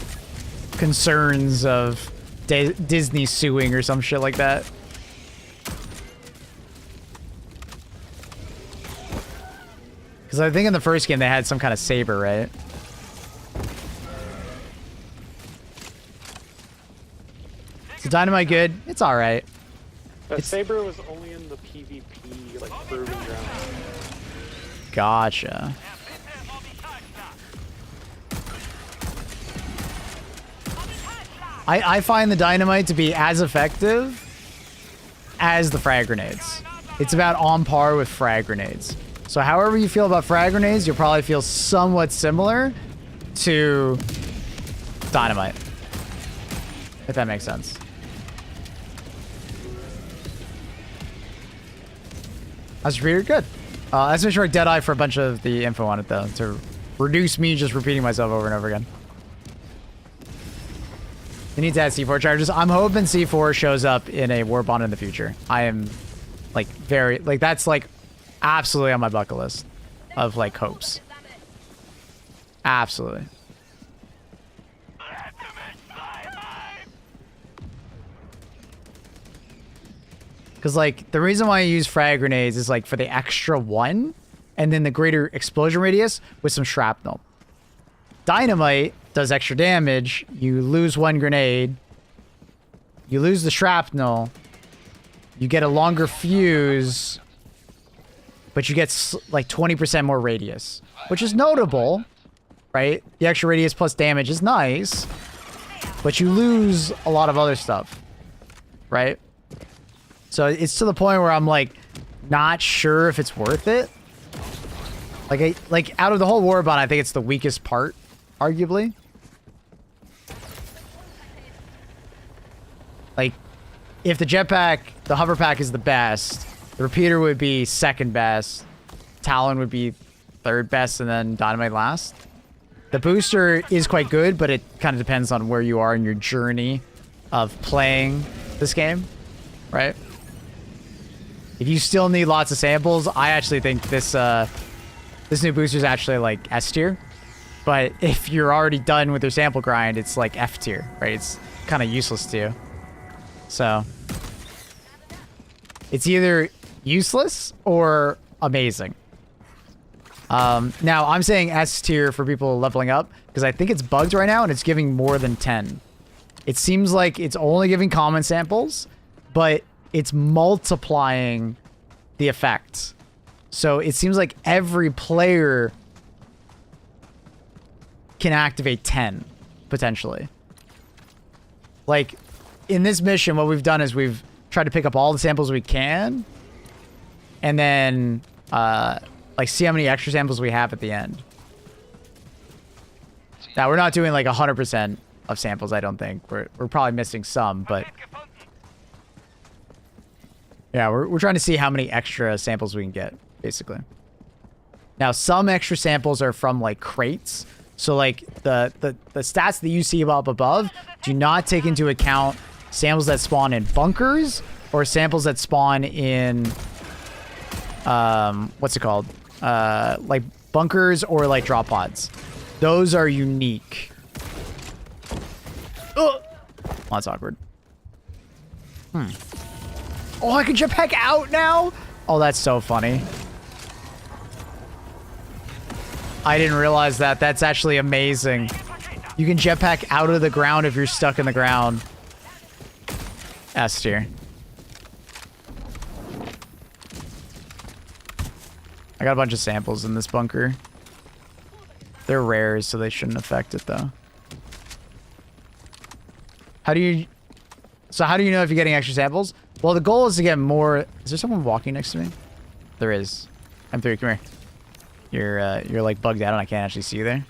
concerns of Disney suing or some shit like that. Because I think in the first game they had some kind of saber, right? Is the dynamite good? It's alright. That saber was only in the PvP, like, proving ground. Gotcha. I find the dynamite to be as effective as the frag grenades. It's about on par with frag grenades. So however you feel about frag grenades, you'll probably feel somewhat similar to dynamite. If that makes sense. That's pretty good. Let's make sure Deadeye for a bunch of the info on it though, to reduce me just repeating myself over and over again. They need to add C4 charges. I'm hoping C4 shows up in a Warbond in the future. I am like very, like that's like absolutely on my bucket list of like hopes. Absolutely. Because like the reason why I use frag grenades is like for the extra one, and then the greater explosion radius with some shrapnel. Dynamite does extra damage. You lose 1 grenade. You lose the shrapnel. You get a longer fuse, but you get like 20% more radius, which is notable, right? The extra radius plus damage is nice, but you lose a lot of other stuff, right? So it's to the point where I'm like not sure if it's worth it. Like out of the whole Warbond, I think it's the weakest part, arguably. Like, if the jetpack, the hover pack is the best, the repeater would be second best, Talon would be third best, and then Dynamite last. The booster is quite good, but it kind of depends on where you are in your journey of playing this game, right? If you still need lots of samples, I actually think this this new booster is actually like S tier. But if you're already done with your sample grind, it's like F tier, right? It's kind of useless to you. So it's either useless or amazing. Now I'm saying S tier for people leveling up because I think it's bugged right now and it's giving more than 10. It seems like it's only giving common samples, but it's multiplying the effect. So it seems like every player can activate 10 potentially. Like in this mission, what we've done is we've tried to pick up all the samples we can and then like see how many extra samples we have at the end. Now we're not doing like 100% of samples, I don't think. We're probably missing some, but yeah, we're trying to see how many extra samples we can get, basically. Now some extra samples are from like crates. So like the stats that you see up above do not take into account samples that spawn in bunkers or samples that spawn in what's it called? Like bunkers or like drop pods. Those are unique. Oh, that's awkward. Oh, I can jetpack out now? Oh, that's so funny. I didn't realize that. That's actually amazing. You can jetpack out of the ground if you're stuck in the ground. S tier. I got a bunch of samples in this bunker. They're rares, so they shouldn't affect it, though. How do you know if you're getting extra samples? Well, the goal is to get more... Is there someone walking next to me? There is. M3, come here. You're like bugged out and I can't actually see you there.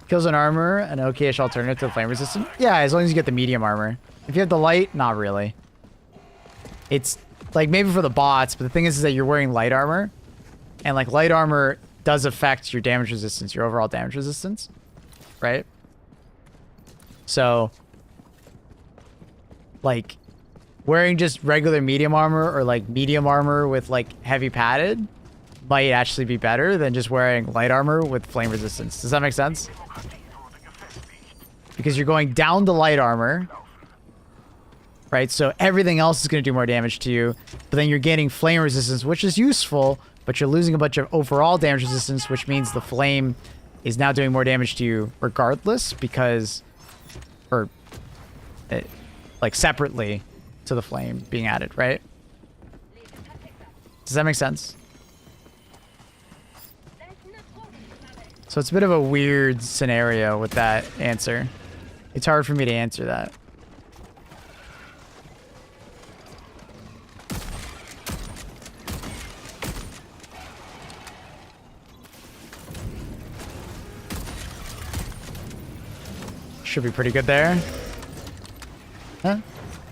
Kills an armor, an okay-ish alternative to the flame resistant. Yeah, as long as you get the medium armor. If you have the light, not really. It's like maybe for the bots, but the thing is that you're wearing light armor. And like light armor does affect your damage resistance, your overall damage resistance. Right? So like wearing just regular medium armor or like medium armor with like heavy padded might actually be better than just wearing light armor with flame resistance. Does that make sense? Because you're going down to light armor, right? So everything else is going to do more damage to you, but then you're gaining flame resistance, which is useful, but you're losing a bunch of overall damage resistance, which means the flame is now doing more damage to you regardless because, or like separately to the flame being added, right? Does that make sense? So it's a bit of a weird scenario with that answer. It's hard for me to answer that. Should be pretty good there. Huh?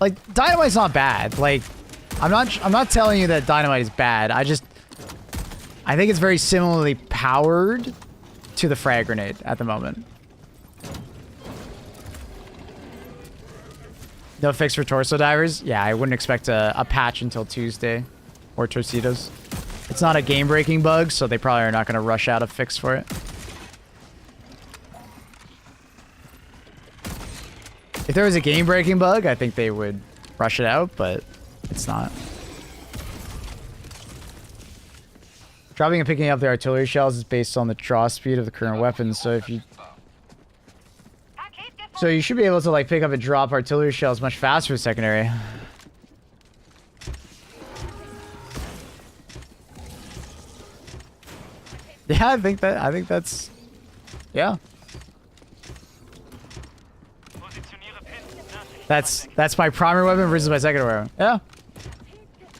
Like dynamite's not bad. Like I'm not telling you that dynamite is bad. I think it's very similarly powered to the frag grenade at the moment. No fix for torso divers? Yeah, I wouldn't expect a patch until Tuesday. Or Torcidos. It's not a game-breaking bug, so they probably are not going to rush out a fix for it. If there was a game-breaking bug, I think they would rush it out, but it's not. Dropping and picking up the artillery shells is based on the draw speed of the current weapon. So if you, so you should be able to like pick up and drop artillery shells much faster with secondary. Yeah, I think that's, yeah. That's my primary weapon versus my secondary weapon. Yeah.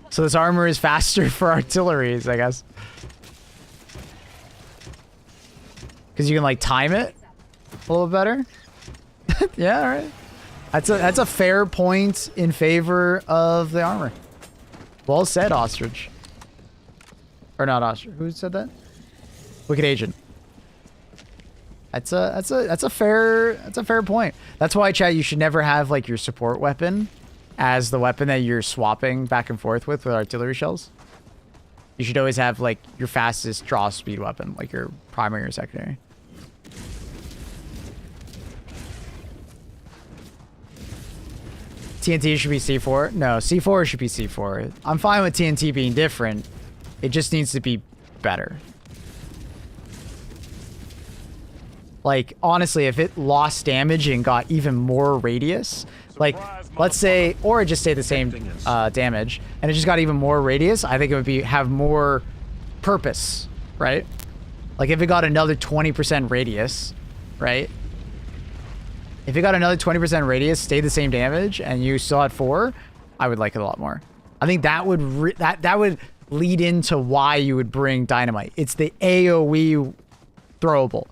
So this armor is faster for artilleries, I guess. Because you can like time it a little better. Yeah, all right. That's a fair point in favor of the armor. Well said, Ostrich. Or not Ostrich. Who said that? Wicked Agent. That's a fair point. That's why, chat, you should never have like your support weapon as the weapon that you're swapping back and forth with artillery shells. You should always have like your fastest draw speed weapon, like your primary or secondary. TNT should be C4. No, C4 should be C4. I'm fine with TNT being different. It just needs to be better. Like, honestly, if it lost damage and got even more radius, like, let's say, or it just stayed the same damage, and it just got even more radius, I think it would have more purpose, right? Like, if it got another 20% radius, right? If it got another 20% radius, stayed the same damage, and you still had 4, I would like it a lot more. I think that would that would lead into why you would bring dynamite. It's the AoE throwable.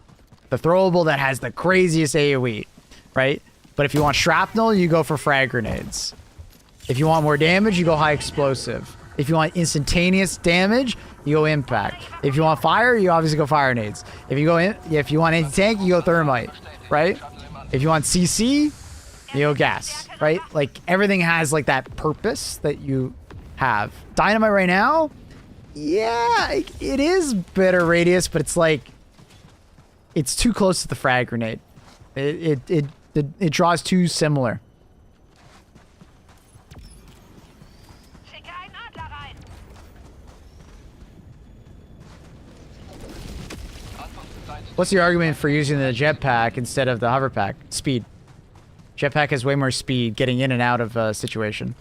The throwable that has the craziest AoE, right? But if you want shrapnel, you go for frag grenades. If you want more damage, you go high explosive. If you want instantaneous damage, you go impact. If you want fire, you obviously go fire nades. If you want anti-tank, you go thermite, right? If you want CC, you go gas, right? Like everything has like that purpose that you have. Dynamite right now, yeah, it is better radius, but it's like it's too close to the frag grenade. It draws too similar. What's the argument for using the jetpack instead of the hoverpack? Speed. Jetpack has way more speed getting in and out of a situation.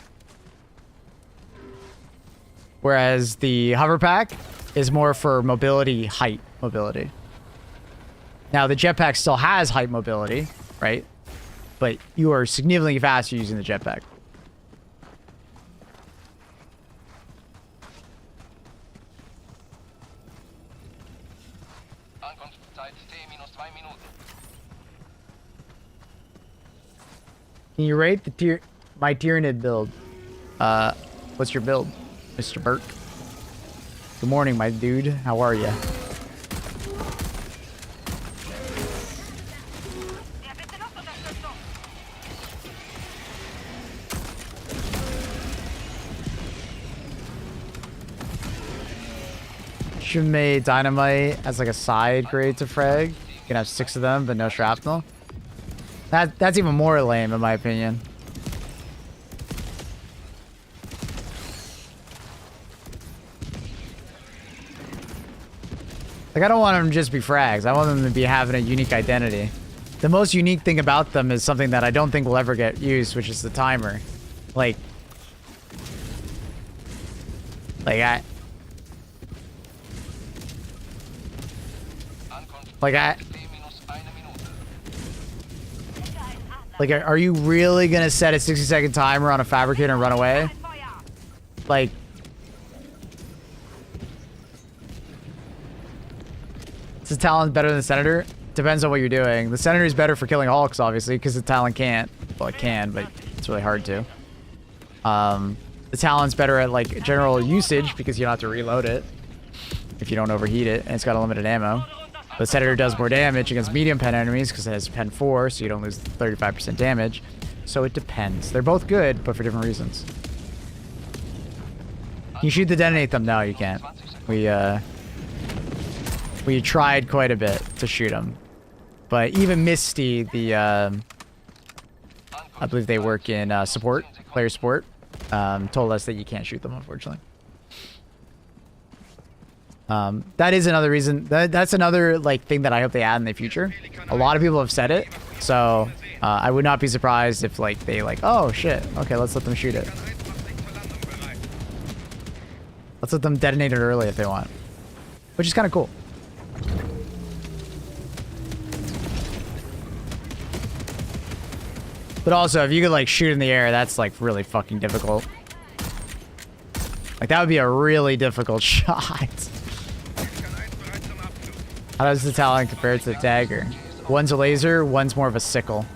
Whereas the hoverpack is more for mobility, height mobility. Now, the jetpack still has height mobility, right? But you are significantly faster using the jetpack. Can you rate my Tyranid build? What's your build, Mr. Burke? Good morning, my dude. How are ya? Should have made dynamite as like a side grade to frag. You can have 6 of them, but no shrapnel. That's even more lame, in my opinion. Like, I don't want them to just be frags. I want them to be having a unique identity. The most unique thing about them is something that I don't think will ever get used, which is the timer. Like are you really gonna set a 60-second timer on a fabricator and run away? Like, is the Talon better than the Senator? Depends on what you're doing. The Senator is better for killing Hulks, obviously, because the Talon can't. Well, it can, but it's really hard to. The Talon's better at, like, general usage, because you don't have to reload it if you don't overheat it, and it's got unlimited ammo. The Senator does more damage against medium pen enemies because it has pen 4, so you don't lose 35% damage. So it depends. They're both good, but for different reasons. Can you shoot to detonate them? No, you can't. We tried quite a bit to shoot them. But even Misty, I believe they work in support, player support, told us that you can't shoot them, unfortunately. That is another reason. That's another like thing that I hope they add in the future. A lot of people have said it, so I would not be surprised if like they like, oh shit, okay, let's let them shoot it. Let's let them detonate it early if they want, which is kind of cool. But also, if you could like shoot in the air, that's like really fucking difficult. Like that would be a really difficult shot. How does the talent compare to the dagger? One's a laser, one's more of a sickle.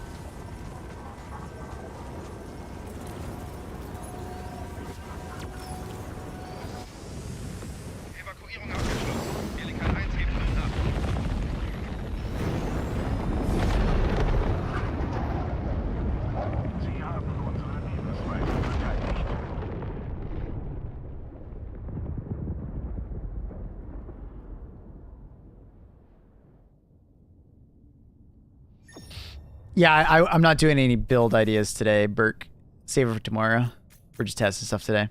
Yeah, I'm not doing any build ideas today, Burke. Save it for tomorrow. We're just testing stuff today.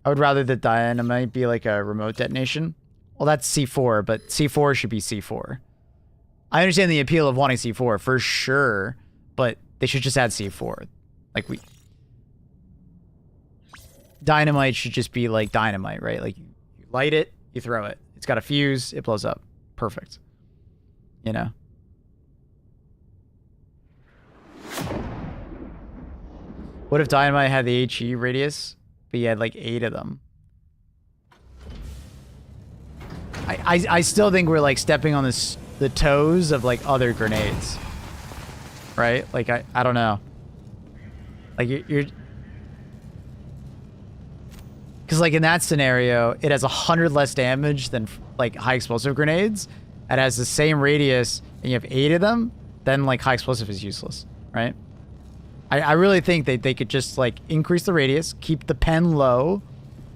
I would rather the dynamite be like a remote detonation. Well, that's C4, but C4 should be C4. I understand the appeal of wanting C4 for sure, but they should just add C4. Like dynamite should just be like dynamite, right? Like you light it, you throw it. It's got a fuse, it blows up. Perfect. You know? What if dynamite had the HE radius, but you had like 8 of them? I still think we're like stepping on the toes of like other grenades. Right? Like I don't know. Like you're because like in that scenario, it has 100 less damage than like high explosive grenades. It has the same radius and you have 8 of them, then like high explosive is useless, right? I really think that they could just like increase the radius, keep the pen low,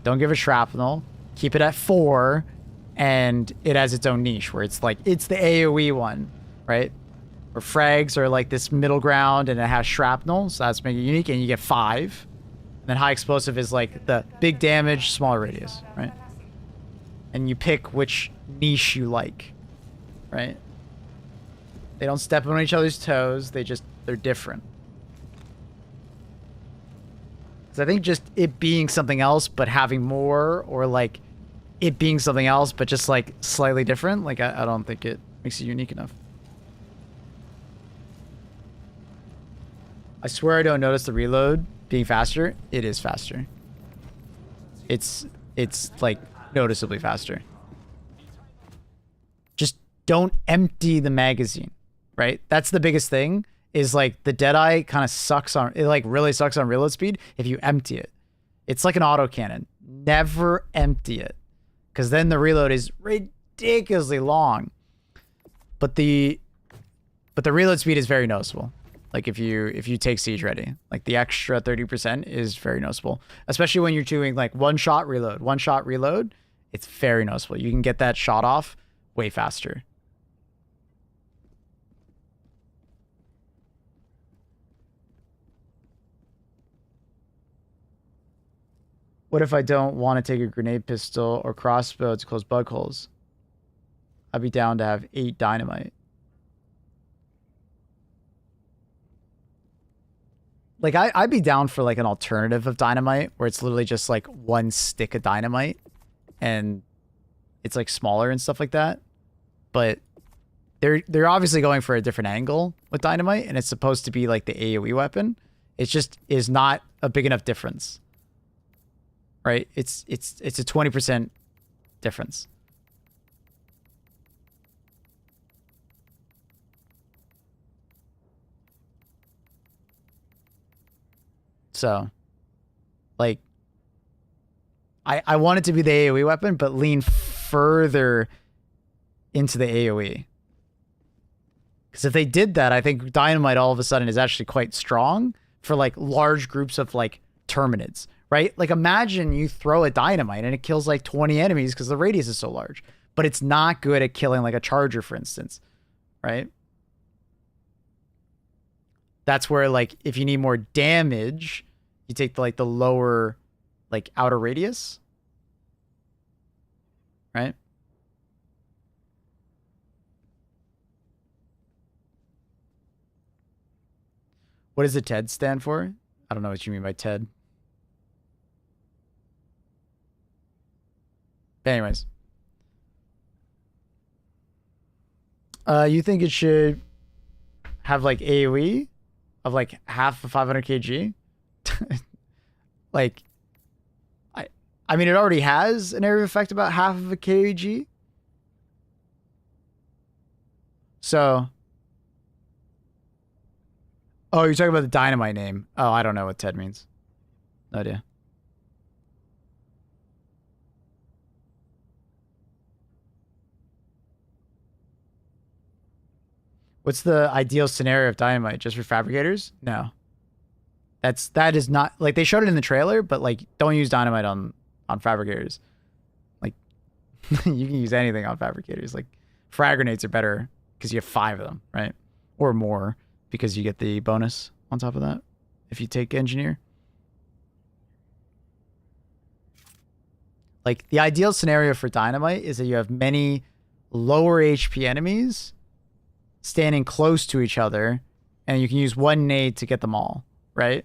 don't give it shrapnel, keep it at 4, and it has its own niche where it's like, it's the AoE one, right? Where frags are like this middle ground and it has shrapnel, so that's making it unique, and you get 5. And then high explosive is like the big damage, smaller radius, right? And you pick which niche you like. Right? They don't step on each other's toes. They're different. So I think just it being something else, but having more, or like it being something else, but just like slightly different, like I don't think it makes it unique enough. I swear I don't notice the reload being faster. It is faster. It's like noticeably faster. Don't empty the magazine, right? That's the biggest thing, is like the Deadeye kind of sucks on, it like really sucks on reload speed if you empty it. It's like an autocannon. Never empty it, because then the reload is ridiculously long. But the reload speed is very noticeable. Like if you take siege ready, like the extra 30% is very noticeable, especially when you're doing like one shot reload. It's very noticeable. You can get that shot off way faster. What if I don't want to take a grenade pistol or crossbow to close bug holes? I'd be down to have 8 dynamite. Like I'd be down for like an alternative of dynamite where it's literally just like one stick of dynamite and it's like smaller and stuff like that. But they're obviously going for a different angle with dynamite, and it's supposed to be like the AoE weapon. It just is not a big enough difference. Right? It's a 20% difference. So, like, I want it to be the AoE weapon, but lean further into the AoE. Because if they did that, I think dynamite all of a sudden is actually quite strong for like large groups of like terminids. Right? Like imagine you throw a dynamite and it kills like 20 enemies because the radius is so large. But it's not good at killing like a charger, for instance. Right? That's where like if you need more damage, you take the, like the lower like outer radius, right? What does the TED stand for? I don't know what you mean by TED. Anyways. You think it should have like AoE of like half of 500 kg? Like, I mean, it already has an area effect about half of a kg. So, oh, you're talking about the dynamite name. Oh, I don't know what TED means. No idea. What's the ideal scenario of dynamite? Just for fabricators? No. That is not, like, they showed it in the trailer, but like, don't use dynamite on fabricators. Like, you can use anything on fabricators. Like, frag grenades are better because you have 5 of them, right? Or more, because you get the bonus on top of that if you take engineer. Like, the ideal scenario for dynamite is that you have many lower HP enemies standing close to each other, and you can use one nade to get them all, right?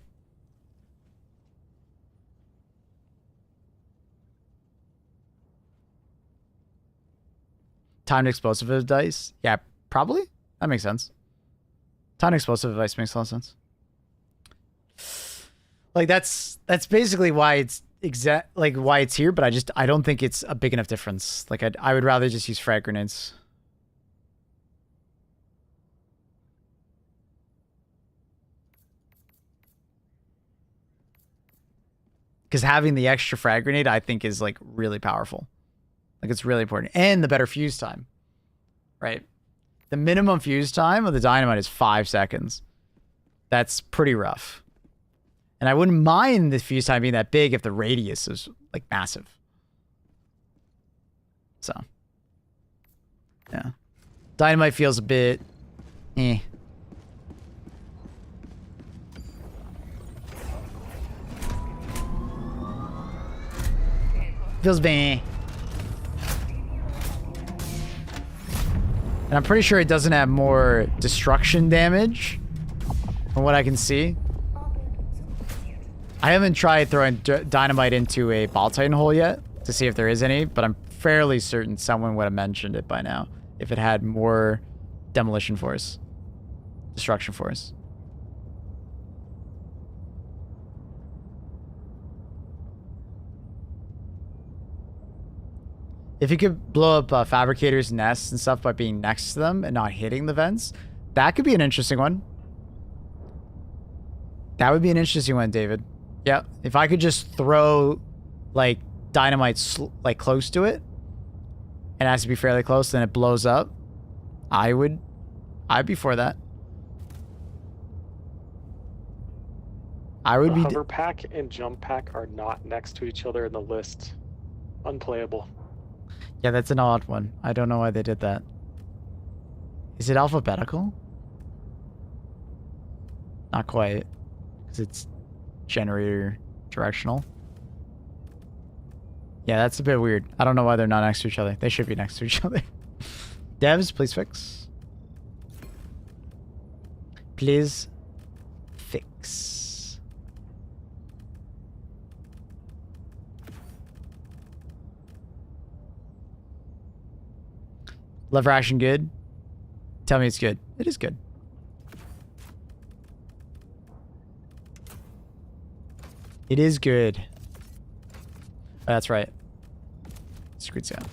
Timed explosive device? Yeah, probably. That makes sense. Timed explosive device makes a lot of sense. Like, that's basically why it's why it's here, but I don't think it's a big enough difference. Like, I would rather just use frag grenades. Because having the extra frag grenade, I think, is like really powerful. Like, it's really important. And the better fuse time, right? The minimum fuse time of the dynamite is 5 seconds. That's pretty rough. And I wouldn't mind the fuse time being that big if the radius is like massive. So, yeah. Dynamite feels a bit eh. Feels bad. And I'm pretty sure it doesn't have more destruction damage from what I can see. I haven't tried throwing dynamite into a ball titan hole yet to see if there is any, but I'm fairly certain someone would have mentioned it by now if it had more demolition force, destruction force. If you could blow up fabricators' nests and stuff by being next to them and not hitting the vents, that could be an interesting one. That would be an interesting one, David. Yeah, if I could just throw, like, dynamite, like, close to it, and it has to be fairly close, then it blows up, I'd be for that. I would be... Hover pack and jump pack are not next to each other in the list. Unplayable. Yeah, that's an odd one. I don't know why they did that. Is it alphabetical? Not quite. Because it's generator directional. Yeah, that's a bit weird. I don't know why they're not next to each other. They should be next to each other. Devs, please fix. Please fix. Lever action good? Tell me it's good. It is good. It is good. Oh, that's right. Screwed sound.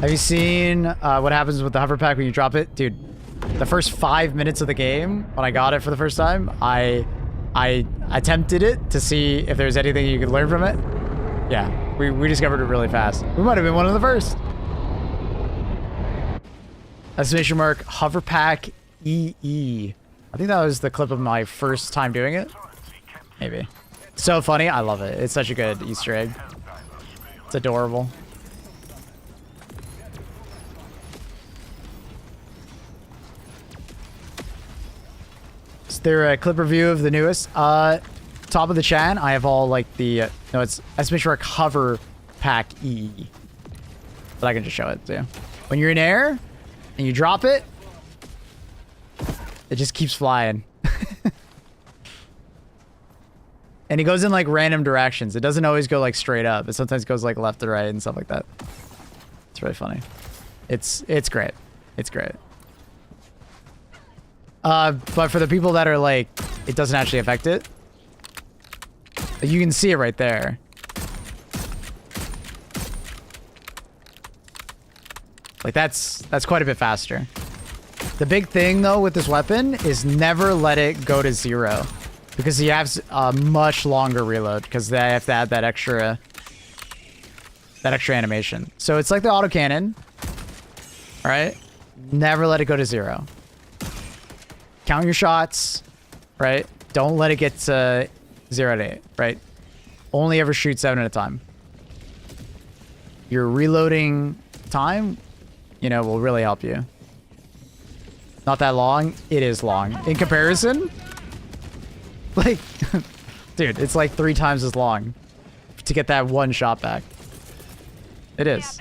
Have you seen what happens with the hover pack when you drop it? Dude, the first 5 minutes of the game, when I got it for the first time, I attempted it to see if there's anything you could learn from it. Yeah, we discovered it really fast. We might have been one of the first. Exclamation mark, hover pack EE. I think that was the clip of my first time doing it. Maybe. So funny. I love it. It's such a good Easter egg. It's adorable. Is there a clip review of the newest? Top of the chat, I have all like the no, it's exclamation mark hover pack E. But I can just show it to you. When you're in air and you drop it, it just keeps flying. And it goes in like random directions. It doesn't always go like straight up. It sometimes goes like left to right and stuff like that. It's really funny. It's great. It's great. But for the people that are like, it doesn't actually affect it. You can see it right there. Like that's quite a bit faster. The big thing though with this weapon is never let it go to 0. Because you have a much longer reload because they have to add that extra animation. So it's like the autocannon. All right? Never let it go to 0. Count your shots, right? Don't let it get to 0 to 8, right? Only ever shoot 7 at a time. Your reloading time, you know, will really help you. Not that long. It is long. In comparison... Like, dude, it's like 3 times as long to get that one shot back. It is.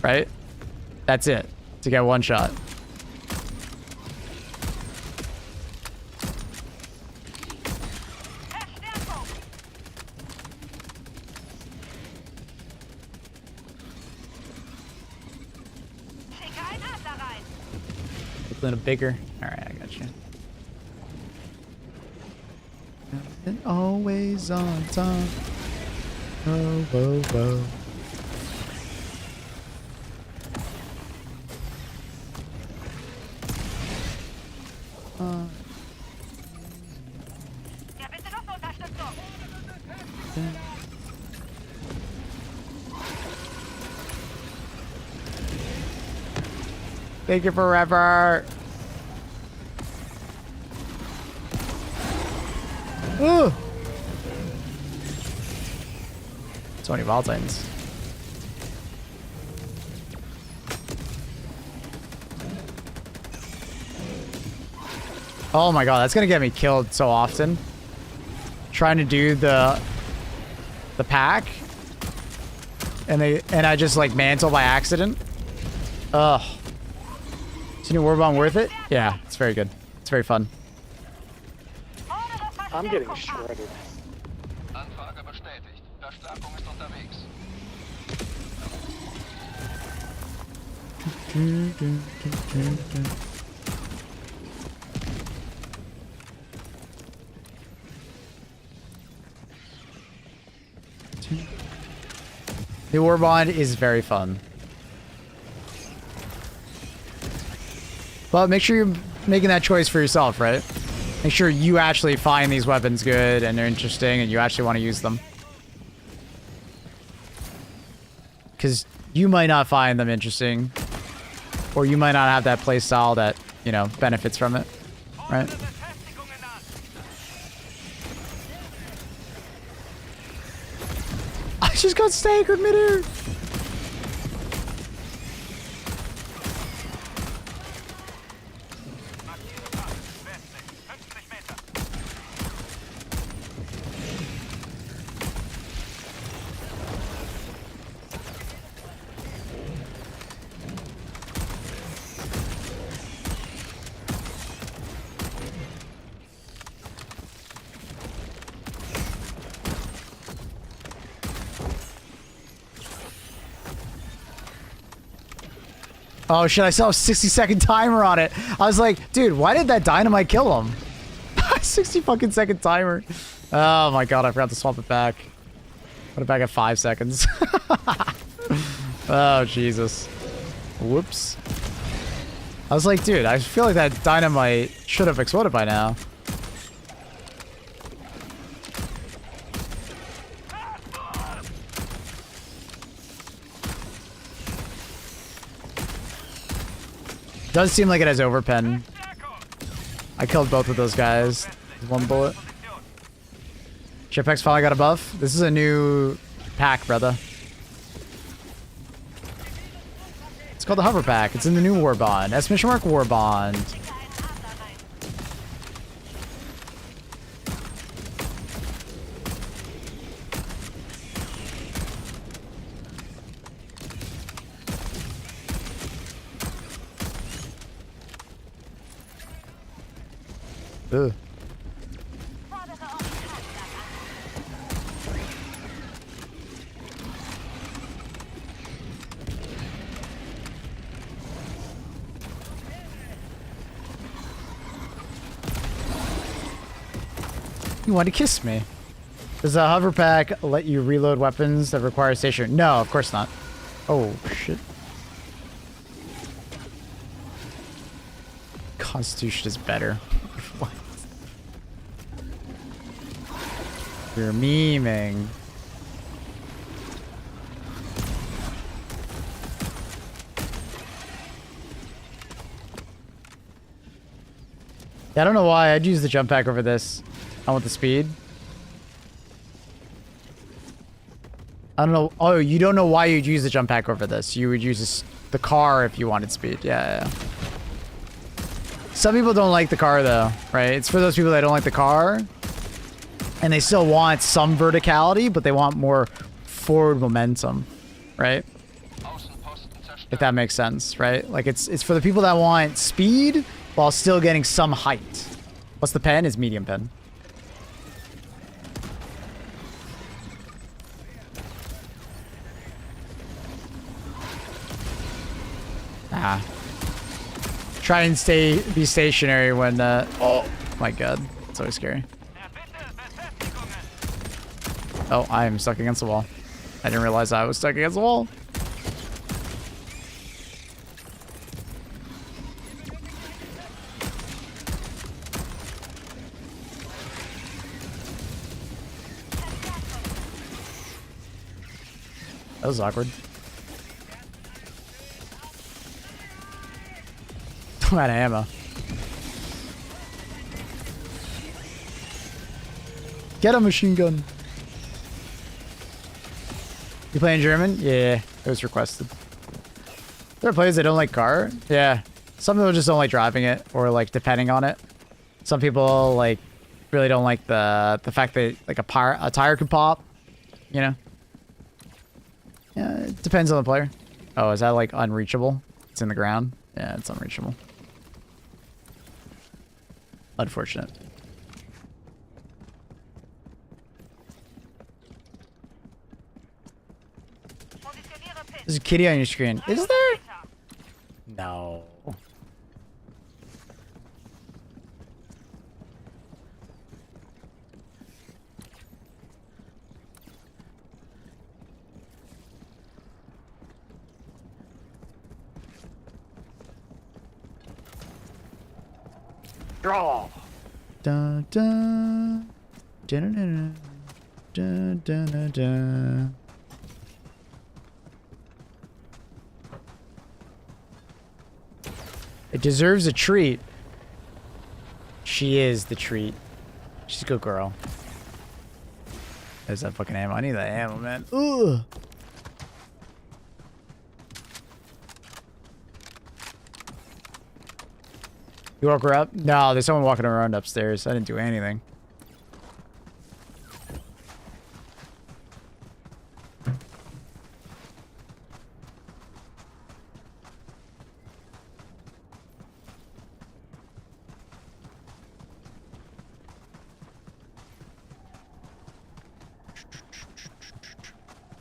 Right? That's it. To get one shot. A little bigger. Alright, I got you. And always on time. Oh, whoa, whoa. Thank you forever. Ooh. So many Voltines. Oh my god, that's gonna get me killed so often. Trying to do the pack. And I just like mantle by accident. Ugh. Is your new Warbond worth it? Yeah, it's very good. It's very fun. I'm getting shredded. Anfrage bestätigt. Verstärkung ist unterwegs. The Warbond is very fun. But make sure you're making that choice for yourself, right? Make sure you actually find these weapons good and they're interesting and you actually want to use them. Because you might not find them interesting. Or you might not have that playstyle that, you know, benefits from it. Right? I just got staggered midair! Oh shit, I saw a 60-second timer on it. I was like, dude, why did that dynamite kill him? 60 fucking second timer. Oh my god, I forgot to swap it back. Put it back at 5 seconds. Oh, Jesus. Whoops. I was like, dude, I feel like that dynamite should have exploded by now. Does seem like it has overpen. I killed both of those guys with 1 bullet. Chipx finally got a buff. This is a new pack, brother. It's called the Hover Pack. It's in the new Warbond. Exclamation mark Warbond. Ugh. You want to kiss me? Does a hover pack let you reload weapons that require station? No, of course not. Oh, shit. Constitution is better. What? You're memeing. Yeah, I don't know why I'd use the jump pack over this. I want the speed. I don't know. Oh, you don't know why you'd use the jump pack over this. You would use the car if you wanted speed. Yeah. Some people don't like the car though, right? It's for those people that don't like the car. And they still want some verticality, but they want more forward momentum, right? If that makes sense, right? Like it's for the people that want speed while still getting some height. What's the pen? Is medium pen. Ah. Try and be stationary when, oh my god. It's always scary. Oh, I am stuck against the wall. I didn't realize I was stuck against the wall. That was awkward. I'm out of ammo. Get a machine gun. You playing German? Yeah, it was requested. There are players that don't like car. Yeah, some people just don't like driving it, or like depending on it. Some people like really don't like the fact that like a tire could pop. You know. Yeah, it depends on the player. Oh, is that like unreachable? It's in the ground. Yeah, it's unreachable. Unfortunate. There's a kitty on your screen. Is there? No. Draw. Da da da da da da da da. It deserves a treat. She is the treat. She's a good girl. There's that fucking ammo. I need that ammo, man. Ugh. You woke her up? No, there's someone walking around upstairs. I didn't do anything.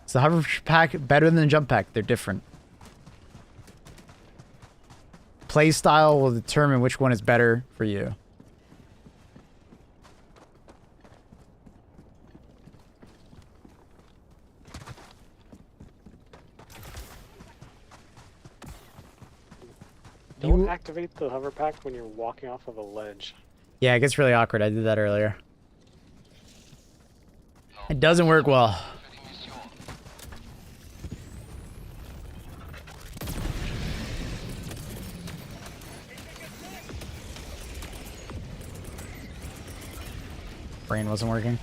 Is the hover pack better than the jump pack? They're different. Play style will determine which one is better for you. Don't activate the hover pack when you're walking off of a ledge. Yeah, it gets really awkward. I did that earlier. It doesn't work well. Brain wasn't working.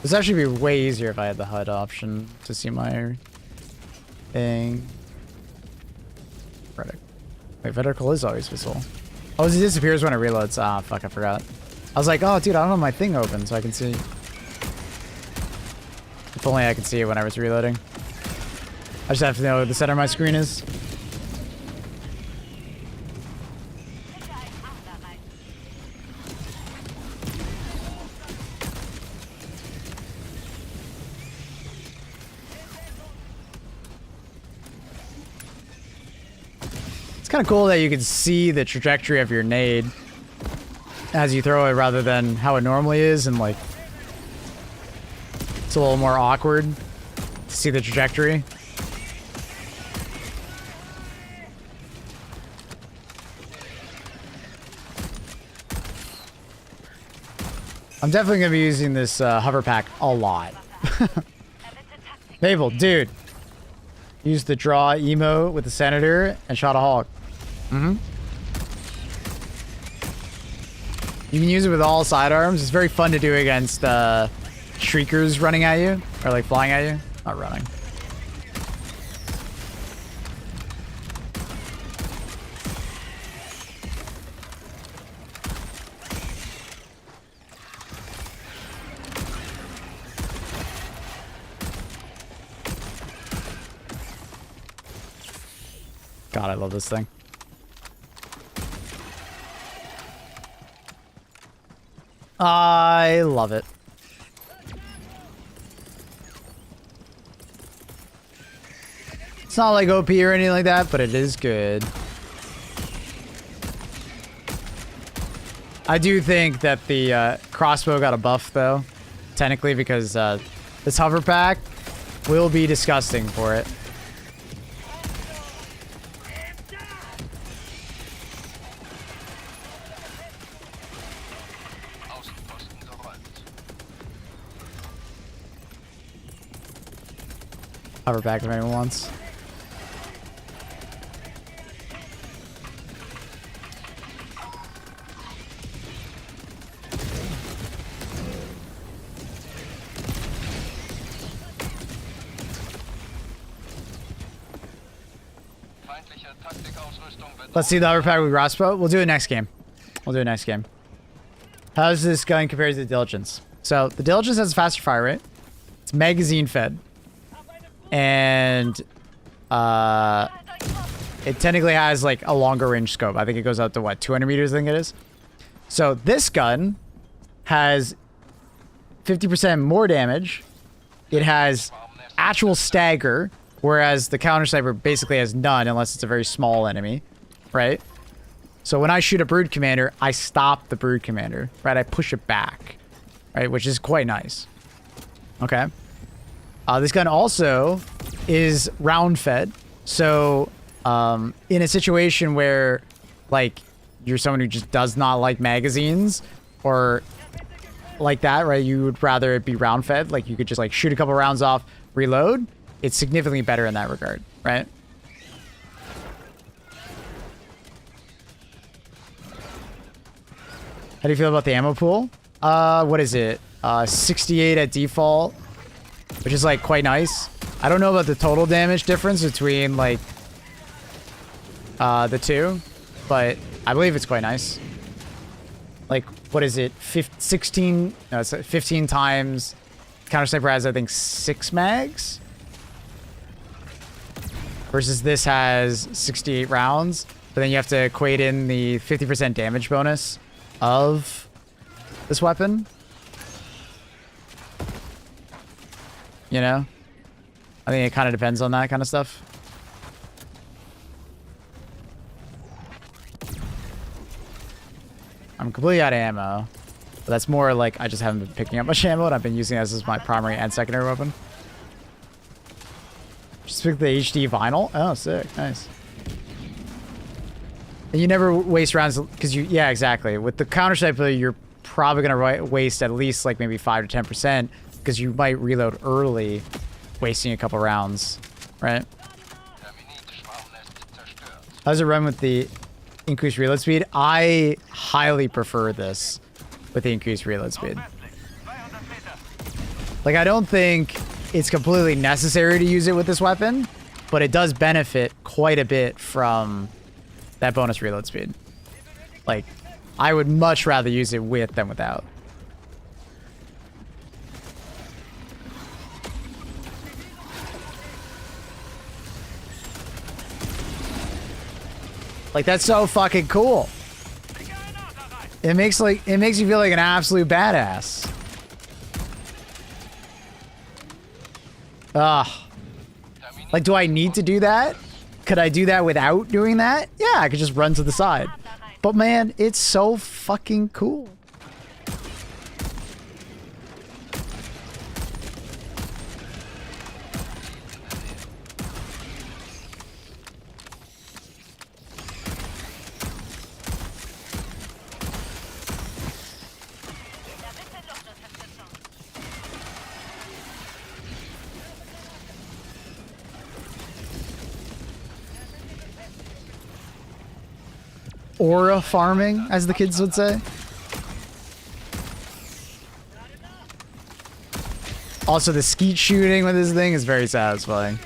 This actually be way easier if I had the HUD option to see my thing. Wait, vertical is always visible. Oh, it disappears when it reloads. Ah, fuck, I forgot. I was like, oh, dude, I don't have my thing open so I can see. If only I could see it when I was reloading. I just have to know what the center of my screen is. It's kind of cool that you can see the trajectory of your nade as you throw it rather than how it normally is, and like it's a little more awkward to see the trajectory. I'm definitely going to be using this hover pack a lot. Mabel, dude. Use the draw emote with the senator and shot a hawk. Mm-hmm. You can use it with all sidearms. It's very fun to do against shriekers running at you. Or like flying at you. Not running. God, I love this thing. I love it. It's not like OP or anything like that, but it is good. I do think that the crossbow got a buff, though. Technically, because this hover pack will be disgusting for it. Hover back if anyone wants. Let's see the hover pack with crossbow. We'll do it next game. We'll do it next game. How does this gun compare to the Diligence? So the Diligence has a faster fire rate. It's magazine fed. And it technically has like a longer range scope. I think it goes out to what, 200 meters I think it is. So this gun has 50% more damage. It has actual stagger, whereas the counter sniper basically has none unless it's a very small enemy, right? So when I shoot a brood commander, I stop the brood commander, right? I push it back, right? Which is quite nice. Okay. This gun also is round fed. So, in a situation where, like, you're someone who just does not like magazines or like that, right? You would rather it be round fed. Like, you could just, like, shoot a couple rounds off, reload. It's significantly better in that regard, right? How do you feel about the ammo pool? What is it? 68 at default. Which is, like, quite nice. I don't know about the total damage difference between, like, the two. But I believe it's quite nice. Like, what is it? 16... No, it's 15 times... Counter Sniper has, I think, 6 mags? Versus this has 68 rounds. But then you have to equate in the 50% damage bonus of this weapon. You know? I think it kind of depends on that kind of stuff. I'm completely out of ammo. But that's more like I just haven't been picking up much ammo and I've been using it as my primary and secondary weapon. Just pick the HD vinyl. Oh, sick. Nice. And you never waste rounds because you... Yeah, exactly. With the counter sniper, you're probably going to waste at least like maybe 5 to 10%. Because you might reload early, wasting a couple rounds, right? How does it run with the increased reload speed? I highly prefer this with the increased reload speed. Like, I don't think it's completely necessary to use it with this weapon, but it does benefit quite a bit from that bonus reload speed. Like, I would much rather use it with than without. Like, that's so fucking cool. It makes you feel like an absolute badass. Ugh. Like, do I need to do that? Could I do that without doing that? Yeah, I could just run to the side. But man, it's so fucking cool. Aura farming, as the kids would say. Also, the skeet shooting with this thing is very satisfying.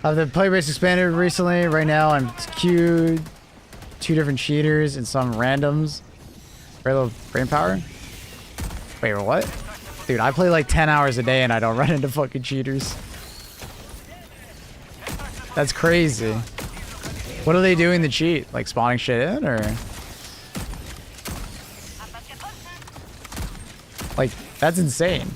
The player base expanded recently. Right now, I'm queued 2 different cheaters and some randoms. Very little brain power. Wait, what? Dude, I play like 10 hours a day and I don't run into fucking cheaters. That's crazy. What are they doing to cheat? Like spawning shit in, or? Like, that's insane.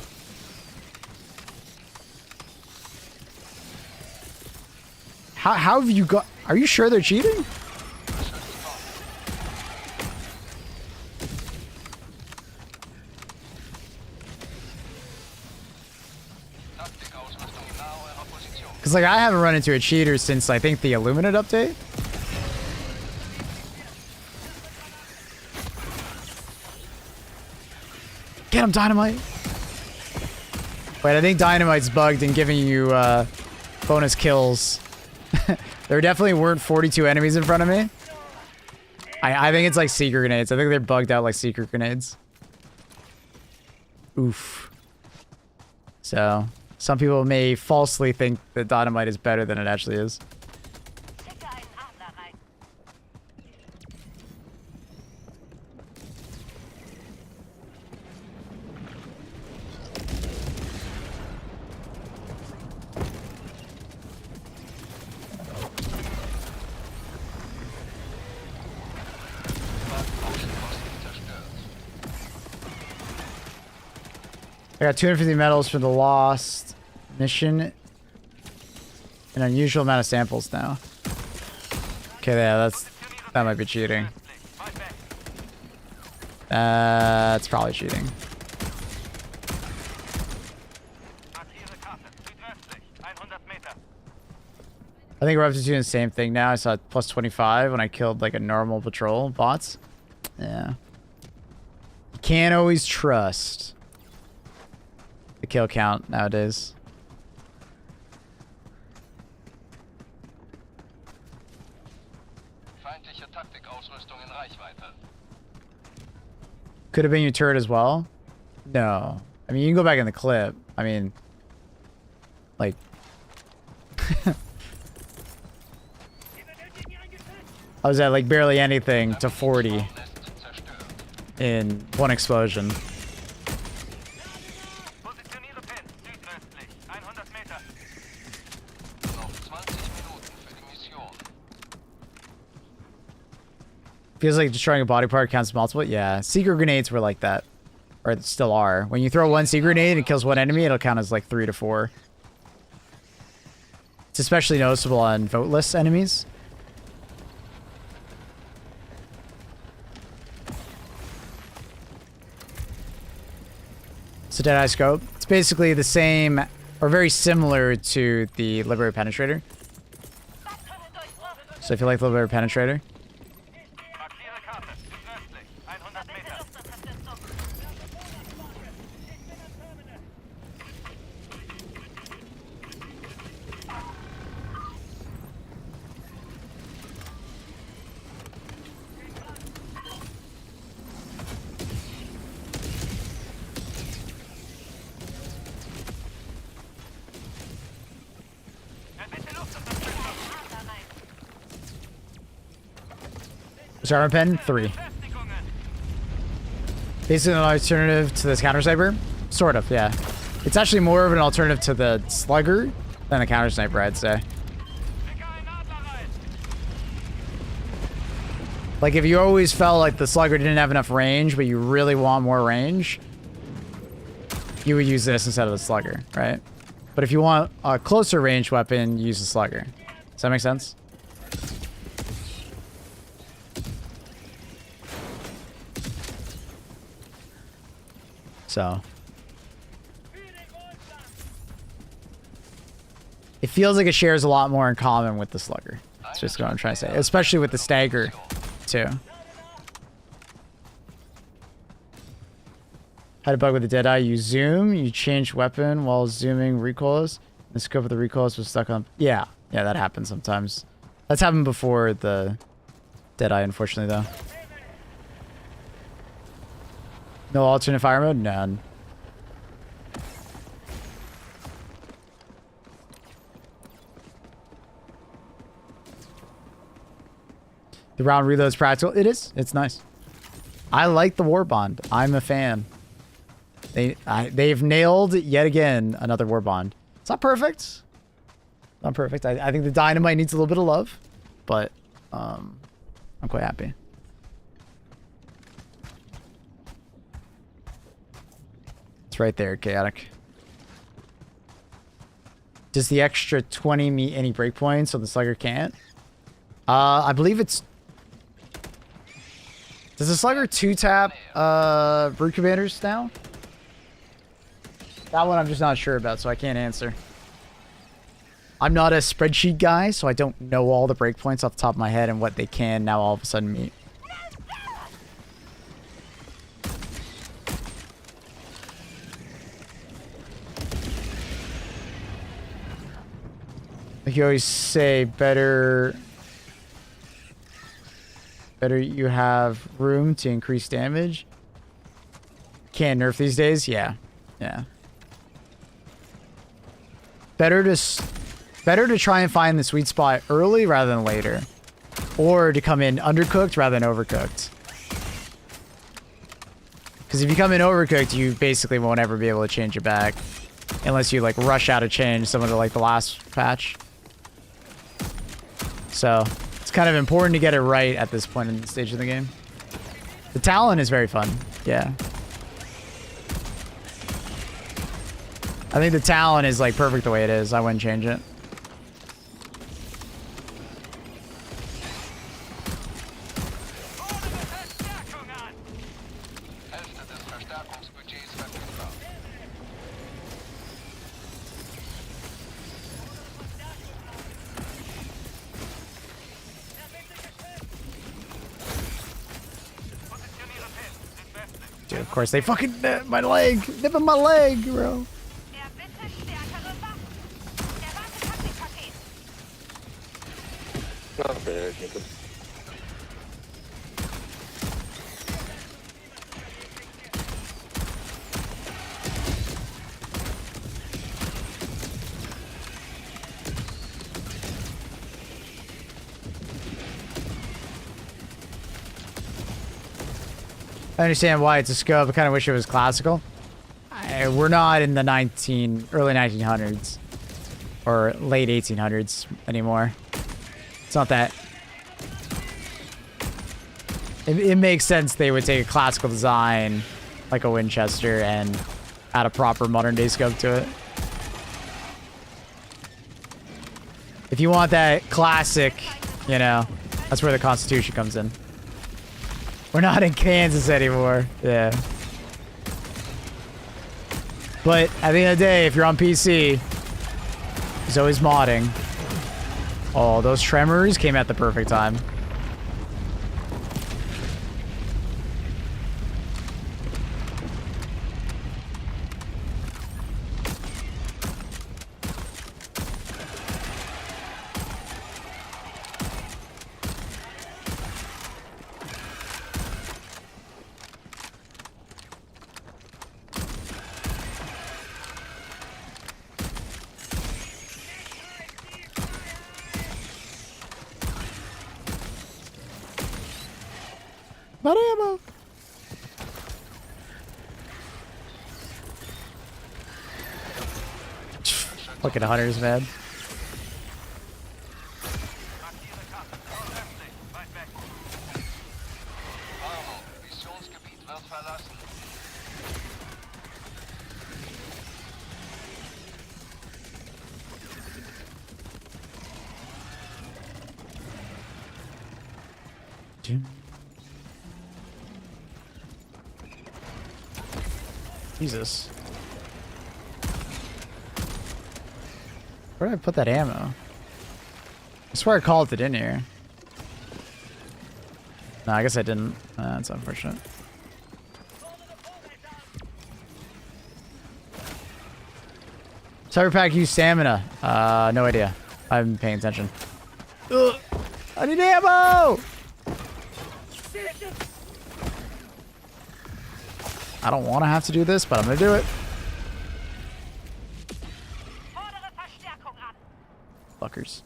How have you got... Are you sure they're cheating? Because, like, I haven't run into a cheater since, I think, the Illuminate update. Get him, Dynamite! Wait, I think Dynamite's bugged in giving you, bonus kills. There definitely weren't 42 enemies in front of me. I think it's like secret grenades. I think they're bugged out like secret grenades. Oof. So, some people may falsely think that Dynamite is better than it actually is. I got 250 medals for the lost mission. An unusual amount of samples now. Okay, yeah, that might be cheating. It's probably cheating. I think we're up to doing the same thing now. I saw plus 25 when I killed like a normal patrol bots. Yeah. You can't always trust the kill count nowadays. Could have been your turret as well? No. I mean, you can go back in the clip. I mean, like... I was at like barely anything to 40 in one explosion. Feels like destroying a body part counts multiple. Yeah, secret grenades were like that, or still are. When you throw one secret grenade and it kills one enemy, it'll count as like 3 to 4. It's especially noticeable on voteless enemies. So Deadeye Scope. It's basically the same, or very similar to the Liberator Penetrator. So if you like the Liberator Penetrator. What's armor pen? 3. Basically an alternative to this counter sniper? Sort of, yeah. It's actually more of an alternative to the slugger than the counter sniper, I'd say. Like, if you always felt like the slugger didn't have enough range, but you really want more range, you would use this instead of the slugger, right? But if you want a closer range weapon, use the slugger. Does that make sense? So it feels like it shares a lot more in common with the slugger. That's just what I'm trying to say, especially with the stagger too. Had a bug with the Deadeye. You zoom, you change weapon while zooming recoils. The scope of the recoils was stuck on. Yeah, that happens sometimes. That's happened before the Deadeye, unfortunately, though. No alternate fire mode? None. The round reload's practical. It is. It's nice. I like the Warbond. I'm a fan. They've nailed yet again another Warbond. It's not perfect. Not perfect. I think the dynamite needs a little bit of love, but I'm quite happy. It's right there, chaotic. Does the extra 20 meet any breakpoints so the slugger can't? I believe it's. Does the slugger 2-tap brute commanders now? That one I'm just not sure about, so I can't answer. I'm not a spreadsheet guy, so I don't know all the breakpoints off the top of my head and what they can now all of a sudden meet. Like you always say, better you have room to increase damage. Can't nerf these days? Yeah. Better to try and find the sweet spot early rather than later. Or to come in undercooked rather than overcooked. Because if you come in overcooked, you basically won't ever be able to change it back. Unless you like rush out a change similar to like the last patch. So it's kind of important to get it right at this point in the stage of the game. The Talon is very fun. Yeah. I think the Talon is like perfect the way it is. I wouldn't change it. Dude, of course they fucking my leg, nipping my leg, bro. Not fair, Jacob. I understand why it's a scope. I kind of wish it was classical. We're not in the early 1900s or late 1800s anymore. It's not that. It makes sense they would take a classical design like a Winchester and add a proper modern day scope to it. If you want that classic, you know, that's where the Constitution comes in. We're not in Kansas anymore. Yeah. But at the end of the day, if you're on PC, there's always modding. Oh, those tremors came at the perfect time. Out of ammo. Fucking hunters, man. Markiere Karte. Nordöstlich. Weit weg. Bravo, Missionsgebiet wird verlassen. Jesus. Where did I put that ammo? I swear I called it in here. No, I guess I didn't. That's unfortunate. Cyber pack use stamina. No idea. I haven't been paying attention. Ugh. I need ammo! I don't want to have to do this, but I'm gonna do it. Fordere Verstärkung an. Fuckers.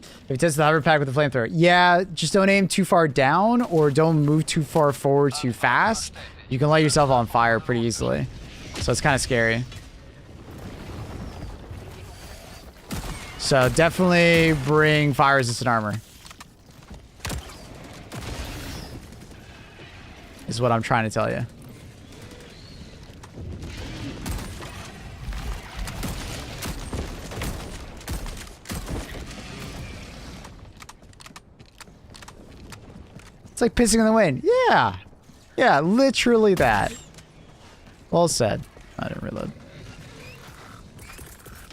If you test the hover pack with the flamethrower. Yeah, just don't aim too far down or don't move too far forward too fast. You can light yourself on fire pretty easily. So it's kind of scary. So definitely bring fire resistant armor. Is what I'm trying to tell you. It's like pissing in the wind. Yeah. Yeah, literally that. Well said. I didn't reload.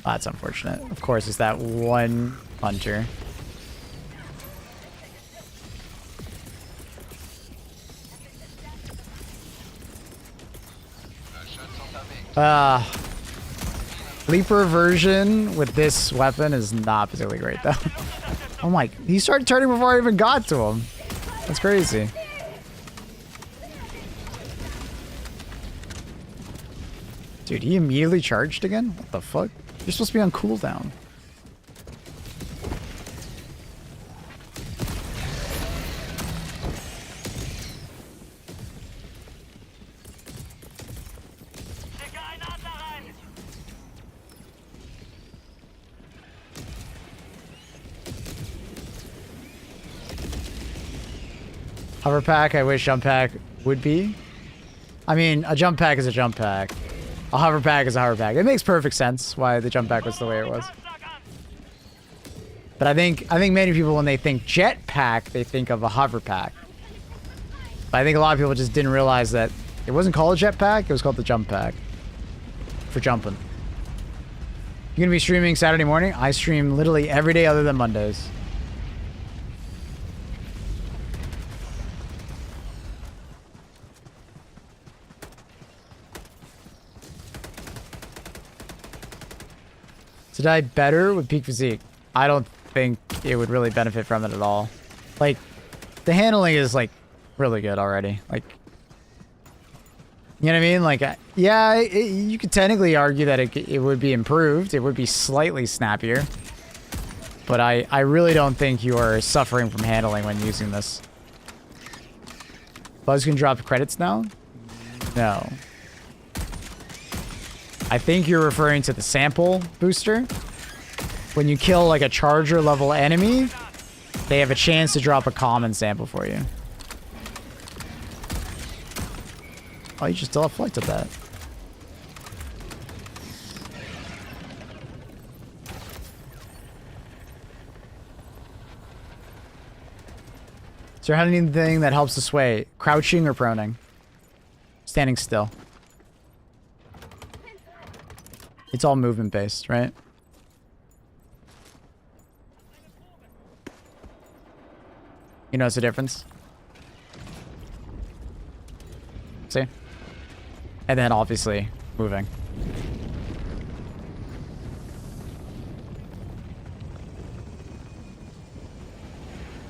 Oh, that's unfortunate. Of course, it's that one hunter. Leaper version with this weapon is not particularly great, though. Oh my, he started turning before I even got to him. That's crazy. Dude, he immediately charged again? What the fuck? You're supposed to be on cooldown. Schicke einen Adler rein. Hover pack, I wish jump pack would be. I mean, a jump pack is a jump pack. A hover pack is a hover pack. It makes perfect sense why the jump pack was the way it was. But I think many people, when they think jet pack, they think of a hover pack. But I think a lot of people just didn't realize that it wasn't called a jet pack, it was called the jump pack. For jumping. You're gonna be streaming Saturday morning? I stream literally every day other than Mondays. To die better with peak physique. I don't think it would really benefit from it at all. Like, the handling is, like, really good already. Like, you know what I mean? Like, yeah, you could technically argue that it would be improved. It would be slightly snappier. But I really don't think you are suffering from handling when using this. Buzz can drop credits now? No. I think you're referring to the sample booster. When you kill like a charger level enemy, they have a chance to drop a common sample for you. Oh, you just deflected that. Is there anything that helps to sway? Crouching or proning? Standing still. It's all movement based, right? You notice the difference? See? And then obviously moving.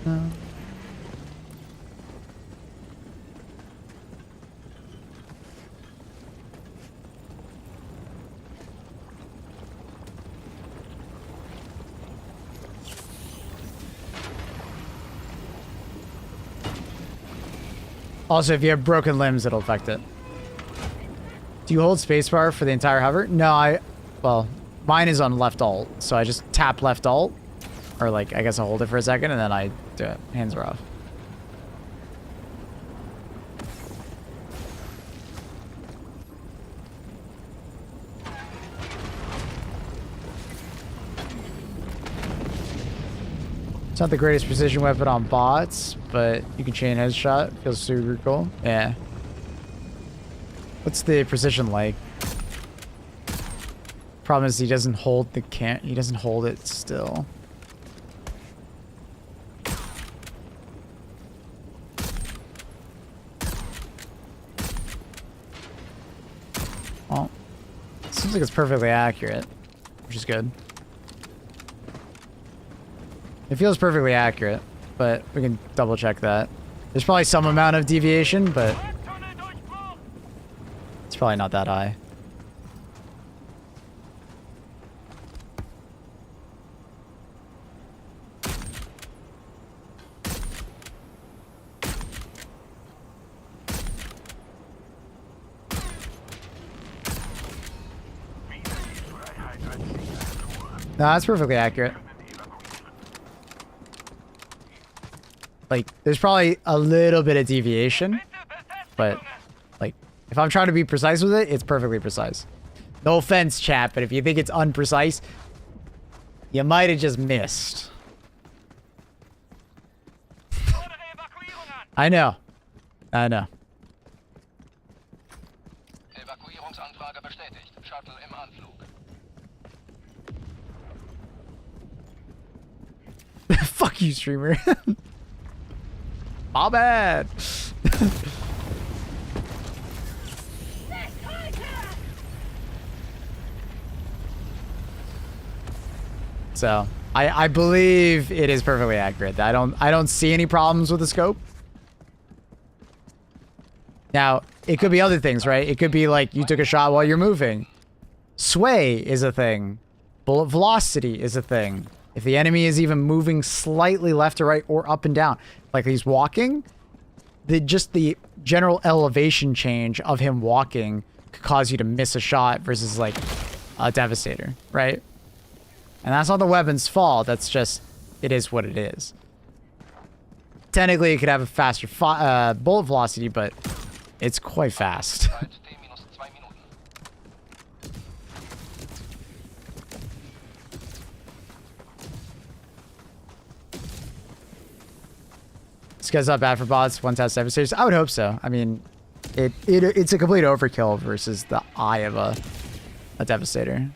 No. Also, if you have broken limbs, it'll affect it. Do you hold spacebar for the entire hover? No, well, mine is on left alt, so I just tap left alt, or like, I guess I hold it for a second, and then I do it. Hands are off. It's not the greatest precision weapon on bots, but you can chain headshot. Feels super cool. Yeah. What's the precision like? Problem is he doesn't hold the he doesn't hold it still. Well, it seems like it's perfectly accurate, which is good. It feels perfectly accurate, but we can double check that. There's probably some amount of deviation, but it's probably not that high. No, that's perfectly accurate. Like, there's probably a little bit of deviation, but, like, if I'm trying to be precise with it, it's perfectly precise. No offense, chat, but if you think it's unprecise, you might have just missed. I know. I know. Evakuierungsanfrage bestätigt. Shuttle im Anflug. Fuck you, streamer. My bad. So, I believe it is perfectly accurate. I don't see any problems with the scope. Now, it could be other things, right? It could be like you took a shot while you're moving. Sway is a thing. Bullet velocity is a thing. If the enemy is even moving slightly left or right or up and down, like he's walking, just the general elevation change of him walking could cause you to miss a shot versus like a Devastator, right? And that's not the weapon's fault. That's just, it is what it is. Technically, it could have a faster bullet velocity, but it's quite fast. This guy's not bad for bots. One test Devastators. I would hope so. I mean, it's a complete overkill versus the eye of a Devastator.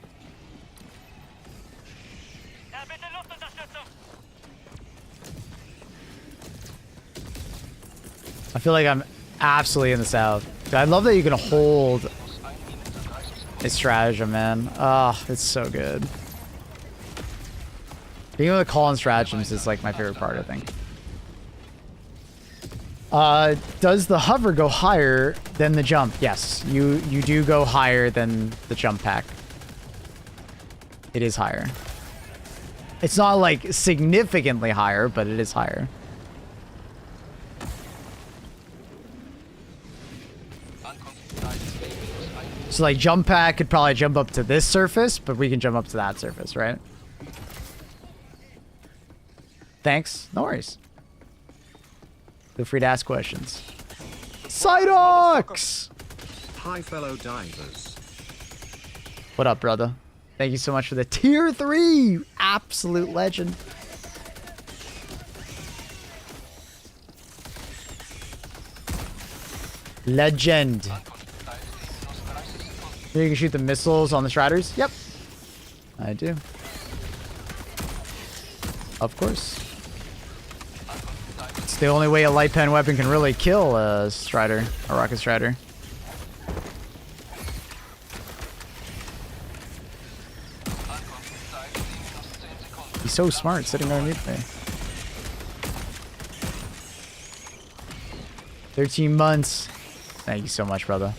I feel like I'm absolutely in the south. I love that you can hold a stratagem, man. Oh, it's so good. Being able to call in stratagems is like my favorite part, I think. Does the hover go higher than the jump? Yes, you do go higher than the jump pack. It is higher. It's not like significantly higher, but it is higher. So like jump pack could probably jump up to this surface, but we can jump up to that surface, right? Thanks. No worries. Feel free to ask questions. Psydox! Hi, fellow divers. What up, brother? Thank you so much for the tier 3! Absolute legend. Legend. You can shoot the missiles on the Striders? Yep. I do. Of course. It's the only way a light pen weapon can really kill a Strider, a rocket Strider. He's so smart sitting underneath me. 13 months. Thank you so much, brother.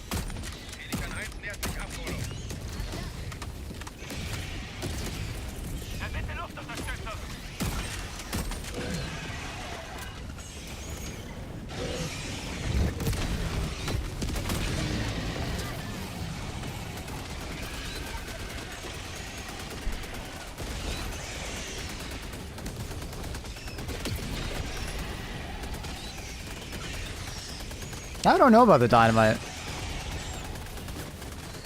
I don't know about the dynamite.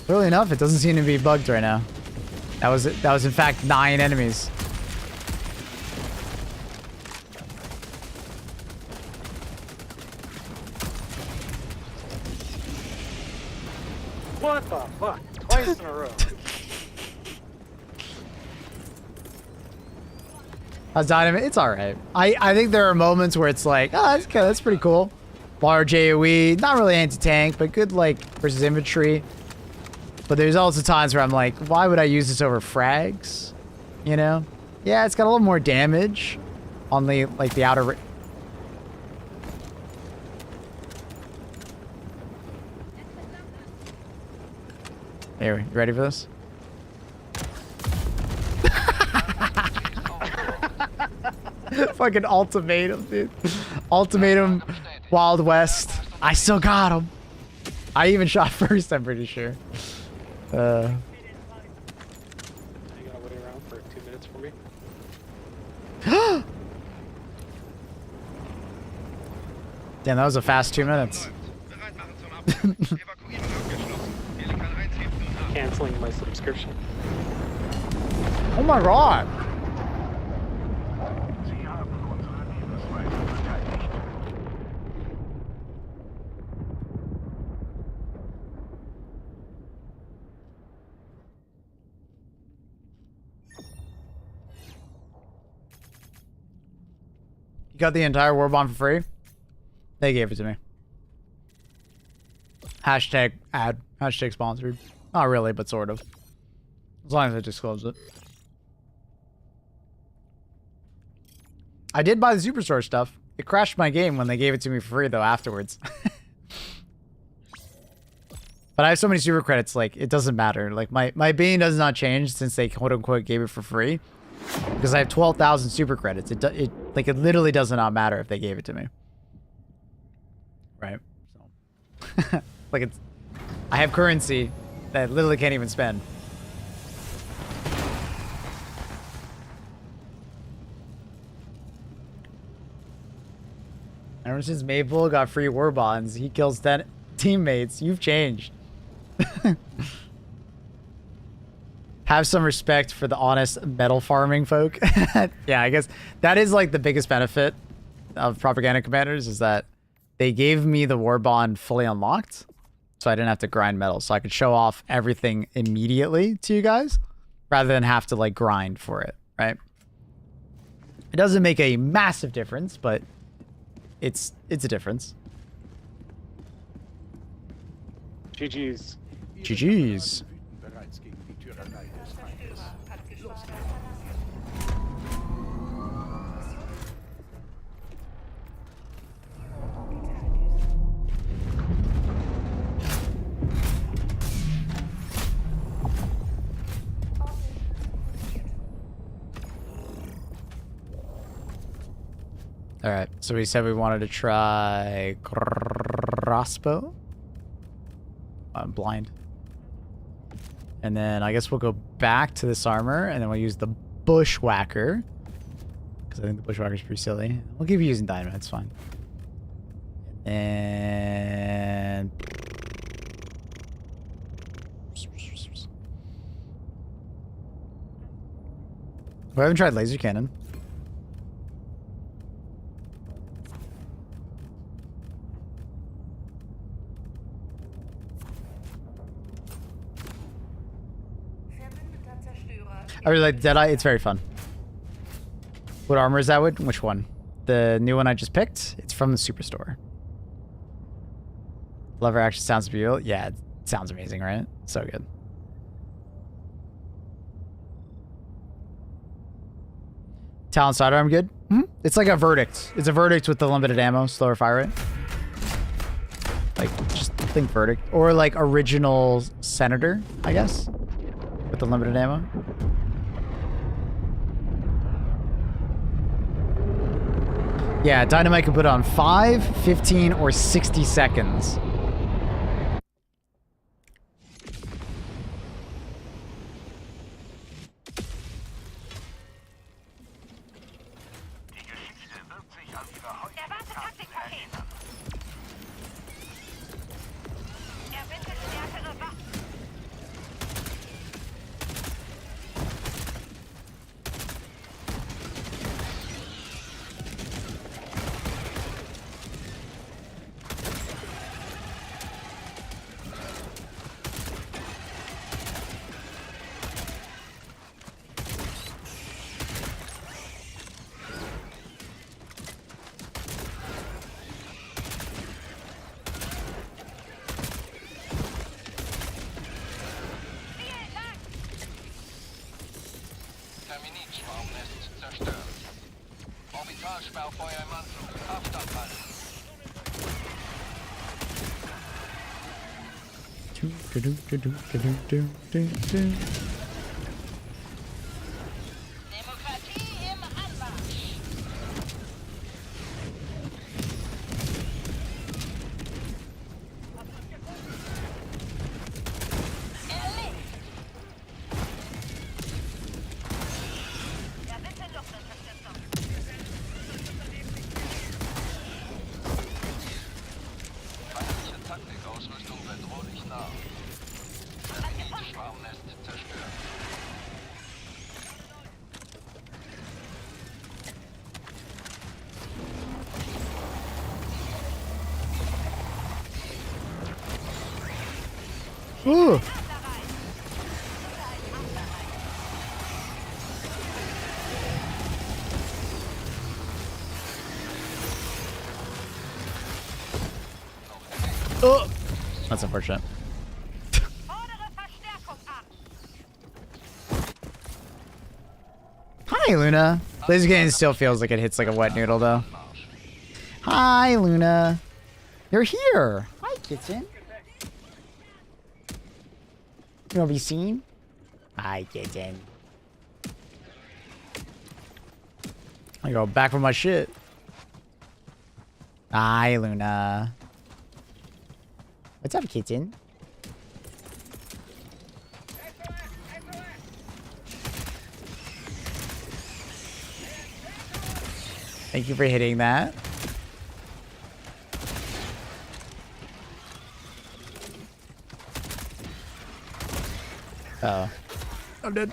Clearly enough, it doesn't seem to be bugged right now. That was in fact 9 enemies. What the fuck? Twice in a row. Dynamite, it's alright. I think there are moments where it's like, oh, that's pretty cool. Large AoE, not really anti-tank, but good like versus infantry. But there's also times where I'm like, why would I use this over frags? You know? Yeah, it's got a little more damage on the like the outer. Here, you ready for this? Fucking ultimatum, dude. Ultimatum, Wild West. I still got him. I even shot first, I'm pretty sure. You gotta wait around for 2 minutes for me. Damn, that was a fast 2 minutes. Canceling my subscription. Oh my god. You got the entire Warbond for free? They gave it to me. Hashtag ad. Hashtag sponsored. Not really, but sort of. As long as I disclose it. I did buy the Superstore stuff. It crashed my game when they gave it to me for free, though, afterwards. But I have so many super credits, like, it doesn't matter. Like, my being does not change since they quote-unquote gave it for free. Because I have 12,000 super credits. It literally does not matter if they gave it to me. Right? So. Like, it's... I have currency that I literally can't even spend. Ever since Maple got free Warbonds, he kills 10 teammates. You've changed. Have some respect for the honest metal farming folk. Yeah, I guess that is like the biggest benefit of Propaganda Commanders is that they gave me the Warbond fully unlocked. So I didn't have to grind metal. So I could show off everything immediately to you guys rather than have to like grind for it, right? It doesn't make a massive difference, but it's a difference. GG's. GG's. All right, so we said we wanted to try crossbow. I'm blind. And then I guess we'll go back to this armor, and then we'll use the bushwhacker. Because I think the bushwhacker's pretty silly. We'll keep using dynamite, it's fine. And... we haven't tried laser cannon. I really like Deadeye. It's very fun. What armor is that with? Which one? The new one I just picked? It's from the Superstore. Lever actually sounds beautiful. Yeah, it sounds amazing, right? So good. Talon sidearm good? Hmm? It's like a verdict. It's a verdict with the limited ammo, slower fire rate. Like, just think verdict. Or like original Senator, I guess. With the limited ammo. Yeah, dynamite can put on 5, 15, or 60 seconds. Lauffeuer im Anflug. Abstand halten. Demokratie im Anmarsch. Erledigt. Ja, bitte Luftunterstützung. Feindliche Taktikausrüstung bedrohlich nah. Schwarmnest zerstört. Ooh. Oh. That's unfortunate. Fordere Verstärkung an. Hi, Luna. This game still feels like it hits like a wet noodle, though. Hi, Luna. You're here. Hi, kitten. You want to be seen? Hi, kitten. I go back for my shit. Hi, Luna. What's up, kitten? Thank you for hitting that. Uh oh. I'm dead.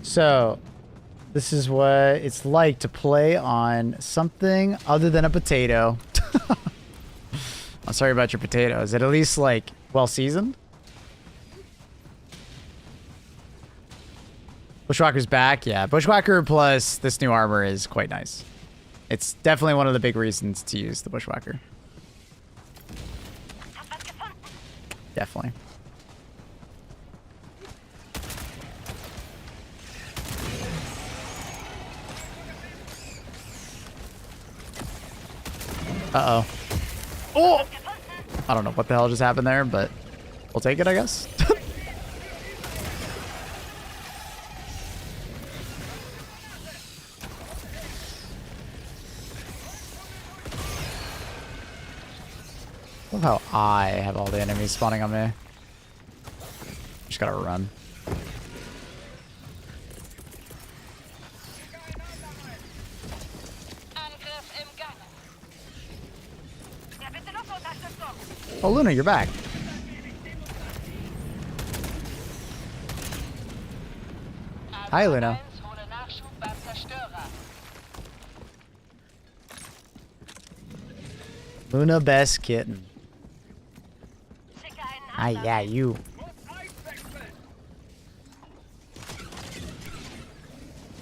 So, this is what it's like to play on something other than a potato. I'm sorry about your potato. Is it at least, like, well seasoned? Bushwhacker's back. Yeah, Bushwhacker plus this new armor is quite nice. It's definitely one of the big reasons to use the Bushwhacker. Definitely. Uh-oh. Oh! I don't know what the hell just happened there, but we'll take it, I guess. Love how I have all the enemies spawning on me. Just gotta run. Angriff im Gange. Ja, bitte Luftunterstützung. Oh, Luna, you're back. Hi, Luna. Hole Nachschub beim Zerstörer. Luna, best kitten. Schicke einen Hi, anderen. yeah, you.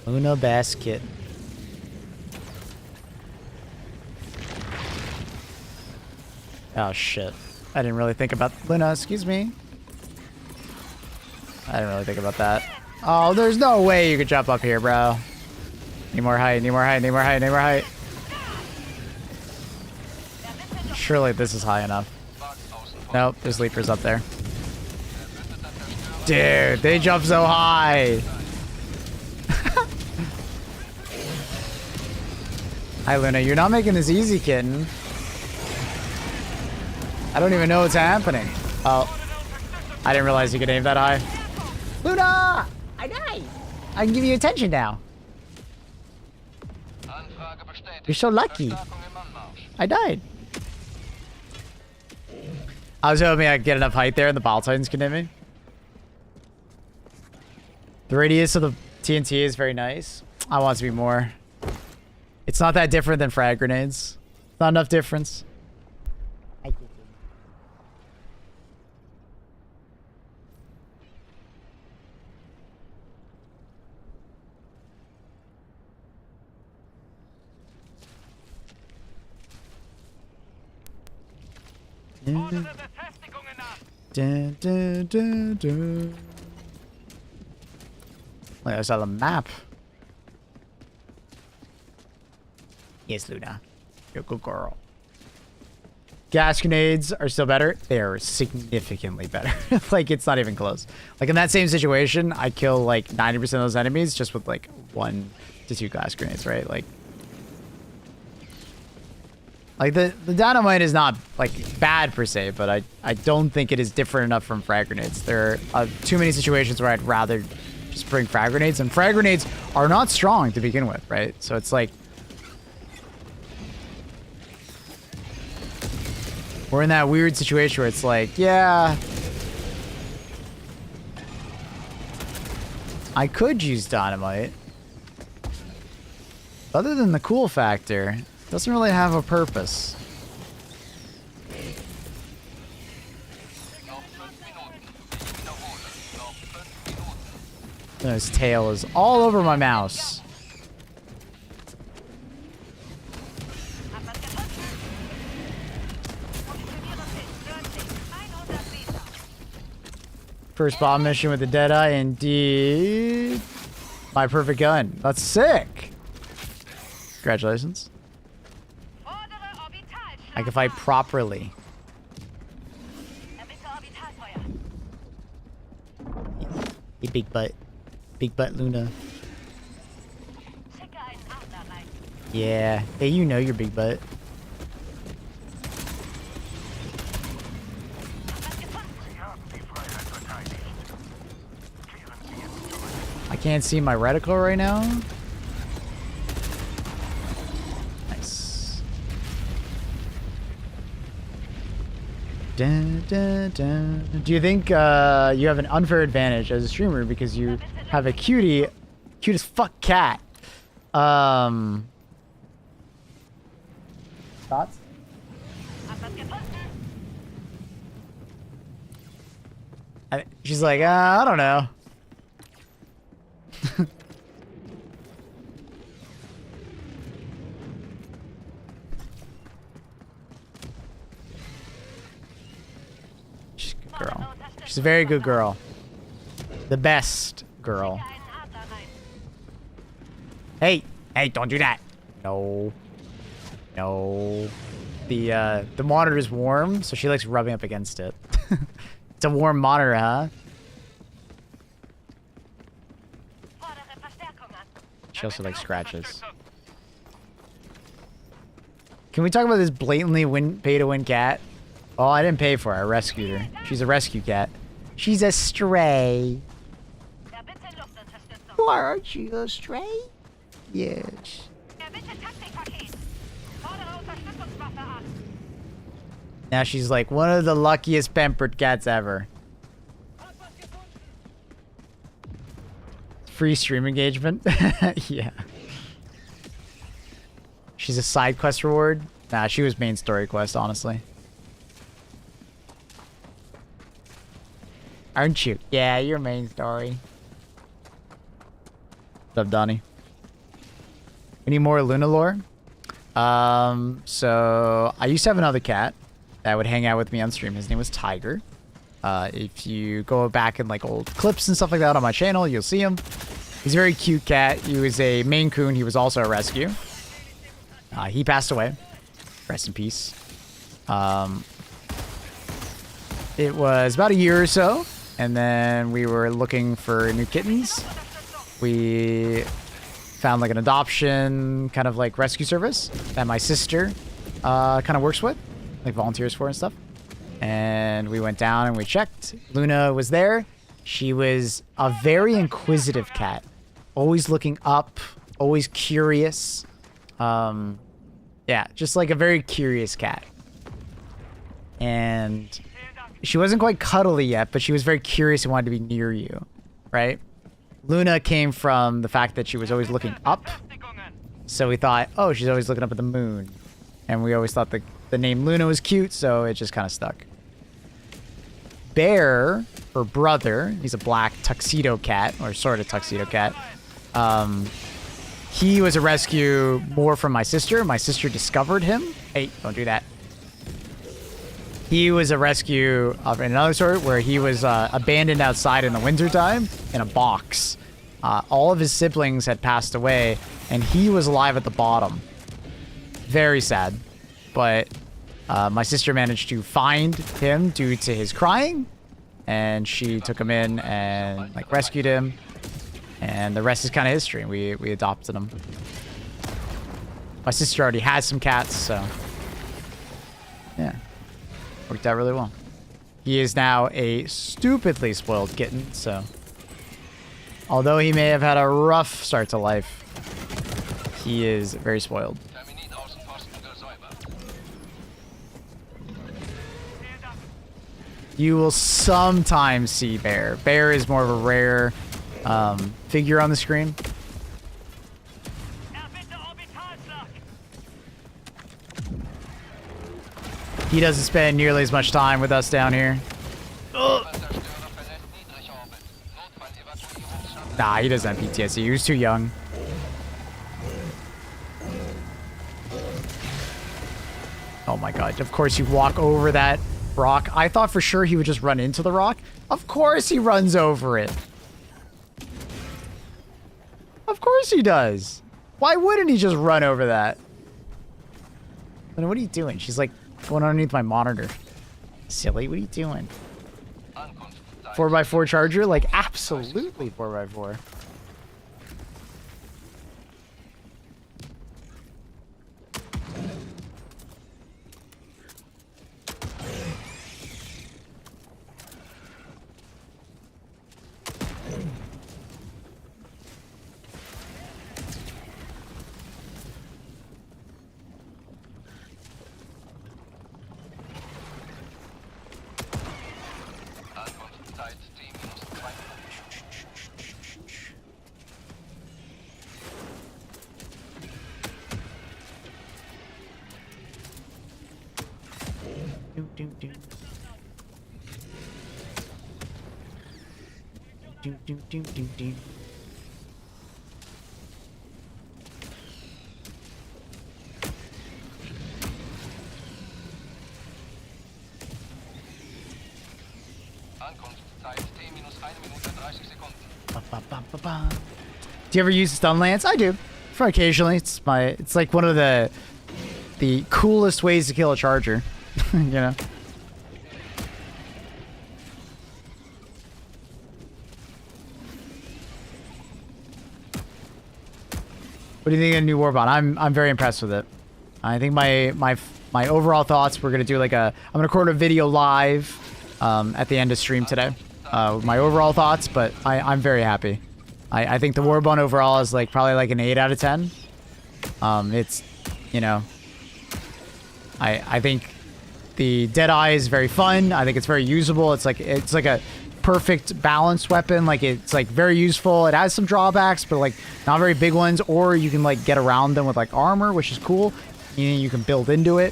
Luna, best kitten. Oh, shit. I didn't really think about... Luna, excuse me. I didn't really think about that. Oh, there's no way you could jump up here, bro. Need more height, need more height, need more height, need more height. Surely this is high enough. Nope, there's leapers up there. Dude, they jump so high. Hi, Luna. You're not making this easy, kitten. I don't even know what's happening. Oh. I didn't realize you could aim that high. Luna! I died. I can give you attention now. You're so lucky. I died. I was hoping I could get enough height there and the Bile Titans could hit me. The radius of the TNT is very nice. I want it to be more. It's not that different than frag grenades. Not enough difference. Dun, dun, dun, dun. Wait, I saw the map. Yes, Luna. You're a good girl. Gas grenades are still better. They are significantly better. Like, it's not even close. Like, in that same situation, I kill, like, 90% of those enemies just with, like, 1 to 2 gas grenades, right? Like, the dynamite is not, like, bad per se, but I don't think it is different enough from frag grenades. There are too many situations where I'd rather just bring frag grenades, and frag grenades are not strong to begin with, right? So it's like, we're in that weird situation where it's like, yeah, I could use dynamite. Other than the cool factor, it doesn't really have a purpose. His tail is all over my mouse. First bomb mission with the Deadeye, indeed. My perfect gun. That's sick. Congratulations. I can fight properly. You big butt. Big butt Luna. Yeah. Hey, you know your big butt. I can't see my reticle right now. Nice. Dun, dun, dun. Do you think you have an unfair advantage as a streamer because you have a cute as fuck cat? Thoughts? She's like, I don't know. She's a good girl. She's a very good girl. The best girl. Hey, don't do that. No. No. The monitor's warm, so she likes rubbing up against it. It's a warm monitor, huh? She also likes scratches. Can we talk about this blatantly pay-to-win cat? Oh, I didn't pay for her. I rescued her. She's a rescue cat. She's a stray. Aren't you a stray? Yes. Now she's like one of the luckiest pampered cats ever. Free stream engagement? Yeah. She's a side quest reward? Nah, she was main story quest, honestly. Aren't you? Yeah, you're main story. What's up, Donnie? We need more Luna lore. So I used to have another cat that would hang out with me on stream. His name was Tiger. If you go back in like old clips and stuff like that on my channel, you'll see him. He's a very cute cat. He was a Maine Coon. He was also a rescue. He passed away. Rest in peace. It was about a year or so, and then we were looking for new kittens. We found like an adoption kind of like rescue service that my sister kind of works with, like volunteers for and stuff. And we went down and we checked. Luna was there. She was a very inquisitive cat, always looking up, always curious. Yeah, just like a very curious cat. And she wasn't quite cuddly yet, but she was very curious and wanted to be near you, right? Luna came from the fact that she was always looking up. So we thought, oh, she's always looking up at the moon. And we always thought the name Luna was cute, so it just kind of stuck. Bear, her brother, he's a black tuxedo cat, or sort of tuxedo cat. He was a rescue more from my sister. My sister discovered him. Hey, don't do that. He was a rescue of another sort where he was abandoned outside in the wintertime in a box. All of his siblings had passed away, and he was alive at the bottom. Very sad. But my sister managed to find him due to his crying, and she took him in and like rescued him. And the rest is kind of history. We adopted him. My sister already has some cats, so yeah. Worked out really well. He is now a stupidly spoiled kitten, so although he may have had a rough start to life, he is very spoiled. You will sometimes see Bear. Bear is more of a rare figure on the screen. He doesn't spend nearly as much time with us down here. Ugh. Nah, he doesn't have PTSD. He was too young. Oh my god. Of course you walk over that rock. I thought for sure he would just run into the rock. Of course he runs over it. Of course he does. Why wouldn't he just run over that? Then what are you doing? She's like going underneath my monitor. Silly, what are you doing? 4x4 charger? Like, absolutely 4x4. Do you ever use stun lance? I do. For occasionally. It's like one of the coolest ways to kill a charger. You know? What do you think of the new Warbond? I'm very impressed with it. I think my overall thoughts, we're gonna do like I'm gonna record a video live at the end of stream today. With my overall thoughts, but I'm very happy. I think the Warbond overall is like probably like an 8 out of 10. It's, you know, I think the Deadeye is very fun. I think it's very usable. It's like a perfect balanced weapon. Like it's like very useful. It has some drawbacks, but like not very big ones. Or you can like get around them with like armor, which is cool. You can build into it.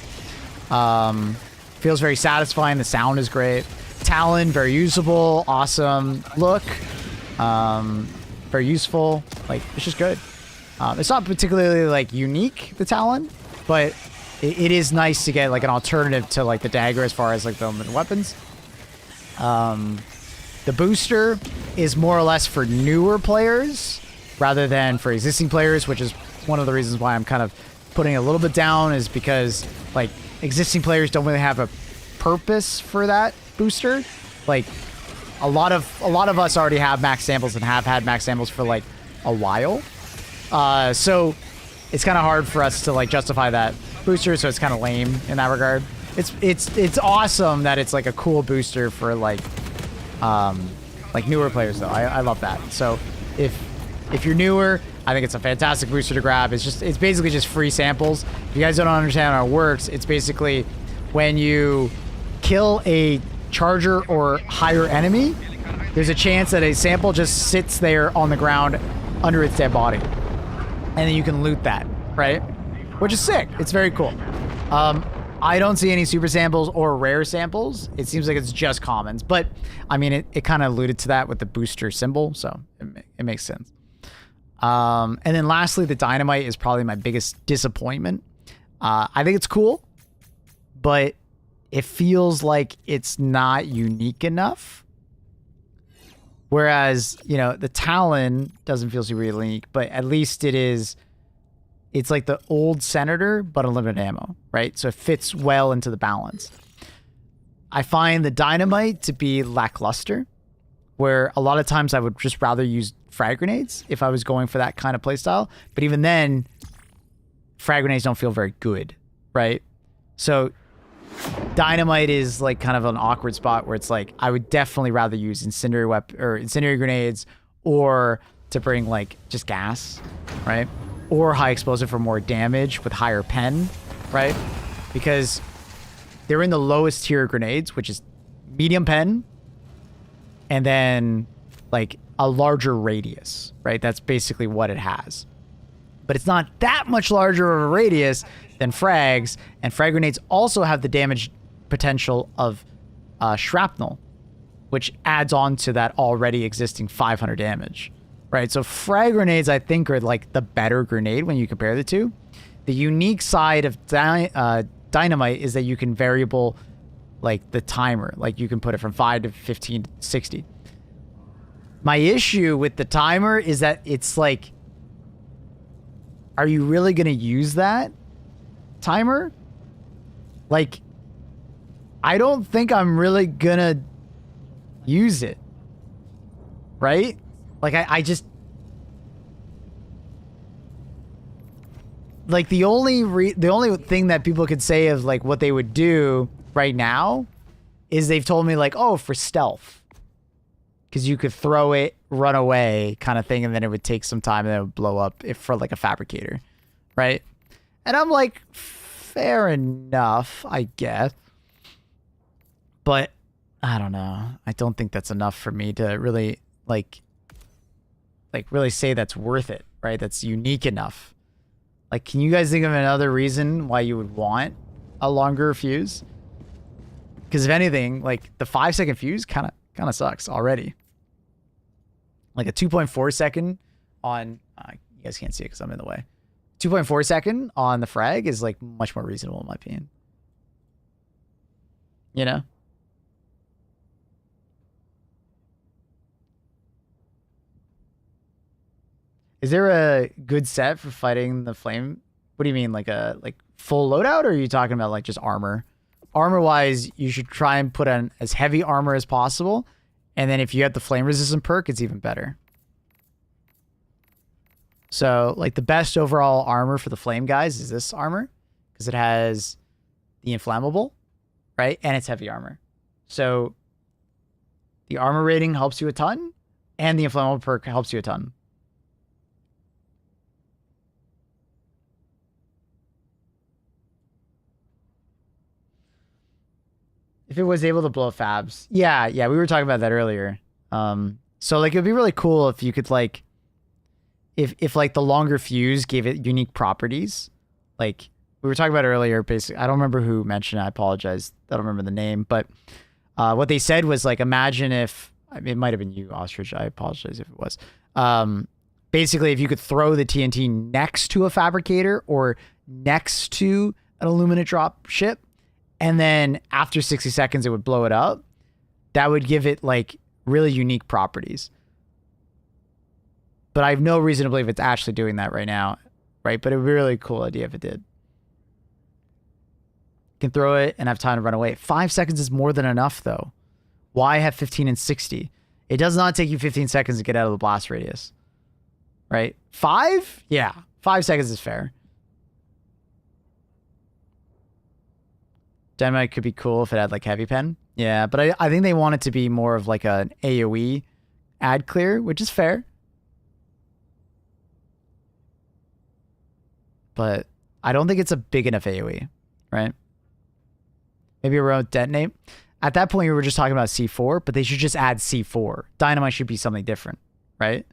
Feels very satisfying. The sound is great. Talon, very usable, awesome look. Very useful. Like it's just good. It's not particularly like unique, the Talon, but it is nice to get like an alternative to like the dagger as far as like the weapons. The booster is more or less for newer players rather than for existing players, which is one of the reasons why I'm kind of putting it a little bit down, is because like existing players don't really have a purpose for that booster. Like a lot of us already have max samples and have had max samples for like a while. So it's kind of hard for us to like justify that booster, so it's kind of lame in that regard. It's awesome that it's like a cool booster for like newer players though. I love that. So if you're newer, I think it's a fantastic booster to grab. It's basically just free samples. If you guys don't understand how it works, it's basically when you kill a charger or higher enemy, there's a chance that a sample just sits there on the ground under its dead body. And then you can loot that, right? Which is sick. It's very cool. I don't see any super samples or rare samples. It seems like it's just commons. But, I mean, it kind of alluded to that with the booster symbol, so it makes sense. And then lastly, the dynamite is probably my biggest disappointment. I think it's cool, but it feels like it's not unique enough. Whereas, you know, the Talon doesn't feel super unique, but at least it is, it's like the old Senator, but unlimited ammo, right? So it fits well into the balance. I find the Dynamite to be lackluster, where a lot of times I would just rather use frag grenades if I was going for that kind of playstyle. But even then, frag grenades don't feel very good, right? So Dynamite is like kind of an awkward spot where it's like I would definitely rather use incendiary grenades, or to bring like just gas, right? Or high explosive for more damage with higher pen, right? Because they're in the lowest tier grenades, which is medium pen, and then like a larger radius, right? That's basically what it has. But it's not that much larger of a radius than frags, and frag grenades also have the damage potential of shrapnel, which adds on to that already existing 500 damage, right? So frag grenades, I think, are like the better grenade when you compare the two. The unique side of Dynamite is that you can variable like the timer, like you can put it from 5 to 15 to 60. My issue with the timer is that it's like, are you really going to use that timer? Like, I don't think I'm really going to use it. Right? Like, I just... Like, the only thing that people could say of, like, what they would do right now is they've told me, like, oh, for stealth. Because you could throw it, run away kind of thing, and then it would take some time and then it would blow up if for, like, a fabricator. Right? And I'm like, fair enough, I guess. But, I don't know. I don't think that's enough for me to really, like really say that's worth it, right? That's unique enough. Like, can you guys think of another reason why you would want a longer fuse? Because if anything, like, the 5-second fuse kind of sucks already. Like, a 2.4 second on... you guys can't see it because I'm in the way. 2.4 second on the frag is, like, much more reasonable in my opinion. You know? Is there a good set for fighting the flame? What do you mean, like a full loadout, or are you talking about like just armor? Armor-wise, you should try and put on as heavy armor as possible, and then if you have the flame resistant perk, it's even better. So, like, the best overall armor for the flame guys is this armor, because it has the inflammable, right? And it's heavy armor. So, the armor rating helps you a ton, and the inflammable perk helps you a ton. If it was able to blow fabs. Yeah, we were talking about that earlier. So, like, it'd be really cool if you could, like, if like, the longer fuse gave it unique properties. Like, we were talking about earlier, basically. I don't remember who mentioned it. I apologize. I don't remember the name. But what they said was, like, imagine if... I mean, it might have been you, Ostrich. I apologize if it was. Basically, if you could throw the TNT next to a fabricator or next to an aluminum drop ship, and then after 60 seconds, it would blow it up. That would give it, like, really unique properties. But I have no reason to believe it's actually doing that right now, right? But it would be a really cool idea if it did. You can throw it and have time to run away. 5 seconds is more than enough, though. Why have 15 and 60? It does not take you 15 seconds to get out of the blast radius, right? 5? Yeah, 5 seconds is fair. Dynamite could be cool if it had, like, heavy pen. Yeah, but I think they want it to be more of, like, an AoE ad clear, which is fair. But I don't think it's a big enough AoE, right? Maybe a remote detonate. At that point, we were just talking about C4, but they should just add C4. Dynamite should be something different, right?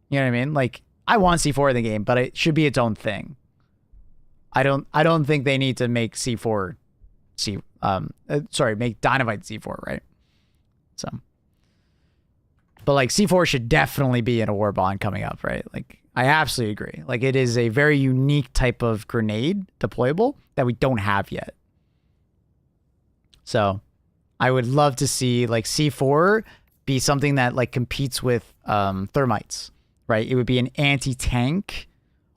You know what I mean? Like, I want C4 in the game, but it should be its own thing. I don't think they need to make C4 make Dynamite C4, right? So, but like C4 should definitely be in a Warbond coming up, right? Like, I absolutely agree. Like, it is a very unique type of grenade deployable that we don't have yet. So I would love to see like C4 be something that like competes with thermites, right? It would be an anti-tank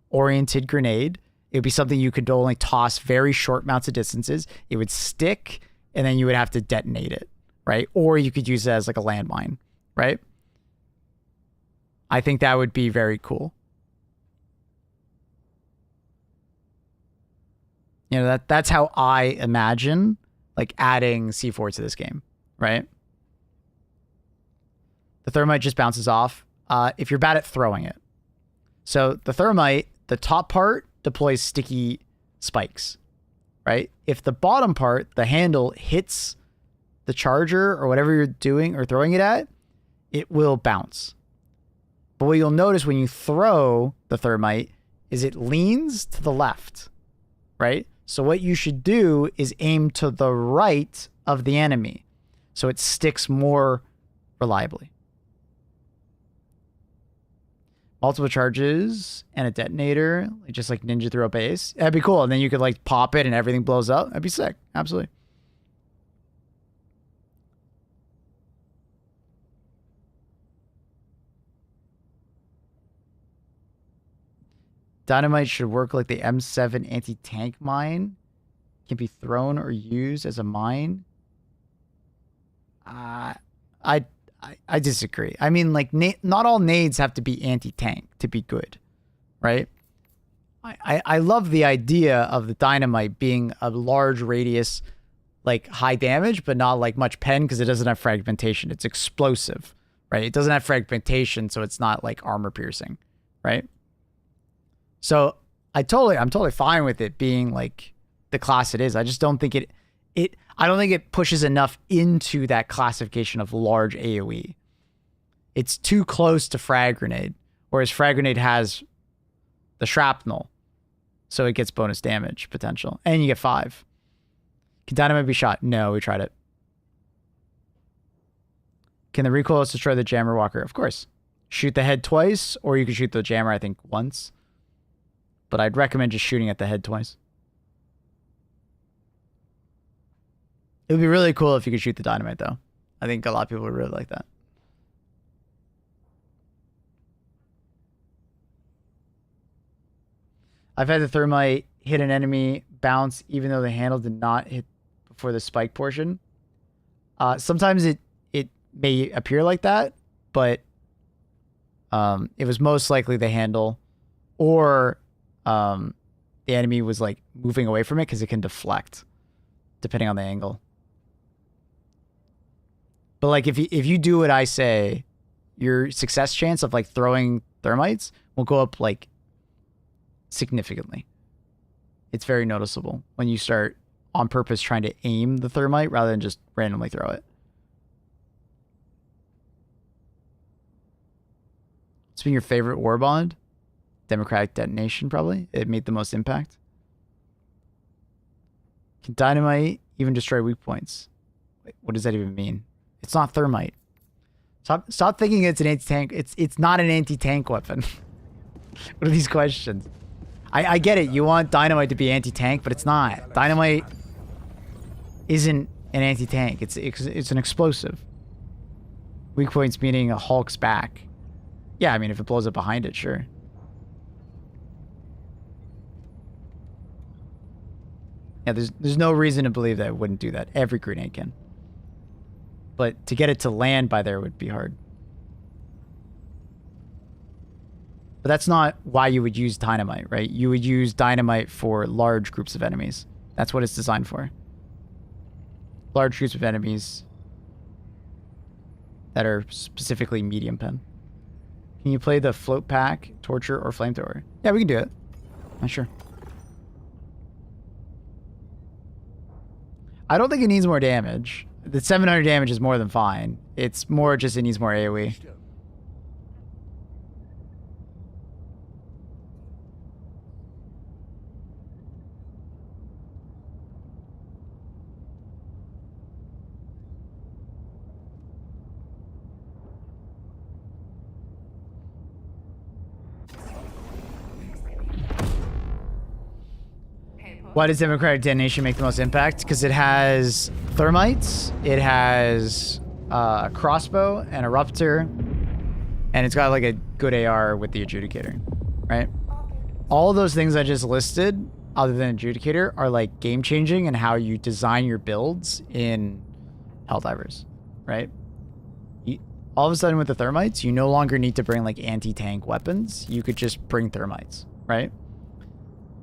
oriented grenade. It would be something you could only toss very short amounts of distances. It would stick, and then you would have to detonate it, right? Or you could use it as like a landmine, right? I think that would be very cool. You know, that's how I imagine like adding C4 to this game, right? The thermite just bounces off if you're bad at throwing it. So the thermite, the top part deploys sticky spikes, right? If the bottom part, the handle, hits the charger or whatever you're doing or throwing it at, it will bounce. But what you'll notice when you throw the thermite is it leans to the left, right? So what you should do is aim to the right of the enemy so it sticks more reliably. Multiple charges and a detonator, just like ninja through a base. That'd be cool. And then you could like pop it and everything blows up. That'd be sick. Absolutely. Dynamite should work like the M7 anti-tank mine. Can be thrown or used as a mine. I disagree. I mean, like, not all nades have to be anti-tank to be good, right? I love the idea of the dynamite being a large radius, like high damage, but not like much pen because it doesn't have fragmentation. It's explosive, right? It doesn't have fragmentation, so it's not like armor piercing, right? So I'm totally fine with it being like the class it is. I just don't think I don't think it pushes enough into that classification of large AoE. It's too close to frag grenade, whereas frag grenade has the shrapnel, so it gets bonus damage potential, and you get 5. Can dynamite be shot? No, we tried it. Can the recoilless destroy the jammer walker? Of course. Shoot the head twice, or you can shoot the jammer, I think, once. But I'd recommend just shooting at the head twice. It would be really cool if you could shoot the dynamite, though. I think a lot of people would really like that. I've had the thermite hit an enemy, bounce, even though the handle did not hit before the spike portion. Sometimes it may appear like that, but it was most likely the handle, or the enemy was like moving away from it because it can deflect depending on the angle. But like if you do what I say, your success chance of like throwing thermites will go up like significantly. It's very noticeable when you start on purpose trying to aim the thermite rather than just randomly throw it. What's been your favorite Warbond? Democratic detonation, probably. It made the most impact. Can dynamite even destroy weak points? Wait, what does that even mean? It's not thermite. Stop thinking it's an anti-tank. It's not an anti-tank weapon. What are these questions? I get it. You want dynamite to be anti-tank, but it's not. Dynamite isn't an anti-tank. It's an explosive. Weak points meaning a Hulk's back. Yeah, I mean, if it blows up behind it, sure. Yeah, there's no reason to believe that it wouldn't do that. Every grenade can. But to get it to land by there would be hard. But that's not why you would use dynamite, right? You would use dynamite for large groups of enemies. That's what it's designed for. Large groups of enemies that are specifically medium pen. Can you play the float pack, torture, or flamethrower? Yeah, we can do it. I'm sure. I don't think it needs more damage. The 700 damage is more than fine. It's more just it needs more AoE. Why does democratic detonation make the most impact? Because it has thermites, it has a crossbow and a ruptor, and it's got like a good AR with the adjudicator, right? All of those things I just listed, other than adjudicator, are like game changing in how you design your builds in Helldivers, right? All of a sudden with the thermites, you no longer need to bring like anti-tank weapons. You could just bring thermites, right?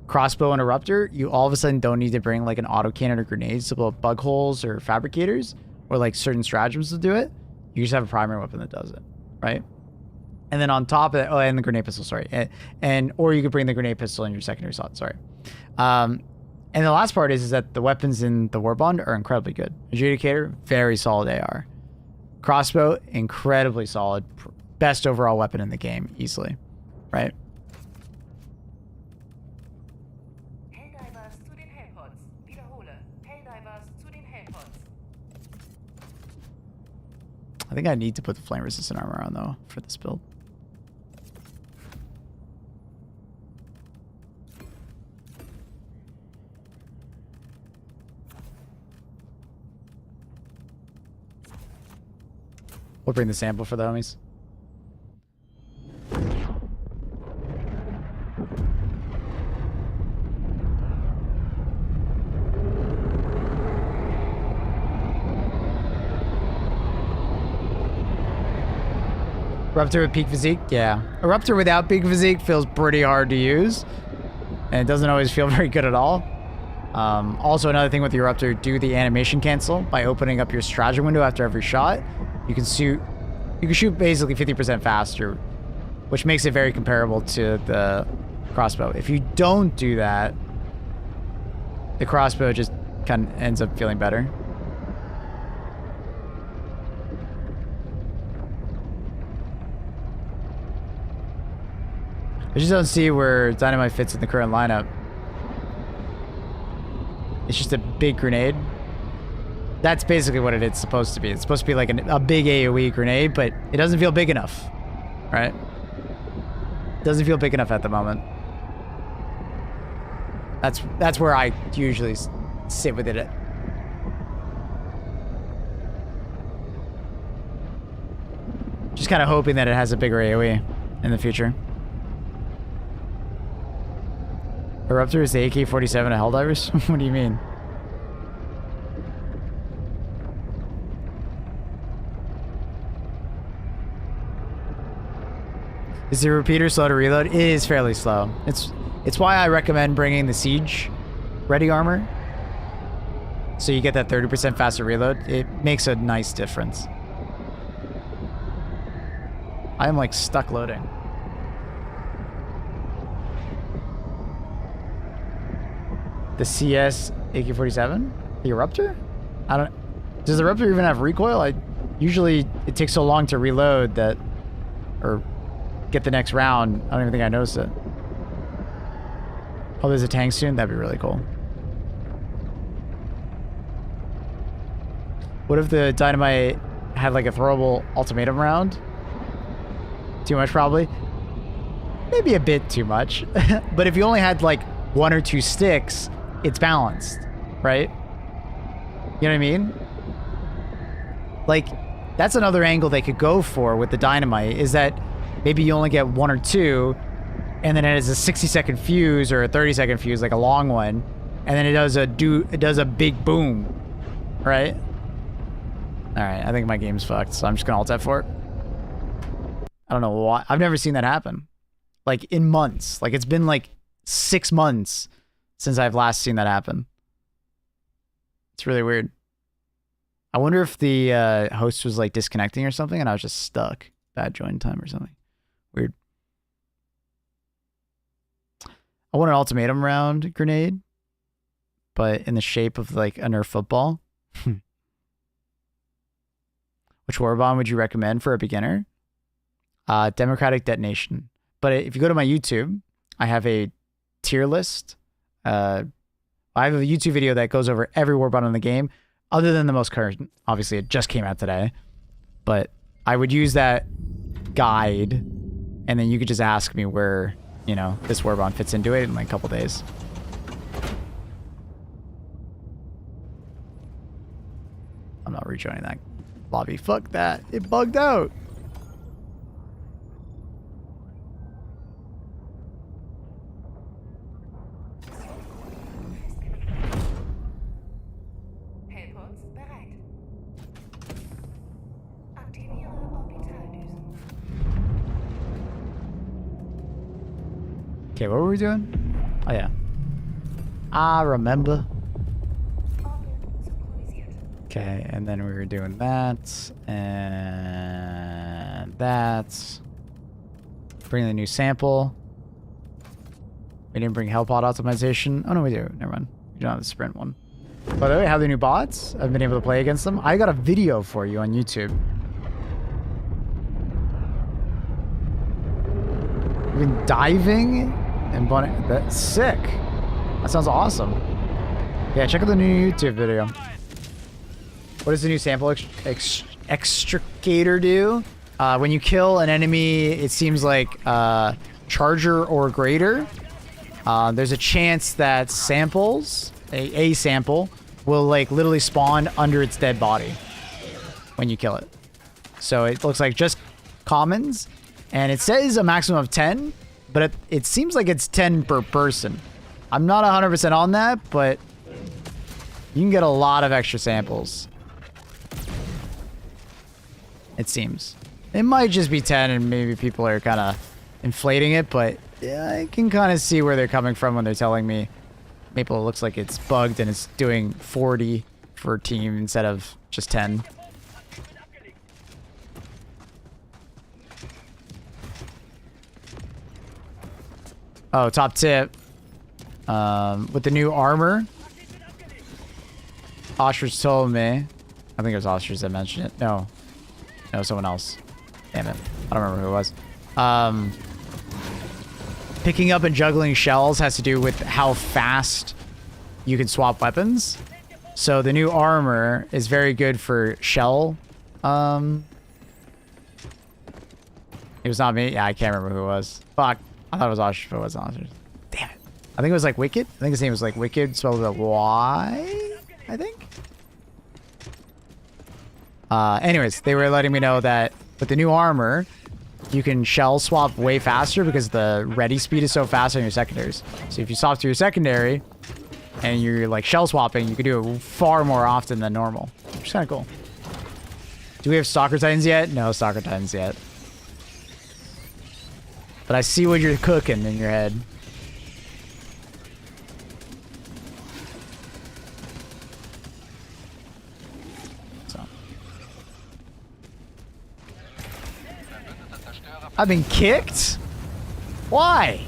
Crossbow and a ruptor, you all of a sudden don't need to bring like an autocannon or grenades to blow up bug holes or fabricators or like certain stratagems to do it. You just have a primary weapon that does it, right? And then on top of that, oh, and the grenade pistol, sorry. Or you could bring the grenade pistol in your secondary slot, sorry. And the last part is that the weapons in the Warbond are incredibly good. Adjudicator, very solid AR. Crossbow, incredibly solid. Best overall weapon in the game, easily, right? I think I need to put the flame resistant armor on though for this build. We'll bring the sample for the homies. Ruptor with peak physique? Yeah. A Ruptor without peak physique feels pretty hard to use. And it doesn't always feel very good at all. Also, another thing with your Ruptor, do the animation cancel by opening up your stratagem window after every shot. You can shoot basically 50% faster, which makes it very comparable to the crossbow. If you don't do that, the crossbow just kind of ends up feeling better. I just don't see where dynamite fits in the current lineup. It's just a big grenade. That's basically what it's supposed to be. It's supposed to be like a big AoE grenade, but it doesn't feel big enough, right? It doesn't feel big enough at the moment. That's where I usually sit with it. Just kind of hoping that it has a bigger AoE in the future. Eruptor is the AK-47 of Helldivers? What do you mean? Is the repeater slow to reload? It is fairly slow. It's why I recommend bringing the Siege ready armor. So you get that 30% faster reload. It makes a nice difference. I am like stuck loading. The CS AK-47? The Eruptor? I don't... Does the Eruptor even have recoil? Usually it takes so long to reload that... Or get the next round. I don't even think I noticed it. Oh, there's a tank soon? That'd be really cool. What if the dynamite had like a throwable ultimatum round? Too much probably? Maybe a bit too much. But if you only had like 1 or 2 sticks, it's balanced, right? You know what I mean? Like, that's another angle they could go for with the dynamite, is that maybe you only get 1 or 2, and then it has a 60-second fuse or a 30-second fuse, like a long one, and then it does a big boom, right? All right, I think my game's fucked, so I'm just gonna alt F4 it. I don't know why. I've never seen that happen. Like, in months. Like, it's been like 6 months since I've last seen that happen. It's really weird. I wonder if the host was like disconnecting or something and I was just stuck. Bad join time or something. Weird. I want an ultimatum round grenade, but in the shape of like a Nerf football. Which Warbond would you recommend for a beginner? Democratic detonation. But if you go to my YouTube, I have a tier list. I have a YouTube video that goes over every Warbond in the game, other than the most current. Obviously, it just came out today. But I would use that guide, and then you could just ask me where, you know, this Warbond fits into it in like a couple days. I'm not rejoining that lobby. Fuck that. It bugged out. Okay, what were we doing? Oh, yeah. I remember. Okay, and then we were doing that. And that. Bring the new sample. We didn't bring Hellpod optimization. Oh, no, we do. Never mind. We don't have the sprint one. By the way, how the new bots? I've been able to play against them. I got a video for you on YouTube. We've been diving and that's sick. That sounds awesome. Yeah, check out the new YouTube video. What does the new sample extricator do? When you kill an enemy, it seems like charger or greater. There's a chance that samples, a sample, will like literally spawn under its dead body when you kill it. So it looks like just commons, and it says a maximum of 10, but it seems like it's 10 per person. I'm not 100% on that, but you can get a lot of extra samples. It seems. It might just be 10 and maybe people are kind of inflating it, but yeah, I can kind of see where they're coming from when they're telling me Maple looks like it's bugged and it's doing 40 for a team instead of just 10. Oh, top tip. With the new armor, Ostrich told me. I think it was Ostrich that mentioned it. No, someone else. Damn it. I don't remember who it was. Picking up and juggling shells has to do with how fast you can swap weapons. So the new armor is very good for shell. It was not me. Yeah, I can't remember who it was. Fuck. I thought it was Ostrich, but it wasn't Ostrich. Damn it. I think it was like Wicked. I think his name was like Wicked, spelled with a Y, I think. Anyways, they were letting me know that with the new armor, you can shell swap way faster because the ready speed is so fast on your secondaries. So if you swap to your secondary and you're like shell swapping, you can do it far more often than normal, which is kind of cool. Do we have Stalker Titans yet? No Stalker Titans yet. But I see what you're cooking in your head. So. I've been kicked? Why?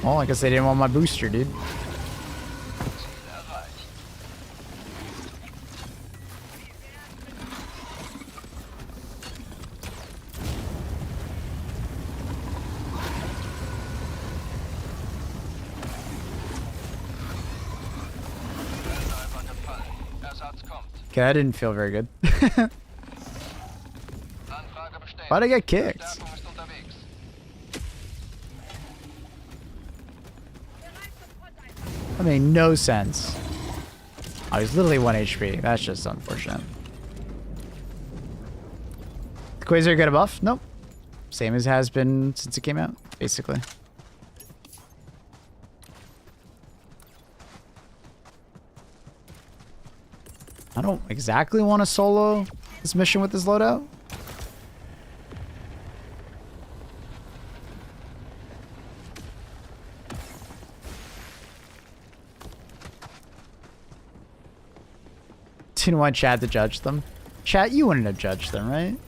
Well, I guess they didn't want my booster, dude. Okay, that didn't feel very good. Why'd I get kicked? That made no sense. Oh, he's literally 1 HP. That's just unfortunate. The Quasar get a buff? Nope. Same as has been since it came out, basically. I don't exactly want to solo this mission with this loadout. Didn't want Chad to judge them. Chat, you wouldn't have judged them, right?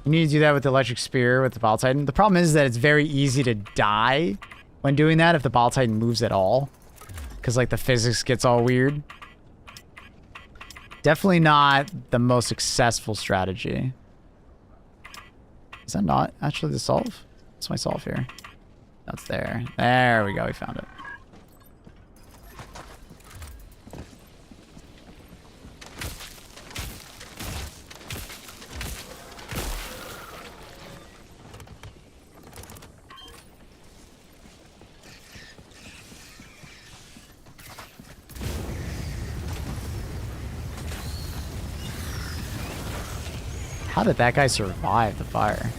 You need to do that with the electric spear with the Bile Titan. The problem is that it's very easy to die when doing that if the Bile Titan moves at all. Because, like, the physics gets all weird. Definitely not the most successful strategy. Is that not actually the solve? What's my solve here? That's there. There we go. We found it. How did that guy survive the fire?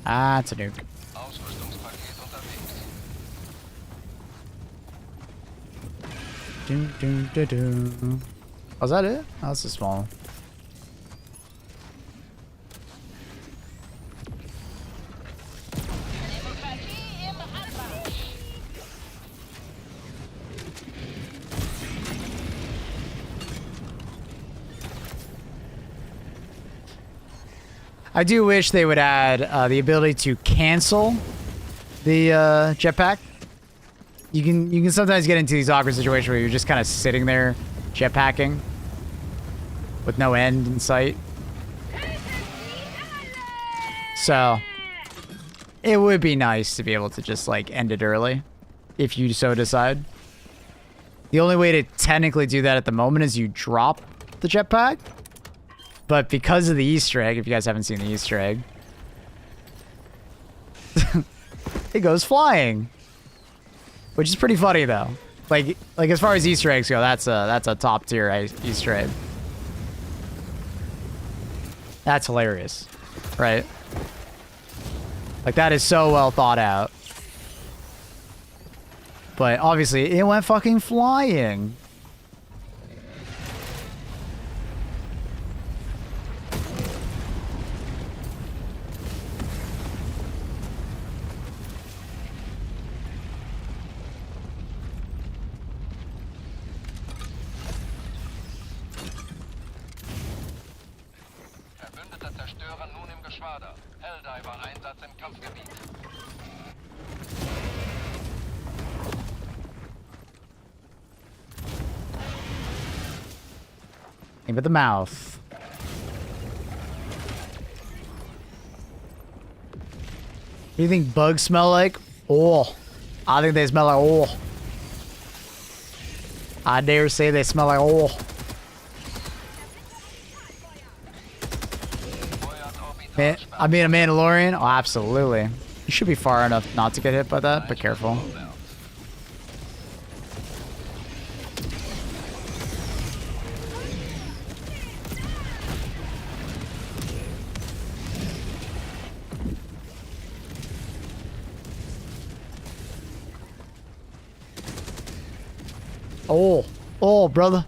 Ah, it's a nuke. Ausrüstungspaket unterwegs. Dun, dun, dun, dun. Was that it? Oh, that's a small. Demokratie im Anmarsch. I do wish they would add the ability to cancel the jetpack. You can sometimes get into these awkward situations where you're just kind of sitting there jetpacking with no end in sight. So it would be nice to be able to just like end it early if you so decide. The only way to technically do that at the moment is you drop the jetpack. But because of the Easter egg, if you guys haven't seen the Easter egg, it goes flying, which is pretty funny though. Like as far as Easter eggs go, that's a top tier Easter egg. That's hilarious, right? Like that is so well thought out. But obviously, it went fucking flying. Verbündeter Zerstörer nun im Geschwader. Helldiver-Einsatz im Kampfgebiet. Aim at the mouth. What do you think bugs smell like? Oh, I think they smell like oh. I dare say they smell like oh. Man, I mean a Mandalorian? Oh, absolutely. You should be far enough not to get hit by that, but careful. Oh, brother.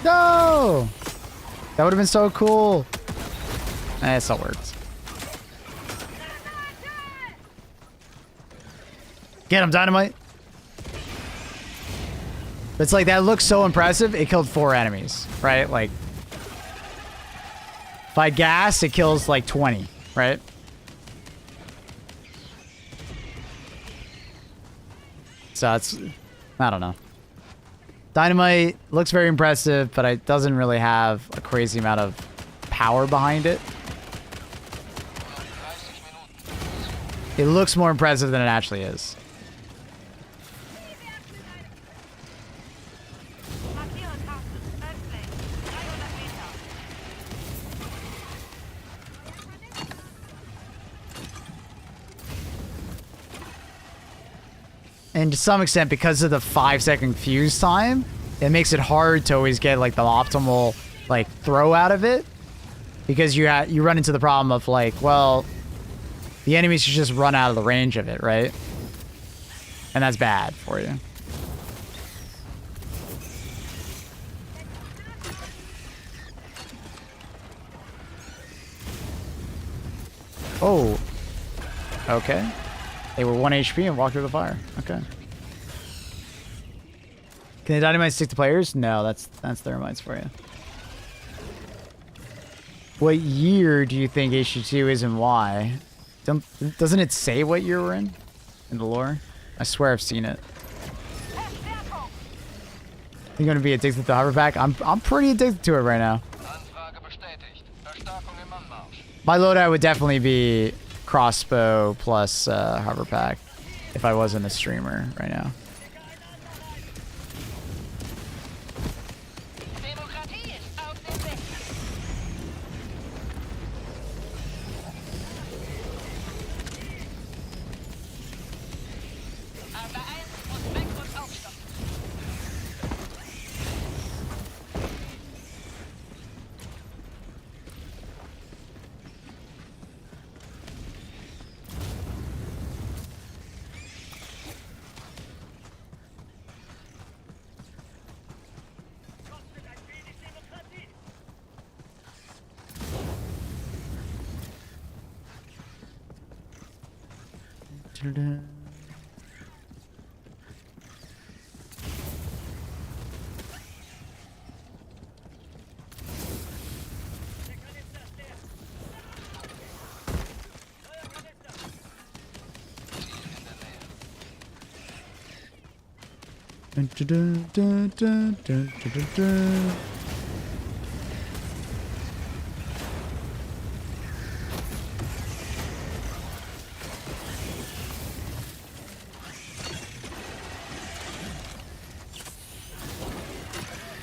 No! That would have been so cool. Eh, it still worked. Get him, Dynamite. But it's like, that looks so impressive. It killed 4 enemies, right? Like, if I gas, it kills like 20, right? So it's, I don't know. Dynamite looks very impressive, but it doesn't really have a crazy amount of power behind it. It looks more impressive than it actually is. And to some extent, because of the 5-second fuse time, it makes it hard to always get like the optimal like throw out of it, because you run into the problem of like, well, the enemies should just run out of the range of it, right? And that's bad for you. Oh. Okay. They were 1 HP and walked through the fire. Okay. Can the dynamite stick to players? No, that's thermites for you. What year do you think HG2 is and why? Doesn't it say what year we're in the lore? I swear I've seen it. You're gonna be addicted to hover pack? I'm pretty addicted to it right now. My loadout would definitely be crossbow plus hover pack if I wasn't a streamer right now. Demokratie ist auf dem Weg. Aber eins muss weg und aufstocken.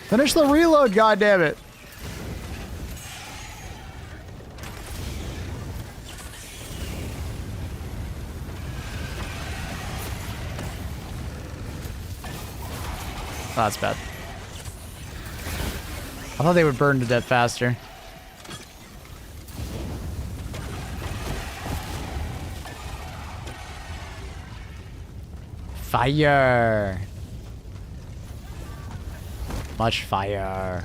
Finish the reload, goddammit! Oh, that's bad. I thought they would burn to death faster. Fire! Much fire.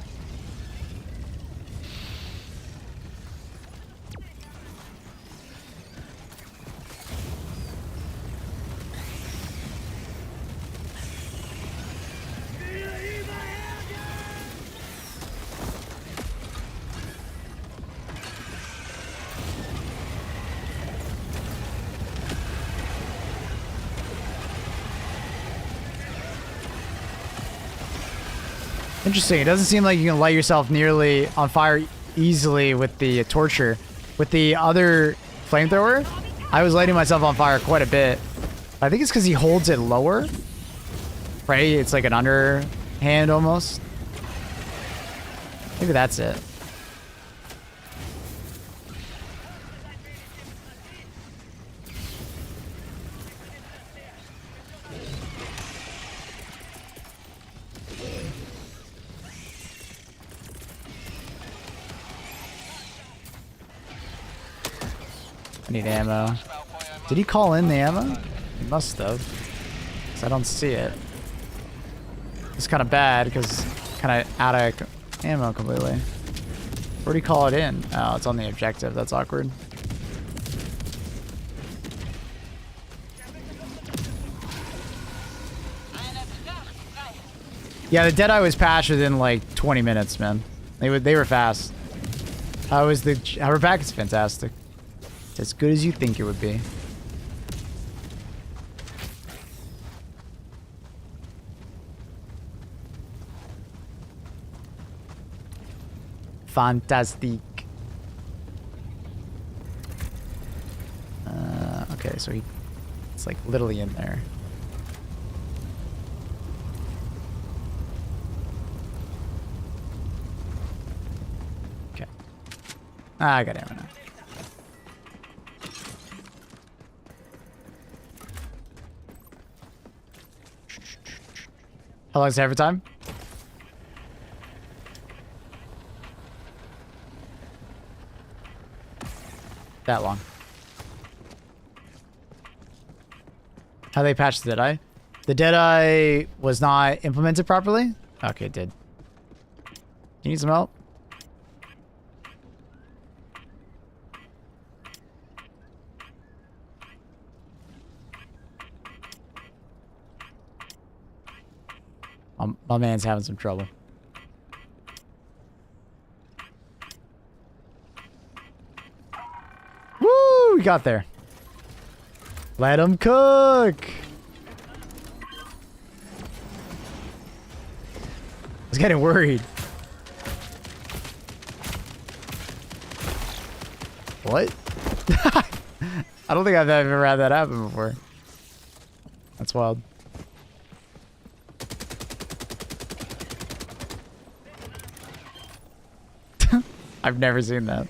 Interesting. It doesn't seem like you can light yourself nearly on fire easily with the torture. With the other flamethrower, I was lighting myself on fire quite a bit. I think it's because he holds it lower. Right? It's like an underhand almost. Maybe that's it. I need ammo. Did he call in the ammo? He must have. 'Cause I don't see it. It's kind of bad because kind of out of ammo completely. Where'd he call it in? Oh, it's on the objective. That's awkward. Yeah, the Deadeye was patched within like 20 minutes, man. They were fast. How was the hover pack? Is fantastic. It's as good as you think it would be. Fantastic. Okay, so it's like literally in there. Okay. I got ammo now. How long is the every time? That long. How they patched the Deadeye? The Deadeye was not implemented properly? Okay, it did. You need some help? My man's having some trouble. Woo! We got there. Let him cook. I was getting worried. What? I don't think I've ever had that happen before. That's wild. I've never seen that.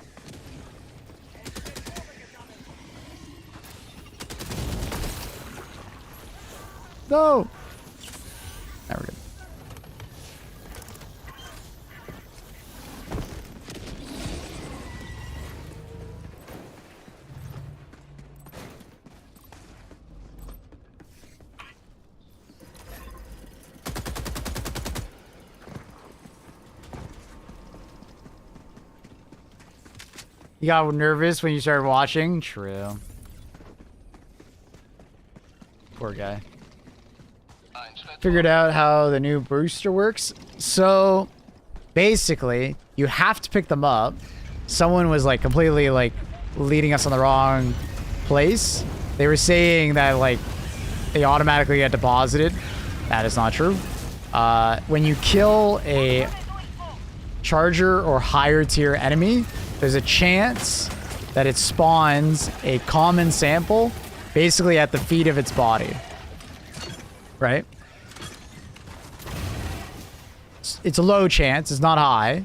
No! Never good. You got nervous when you started watching? True. Poor guy. Figured out how the new booster works. So, basically, you have to pick them up. Someone was like completely like leading us on the wrong place. They were saying that like they automatically get deposited. That is not true. When you kill a charger or higher tier enemy, there's a chance that it spawns a common sample basically at the feet of its body. Right? It's a low chance, it's not high.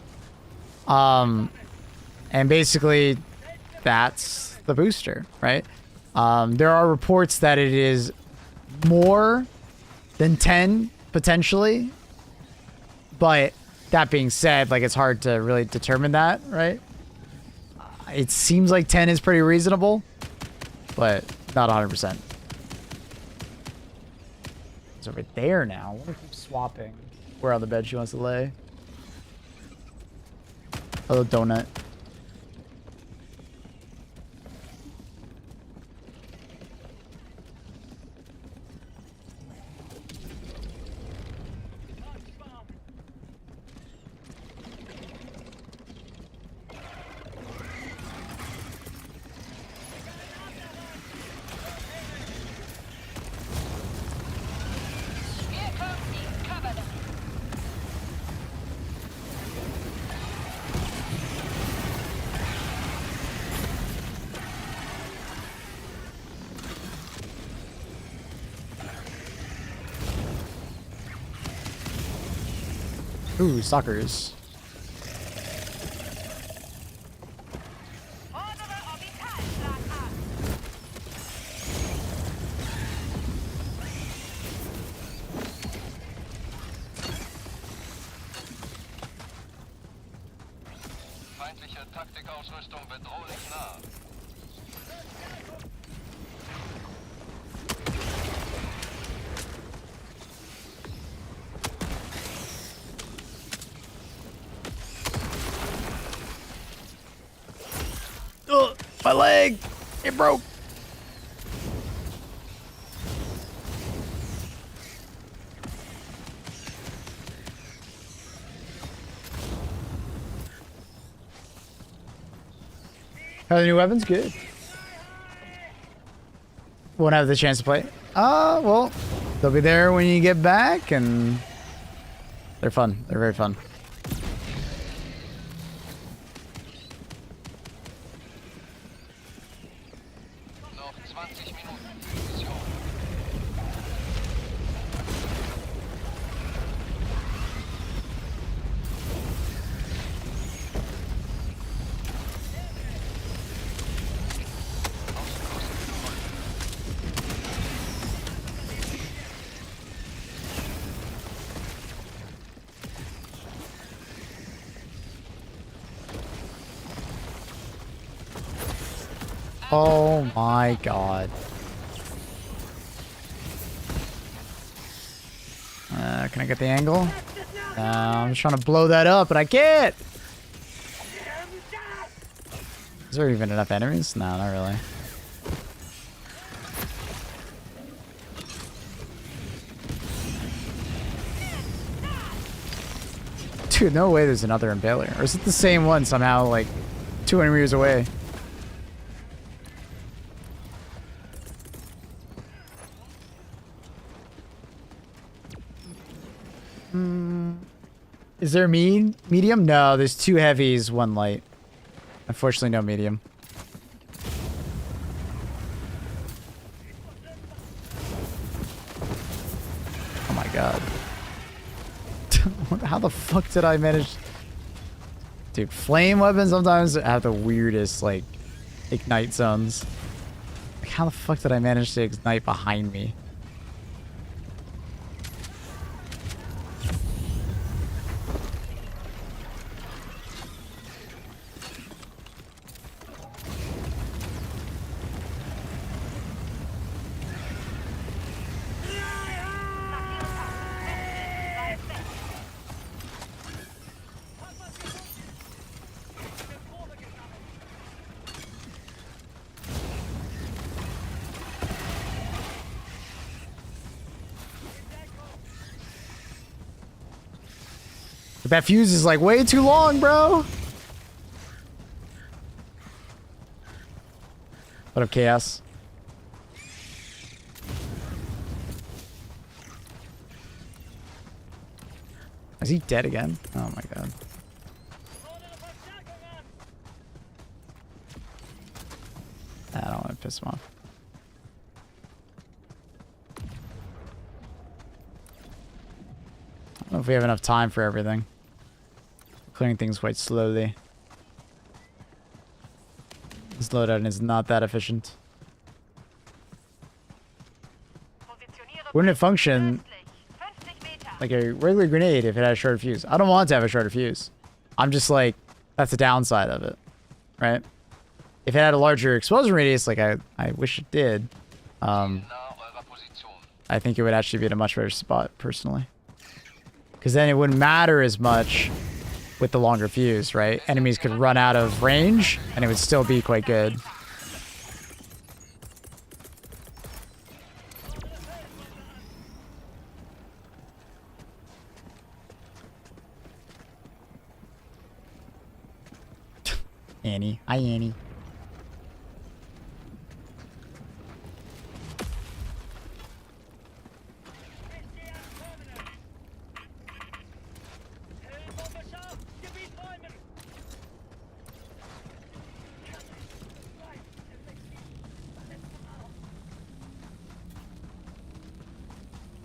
And basically that's the booster, right? There are reports that it is more than 10 potentially. But that being said, like it's hard to really determine that, right? It seems like 10 is pretty reasonable, but not 100%. It's over there now. I wonder if I'm swapping where on the bed she wants to lay. Oh, donut. Here comes the Covenant. Ooh, suckers. Feindliche Taktikausrüstung bedrohlich nah. Ugh, my leg! It broke! How are the new weapons? Good. Won't have the chance to play. Well, they'll be there when you get back, and they're fun. They're very fun. Noch 20 Minuten. Mission. Oh my god. Can I get the angle? I'm just trying to blow that up, but I can't! Is there even enough enemies? No, not really. Dude, no way there's another impaler. Or is it the same one somehow, like, 200 meters away? Is there medium? No, there's 2 heavies, 1 light. Unfortunately, no medium. Oh my god. How the fuck did I manage? Dude, flame weapons sometimes have the weirdest, like, ignite zones. Like, how the fuck did I manage to ignite behind me? That fuse is like way too long, bro. What up, Chaos? Is he dead again? Oh my god. I don't want to piss him off. I don't know if we have enough time for everything. Clearing things quite slowly. This loadout is not that efficient. Wouldn't it function like a regular grenade if it had a shorter fuse? I don't want to have a shorter fuse. I'm just like, that's the downside of it, right? If it had a larger explosion radius, like I wish it did, I think it would actually be in a much better spot, personally. Because then it wouldn't matter as much with the longer fuse, right? Enemies could run out of range, and it would still be quite good. Annie. Hi, Annie.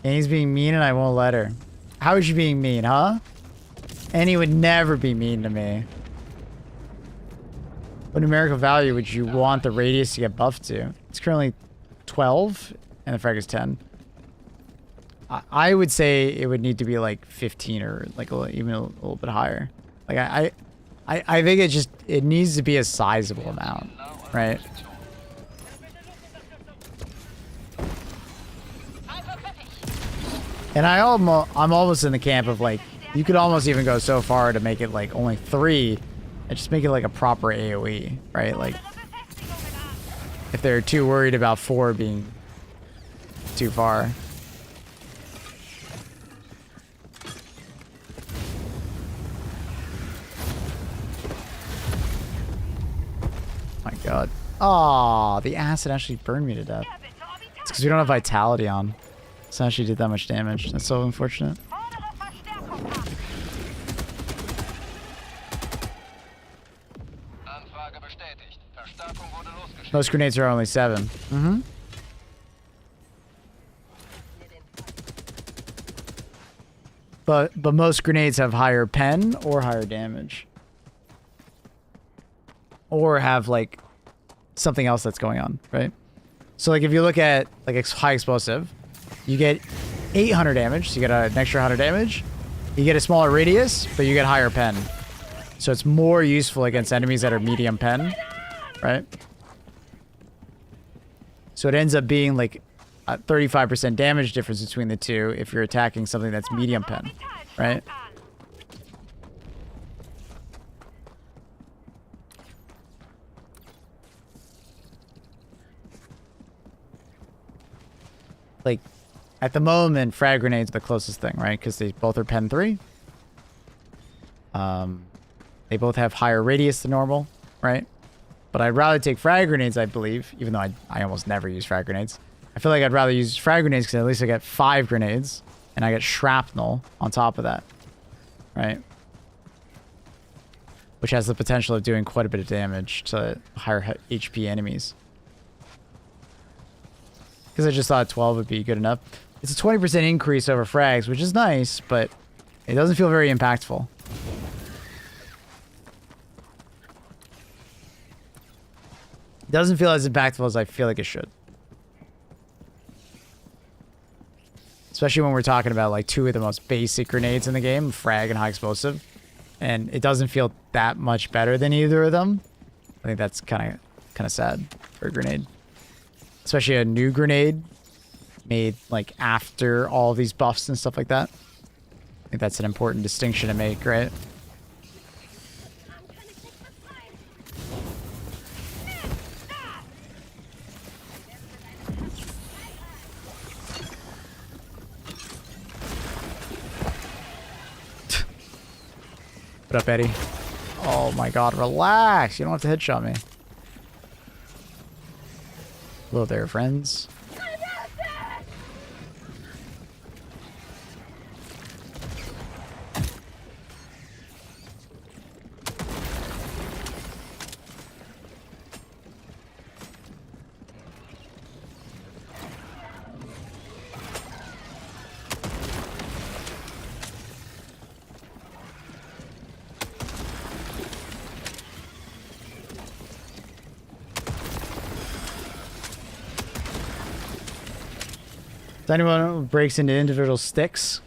Annie's being mean and I won't let her. How is she being mean, huh? Annie would never be mean to me. What numerical value would you want the radius to get buffed to? It's currently 12 and the frag is 10. I would say it would need to be like 15 or like even a little bit higher. Like I think it needs to be a sizable amount, right? And I'm almost in the camp of like, you could almost even go so far to make it like only 3 and just make it like a proper AoE, right? Like, if they're too worried about 4 being too far. My god. Aw, the acid actually burned me to death. It's because we don't have vitality on. So actually did that much damage. That's so unfortunate. Most grenades are only 7. Mm-hmm. But most grenades have higher pen or higher damage. Or have like something else that's going on, right? So like if you look at like high explosive, you get 800 damage, so you get an extra 100 damage. You get a smaller radius, but you get higher pen. So it's more useful against enemies that are medium pen, right? So it ends up being like a 35% damage difference between the two if you're attacking something that's medium pen, right? Like, at the moment, frag grenades are the closest thing, right? Because they both are pen 3. They both have higher radius than normal, right? But I'd rather take frag grenades, I believe, even though I almost never use frag grenades. I feel like I'd rather use frag grenades because at least I get 5 grenades and I get shrapnel on top of that, right? Which has the potential of doing quite a bit of damage to higher HP enemies. Because I just thought 12 would be good enough. It's a 20% increase over frags, which is nice, but it doesn't feel very impactful. It doesn't feel as impactful as I feel like it should. Especially when we're talking about like 2 of the most basic grenades in the game, frag and high explosive. And it doesn't feel that much better than either of them. I think that's kind of sad for a grenade. Especially a new grenade made like after all these buffs and stuff like that. I think that's an important distinction to make, right? What up, Eddie? Oh my god, relax. You don't have to headshot me. Hello there, friends. Is anyone who breaks into individual sticks?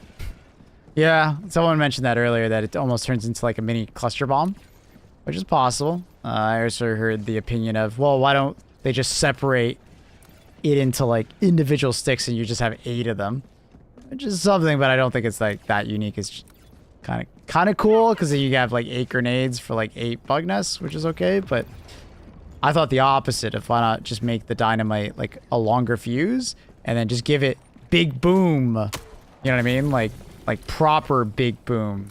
Yeah, someone mentioned that earlier, that it almost turns into like a mini cluster bomb, which is possible. I also heard the opinion of, well, why don't they just separate it into like individual sticks and you just have 8 of them? Which is something, but I don't think it's like that unique. It's kind of cool because you have like 8 grenades for like 8 bug nests, which is okay. But I thought the opposite of why not just make the dynamite like a longer fuse and then just give it big boom. You know what I mean? Like proper big boom.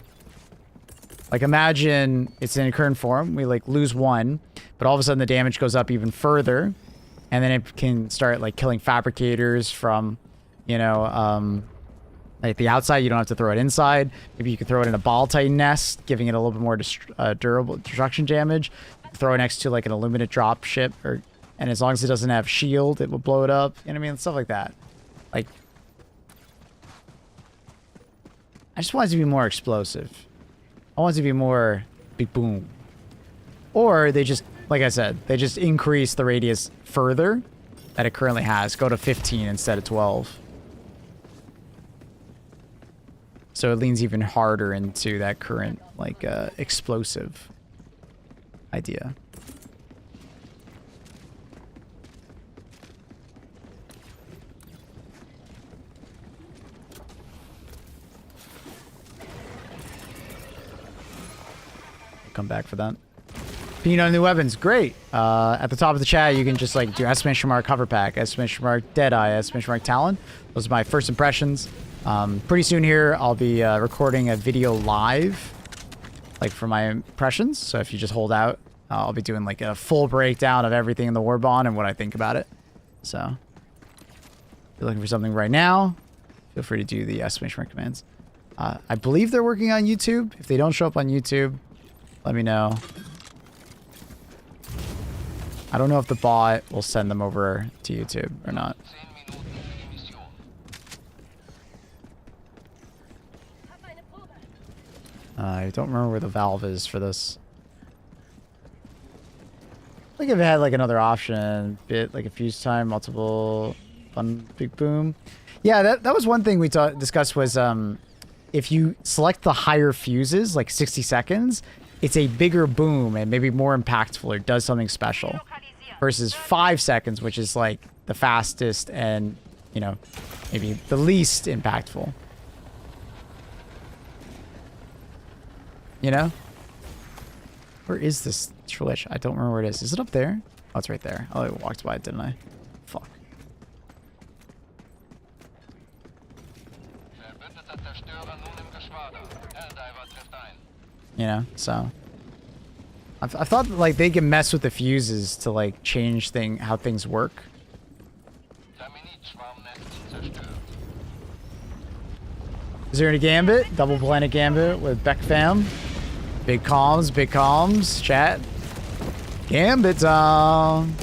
Like imagine it's in current form. We like lose 1, but all of a sudden the damage goes up even further. And then it can start like killing fabricators from, you know, like the outside. You don't have to throw it inside. Maybe you could throw it in a ball titan nest, giving it a little bit more durable destruction damage. Throw it next to like an illuminate drop ship, and as long as it doesn't have shield, it will blow it up. You know what I mean? Stuff like that. Like, I just want it to be more explosive. I want it to be more big boom. Or they just, like I said, they just increase the radius further that it currently has. Go to 15 instead of 12. So it leans even harder into that current, like, explosive idea. Come back for that. Ping on new weapons, great. At the top of the chat, you can just like do exclamation mark hover pack, exclamation mark deadeye, exclamation mark talon. Those are my first impressions. Pretty soon here, I'll be recording a video live, like for my impressions. So if you just hold out, I'll be doing like a full breakdown of everything in the Warbond and what I think about it. So if you're looking for something right now, feel free to do the exclamation mark commands. I believe they're working on YouTube. If they don't show up on YouTube, let me know. I don't know if the bot will send them over to YouTube or not. I don't remember where the valve is for this. I think if it had like another option, bit like a fuse time, multiple, fun, big boom. Yeah, that was one thing we discussed was if you select the higher fuses, like 60 seconds, it's a bigger boom and maybe more impactful or does something special. Versus 5 seconds, which is like the fastest and, you know, maybe the least impactful. You know? Where is this Trish? I don't remember where it is. Is it up there? Oh, it's right there. Oh, I walked by it, didn't I? Fuck. You know, so I thought like they can mess with the fuses to like change how things work. Is there any gambit? Double planet gambit with Beck fam. Big calms, chat. Gambit zone.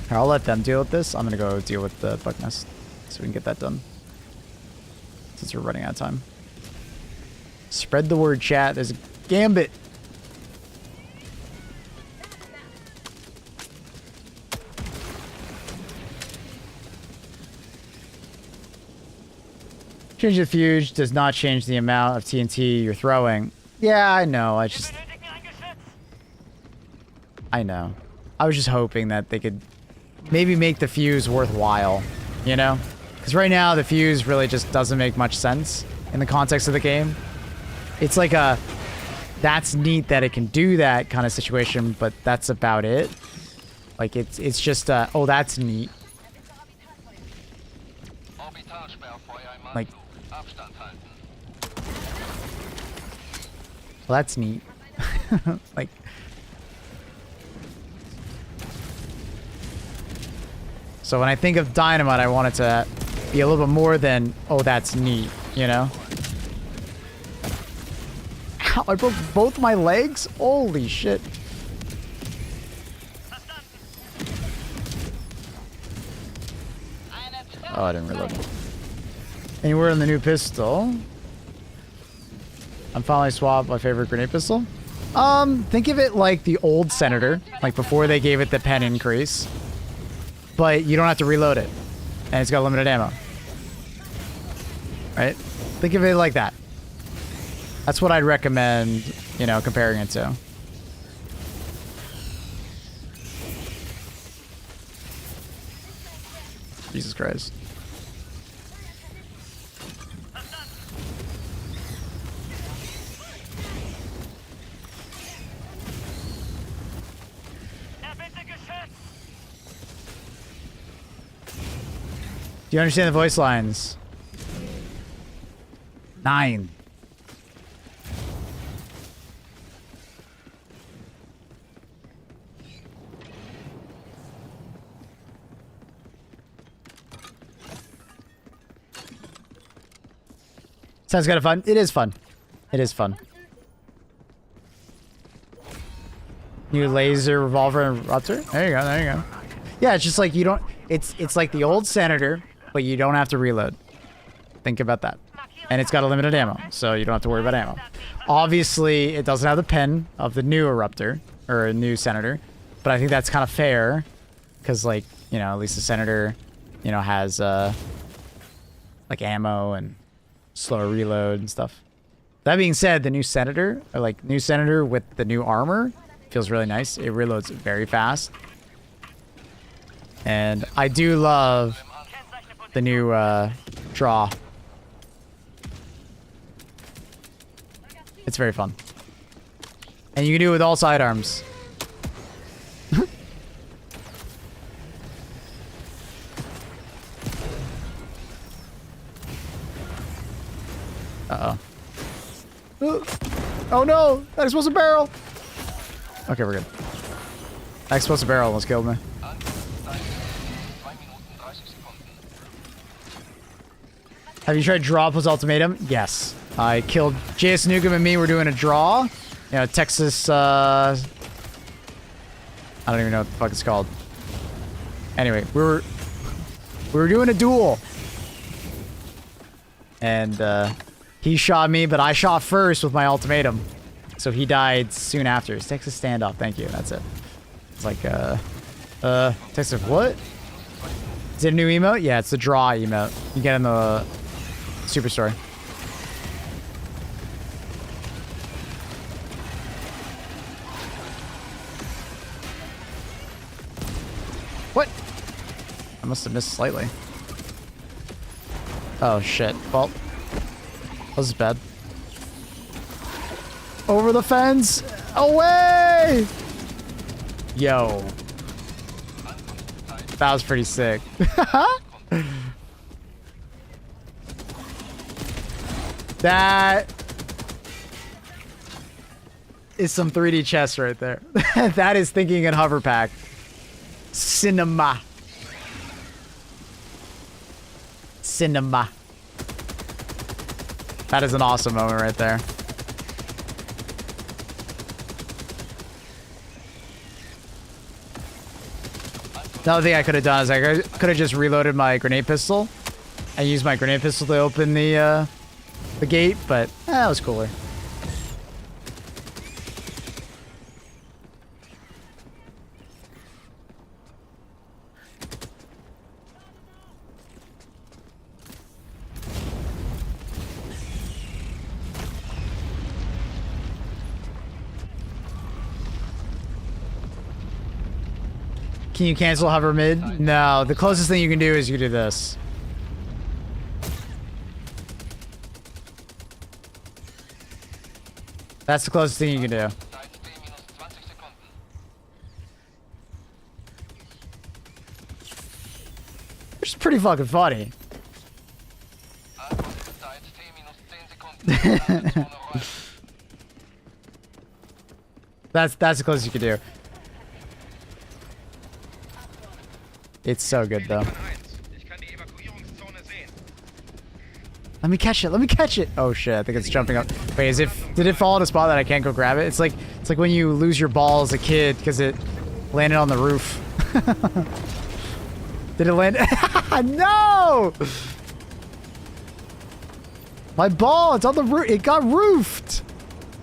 Here, I'll let them deal with this. I'm gonna go deal with the bug nest so we can get that done. Since we're running out of time. Spread the word, chat. There's a gambit. Change the fuse does not change the amount of TNT you're throwing. Yeah, I know. I know. I was just hoping that they could maybe make the fuse worthwhile, you know? Because right now the fuse really just doesn't make much sense in the context of the game. It's like a, that's neat that it can do that kind of situation, but that's about it. Like it's just oh, that's neat. Like, well, that's neat. Like, so when I think of dynamite, I want it to be a little bit more than, oh, that's neat, you know? Ow, I broke both my legs? Holy shit. Oh, I didn't reload. Anywhere in the new pistol? I'm finally swapped my favorite grenade pistol. Think of it like the old Senator, like before they gave it the pen increase. But you don't have to reload it. And it's got limited ammo. Right? Think of it like that. That's what I'd recommend, you know, comparing it to. Jesus Christ. Do you understand the voice lines? 9. Sounds kind of fun. It is fun. It is fun. New laser revolver and rupture. There you go. There you go. Yeah, it's just like you don't. It's like the old Senator, but you don't have to reload. Think about that. And it's got a limited ammo, so you don't have to worry about ammo. Obviously, it doesn't have the pen of the new Eruptor or a new Senator, but I think that's kind of fair because, like, you know, at least the Senator, you know, has like ammo and slower reload and stuff. That being said, the new Senator, or like new Senator with the new armor, feels really nice. It reloads very fast. And I do love the new draw. It's very fun. And you can do it with all sidearms. Uh-oh. Oh no! That explosive barrel! Okay, we're good. That explosive barrel almost killed me. Have you tried draw plus ultimatum? Yes. I killed JS Newcomb and me. We're doing a draw. You know, Texas, I don't even know what the fuck it's called. Anyway, we were doing a duel. And, he shot me, but I shot first with my ultimatum. So he died soon after. It's Texas standoff. Thank you. That's it. It's like, Texas what? Is it a new emote? Yeah, it's the draw emote. You get in the Superstore. What? I must have missed slightly. Oh shit. Well, this is bad. Over the fence! Away! Yo. That was pretty sick. That is some 3D chess right there. That is thinking in hover pack. Cinema. Cinema. That is an awesome moment right there. Another thing I could have done is I could have just reloaded my grenade pistol and used my grenade pistol to open the gate, but that was cooler. Can you cancel hover mid? No, the closest thing you can do is you do this. That's the closest thing you can do. Which is pretty fucking funny. That's the closest you can do. It's so good though. Let me catch it. Let me catch it. Oh shit! I think it's jumping up. Wait, did it fall at a spot that I can't go grab it? It's like when you lose your ball as a kid because it landed on the roof. Did it land? No! My ball. It's on the roof. It got roofed.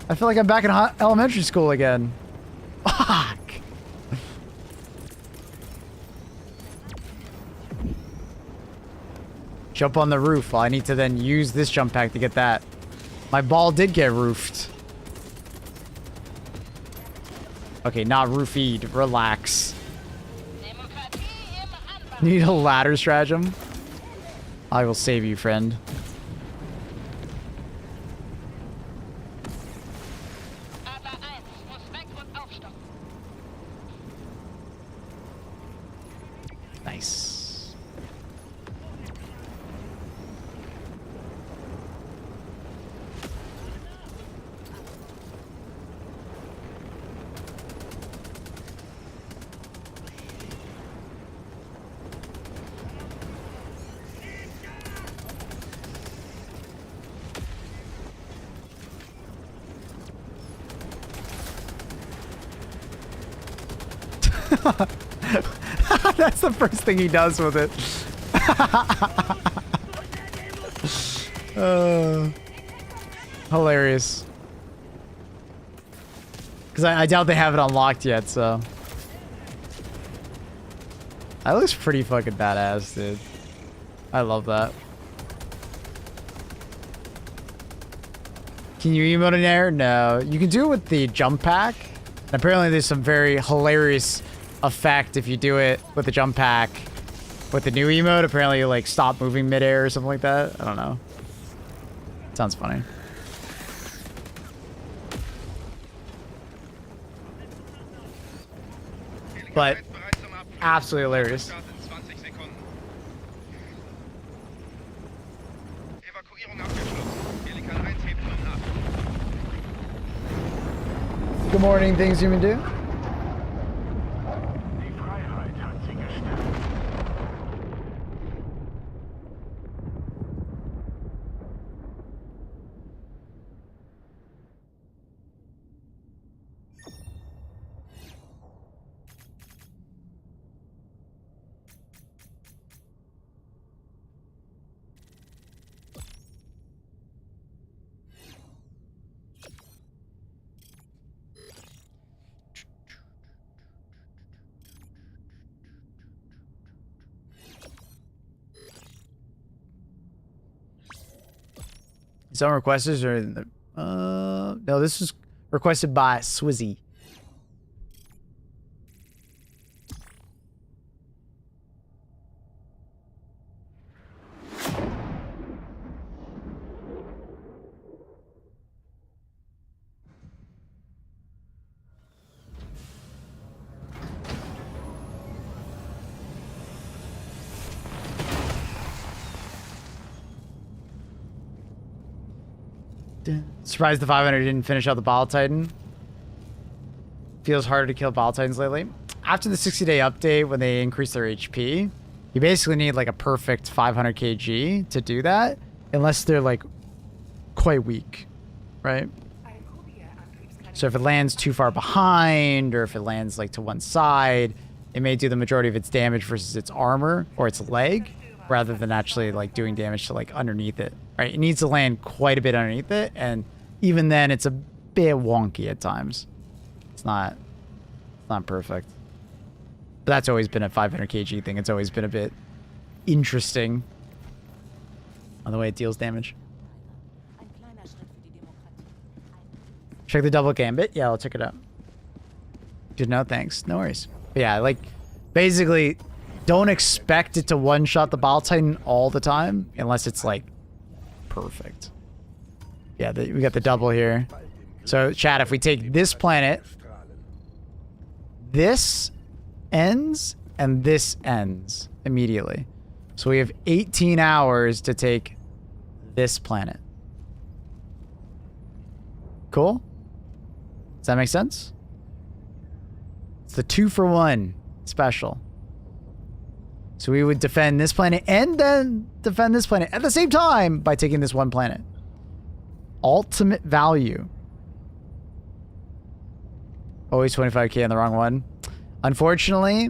I feel like I'm back in elementary school again. Fuck. Jump on the roof. Well, I need to then use this jump pack to get that. My ball did get roofed. Okay, not roofied. Relax. Need a ladder stratagem? I will save you, friend. Nice. That's the first thing he does with it. Hilarious. Because I doubt they have it unlocked yet, so. That looks pretty fucking badass, dude. I love that. Can you emote in air? No. You can do it with the jump pack. And apparently there's some very hilarious effect if you do it with the jump pack. With the new emote, apparently you like stop moving midair or something like that. I don't know. Sounds funny. But absolutely hilarious. Good morning, things human do. Some requesters are in the, no, this was requested by Swizzy. Surprised the 500 didn't finish out the Bile Titan. Feels harder to kill Bile Titans lately. After the 60-day update, when they increase their HP, you basically need like a perfect 500 kg to do that, unless they're like quite weak, right? So if it lands too far behind, or if it lands like to one side, it may do the majority of its damage versus its armor or its leg, rather than actually like doing damage to like underneath it, right? It needs to land quite a bit underneath it, and even then it's a bit wonky at times. It's not perfect. But that's always been a 500 kg thing. It's always been a bit interesting on the way it deals damage. Check the double gambit. Yeah, I'll check it out. Good, no thanks. No worries. But yeah, like, basically, don't expect it to one-shot the Bile Titan all the time, unless it's, like, perfect. Yeah, we got the double here. So, chat, if we take this planet, this ends, and this ends immediately. So we have 18 hours to take this planet. Cool? Does that make sense? It's the 2-for-1 special. So we would defend this planet and then defend this planet at the same time by taking this one planet. Ultimate value. Always 25k on the wrong one. Unfortunately,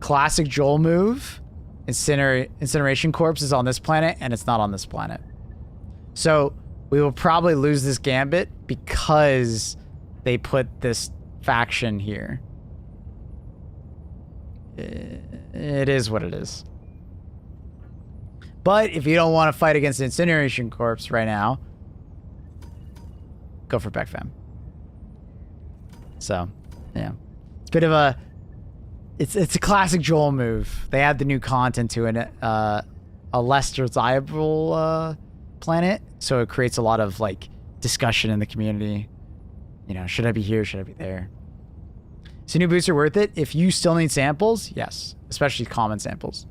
classic Joel move, Incineration Corpse, is on this planet, and it's not on this planet. So we will probably lose this gambit because they put this faction here. It is what it is. But if you don't want to fight against Incineration Corpse right now, go for Beckfam. So, yeah. It's a bit of a... It's a classic Joel move. They add the new content to a less desirable planet, so it creates a lot of like discussion in the community. You know, should I be here? Should I be there? Is a new booster worth it? If you still need samples, yes, especially common samples.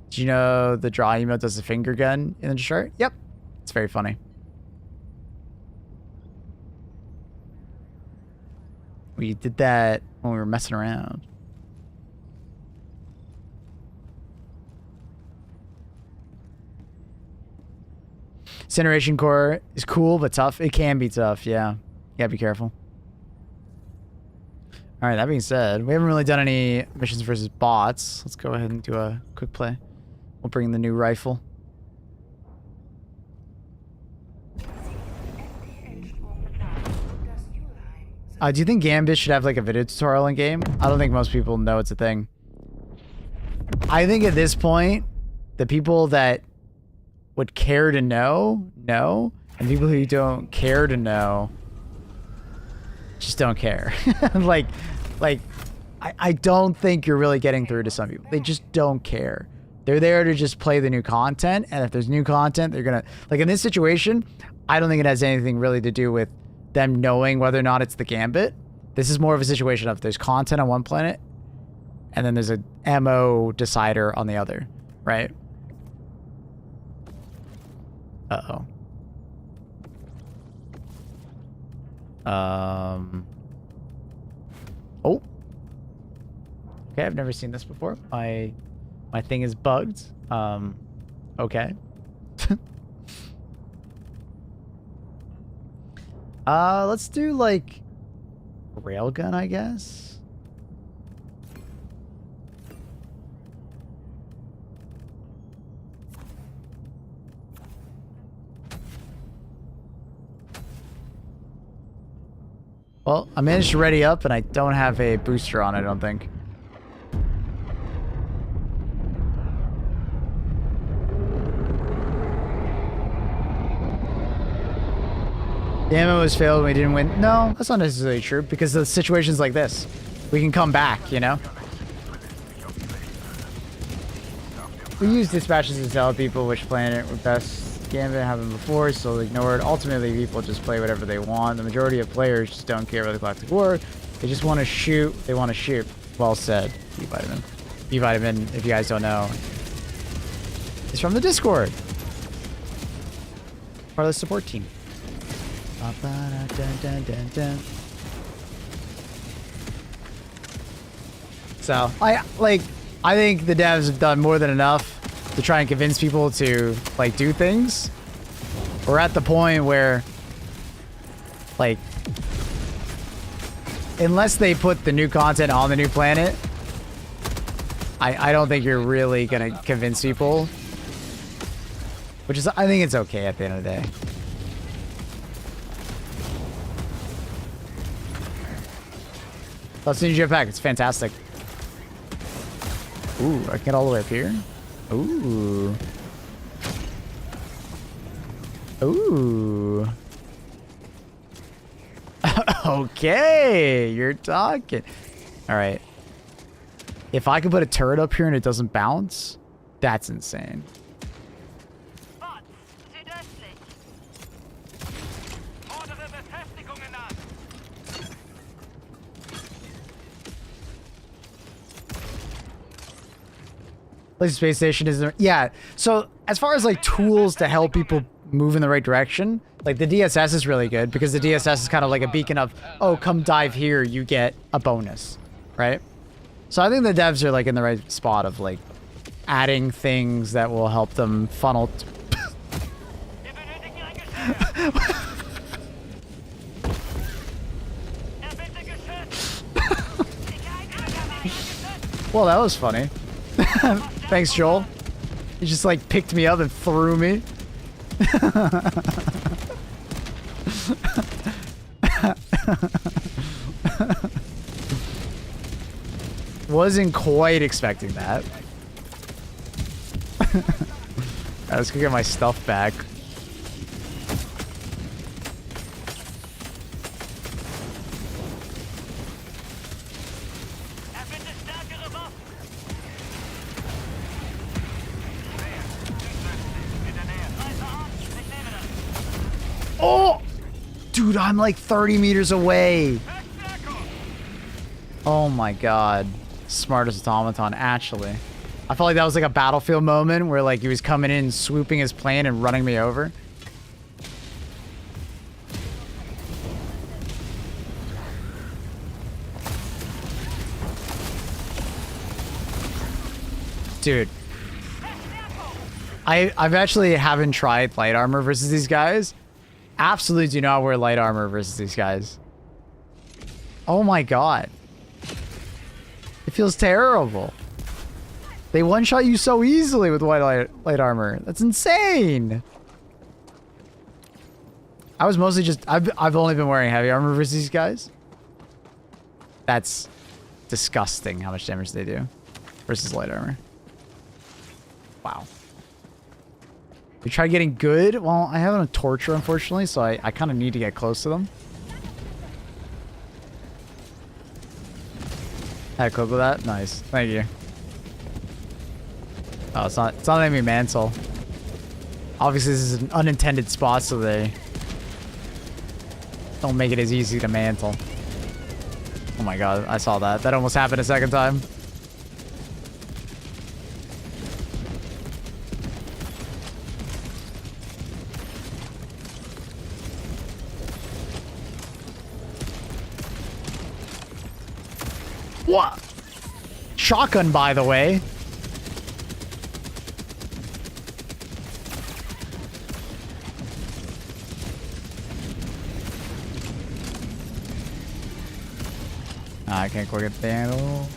Do you know the draw emote does the finger gun in the chart? Yep, it's very funny. We did that when we were messing around. Incineration Core is cool, but tough. It can be tough, yeah. You gotta be careful. Alright, that being said, we haven't really done any missions versus bots. Let's go ahead and do a quick play. We'll bring in the new rifle. Do you think Gambit should have like a video tutorial in game? I don't think most people know it's a thing. I think at this point, the people that would care to know, and people who don't care to know, just don't care. I don't think you're really getting through to some people. They just don't care. They're there to just play the new content, and if there's new content, they're gonna... Like in this situation, I don't think it has anything really to do with them knowing whether or not it's the Gambit. This is more of a situation of there's content on one planet, and then there's a MO decider on the other, right? Uh-oh. Oh. Okay, I've never seen this before. My thing is bugged. Okay. Let's do like a railgun, I guess. Well, I managed to ready up, and I don't have a booster on, I don't think. The ammo was failed and we didn't win. No, that's not necessarily true, because the situations like this, we can come back, you know? We use dispatches to tell people which planet would best Gambit happened before, so ignored. Ultimately, people just play whatever they want. The majority of players just don't care about the Galactic War. They just want to shoot. They want to shoot. Well said, B-Vitamin. B-Vitamin, if you guys don't know, is from the Discord. Part of the support team. Ba-ba-da-dun-dun-dun-dun. So I think the devs have done more than enough to try and convince people to like do things. We're at the point where like unless they put the new content on the new planet, I don't think you're really gonna convince people. Which is, I think it's okay at the end of the day. Let's need jetpack. It's fantastic. Ooh, I can get all the way up here. Ooh. Ooh. Okay, you're talking. All right. If I could put a turret up here and it doesn't bounce, that's insane. Space station is there. Yeah. So as far as like tools to help people move in the right direction, like the DSS is really good because the DSS is kind of like a beacon of, oh, come dive here, you get a bonus, right? So I think the devs are like in the right spot of like adding things that will help them funnel. Well, that was funny. Thanks, Joel. He just like picked me up and threw me. Wasn't quite expecting that. Let's go get my stuff back. Oh! Dude, I'm like 30 meters away. Oh my god. Smartest automaton, actually. I felt like that was like a Battlefield moment where like he was coming in, swooping his plane and running me over. Dude. I've actually haven't tried light armor versus these guys. Absolutely do not wear light armor versus these guys. Oh my god. It feels terrible. They one-shot you so easily with light armor. That's insane. I was mostly just... I've only been wearing heavy armor versus these guys. That's disgusting how much damage they do versus light armor. Wow. We tried getting good. Well, I have a torture, unfortunately, so I kind of need to get close to them. Had a cook with that? Nice. Thank you. Oh, it's not letting me mantle. Obviously, this is an unintended spot, so they don't make it as easy to mantle. Oh my god, I saw that. That almost happened a second time. What? Shotgun, by the way. I can't quite get the handle.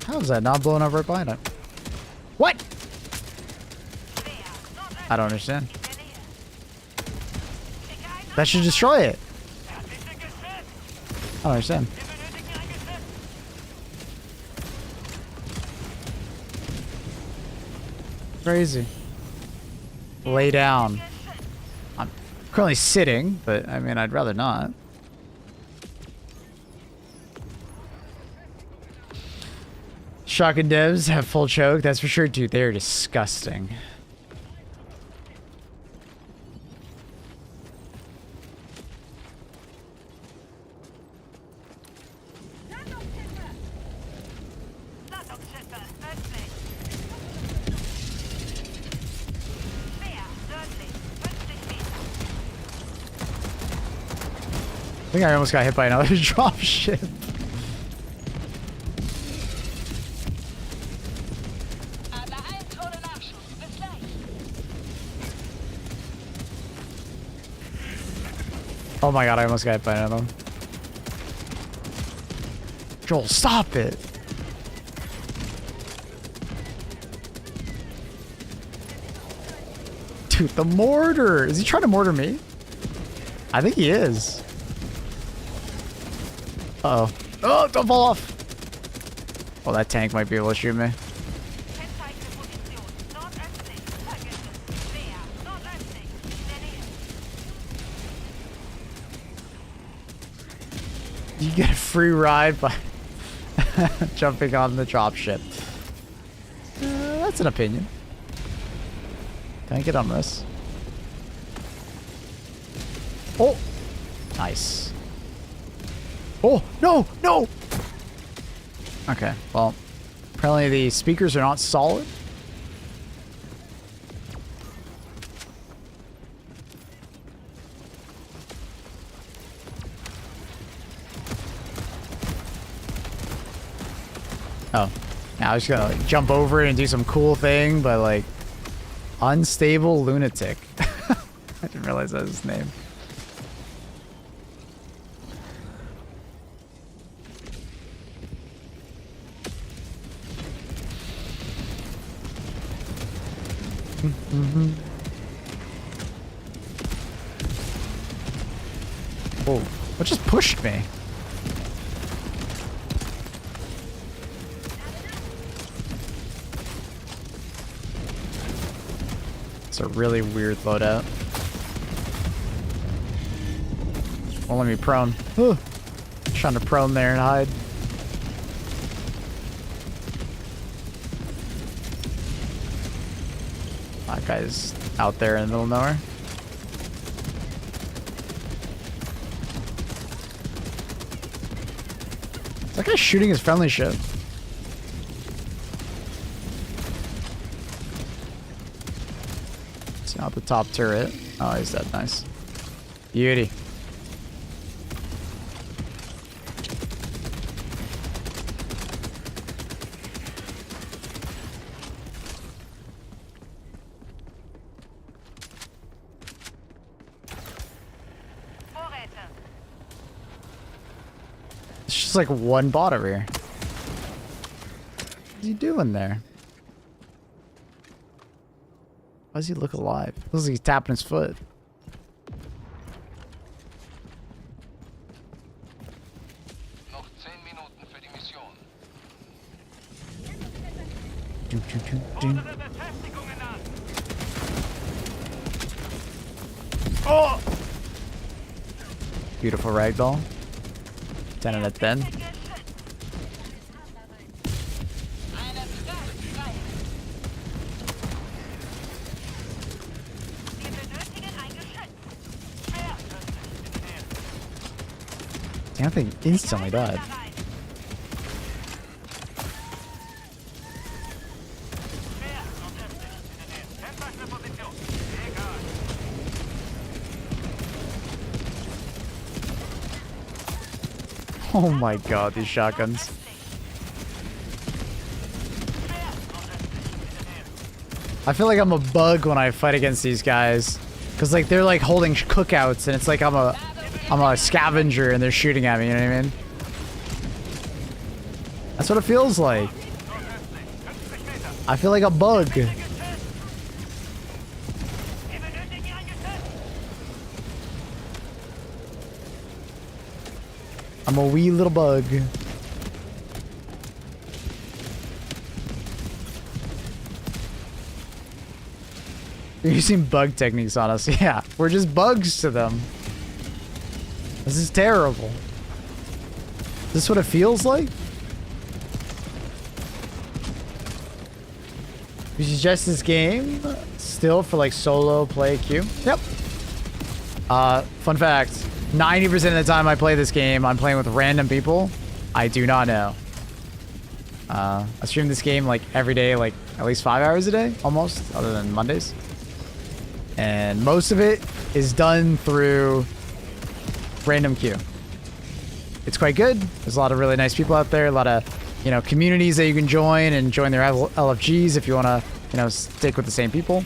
How is that not blowing up right behind it? What? I don't understand. That should destroy it. I don't understand. Crazy. Lay down. I'm currently sitting, but I mean, I'd rather not. Shotgun devs have full choke, that's for sure. Dude, they're disgusting. think I almost got hit by another drop ship. Aber eins ohne Nachschub. Bis gleich. Oh my god, I almost got hit by another one. Joel, stop it! Dude, the mortar! Is he trying to mortar me? I think he is. Uh-oh. Oh, don't fall off! Oh, that tank might be able to shoot me. Kennzeichne Position. Nordöstlich. Vergiss es. Näher. Nordöstlich. In der Nähe. You get a free ride by jumping on the dropship. That's an opinion. Can I get on this? Oh! Nice. Oh! No! No! Okay, well, apparently the speakers are not solid. Oh. Now I was gonna like, jump over it and do some cool thing, but like unstable lunatic. I didn't realize that was his name. Whoa, what just pushed me? It's a really weird loadout. Won't let me prone. Ooh. Trying to prone there and hide. That guy's out there in the middle of nowhere. Is that guy shooting his friendly ship? It's not the top turret. Oh, he's dead. Nice. Beauty. Vorräte. It's just like one bot over here. What's he doing there? Why does he look alive? Looks like he's tapping his foot. Noch 10 Minuten für die Mission. Oh! Beautiful ragdoll. 10 out of 10. Eine frei. Wir benötigen ein Geschütz. Schwer. Damn thing instantly died. Oh my god, these shotguns. I feel like I'm a bug when I fight against these guys. Cause like they're like holding cookouts and it's like I'm a scavenger and they're shooting at me, you know what I mean? That's what it feels like. I feel like a bug. I'm a wee little bug. You're using bug techniques on us. Yeah, we're just bugs to them. This is terrible. Is this what it feels like? You suggest this game still for like solo play queue? Yep. Fun fact. 90% of the time I play this game, I'm playing with random people I do not know. I stream this game like every day, like at least 5 hours a day, almost, other than Mondays. And most of it is done through random queue. it's quite good. There's a lot of really nice people out there, a lot of, you know, communities that you can join and join their LFGs if you want to, you know, stick with the same people.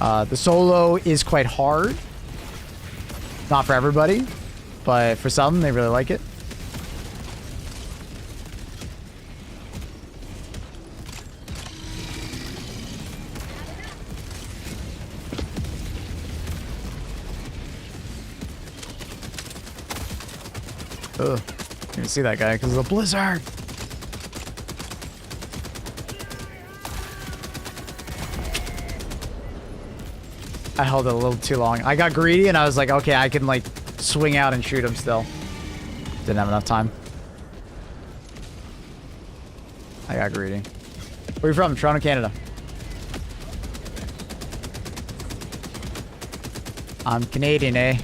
The solo is quite hard. Not for everybody, but for some, they really like it. Ugh. You can see that guy because of the blizzard. I held it a little too long. I got greedy and I was like, okay, I can like swing out and shoot him still. Didn't have enough time. I got greedy. Where are you from? Toronto, Canada. I'm Canadian, eh?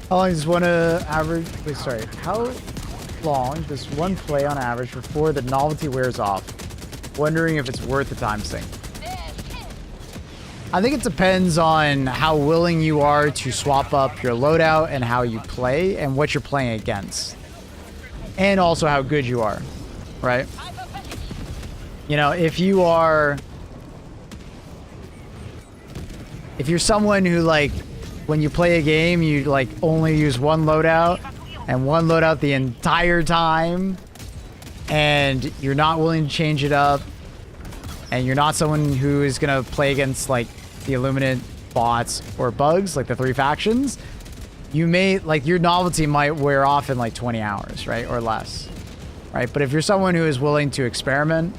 How long does one average? Wait, sorry. How long does one play on average before the novelty wears off? Wondering if it's worth the time sink. I think it depends on how willing you are to swap up your loadout and how you play and what you're playing against. And also how good you are, right? You know, if you're someone who like, when you play a game, you like only use one loadout and one loadout the entire time, and you're not willing to change it up, and you're not someone who is gonna play against like the Illuminate bots or bugs, like the 3 factions, you may, like, your novelty might wear off in like 20 hours, right? Or less, right? But if you're someone who is willing to experiment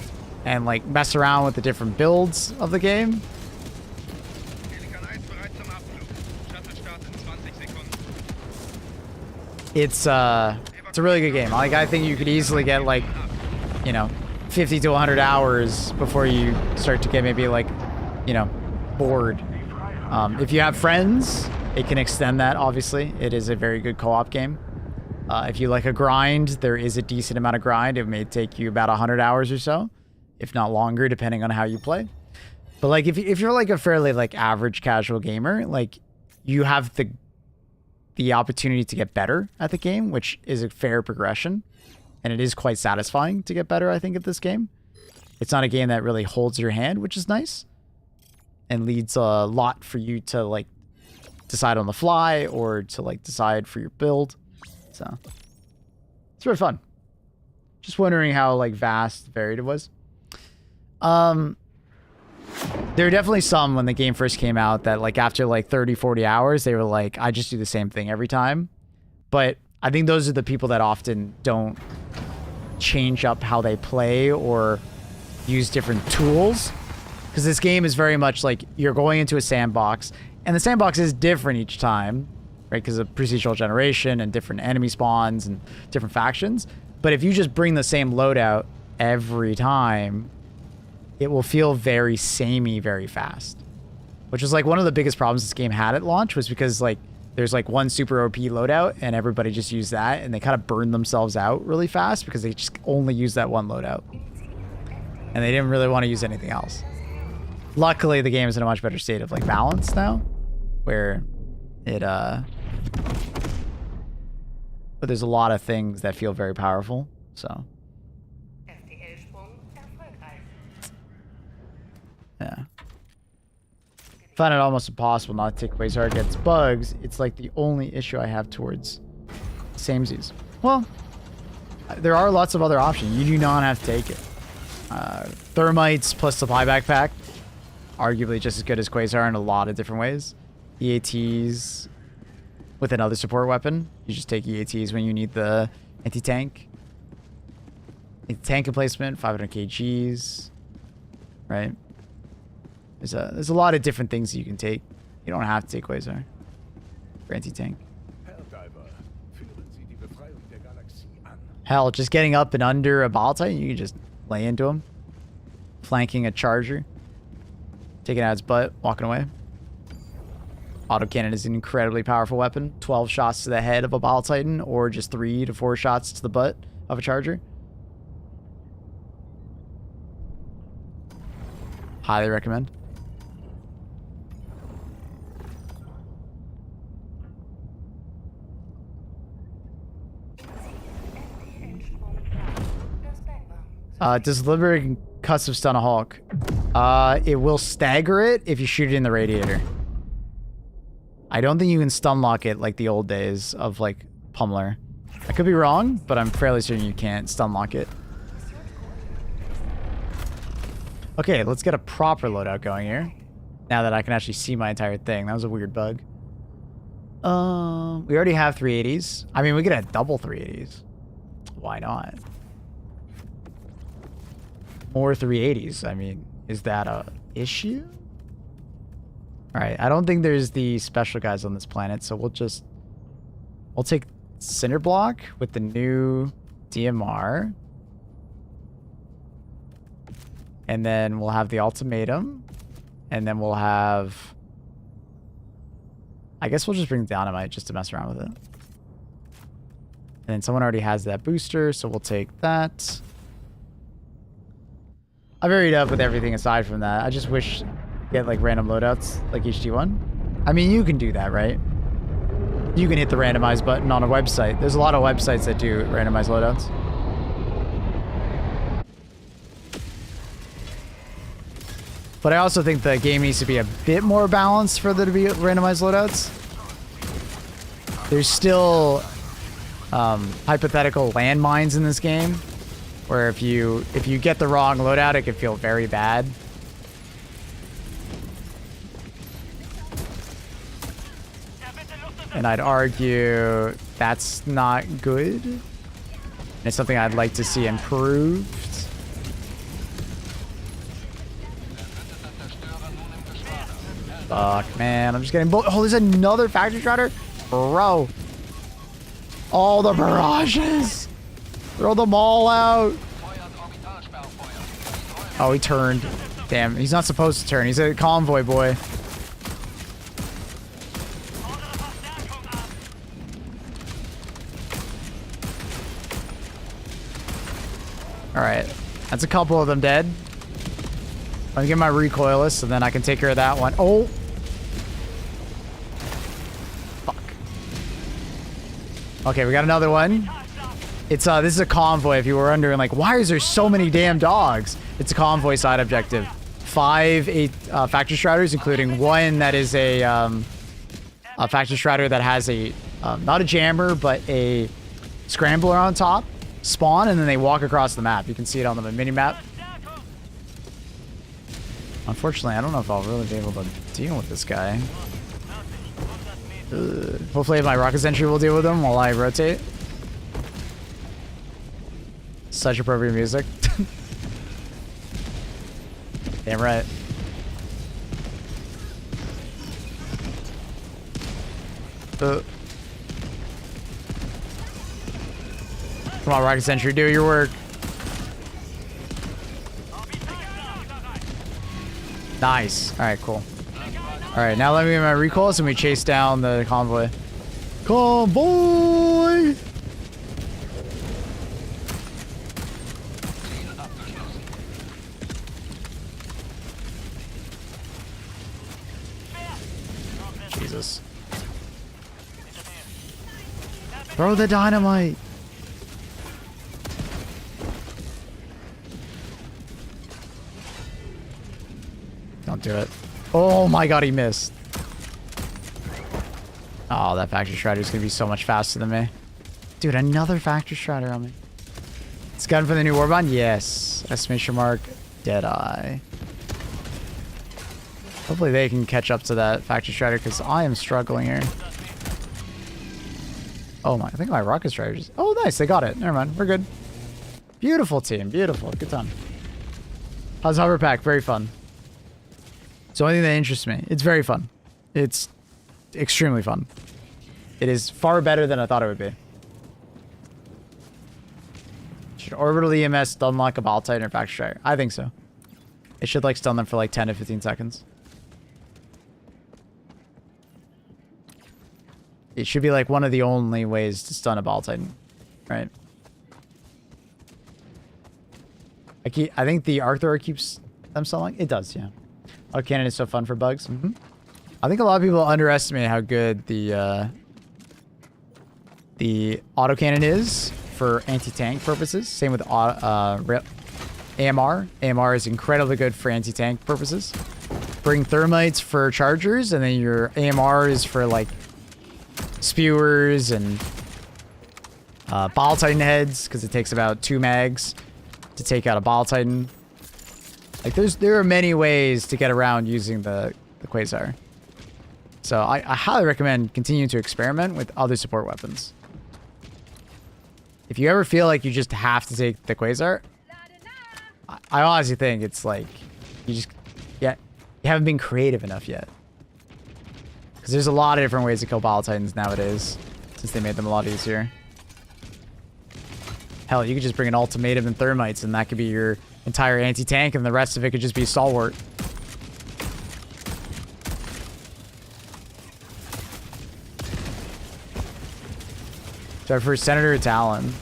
and like mess around with the different builds of the game, it's a really good game. Like, I think you could easily get like, you know, 50 to 100 hours before you start to get maybe like, you know, bored. If you have friends, it can extend that, obviously. It is a very good co-op game. If you like a grind, there is a decent amount of grind. It may take you about 100 hours or so, if not longer, depending on how you play. But like, if you're like a fairly like average casual gamer, like, you have the opportunity to get better at the game, which is a fair progression. And it is quite satisfying to get better, I think, at this game. It's not a game that really holds your hand, which is nice. And leads a lot for you to, like, decide on the fly or to, like, decide for your build. So, it's really fun. Just wondering how, like, vast, varied it was. There are definitely some when the game first came out that, like, after, like, 30, 40 hours, they were like, I just do the same thing every time. But I think those are the people that often don't change up how they play or use different tools. Because this game is very much like you're going into a sandbox, and the sandbox is different each time, right? Because of procedural generation and different enemy spawns and different factions. But if you just bring the same loadout every time, it will feel very samey very fast. Which was like one of the biggest problems this game had at launch, was because like there's like one super OP loadout and everybody just used that, and they kind of burned themselves out really fast because they just only used that one loadout. And they didn't really want to use anything else. Luckily, the game is in a much better state of like balance now, where it but there's a lot of things that feel very powerful. So yeah, find it almost impossible not to take Quasar against bugs. It's like the only issue I have towards samesies. Well, there are lots of other options. You do not have to take it. Thermites plus supply backpack, arguably just as good as Quasar in a lot of different ways. EATs with another support weapon. You just take EATs when you need the anti-tank. Tank emplacement, 500 kgs, right? There's a lot of different things that you can take. You don't have to take Quasar for anti-tank. Hell, just getting up and under a ball titan, you can just lay into him. Flanking a charger. Taking out its butt, walking away. Autocannon is an incredibly powerful weapon. 12 shots to the head of a ball titan, or just 3 to 4 shots to the butt of a charger. Highly recommend. Does Liberating Cuts of Stun a Hulk? It will stagger it if you shoot it in the radiator. I don't think you can stun lock it like the old days of like Pummeler. I could be wrong, but I'm fairly certain you can't stun lock it. Okay, let's get a proper loadout going here. Now that I can actually see my entire thing. That was a weird bug. We already have 380s. I mean, we could have double 380s. Why not? More 380s. I mean, is that a issue? Alright, I don't think there's the special guys on this planet, so we'll take Cinder Block with the new DMR. And then we'll have the Ultimatum. And then we'll have... I guess we'll just bring Dynamite just to mess around with it. And then someone already has that booster, so we'll take that. I'm varied up with everything aside from that. I just wish to get like random loadouts like HD1. I mean, you can do that, right? You can hit the randomize button on a website. There's a lot of websites that do randomized loadouts. But I also think the game needs to be a bit more balanced for there to be randomized loadouts. There's still hypothetical landmines in this game, where if you get the wrong loadout, it can feel very bad. And I'd argue that's not good. And it's something I'd like to see improved. Fuck, man. I'm just getting... Oh, there's another factory strider? Bro. All the barrages. Throw them all out. Oh, he turned. Damn, he's not supposed to turn. He's a convoy boy. Alright. That's a couple of them dead. Let me get my recoilless, and then I can take care of that one. Oh! Fuck. Okay, we got another one. It's this is a convoy. If you were wondering, like, why is there so many damn dogs? It's a convoy side objective. 5 factory striders, including one that is a factory strider that has a not a jammer, but a scrambler on top. Spawn, and then they walk across the map. You can see it on the mini map. Unfortunately, I don't know if I'll really be able to deal with this guy. Hopefully my rocket sentry will deal with him while I rotate. Such appropriate music. Damn right. Come on, rocket sentry, do your work. Nice. Alright, cool. Alright, now let me get my recoil and we chase down the convoy. Convoy! Jesus. Throw the dynamite! Don't do it. Oh my god, he missed. Oh, that factory strider is going to be so much faster than me. Dude, another factory strider on me. It's gun for the new Warbond? Yes. Exclamation mark. Deadeye. Hopefully they can catch up to that factory strider because I am struggling here. Oh my, I think my rocket strider just... Oh, nice. They got it. Never mind. We're good. Beautiful team. Beautiful. Good time. How's Hover Pack? Very fun. It's the only thing that interests me. It's very fun. It's extremely fun. It is far better than I thought it would be. Should orbital EMS stun lock a Ball Titan or Factory Strider? I think so. It should like stun them for like 10 to 15 seconds. It should be like one of the only ways to stun a Ball Titan, right? I think the Arc Thrower keeps them stunning. It does, yeah. Oh, cannon is so fun for bugs. Mm-hmm. I think a lot of people underestimate how good the autocannon is for anti-tank purposes. Same with AMR. AMR is incredibly good for anti-tank purposes. Bring thermites for chargers, and then your AMR is for like spewers and ball titan heads, because it takes about 2 mags to take out a ball titan. Like there are many ways to get around using the Quasar. So I highly recommend continuing to experiment with other support weapons. If you ever feel like you just have to take the Quasar, I honestly think it's like you haven't been creative enough yet. Because there's a lot of different ways to kill ball titans nowadays, since they made them a lot easier. Hell, you could just bring an ultimatum and thermites, and that could be your entire anti-tank, and the rest of it could just be stalwart. So for Senator or Talon,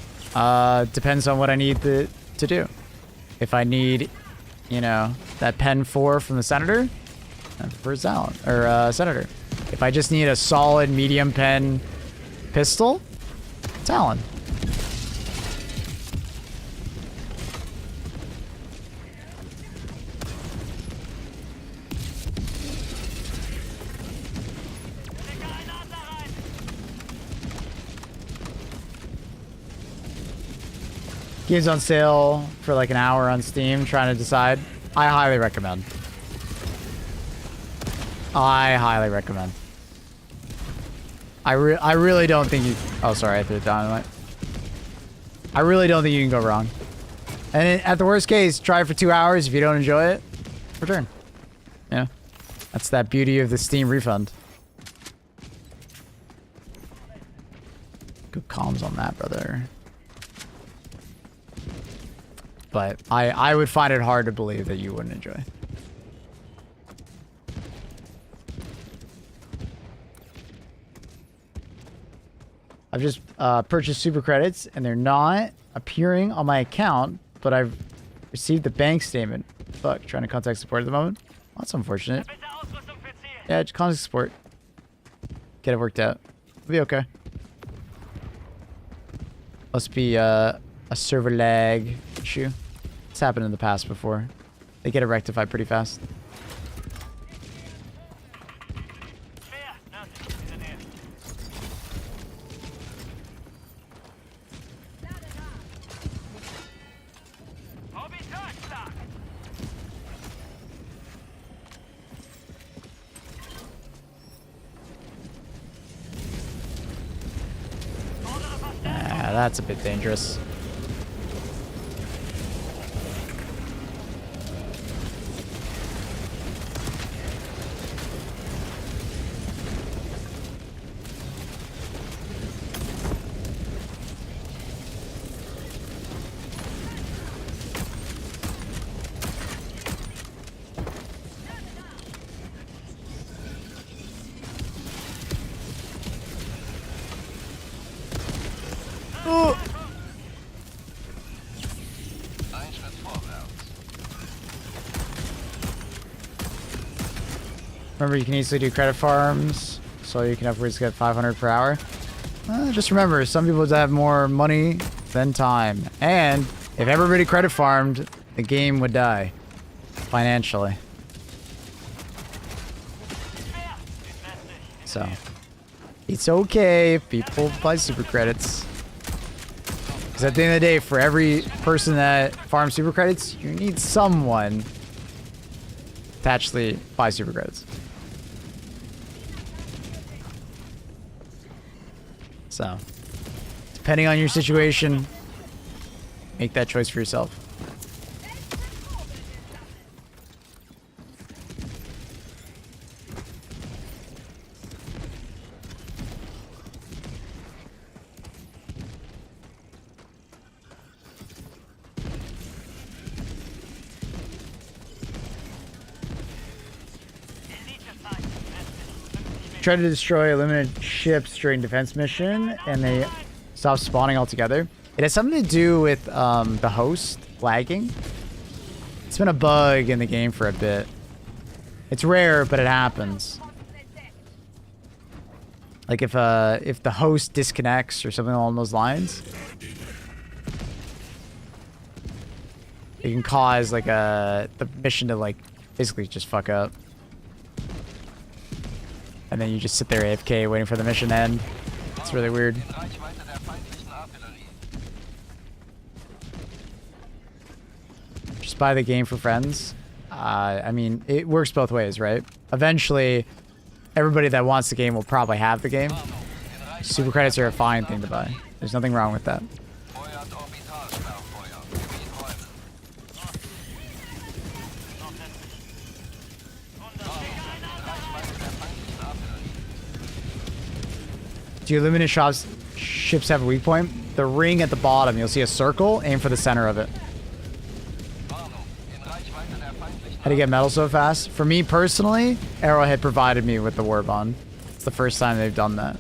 depends on what I need to do. If I need, you know, that pen 4 from the Senator, I prefer Talon or Senator. If I just need a solid medium pen pistol, Talon. Game's on sale for like an hour on Steam, trying to decide. I highly recommend. I highly recommend. I really don't think you... Oh, sorry, I threw it down. I really don't think you can go wrong. And at the worst case, try it for 2 hours. If you don't enjoy it, return. Yeah. That's that beauty of the Steam refund. Good comms on that, brother. But I would find it hard to believe that you wouldn't enjoy. I've just purchased super credits, and they're not appearing on my account, but I've received the bank statement. Fuck, trying to contact support at the moment. Well, that's unfortunate. Yeah, just contact support. Get it worked out. It'll be okay. Must be a server lag issue. It's happened in the past before. They get it rectified pretty fast. That's a bit dangerous. Remember, you can easily do credit farms, so you can upwards get 500 per hour. Just remember, some people have more money than time. And if everybody credit farmed, the game would die. Financially. So, it's okay if people buy super credits. Because at the end of the day, for every person that farms super credits, you need someone to actually buy super credits. So, depending on your situation, make that choice for yourself. Try to destroy limited ships during defense mission, and they stop spawning altogether. It has something to do with the host lagging. It's been a bug in the game for a bit. It's rare, but it happens. Like if the host disconnects or something along those lines, it can cause like the mission to like basically just fuck up. And then you just sit there AFK waiting for the mission to end. It's really weird. Just buy the game for friends. I mean, it works both ways, right? Eventually, everybody that wants the game will probably have the game. Super credits are a fine thing to buy. There's nothing wrong with that. Do your limited ships have a weak point? The ring at the bottom, you'll see a circle. Aim for the center of it. How do you get metal so fast? For me personally, Arrowhead provided me with the Warbond. It's the first time they've done that.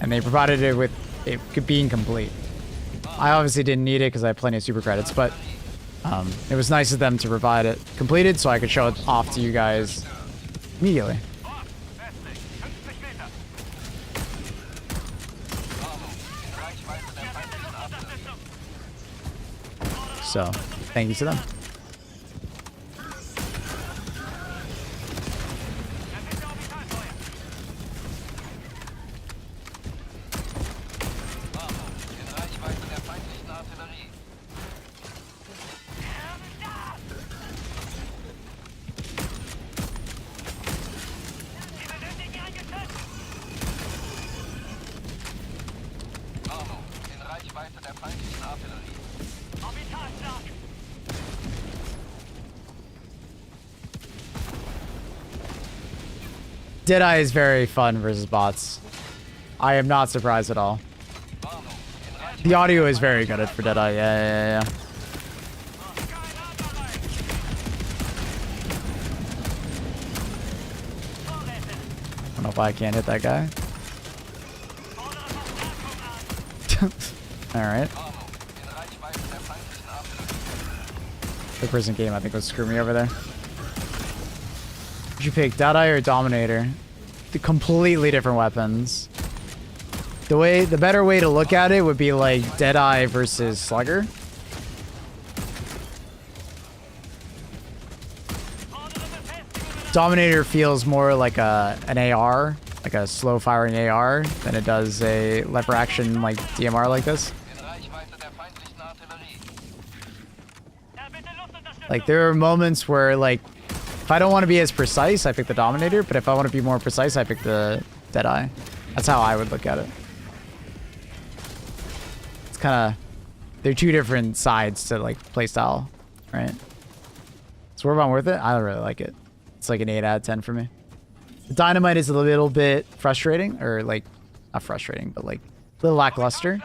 And they provided it with it being complete. I obviously didn't need it because I have plenty of super credits, but it was nice of them to provide it completed so I could show it off to you guys immediately. So, thank you to them. Deadeye is very fun versus bots. I am not surprised at all. The audio is very good for Deadeye. Yeah. I don't know if I can't hit that guy. Alright. The prison game, I think, would screw me over there. Would you pick Deadeye or Dominator? The completely different weapons. The better way to look at it would be like Deadeye versus Slugger. Dominator feels more like an AR, like a slow firing AR, than it does a lever action like DMR like this. Like there are moments where like if I don't want to be as precise, I pick the Dominator, but if I want to be more precise, I pick the Deadeye. That's how I would look at it. It's kind of... They're two different sides to, like, playstyle, right? Is Warbond worth it? I don't really like it. It's like an 8 out of 10 for me. The Dynamite is a little bit frustrating, or, like, not frustrating, but, like, a little lackluster.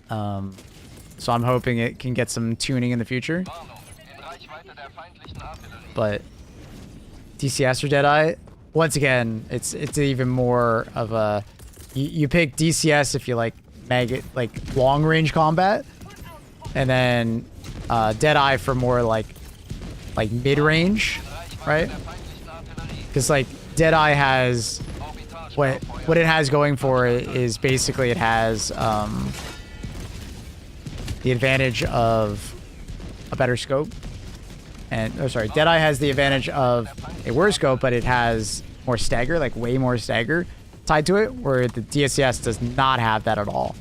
So I'm hoping it can get some tuning in the future. But DCS or Deadeye, once again, it's even more of a you pick DCS if you like long range combat, and then Deadeye for more like mid range, right? Because like Deadeye has what it has going for it is basically it has the advantage of a better scope. And, oh, sorry, Deadeye has the advantage of a worse scope, but it has more stagger, like way more stagger tied to it, where the DCS does not have that at all.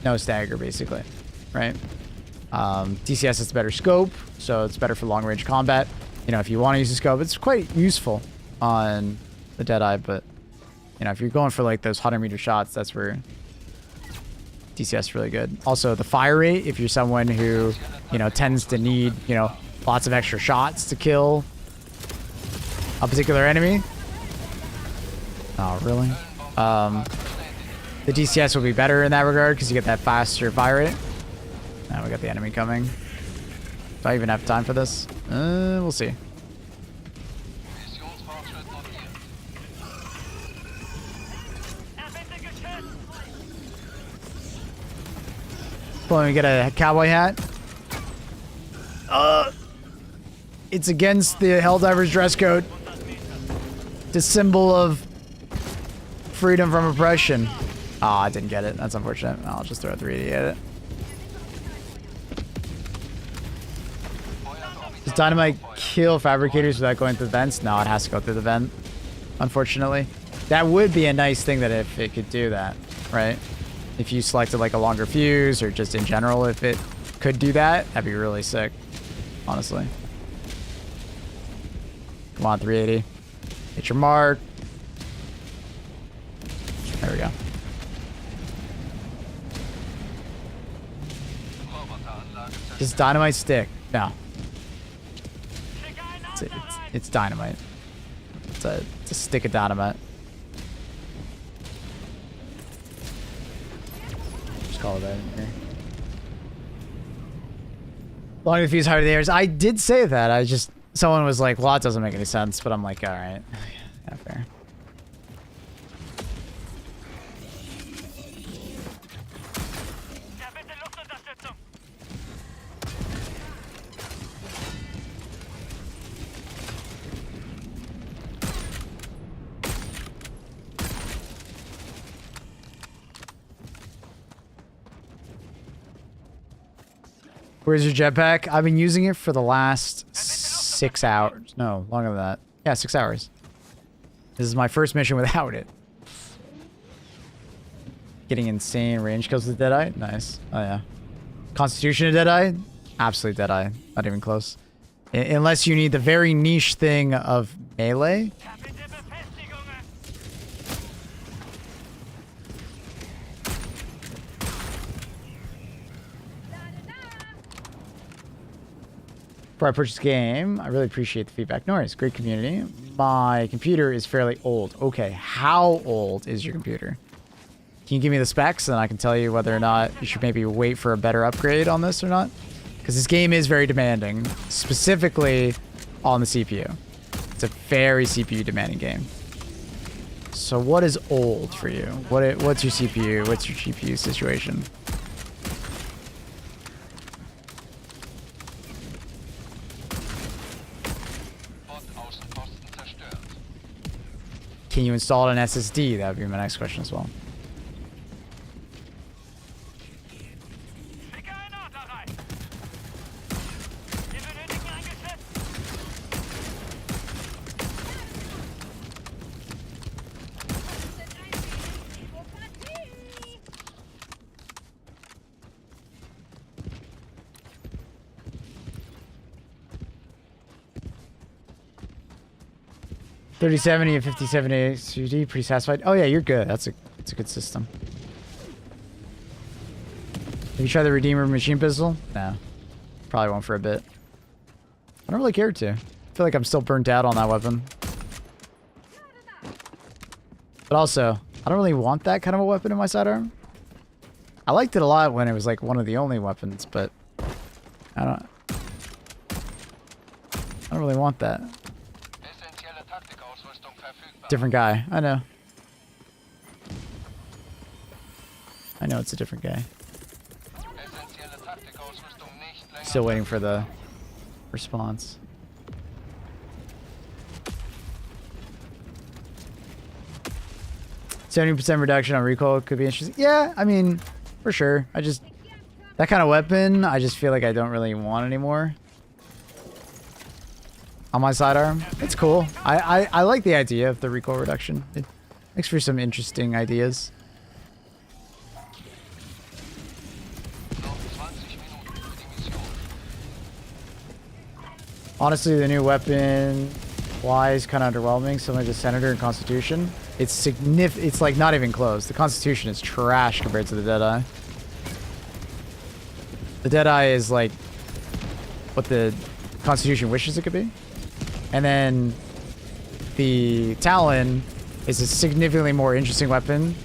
No stagger, basically, right? DCS has a better scope, so it's better for long-range combat. You know, if you want to use a scope, it's quite useful on the Deadeye, but, you know, if you're going for, like, those 100-meter shots, that's where DCS is really good. Also, the fire rate, if you're someone who, you know, tends to need, you know, lots of extra shots to kill a particular enemy. Oh, really? The DCS will be better in that regard because you get that faster fire rate. Now we got the enemy coming. Do I even have time for this? We'll see. Well, let me get a cowboy hat. It's against the Helldiver's dress code. The symbol of freedom from oppression. Oh, I didn't get it. That's unfortunate. I'll just throw a 3D at it. Does dynamite kill fabricators without going through the vents? No, it has to go through the vent, unfortunately. That would be a nice thing that if it could do that, right? If you selected like a longer fuse or just in general, if it could do that, that'd be really sick, honestly. Come on, 380. Hit your mark. There we go. Does dynamite stick? No. It's dynamite. It's a stick of dynamite. Just call it that in here. Long the fuse, higher the airs. I did say that. I just... Someone was like, well, that doesn't make any sense. But I'm like, all right. Yeah, fair. Where's your jetpack? I've been using it for the last 6 hours. No, longer than that. Yeah, 6 hours. This is my first mission without it. Getting insane range kills with Deadeye? Nice. Oh, yeah. Constitution of Deadeye? Absolute Deadeye. Not even close. Unless you need the very niche thing of melee. Before I purchase the game, I really appreciate the feedback. No worries, great community. My computer is fairly old. Okay, how old is your computer? Can you give me the specs and I can tell you whether or not you should maybe wait for a better upgrade on this or not? Because this game is very demanding, specifically on the CPU. It's a very CPU demanding game. So what is old for you? What's your CPU? What's your GPU situation? Can you install an SSD? That would be my next question as well. $3070 and $5070 HUD, pretty satisfied. Oh yeah, you're good. That's a good system. Have you tried the Redeemer machine pistol? No. Probably won't for a bit. I don't really care to. I feel like I'm still burnt out on that weapon. But also, I don't really want that kind of a weapon in my sidearm. I liked it a lot when it was like one of the only weapons, but I don't really want that. Different guy. I know. I know it's a different guy. Still waiting for the response. %70 reduction on recoil could be interesting. Yeah, I mean, for sure. That kind of weapon, I just feel like I don't really want anymore. On my sidearm. It's cool. I like the idea of the recoil reduction. It makes for some interesting ideas. Honestly, the new weapon wise kind of underwhelming. Similar to Senator and Constitution. It's like not even close. The Constitution is trash compared to the Deadeye. The Deadeye is like what the Constitution wishes it could be. And then the Talon is a significantly more interesting weapon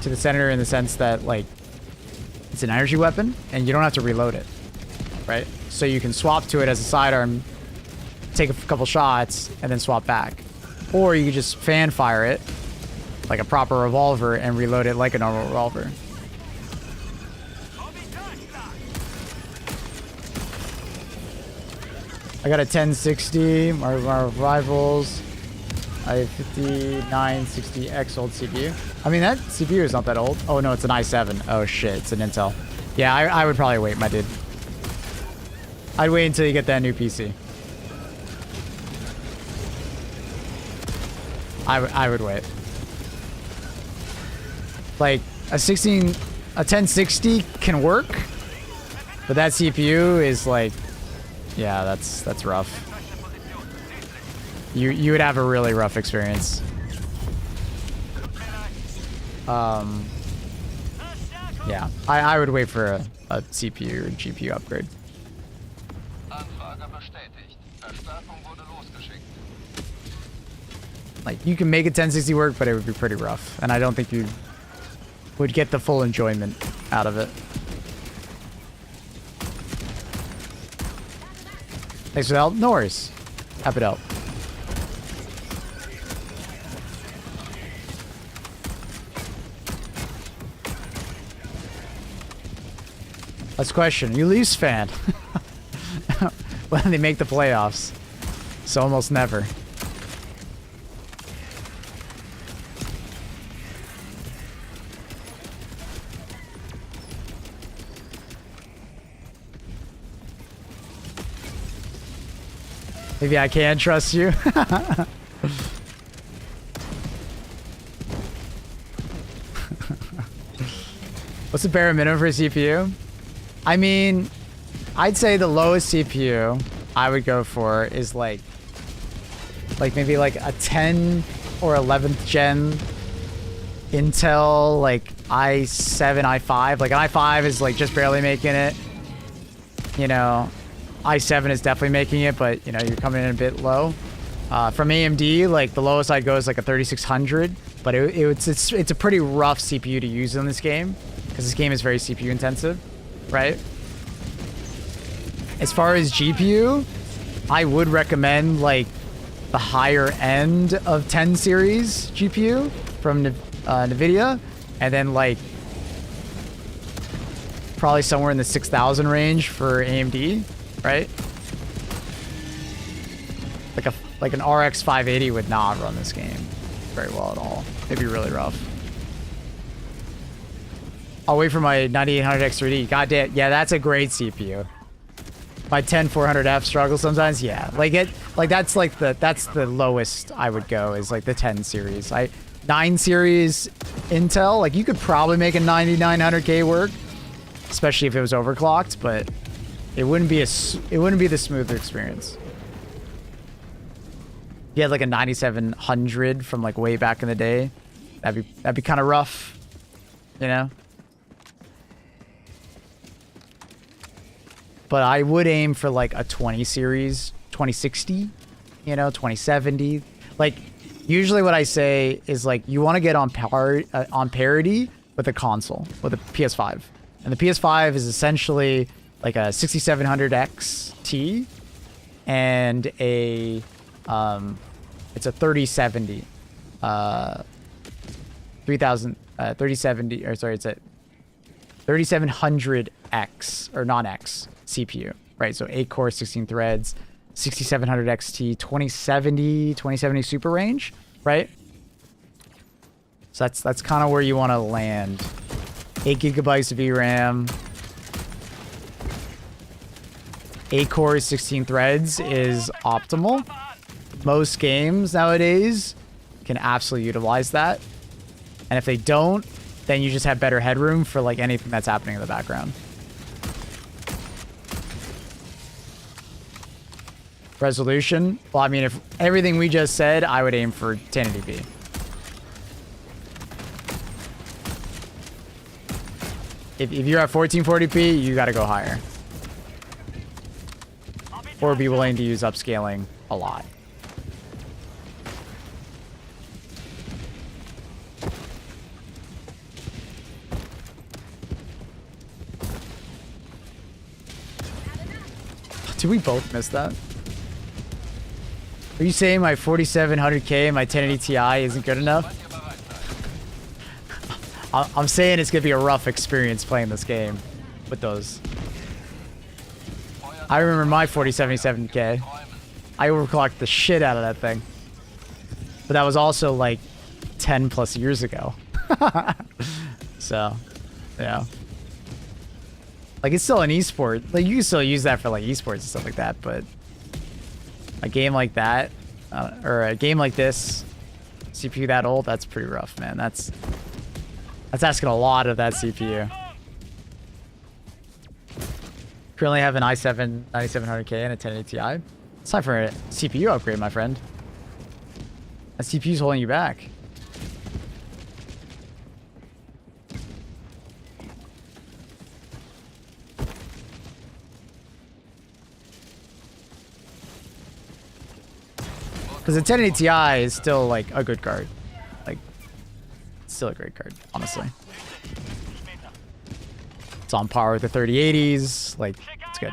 to the Senator in the sense that, like, it's an energy weapon and you don't have to reload it, right? So you can swap to it as a sidearm, take a couple shots, and then swap back. Or you can just fan fire it like a proper revolver and reload it like a normal revolver. I got a 1060, my rivals. I have 5960X old CPU. I mean, that CPU is not that old. Oh no, it's an i7. Oh shit, it's an Intel. Yeah, I would probably wait, my dude. I'd wait until you get that new PC. I would wait. Like a 1060 can work, but that CPU is like, yeah, that's rough. You would have a really rough experience. Yeah, I would wait for a CPU or GPU upgrade. Anfrage bestätigt. Verstärkung wurde losgeschickt. Like, you can make a 1060 work, but it would be pretty rough. And I don't think you would get the full enjoyment out of it. Thanks for the help. No worries. Happy to help. Last question. You Leafs fan? When they make the playoffs. So almost never. Maybe I can trust you. What's the bare minimum for a CPU? I mean, I'd say the lowest CPU I would go for is like maybe like a 10 or 11th gen Intel, like i7, i5. Like an i5 is like just barely making it. You know, i7 is definitely making it, but you know, you're coming in a bit low. From AMD, like the lowest I'd go is like a 3600, but it's a pretty rough CPU to use in this game because this game is very CPU intensive, right? As far as GPU, I would recommend like the higher end of 10 series GPU from NVIDIA, and then like probably somewhere in the 6,000 range for AMD, right? Like an RX 580 would not run this game very well at all. It'd be really rough. I'll wait for my 9800 X3D. God damn, yeah, that's a great CPU. My 10400F struggles sometimes, yeah. That's the lowest I would go is like the 10 series. 9 series Intel, like you could probably make a 9900K work, especially if it was overclocked, but it wouldn't be the smoother experience. You had like a 9700 from like way back in the day. That'd be kind of rough, you know? But I would aim for like a 20 series, 2060, you know, 2070. Like usually what I say is like you want to get on parity with a console, with a PS5. And the PS5 is essentially like a 6700X T and a it's a 3070 3070, or sorry, it's a 3700X or non-X CPU, right? So 8 core, 16 threads, 6700 XT, 2070 super range, right? So that's kind of where you want to land. 8 gigabytes of VRAM, 8 cores, 16 threads is optimal. Most games nowadays can absolutely utilize that. And if they don't, then you just have better headroom for like anything that's happening in the background. Resolution? Well, I mean, if everything we just said, I would aim for 1080p. If you're at 1440p, you gotta go higher. Or be willing to use upscaling a lot. Did we both miss that? Are you saying my 4700K and my 1080 Ti isn't good enough? I'm saying it's gonna be a rough experience playing this game with those. I remember my 4077K. I overclocked the shit out of that thing. But that was also like 10 plus years ago. So, yeah. Like, it's still an esport. Like, you can still use that for like esports and stuff like that, but a game like that, or a game like this, CPU that old, that's pretty rough, man. That's asking a lot of that CPU. Currently have an i7 9700K and a 1080 Ti. It's time for a CPU upgrade, my friend. That CPU's holding you back. Because the 1080 Ti is still like a good card. Like, it's still a great card, honestly. It's on par with the 3080s. Like, it's good.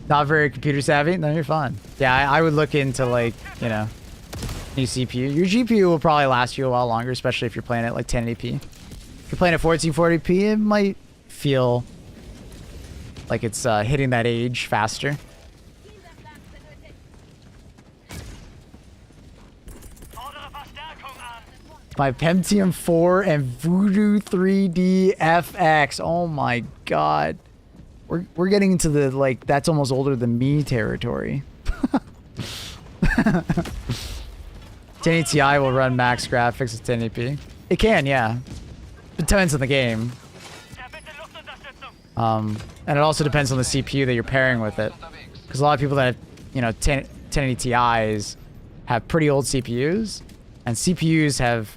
Not very computer savvy? No, you're fine. Yeah, I would look into, like, you know, new CPU. Your GPU will probably last you a while longer, especially if you're playing at like 1080p. If you're playing at 1440p, it might feel like it's hitting that age faster. My Pentium 4 and Voodoo 3D FX. Oh my god. We're getting into the, like, that's almost older than me territory. 1080 Ti will run max graphics at 1080p. It can, yeah. It depends on the game. And it also depends on the CPU that you're pairing with it. Because a lot of people that have, you know, 1080 Ti's have pretty old CPUs. And CPUs have,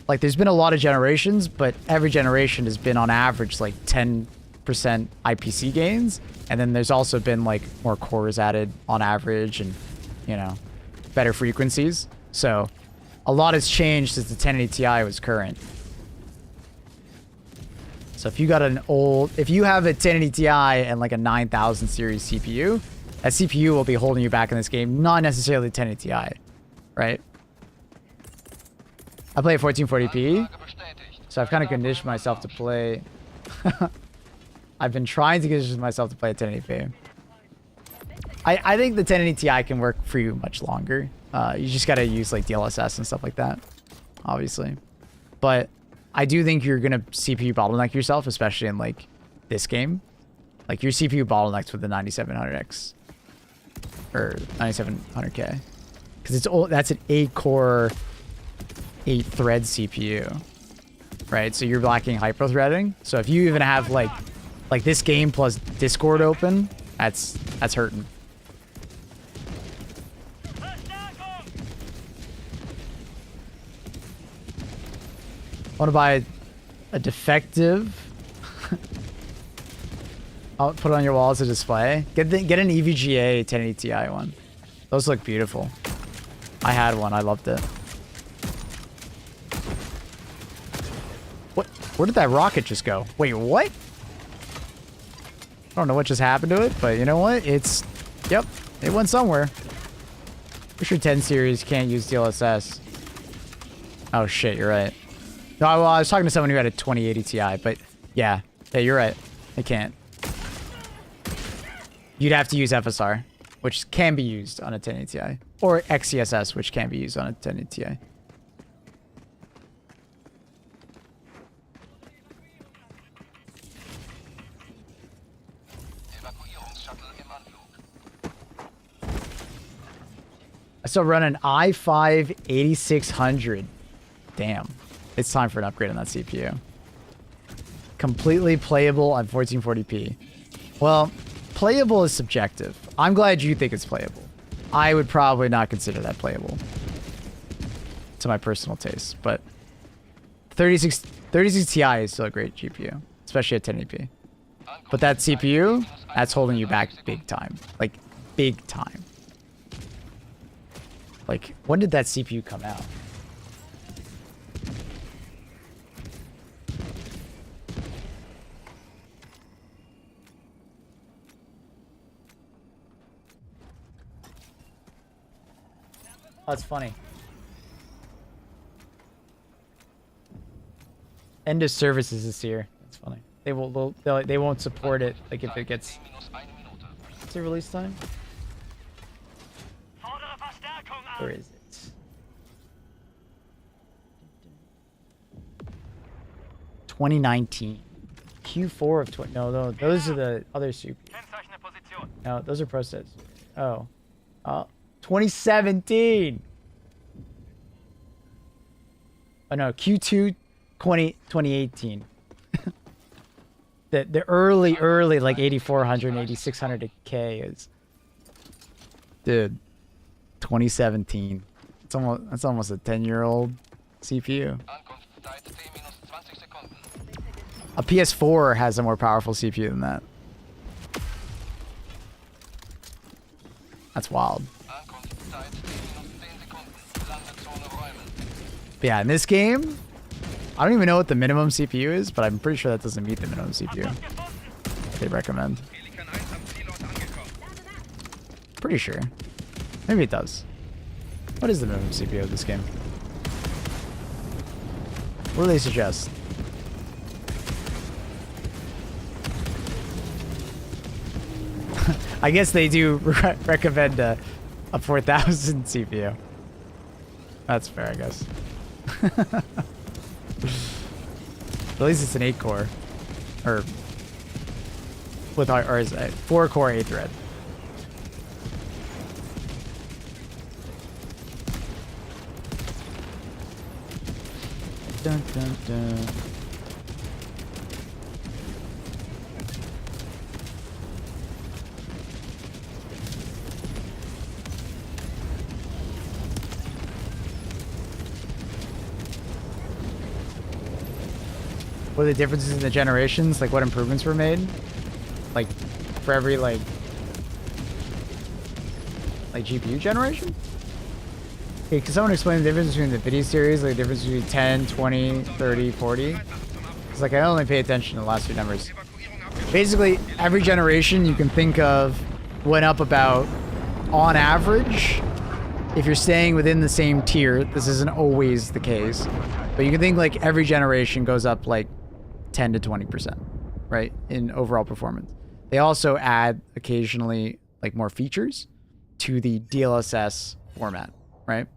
like, there's been a lot of generations, but every generation has been on average like 10% IPC gains. And then there's also been like more cores added on average and, you know, better frequencies. So a lot has changed since the 1080 Ti was current. So if you got an old, if you have a 1080 Ti and like a 9000 series CPU, that CPU will be holding you back in this game, not necessarily 1080 Ti, right? I play at 1440p, so I've kind of conditioned myself to play. I've been trying to condition myself to play at 1080p. I think the 1080 Ti can work for you much longer. You just gotta use like DLSS and stuff like that, obviously. But I do think you're gonna CPU bottleneck yourself, especially in like this game. Like your CPU bottlenecks with the 9700X or 9700K, because it's old. That's an 8-core, 8-thread CPU, right? So you're lacking hyper-threading. So if you even have like this game plus Discord open, that's hurting. Want to buy a defective? I'll put it on your wall as a display. Get an EVGA 1080 Ti one. Those look beautiful. I had one. I loved it. What? Where did that rocket just go? Wait, what? I don't know what just happened to it, but you know what? It's... Yep. It went somewhere. For sure 10 series can't use DLSS. Oh shit, you're right. No, well, I was talking to someone who had a 2080 Ti, but yeah. Yeah, you're right. It can't. You'd have to use FSR, which can be used on a 1080 Ti. Or XCSS, which can be used on a 1080 Ti. I still run an i5 8600. Damn. It's time for an upgrade on that CPU. Completely playable on 1440p. Well, playable is subjective. I'm glad you think it's playable. I would probably not consider that playable to my personal taste, but 36 Ti is still a great GPU, especially at 1080p. But that CPU, that's holding you back big time. Like, big time. Like, when did that CPU come out? Oh, that's funny. End of services this year. That's funny. They won't support it. Like if it gets. What's the release time? Where is it? 2019. Q4 of 20. No, those are the other CPUs. No, those are processors. Oh. 2017. Oh no, Q2 2018. The early like 8400 and 8600K is, dude, 2017. That's almost a 10-year-old CPU. A PS4 has a more powerful CPU than that. That's wild. But yeah, in this game, I don't even know what the minimum CPU is, but I'm pretty sure that doesn't meet the minimum CPU they recommend. Pretty sure. Maybe it does. What is the minimum CPU of this game? What do they suggest? I guess they do recommend a 4000 CPU. That's fair, I guess. At least it's an 8-core, or is it 4-core 8-thread. Dun, dun, dun. What are the differences in the generations? Like what improvements were made? Like for every like GPU generation? Okay, can someone explain the difference between the video series, like the difference between 10, 20, 30, 40? It's like I only pay attention to the last few numbers. Basically, every generation you can think of went up about, on average, if you're staying within the same tier, this isn't always the case, but you can think like every generation goes up like 10 to 20%, right, in overall performance. They also add occasionally like more features to the DLSS format, right?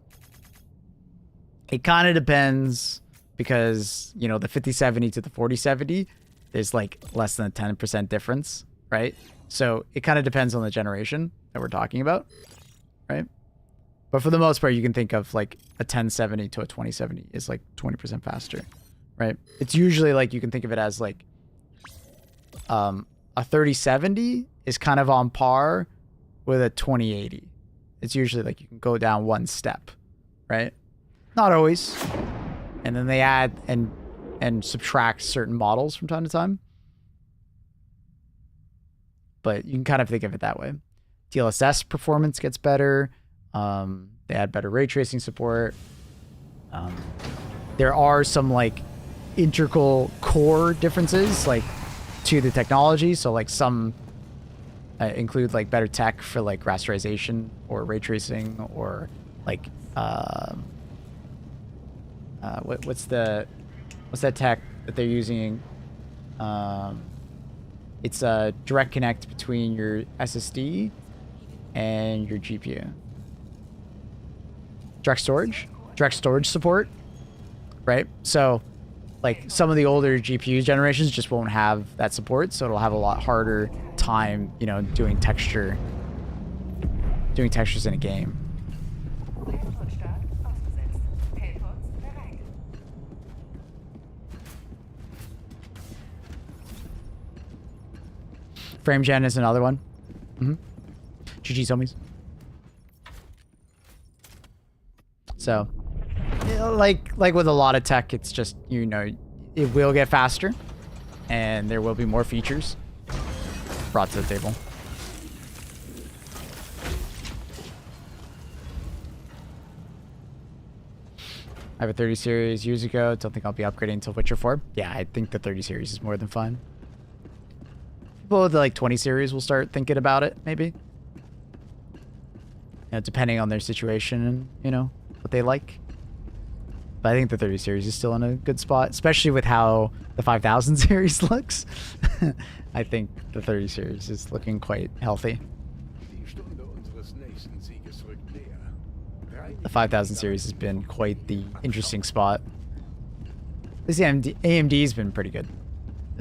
It kind of depends because, you know, the 5070 to the 4070, there's like less than a 10% difference, right? So it kind of depends on the generation that we're talking about, right? But for the most part, you can think of like a 1070 to a 2070 is like 20% faster, right? It's usually like you can think of it as like a 3070 is kind of on par with a 2080. It's usually like you can go down one step, right? Not always. And then they add and subtract certain models from time to time. But you can kind of think of it that way. DLSS performance gets better. They add better ray tracing support. There are some like integral core differences like to the technology. So like some include like better tech for like rasterization or ray tracing or like what's that tech that they're using? It's a direct connect between your SSD and your GPU. Direct storage support, right? So like some of the older GPU generations just won't have that support, so it'll have a lot harder time, you know, doing textures in a game. Frame gen is another one. GG's homies. So, like with a lot of tech, it's just, you know, it will get faster and there will be more features brought to the table. I have a 30 series years ago. Don't think I'll be upgrading until Witcher 4. Yeah, I think the 30 series is more than fine. People with the like 20 series will start thinking about it, maybe. You know, depending on their situation and, you know, what they like. But I think the 30 series is still in a good spot, especially with how the 5000 series looks. I think the 30 series is looking quite healthy. The 5000 series has been quite the interesting spot. This AMD's been pretty good.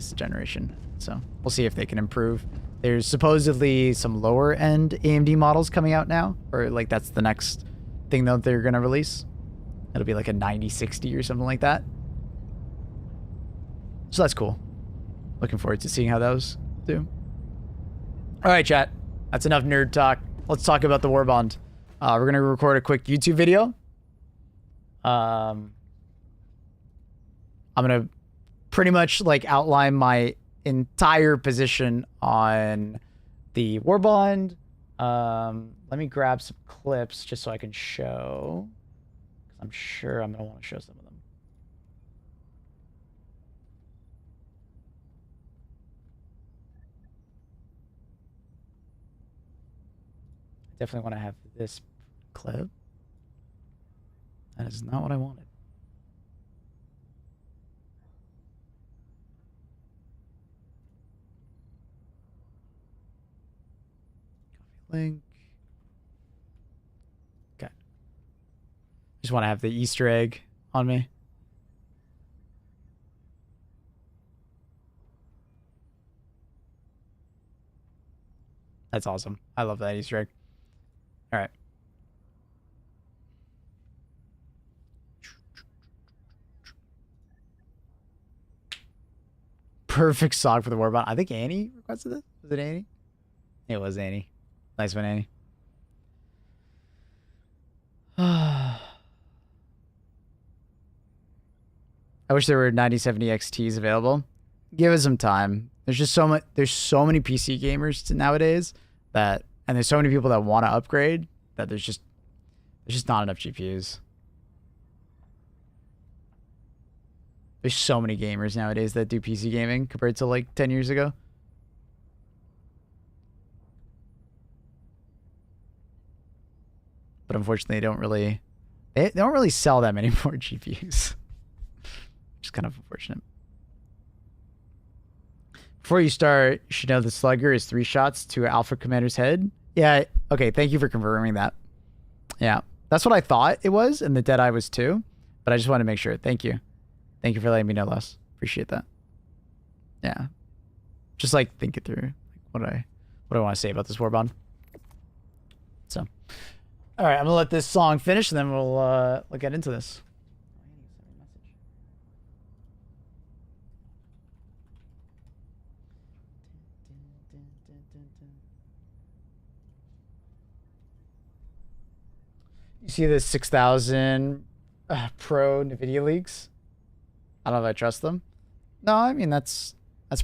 this generation. So we'll see if they can improve. There's supposedly some lower end AMD models coming out now, or like that's the next thing that they're gonna release. It'll be like a 9060 or something like that. So that's cool. Looking forward to seeing how those do. All right, chat. That's enough nerd talk. Let's talk about the Warbond. We're gonna record a quick YouTube video. I'm gonna pretty much like outline my entire position on the Warbond. Let me grab some clips just so I can show. I'm sure I'm gonna want to show some of them. Definitely want to have this clip. That is not what I wanted. Copy link. Okay. Just want to have the Easter egg on me. That's awesome. I love that Easter egg. All right. Perfect song for the Warbond. I think Annie requested this. Was it Annie? It was Annie. Nice one, Annie. I wish there were 9070 XTs available. Give it some time. There's just so much. There's so many PC gamers nowadays that, and there's so many people that want to upgrade that there's just not enough GPUs. There's so many gamers nowadays that do PC gaming compared to like 10 years ago. But unfortunately, they don't really sell that many more GPUs. Which is kind of unfortunate. Before you start, you should know the Slugger is 3 shots to Alpha Commander's head. Yeah, okay, thank you for confirming that. Yeah, that's what I thought it was, and the Deadeye was 2. But I just wanted to make sure. Thank you. Thank you for letting me know, Les. Appreciate that. Yeah. Just like think it through. What do I want to say about this Warbond? So, all right, I'm gonna let this song finish, and then we'll get into this. You see the 6000 Pro NVIDIA leaks? I don't know if I trust them. No, I mean that's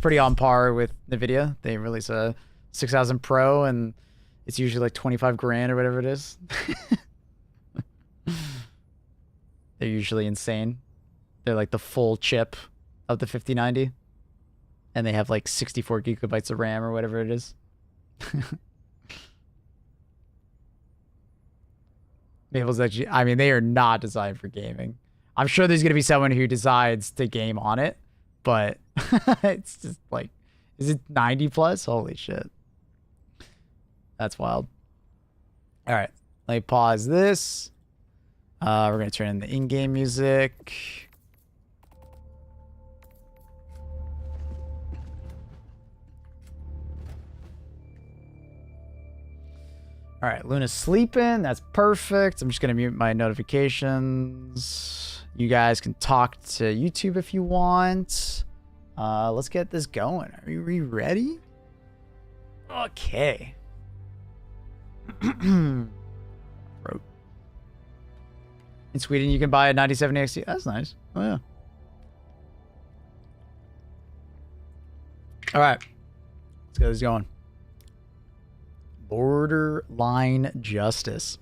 pretty on par with NVIDIA. They release a 6000 Pro and it's usually like 25 grand or whatever it is. They're usually insane. They're like the full chip of the 5090. And they have like 64 gigabytes of RAM or whatever it is. Maple's actually, I mean, they are not designed for gaming. I'm sure there's going to be someone who decides to game on it, but it's just like, is it 90 plus? Holy shit. That's wild. All right, let me pause this. We're going to turn in the in-game music. All right, Luna's sleeping. That's perfect. I'm just going to mute my notifications. You guys can talk to YouTube if you want. Let's get this going. Are we ready? Okay. In Sweden, you can buy a 9070 XT. That's nice. Oh, yeah. All right. Let's get this going. Borderline Justice.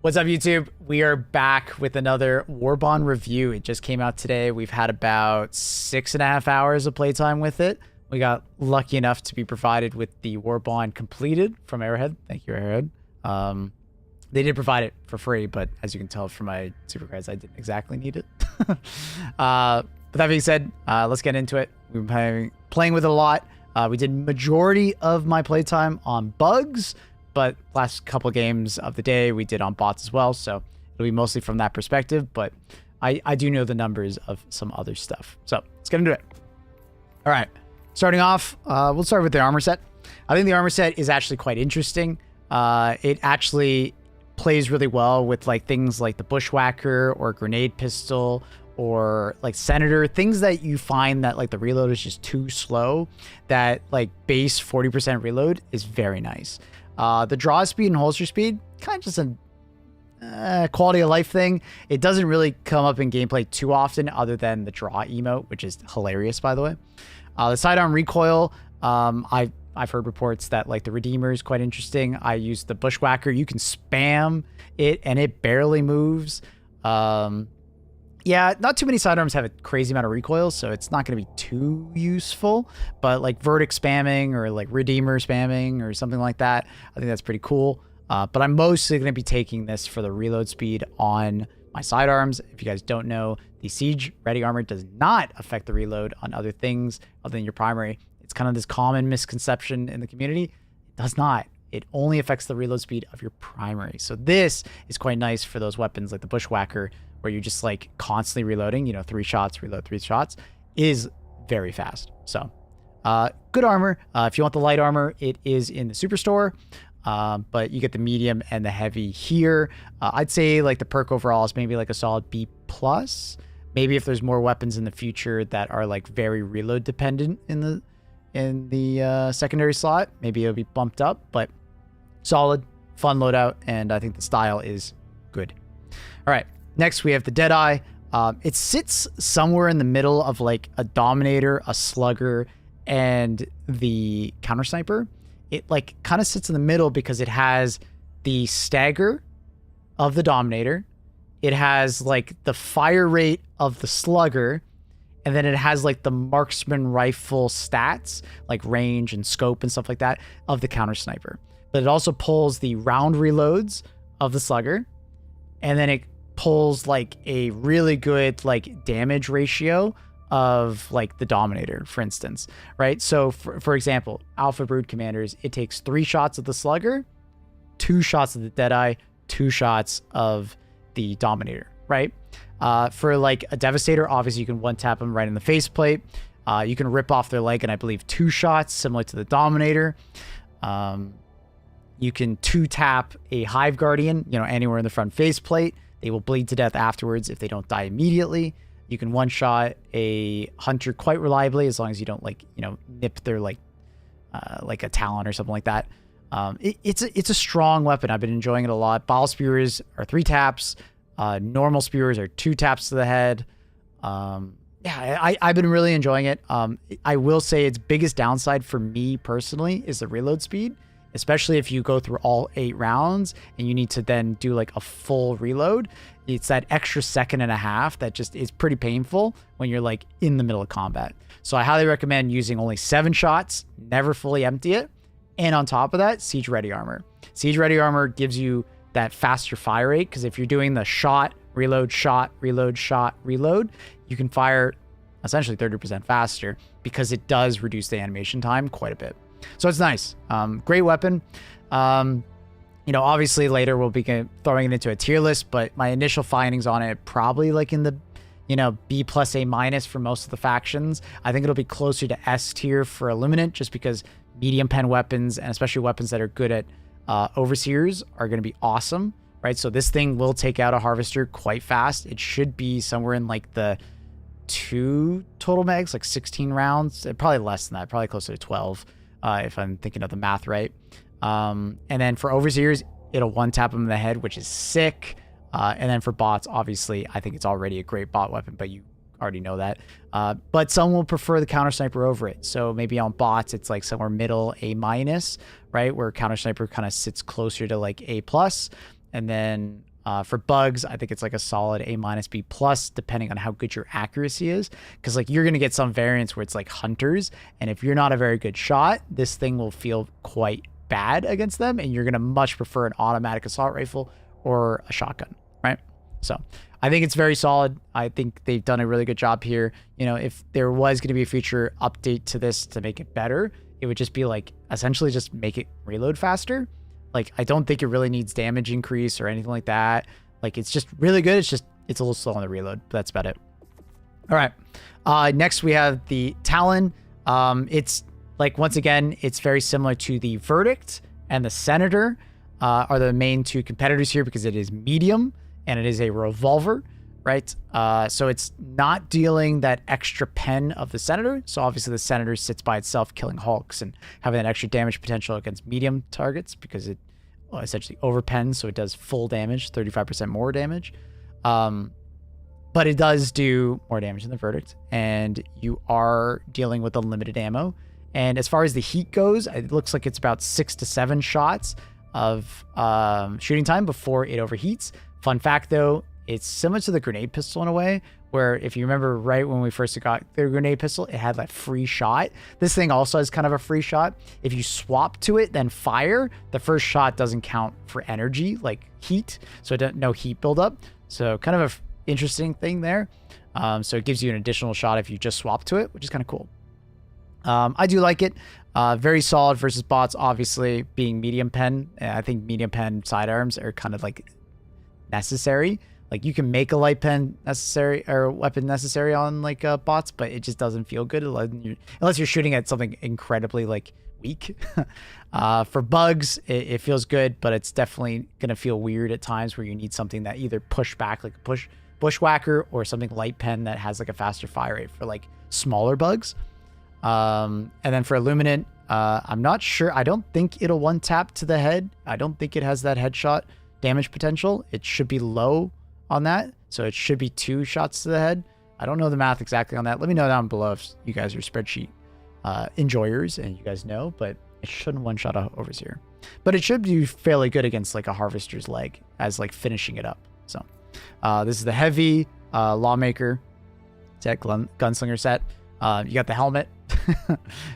What's up, YouTube? We are back with another Warbond review. It just came out today. We've had about 6.5 hours of playtime with it. We got lucky enough to be provided with the Warbond completed from Arrowhead. Thank you, Arrowhead. They did provide it for free, but as you can tell from my super credits, I didn't exactly need it. But that being said, let's get into it. We've been playing with it a lot. We did majority of my playtime on bugs, but last couple games of the day we did on bots as well. So it'll be mostly from that perspective. But I do know the numbers of some other stuff. So let's get into it. All right, starting off, we'll start with the armor set. I think the armor set is actually quite interesting. It actually plays really well with like things like the bushwhacker or grenade pistol or like senator, things that you find that like the reload is just too slow, that like base 40% reload is very nice. The draw speed and holster speed, kind of just a quality of life thing. It doesn't really come up in gameplay too often other than the draw emote, which is hilarious, by the way. The sidearm recoil, I've heard reports that like the Redeemer is quite interesting. I use the Bushwhacker. You can spam it and it barely moves. Yeah, not too many sidearms have a crazy amount of recoil, so it's not going to be too useful. But like Verdict spamming or like Redeemer spamming or something like that, I think that's pretty cool. But I'm mostly going to be taking this for the reload speed on my sidearms. If you guys don't know, the Siege Ready Armor does not affect the reload on other things other than your primary. It's kind of this common misconception in the community. It does not. It only affects the reload speed of your primary. So this is quite nice for those weapons like the Bushwhacker, where you're just like constantly reloading, 3 shots, reload 3 shots, is very fast. So good armor. If you want the light armor, it is in the Superstore. But you get the medium and the heavy here. I'd say like the perk overall is maybe like a solid B+. Maybe if there's more weapons in the future that are like very reload dependent in the secondary slot, maybe it'll be bumped up, but solid, fun loadout, and I think the style is good. All right, next we have the Deadeye. It sits somewhere in the middle of like a Dominator, a Slugger, and the Counter Sniper. It like kind of sits in the middle because it has the stagger of the Dominator. It has like the fire rate of the Slugger. And then it has like the marksman rifle stats, like range and scope and stuff like that, of the Counter Sniper. But it also pulls the round reloads of the Slugger. And then it pulls like a really good like damage ratio of like the Dominator, for instance, right? So for example, Alpha Brood Commanders, it takes 3 shots of the Slugger, 2 shots of the Deadeye, 2 shots of the Dominator, right? For like a Devastator, obviously you can 1-tap them right in the faceplate. You can rip off their leg in, I believe, 2 shots, similar to the Dominator. You can 2-tap a Hive Guardian, anywhere in the front faceplate. They will bleed to death afterwards if they don't die immediately. You can 1-shot a Hunter quite reliably, as long as you don't nip their like a Talon or something like that. It's a strong weapon. I've been enjoying it a lot. Bile Spewers are 3 taps. Normal Spewers are 2 taps to the head. I've been really enjoying it. I will say its biggest downside for me personally is the reload speed, especially if you go through all 8 rounds and you need to then do like a full reload. It's that extra 1.5 seconds that just is pretty painful when you're like in the middle of combat. So I highly recommend using only 7 shots, never fully empty it. And on top of that, Siege Ready Armor. Siege Ready Armor gives you that faster fire rate, because if you're doing the shot, reload, shot, reload, shot, reload, you can fire essentially 30% faster because it does reduce the animation time quite a bit. So it's nice. Great weapon. Obviously later we'll be throwing it into a tier list, but my initial findings on it probably like in the B+, A- for most of the factions. I think it'll be closer to S tier for Illuminant, just because medium pen weapons, and especially weapons that are good at Overseers, are going to be awesome, right? So this thing will take out a Harvester quite fast. It should be somewhere in like the 2 total mags, like 16 rounds, probably less than that, probably closer to 12, if I'm thinking of the math right. And then for Overseers, it'll 1-tap them in the head, which is sick. And then for bots, obviously, I think it's already a great bot weapon, but you already know that. But some will prefer the Counter Sniper over it. So maybe on bots, it's like somewhere middle A-, right? Where Counter Sniper kind of sits closer to like A+. And then for bugs, I think it's like a solid A-, B+, depending on how good your accuracy is. Because like you're going to get some variants where it's like Hunters. And if you're not a very good shot, this thing will feel quite bad against them. And you're going to much prefer an automatic assault rifle or a shotgun, right? So I think it's very solid. I think they've done a really good job here. If there was going to be a future update to this to make it better, it would just be like essentially just make it reload faster. Like I don't think it really needs damage increase or anything like that. Like it's just really good. It's just It's a little slow on the reload, but that's about it. All right. Next we have the Talon. It's like, once again, it's very similar to the Verdict and the Senator are the main two competitors here because it is medium and it is a revolver, right? So it's not dealing that extra pen of the Senator. So obviously the Senator sits by itself, killing Hulks and having that extra damage potential against medium targets because it essentially overpens, so it does full damage, 35% more damage. But it does do more damage than the Verdict, and you are dealing with unlimited ammo. And as far as the heat goes, it looks like it's about 6 to 7 shots of shooting time before it overheats. Fun fact, though, it's similar to the grenade pistol in a way, where if you remember right when we first got the grenade pistol, it had that free shot. This thing also has kind of a free shot. If you swap to it, then fire, the first shot doesn't count for energy, like heat, so no heat buildup. So kind of a interesting thing there. So it gives you an additional shot if you just swap to it, which is kind of cool. I do like it. Very solid versus bots, obviously being medium pen. I think medium pen sidearms are kind of like necessary. Like you can make a light pen necessary or weapon necessary on like bots, but it just doesn't feel good unless you're shooting at something incredibly like weak. For bugs, it feels good, but it's definitely gonna feel weird at times where you need something that either push back like a bushwhacker or something light pen that has like a faster fire rate for like smaller bugs. And then for Illuminant, I'm not sure. I don't think it'll one tap to the head. I don't think it has that headshot damage potential. It should be low on that, so it should be 2 shots to the head. I don't know the math exactly on that. Let me know down below if you guys are spreadsheet enjoyers and you guys know, but it shouldn't one shot overs here. But it should be fairly good against like a harvester's leg as like finishing it up. So this is the heavy lawmaker set, gunslinger set. You got the helmet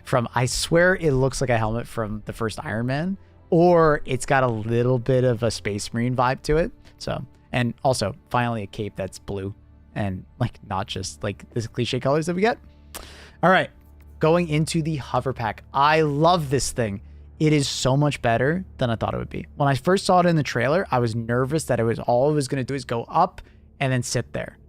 from, I swear it looks like a helmet from the first Iron Man, or it's got a little bit of a Space Marine vibe to it. So, and also finally a cape that's blue and like not just like this cliche colors that we get. All right, going into the hover pack. I love this thing. It is so much better than I thought it would be. When I first saw it in the trailer, I was nervous that it was going to do is go up and then sit there,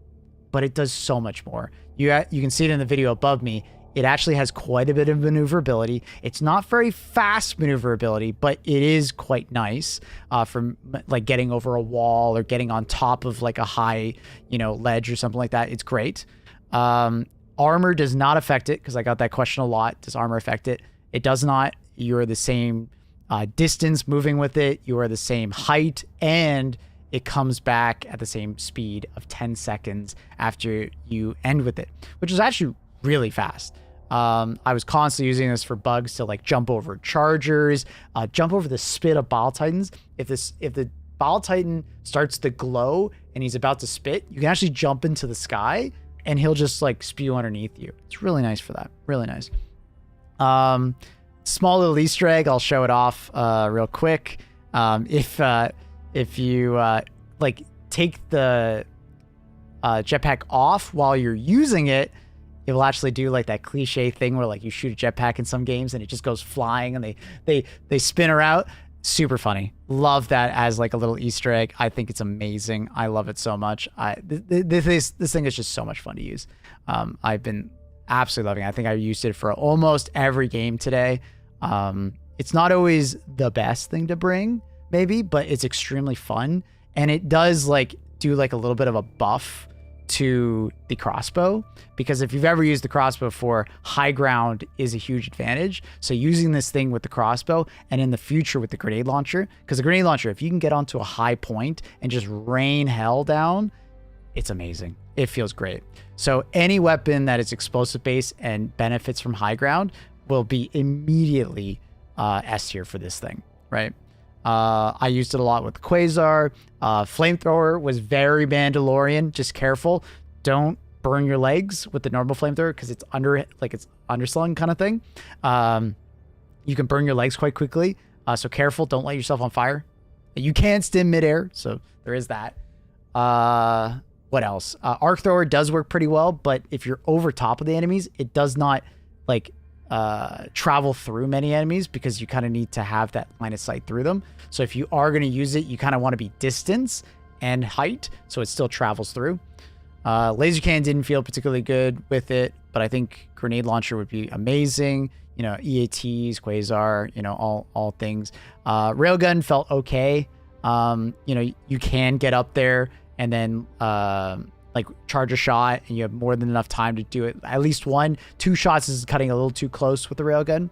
but it does so much more. You can see it in the video above me. It actually has quite a bit of maneuverability. It's not very fast maneuverability, but it is quite nice for like getting over a wall or getting on top of like a high, ledge or something like that. It's great. Armor does not affect it because I got that question a lot. Does armor affect it? It does not. You're the same distance moving with it. You are the same height, and it comes back at the same speed of 10 seconds after you end with it, which is actually really fast. I was constantly using this for bugs to like jump over chargers, jump over the spit of Bile Titans. If the Bile Titan starts to glow and he's about to spit, you can actually jump into the sky and he'll just like spew underneath you. It's really nice for that. Really nice. Small little Easter egg. I'll show it off real quick. If you like take the jetpack off while you're using it, it will actually do like that cliche thing where like you shoot a jetpack in some games and it just goes flying and they spin her out. Super funny. Love that as like a little Easter egg. I think it's amazing. I love it so much. This thing is just so much fun to use. I've been absolutely loving it. I think I used it for almost every game today. It's not always the best thing to bring, maybe, but it's extremely fun. And it does like do like a little bit of a buff to the crossbow, because if you've ever used the crossbow before, high ground is a huge advantage. So using this thing with the crossbow and in the future with the grenade launcher, because the grenade launcher, if you can get onto a high point and just rain hell down, it's amazing. It feels great. So any weapon that is explosive based and benefits from high ground will be immediately S tier for this thing, right? I used it a lot with Quasar. Flamethrower was very Mandalorian. Just careful. Don't burn your legs with the normal flamethrower because it's underslung kind of thing. You can burn your legs quite quickly. So careful. Don't light yourself on fire. You can stim midair. So there is that. What else? Arc Thrower does work pretty well, but if you're over top of the enemies, it does not like travel through many enemies because you kind of need to have that line of sight through them. So if you are going to use it, you kind of want to be distance and height, so it still travels through. Laser cannon didn't feel particularly good with it, but I think grenade launcher would be amazing. You know, EATs, Quasar, you know, all things. Railgun felt okay. You know, you can get up there and then like charge a shot, and you have more than enough time to do it. At least 1-2 shots is cutting a little too close with the railgun.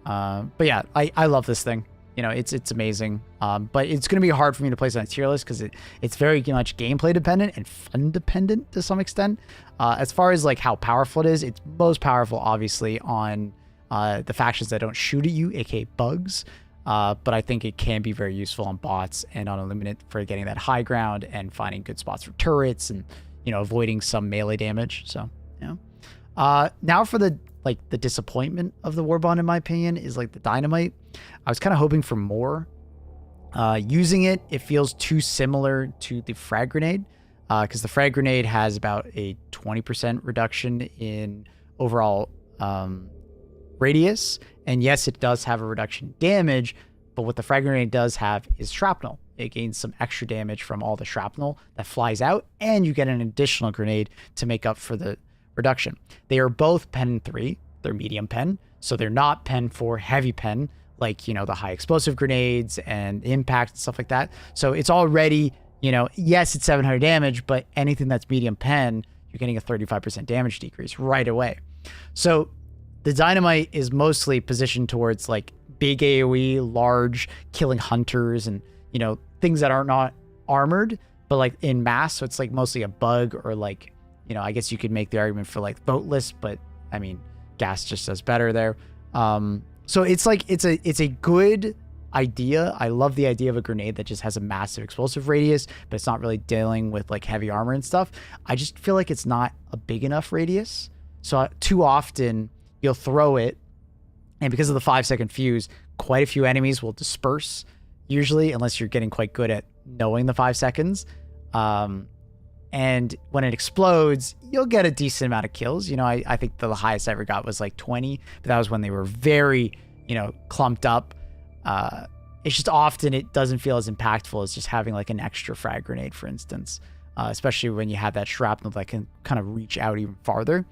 But yeah, I love this thing. You know, it's amazing. But it's going to be hard for me to place on a tier list because it's very much gameplay dependent and fun dependent to some extent. As far as like how powerful it is, it's most powerful obviously on the factions that don't shoot at you, aka bugs. But I think it can be very useful on bots and on Illuminate for getting that high ground and finding good spots for turrets and, you know, avoiding some melee damage. So, yeah. Now for the disappointment of the Warbond, in my opinion, is like the dynamite. I was kind of hoping for more. Using it, it feels too similar to the frag grenade, because the frag grenade has about a 20% reduction in overall radius. And yes, it does have a reduction in damage, but what the frag grenade does have is shrapnel. It gains some extra damage from all the shrapnel that flies out, and you get an additional grenade to make up for the reduction. They are both pen 3. They're medium pen, so they're not pen 4 heavy pen, like, you know, the high explosive grenades and impact and stuff like that. So it's already, you know, yes, it's 700 damage, but anything that's medium pen, you're getting a 35% damage decrease right away. So the dynamite is mostly positioned towards like big AoE, large killing hunters and, you know, things that are not armored, but like in mass. So it's like mostly a bug, or like, you know, I guess you could make the argument for like boatless, but I mean, gas just does better there. So it's like, it's a good idea. I love the idea of a grenade that just has a massive explosive radius, but it's not really dealing with like heavy armor and stuff. I just feel like it's not a big enough radius. So too often you'll throw it, and because of the 5-second fuse, quite a few enemies will disperse usually, unless you're getting quite good at knowing the 5 seconds. And when it explodes, you'll get a decent amount of kills. You know, I think the highest I ever got was like 20, but that was when they were very, you know, clumped up. It's just often it doesn't feel as impactful as just having like an extra frag grenade, for instance, especially when you have that shrapnel that can kind of reach out even farther.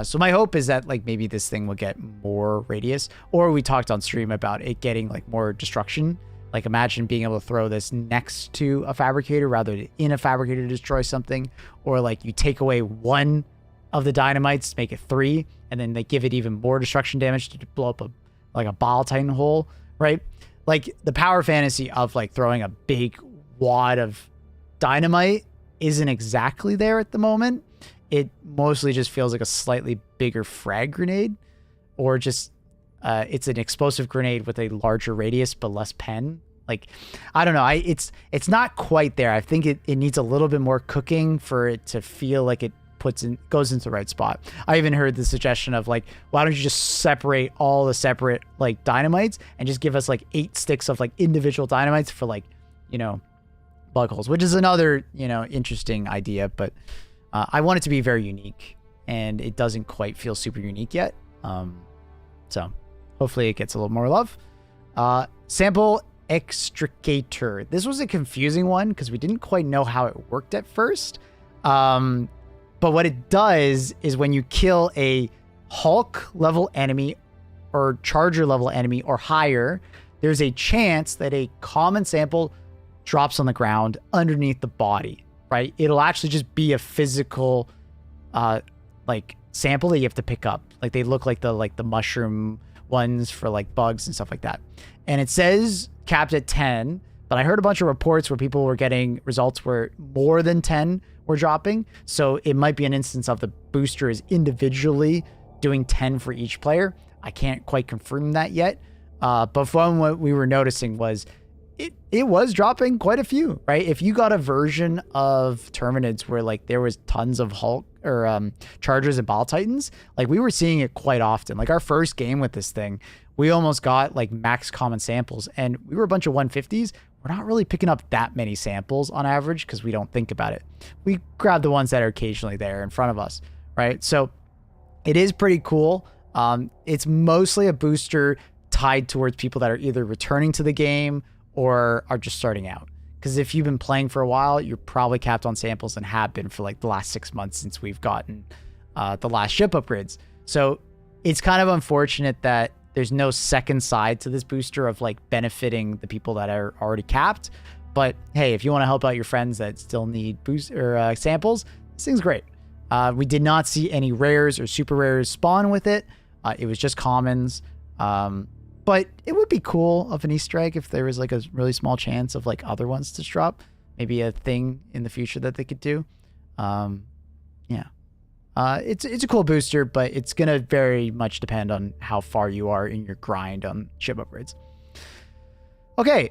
So my hope is that like maybe this thing will get more radius, or we talked on stream about it getting like more destruction. Like imagine being able to throw this next to a fabricator rather than in a fabricator to destroy something, or like you take away one of the dynamites, make it 3, and then they give it even more destruction damage to blow up a ball titan hole, right? Like the power fantasy of like throwing a big wad of dynamite isn't exactly there at the moment. It mostly just feels like a slightly bigger frag grenade, or just it's an explosive grenade with a larger radius but less pen. Like, I don't know. It's not quite there. I think it needs a little bit more cooking for it to feel like it goes into the right spot. I even heard the suggestion of like, why don't you just separate all the separate like dynamites and just give us like 8 sticks of like individual dynamites for like, you know, bug holes, which is another, you know, interesting idea. But I want it to be very unique, and it doesn't quite feel super unique yet. So hopefully it gets a little more love. Sample extricator. This was a confusing one because we didn't quite know how it worked at first. But what it does is when you kill a Hulk level enemy or Charger level enemy or higher, there's a chance that a common sample drops on the ground underneath the body, right? It'll actually just be a physical like sample that you have to pick up. Like they look like the mushroom ones for like bugs and stuff like that. And it says capped at 10, but I heard a bunch of reports where people were getting results where more than 10 were dropping. So it might be an instance of the booster is individually doing 10 for each player. I can't quite confirm that yet. But from what we were noticing was it was dropping quite a few, right? If you got a version of Terminids where like there was tons of Hulk or Chargers and Ball Titans, like we were seeing it quite often. Like our first game with this thing, we almost got like max common samples, and we were a bunch of 150s. We're not really picking up that many samples on average because we don't think about it. We grab the ones that are occasionally there in front of us, right? So it is pretty cool. It's mostly a booster tied towards people that are either returning to the game or are just starting out. Because if you've been playing for a while, you're probably capped on samples and have been for like the last 6 months since we've gotten the last ship upgrades. So it's kind of unfortunate that there's no second side to this booster of like benefiting the people that are already capped. But hey, if you want to help out your friends that still need boost or samples, this thing's great. We did not see any rares or super rares spawn with it. It was just commons. But it would be cool of an Easter egg if there was like a really small chance of like other ones to drop. Maybe a thing in the future that they could do. Yeah. It's a cool booster, but it's going to very much depend on how far you are in your grind on ship upgrades. Okay,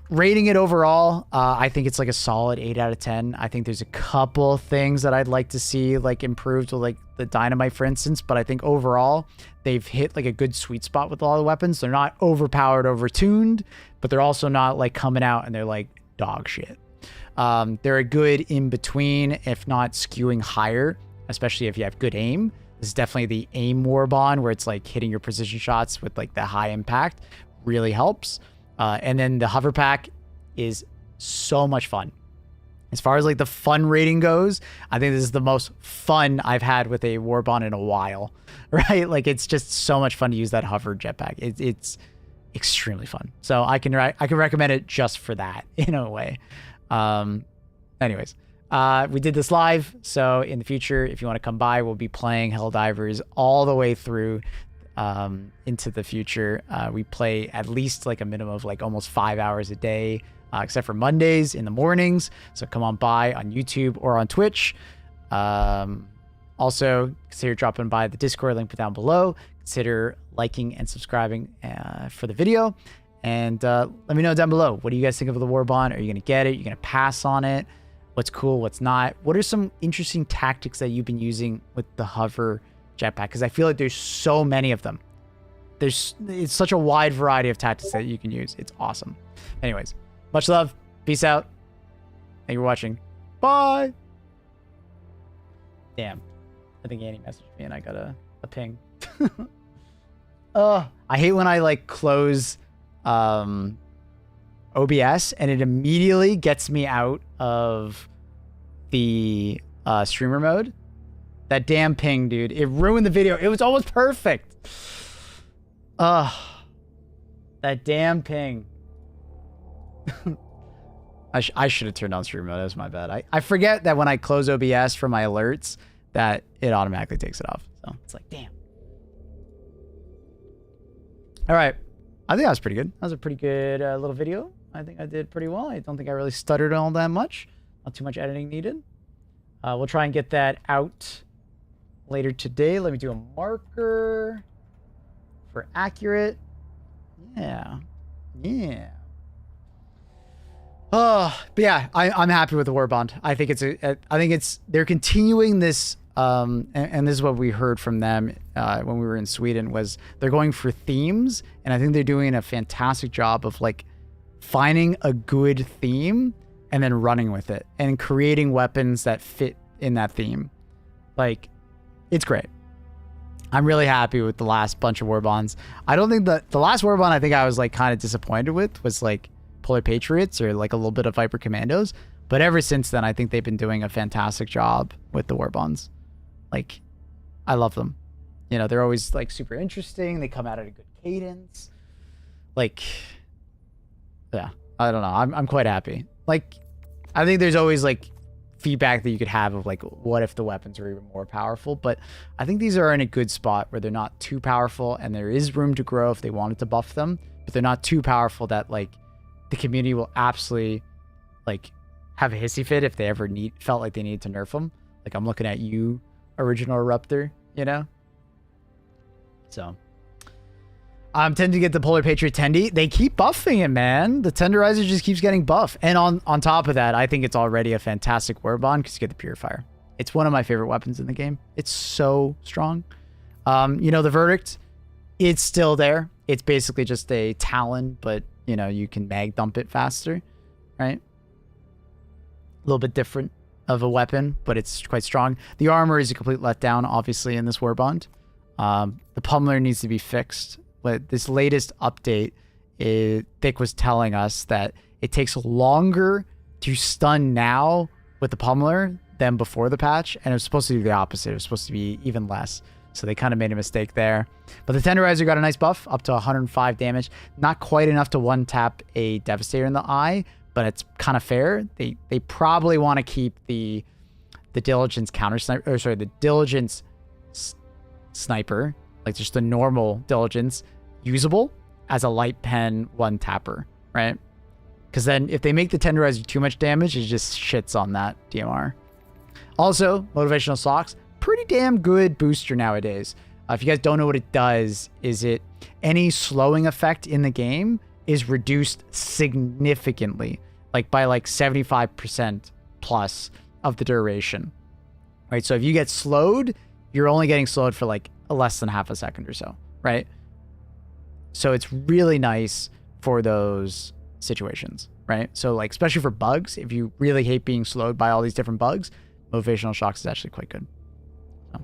rating it overall, I think it's like a solid 8 out of 10. I think there's a couple things that I'd like to see like improved with like the dynamite, for instance, but I think overall they've hit like a good sweet spot with all the weapons. They're not overpowered, overtuned, but they're also not like coming out and they're like dog shit. They're a good in between, if not skewing higher, especially if you have good aim. This is definitely the aim Warbond where it's like hitting your precision shots with like the high impact really helps. And then the hover pack is so much fun. As far as like the fun rating goes, I think this is the most fun I've had with a Warbond in a while, right? Like it's just so much fun to use that hover jetpack. It's extremely fun. So I can recommend it just for that in a way. Anyways, we did this live. So in the future, if you want to come by, we'll be playing Helldivers all the way through into the future. We play at least like a minimum of like almost 5 hours a day, except for Mondays in the mornings. So come on by on YouTube or on Twitch. Also consider dropping by the Discord link down below. Consider liking and subscribing for the video. And let me know down below, what do you guys think of the Warbond? Are you going to get it? You're going to pass on it? What's cool? What's not? What are some interesting tactics that you've been using with the hover jetpack? Because I feel like there's so many of them. It's such a wide variety of tactics that you can use. It's awesome. Anyways, much love. Peace out. Thank you for watching. Bye. Damn. I think Annie messaged me and I got a ping. I hate when I like close OBS and it immediately gets me out of the streamer mode. That damn ping, dude. It ruined the video. It was almost perfect. That damn ping. I should have turned on stream mode. That was my bad. I forget that when I close OBS for my alerts that it automatically takes it off. So it's like, damn. All right. I think that was pretty good. That was a pretty good little video. I think I did pretty well. I don't think I really stuttered all that much. Not too much editing needed. We'll try and get that out later today. Let me do a marker for accurate. Yeah. Oh, but yeah, I'm happy with the Warbond. I think they're continuing this. And this is what we heard from them when we were in Sweden, was they're going for themes, and I think they're doing a fantastic job of like finding a good theme and then running with it and creating weapons that fit in that theme. Like, it's great. I'm really happy with the last bunch of Warbonds. I don't think the last Warbond I think I was like kind of disappointed with was like Polar Patriots or like a little bit of Viper Commandos. But ever since then, I think they've been doing a fantastic job with the Warbonds. Like, I love them. You know, they're always like super interesting. They come out at a good cadence. Like, yeah, I don't know. I'm quite happy. Like, I think there's always like feedback that you could have of like, what if the weapons are even more powerful? But I think these are in a good spot where they're not too powerful and there is room to grow if they wanted to buff them, but they're not too powerful that like the community will absolutely like have a hissy fit if they ever felt like they needed to nerf them. Like, I'm looking at you, Original Eruptor, you know? So I'm tempted to get the Polar Patriot Tendy. They keep buffing it, man. The Tenderizer just keeps getting buff. And on top of that, I think it's already a fantastic Warbond because you get the Purifier. It's one of my favorite weapons in the game. It's so strong. You know, the Verdict, it's still there. It's basically just a Talon, but, you know, you can mag dump it faster, right? A little bit different of a weapon, but it's quite strong. The armor is a complete letdown, obviously, in this Warbond. The pummeler needs to be fixed. But this latest update, Thick was telling us that It takes longer to stun now with the pummeler than before the patch, and it was supposed to do the opposite. It was supposed to be even less. So they kind of made a mistake there. But the Tenderizer got a nice buff, up to 105 damage. Not quite enough to one-tap a Devastator in the eye, but it's kind of fair. They probably want to keep the Diligence counter sniper, or sorry, the Diligence sniper, like just the normal Diligence, usable as a light pen one-tapper, right? Because then if they make the Tenderizer too much damage, it just shits on that DMR. Also, Motivational Socks, pretty damn good booster nowadays. If you guys don't know what it does, is it any slowing effect in the game is reduced significantly, like by like 75% plus of the duration, right? So if you get slowed, you're only getting slowed for like less than half a second or so, right? So it's really nice for those situations, right? So like, especially for bugs, if you really hate being slowed by all these different bugs, Motivational Shocks is actually quite good. So.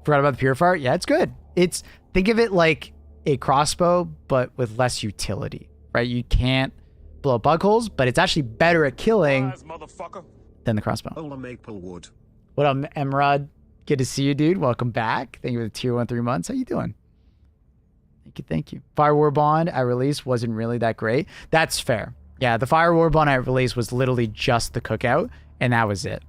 Forgot about the Purifier. Yeah, it's good. Think of it like a crossbow, but with less utility, right? You can't blow bug holes, but it's actually better at killing than the crossbow. Ola Maplewood. What up, Emrod? Good to see you, dude. Welcome back. Thank you for the tier 1 3 months. How you doing? Thank you. Fire Warbond at release wasn't really that great. That's fair. Yeah, the Fire Warbond at release was literally just the cookout, and that was it.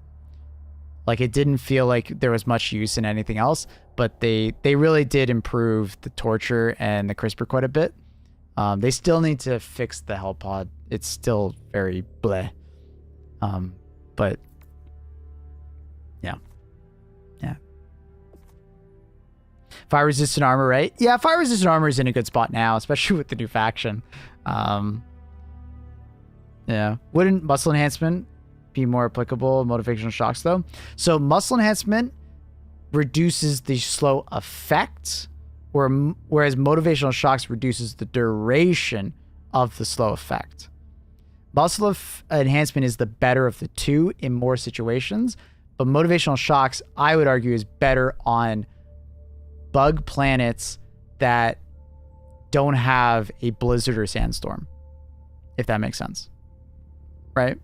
Like, it didn't feel like there was much use in anything else, but they really did improve the Torture and the CRISPR quite a bit. They still need to fix the Hell Pod. It's still very bleh. But yeah. Fire resistant armor, right? Yeah, fire resistant armor is in a good spot now, especially with the new faction. Yeah. Wouldn't muscle enhancement be more applicable in Motivational Shocks though? So muscle enhancement reduces the slow effect, whereas Motivational Shocks reduces the duration of the slow effect. Muscle enhancement is the better of the two in more situations, but Motivational Shocks, I would argue, is better on bug planets that don't have a blizzard or sandstorm, if that makes sense, right?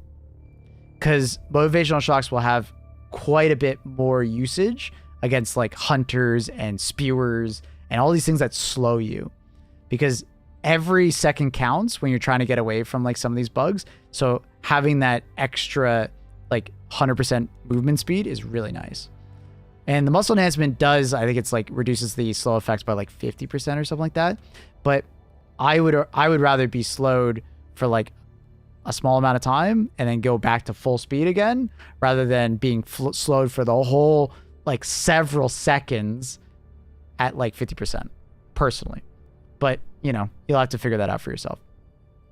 Because Motivational Shocks will have quite a bit more usage against like hunters and spewers and all these things that slow you, because every second counts when you're trying to get away from like some of these bugs. So having that extra like 100% movement speed is really nice. And the muscle enhancement does, I think it's like reduces the slow effects by like 50% or something like that. But I would rather be slowed for like a small amount of time and then go back to full speed again, rather than being slowed for the whole like several seconds at like 50% personally. But you know, you'll have to figure that out for yourself.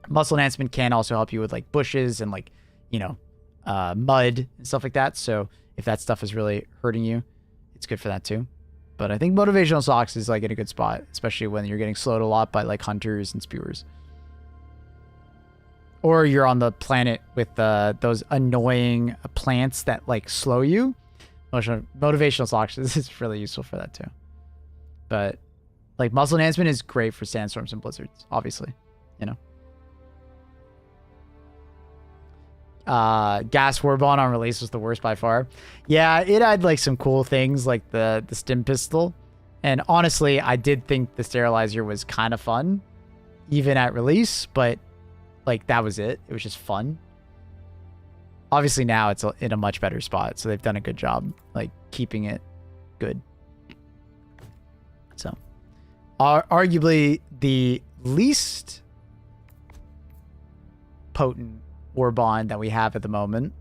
Muscle enhancement can also help you with like bushes and like, you know, mud and stuff like that. So if that stuff is really hurting you, it's good for that too. But I think Motivational Socks is like in a good spot, especially when you're getting slowed a lot by like hunters and spewers. Or you're on the planet with those annoying plants that like slow you. Motivational Socks is really useful for that too. But like muscle enhancement is great for sandstorms and blizzards, obviously, you know. Gas Warbond on release was the worst by far. Yeah, it had like some cool things like the stim pistol. And honestly, I did think the sterilizer was kind of fun, even at release, but like that was it. It was just fun. Obviously now it's in a much better spot, so they've done a good job like keeping it good. So arguably the least potent Warbond that we have at the moment,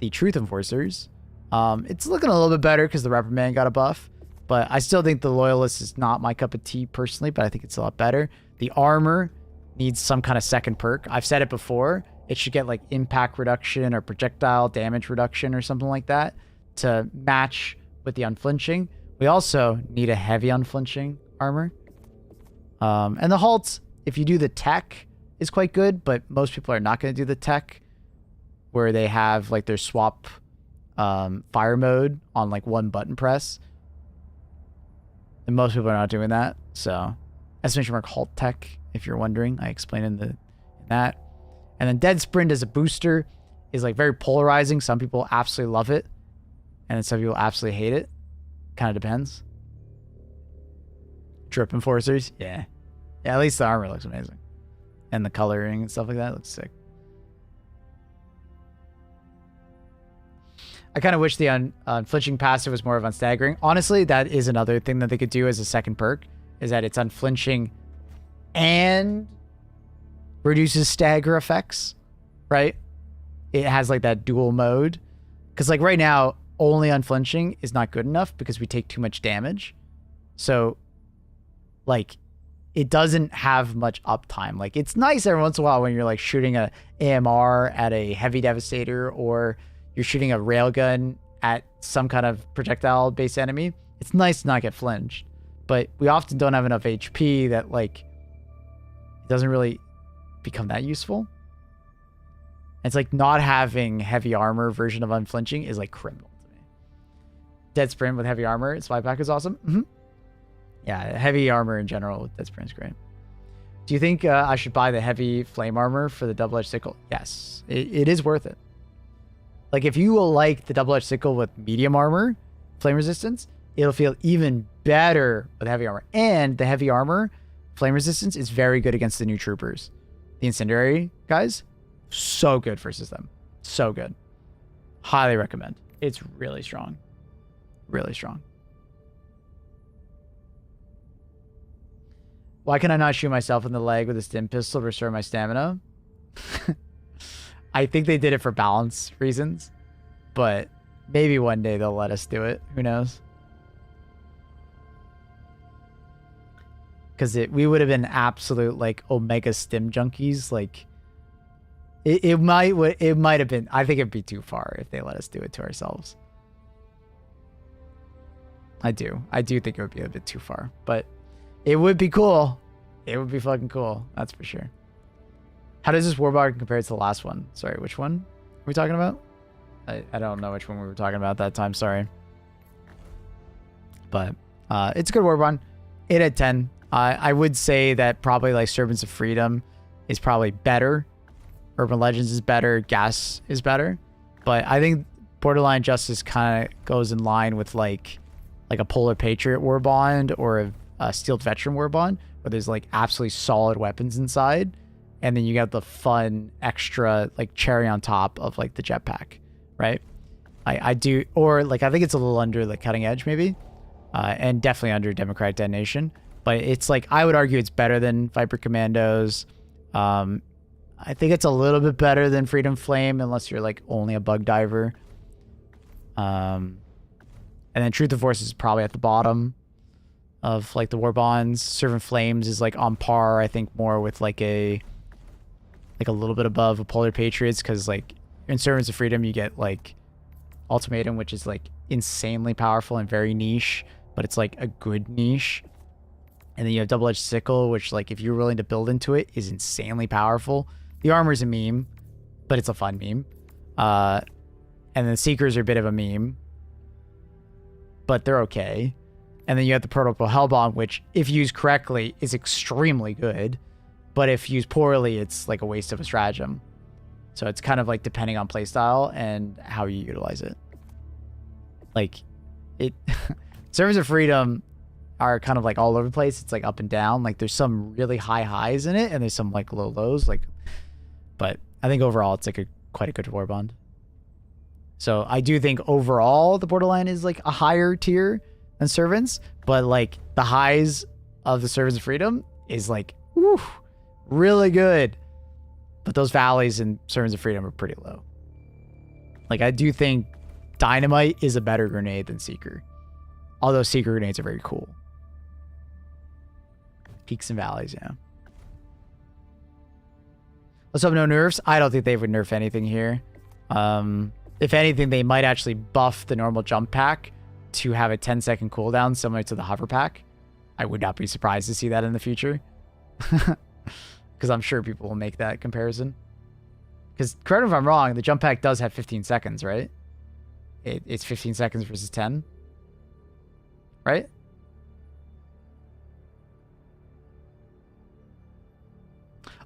the Truth Enforcers. It's looking a little bit better because the Reprimand got a buff, but I still think the Loyalist is not my cup of tea personally, but I think it's a lot better. The armor needs some kind of second perk. I've said it before. It should get like impact reduction or projectile damage reduction or something like that to match with the unflinching. We also need a heavy unflinching armor. And the halts, if you do the tech, is quite good, but most people are not going to do the tech where they have like their swap fire mode on like one button press. And most people are not doing that. So exclamation mark halt tech, if you're wondering. I explained in the that. And then dead sprint as a booster is like very polarizing. Some people absolutely love it, and then some people absolutely hate it. Kind of depends. Drip enforcers, yeah. At least the armor looks amazing, and the coloring and stuff like that looks sick. I kind of wish the unflinching passive was more of unstaggering. Honestly, that is another thing that they could do as a second perk, is that it's unflinching and reduces stagger effects, right? It has like that dual mode. Because like right now, only unflinching is not good enough because we take too much damage. So like it doesn't have much uptime. Like it's nice every once in a while when you're like shooting a AMR at a heavy devastator, or you're shooting a railgun at some kind of projectile based enemy. It's nice to not get flinched, but we often don't have enough HP that like it doesn't really become that useful. It's like not having heavy armor version of unflinching is like criminal to me. Dead sprint with heavy armor, spy pack is awesome. Yeah, heavy armor in general with dead sprint is great. Do you think I should buy the heavy flame armor for the double-edged sickle? Yes, it is worth it. Like if you will like the double-edged sickle with medium armor, flame resistance, it'll feel even better with heavy armor. And the heavy armor, flame resistance, is very good against the new troopers. The incendiary guys, so good versus them. So good. Highly recommend. It's really strong. Really strong. Why can I not shoot myself in the leg with a stim pistol to restore my stamina? I think they did it for balance reasons, but maybe one day they'll let us do it. Who knows? Because we would have been absolute like omega stim junkies. Like it might have been. I think it'd be too far if they let us do it to ourselves. I do think it would be a bit too far, but it would be cool. It would be fucking cool. That's for sure. How does this Warbond compare to the last one? Sorry, which one are we talking about? I don't know which one we were talking about that time. Sorry. But it's a good Warbond. 8 out of 10. I would say that probably like Servants of Freedom is probably better. Urban Legends is better. Gas is better. But I think Borderline Justice kind of goes in line with like a Polar Patriot Warbond or a Steeled Veteran Warbond, where there's like absolutely solid weapons inside. And then you got the fun extra like cherry on top of like the jetpack, right? I do, or like I think it's a little under the cutting edge maybe, and definitely under Democratic Detonation. But it's like I would argue it's better than Viper Commandos. I think it's a little bit better than Freedom Flame unless you're like only a bug diver. And then Truth of Force is probably at the bottom of like the Warbonds. Servant Flames is like on par, I think, more with like a little bit above a Polar Patriots, because like in Servants of Freedom you get like Ultimatum, which is like insanely powerful and very niche, but it's like a good niche. And then you have Double-Edged Sickle, which like if you're willing to build into it is insanely powerful. The armor's a meme, but it's a fun meme. And then Seekers are a bit of a meme, but they're okay. And then you have the Protocol Hellbomb, which if used correctly is extremely good. But if used poorly, it's like a waste of a stratagem. So it's kind of like depending on playstyle and how you utilize it. Like it Servants of Freedom are kind of like all over the place. It's like up and down. Like there's some really high highs in it and there's some like low lows. Like, but I think overall it's like quite a good Warbond. So I do think overall the Borderline is like a higher tier than Servants, but like the highs of the Servants of Freedom is like, whew, really good. But those valleys in Servants of Freedom are pretty low. Like I do think Dynamite is a better grenade than Seeker. Although Seeker grenades are very cool. Peaks and valleys, yeah. Let's hope no nerfs. I don't think they would nerf anything here. If anything, they might actually buff the normal jump pack to have a 10-second cooldown similar to the hover pack. I would not be surprised to see that in the future. Because I'm sure people will make that comparison. Because, correct me if I'm wrong, the jump pack does have 15 seconds, right? It's 15 seconds versus 10. Right?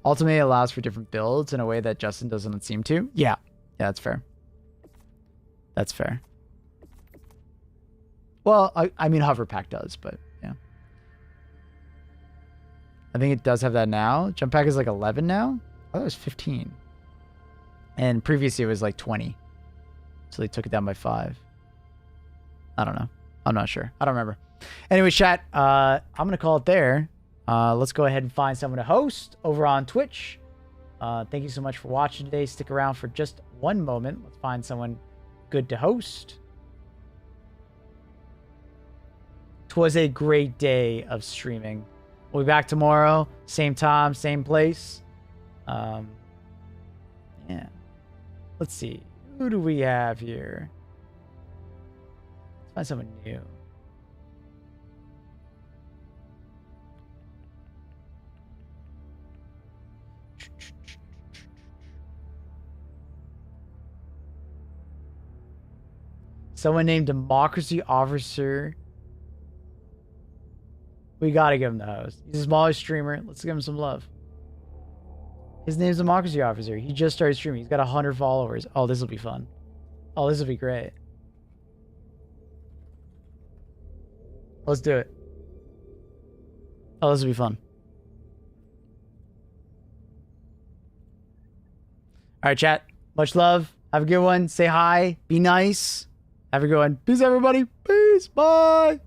Ultimate allows for different builds in a way that Justin doesn't seem to. Yeah. Yeah, that's fair. That's fair. Well, I mean, Hover Pack does, but yeah. I think it does have that now. Jump Pack is like 11 now. I thought it was 15. And previously it was like 20. So they took it down by 5. I don't know. I'm not sure. I don't remember. Anyway, chat, I'm going to call it there. Let's go ahead and find someone to host over on Twitch. Thank you so much for watching today. Stick around for just one moment. Let's find someone good to host. 'Twas a great day of streaming. We'll be back tomorrow. Same time, same place. Yeah. Let's see. Who do we have here? Let's find someone new. Someone named Democracy Officer. We gotta give him the host. He's a smaller streamer. Let's give him some love. His name's Democracy Officer. He just started streaming. He's got 100 followers. Oh, this will be fun. Oh, this will be great. Let's do it. Oh, this will be fun. All right, chat. Much love. Have a good one. Say hi. Be nice. Have a good one. Peace, everybody. Peace. Bye.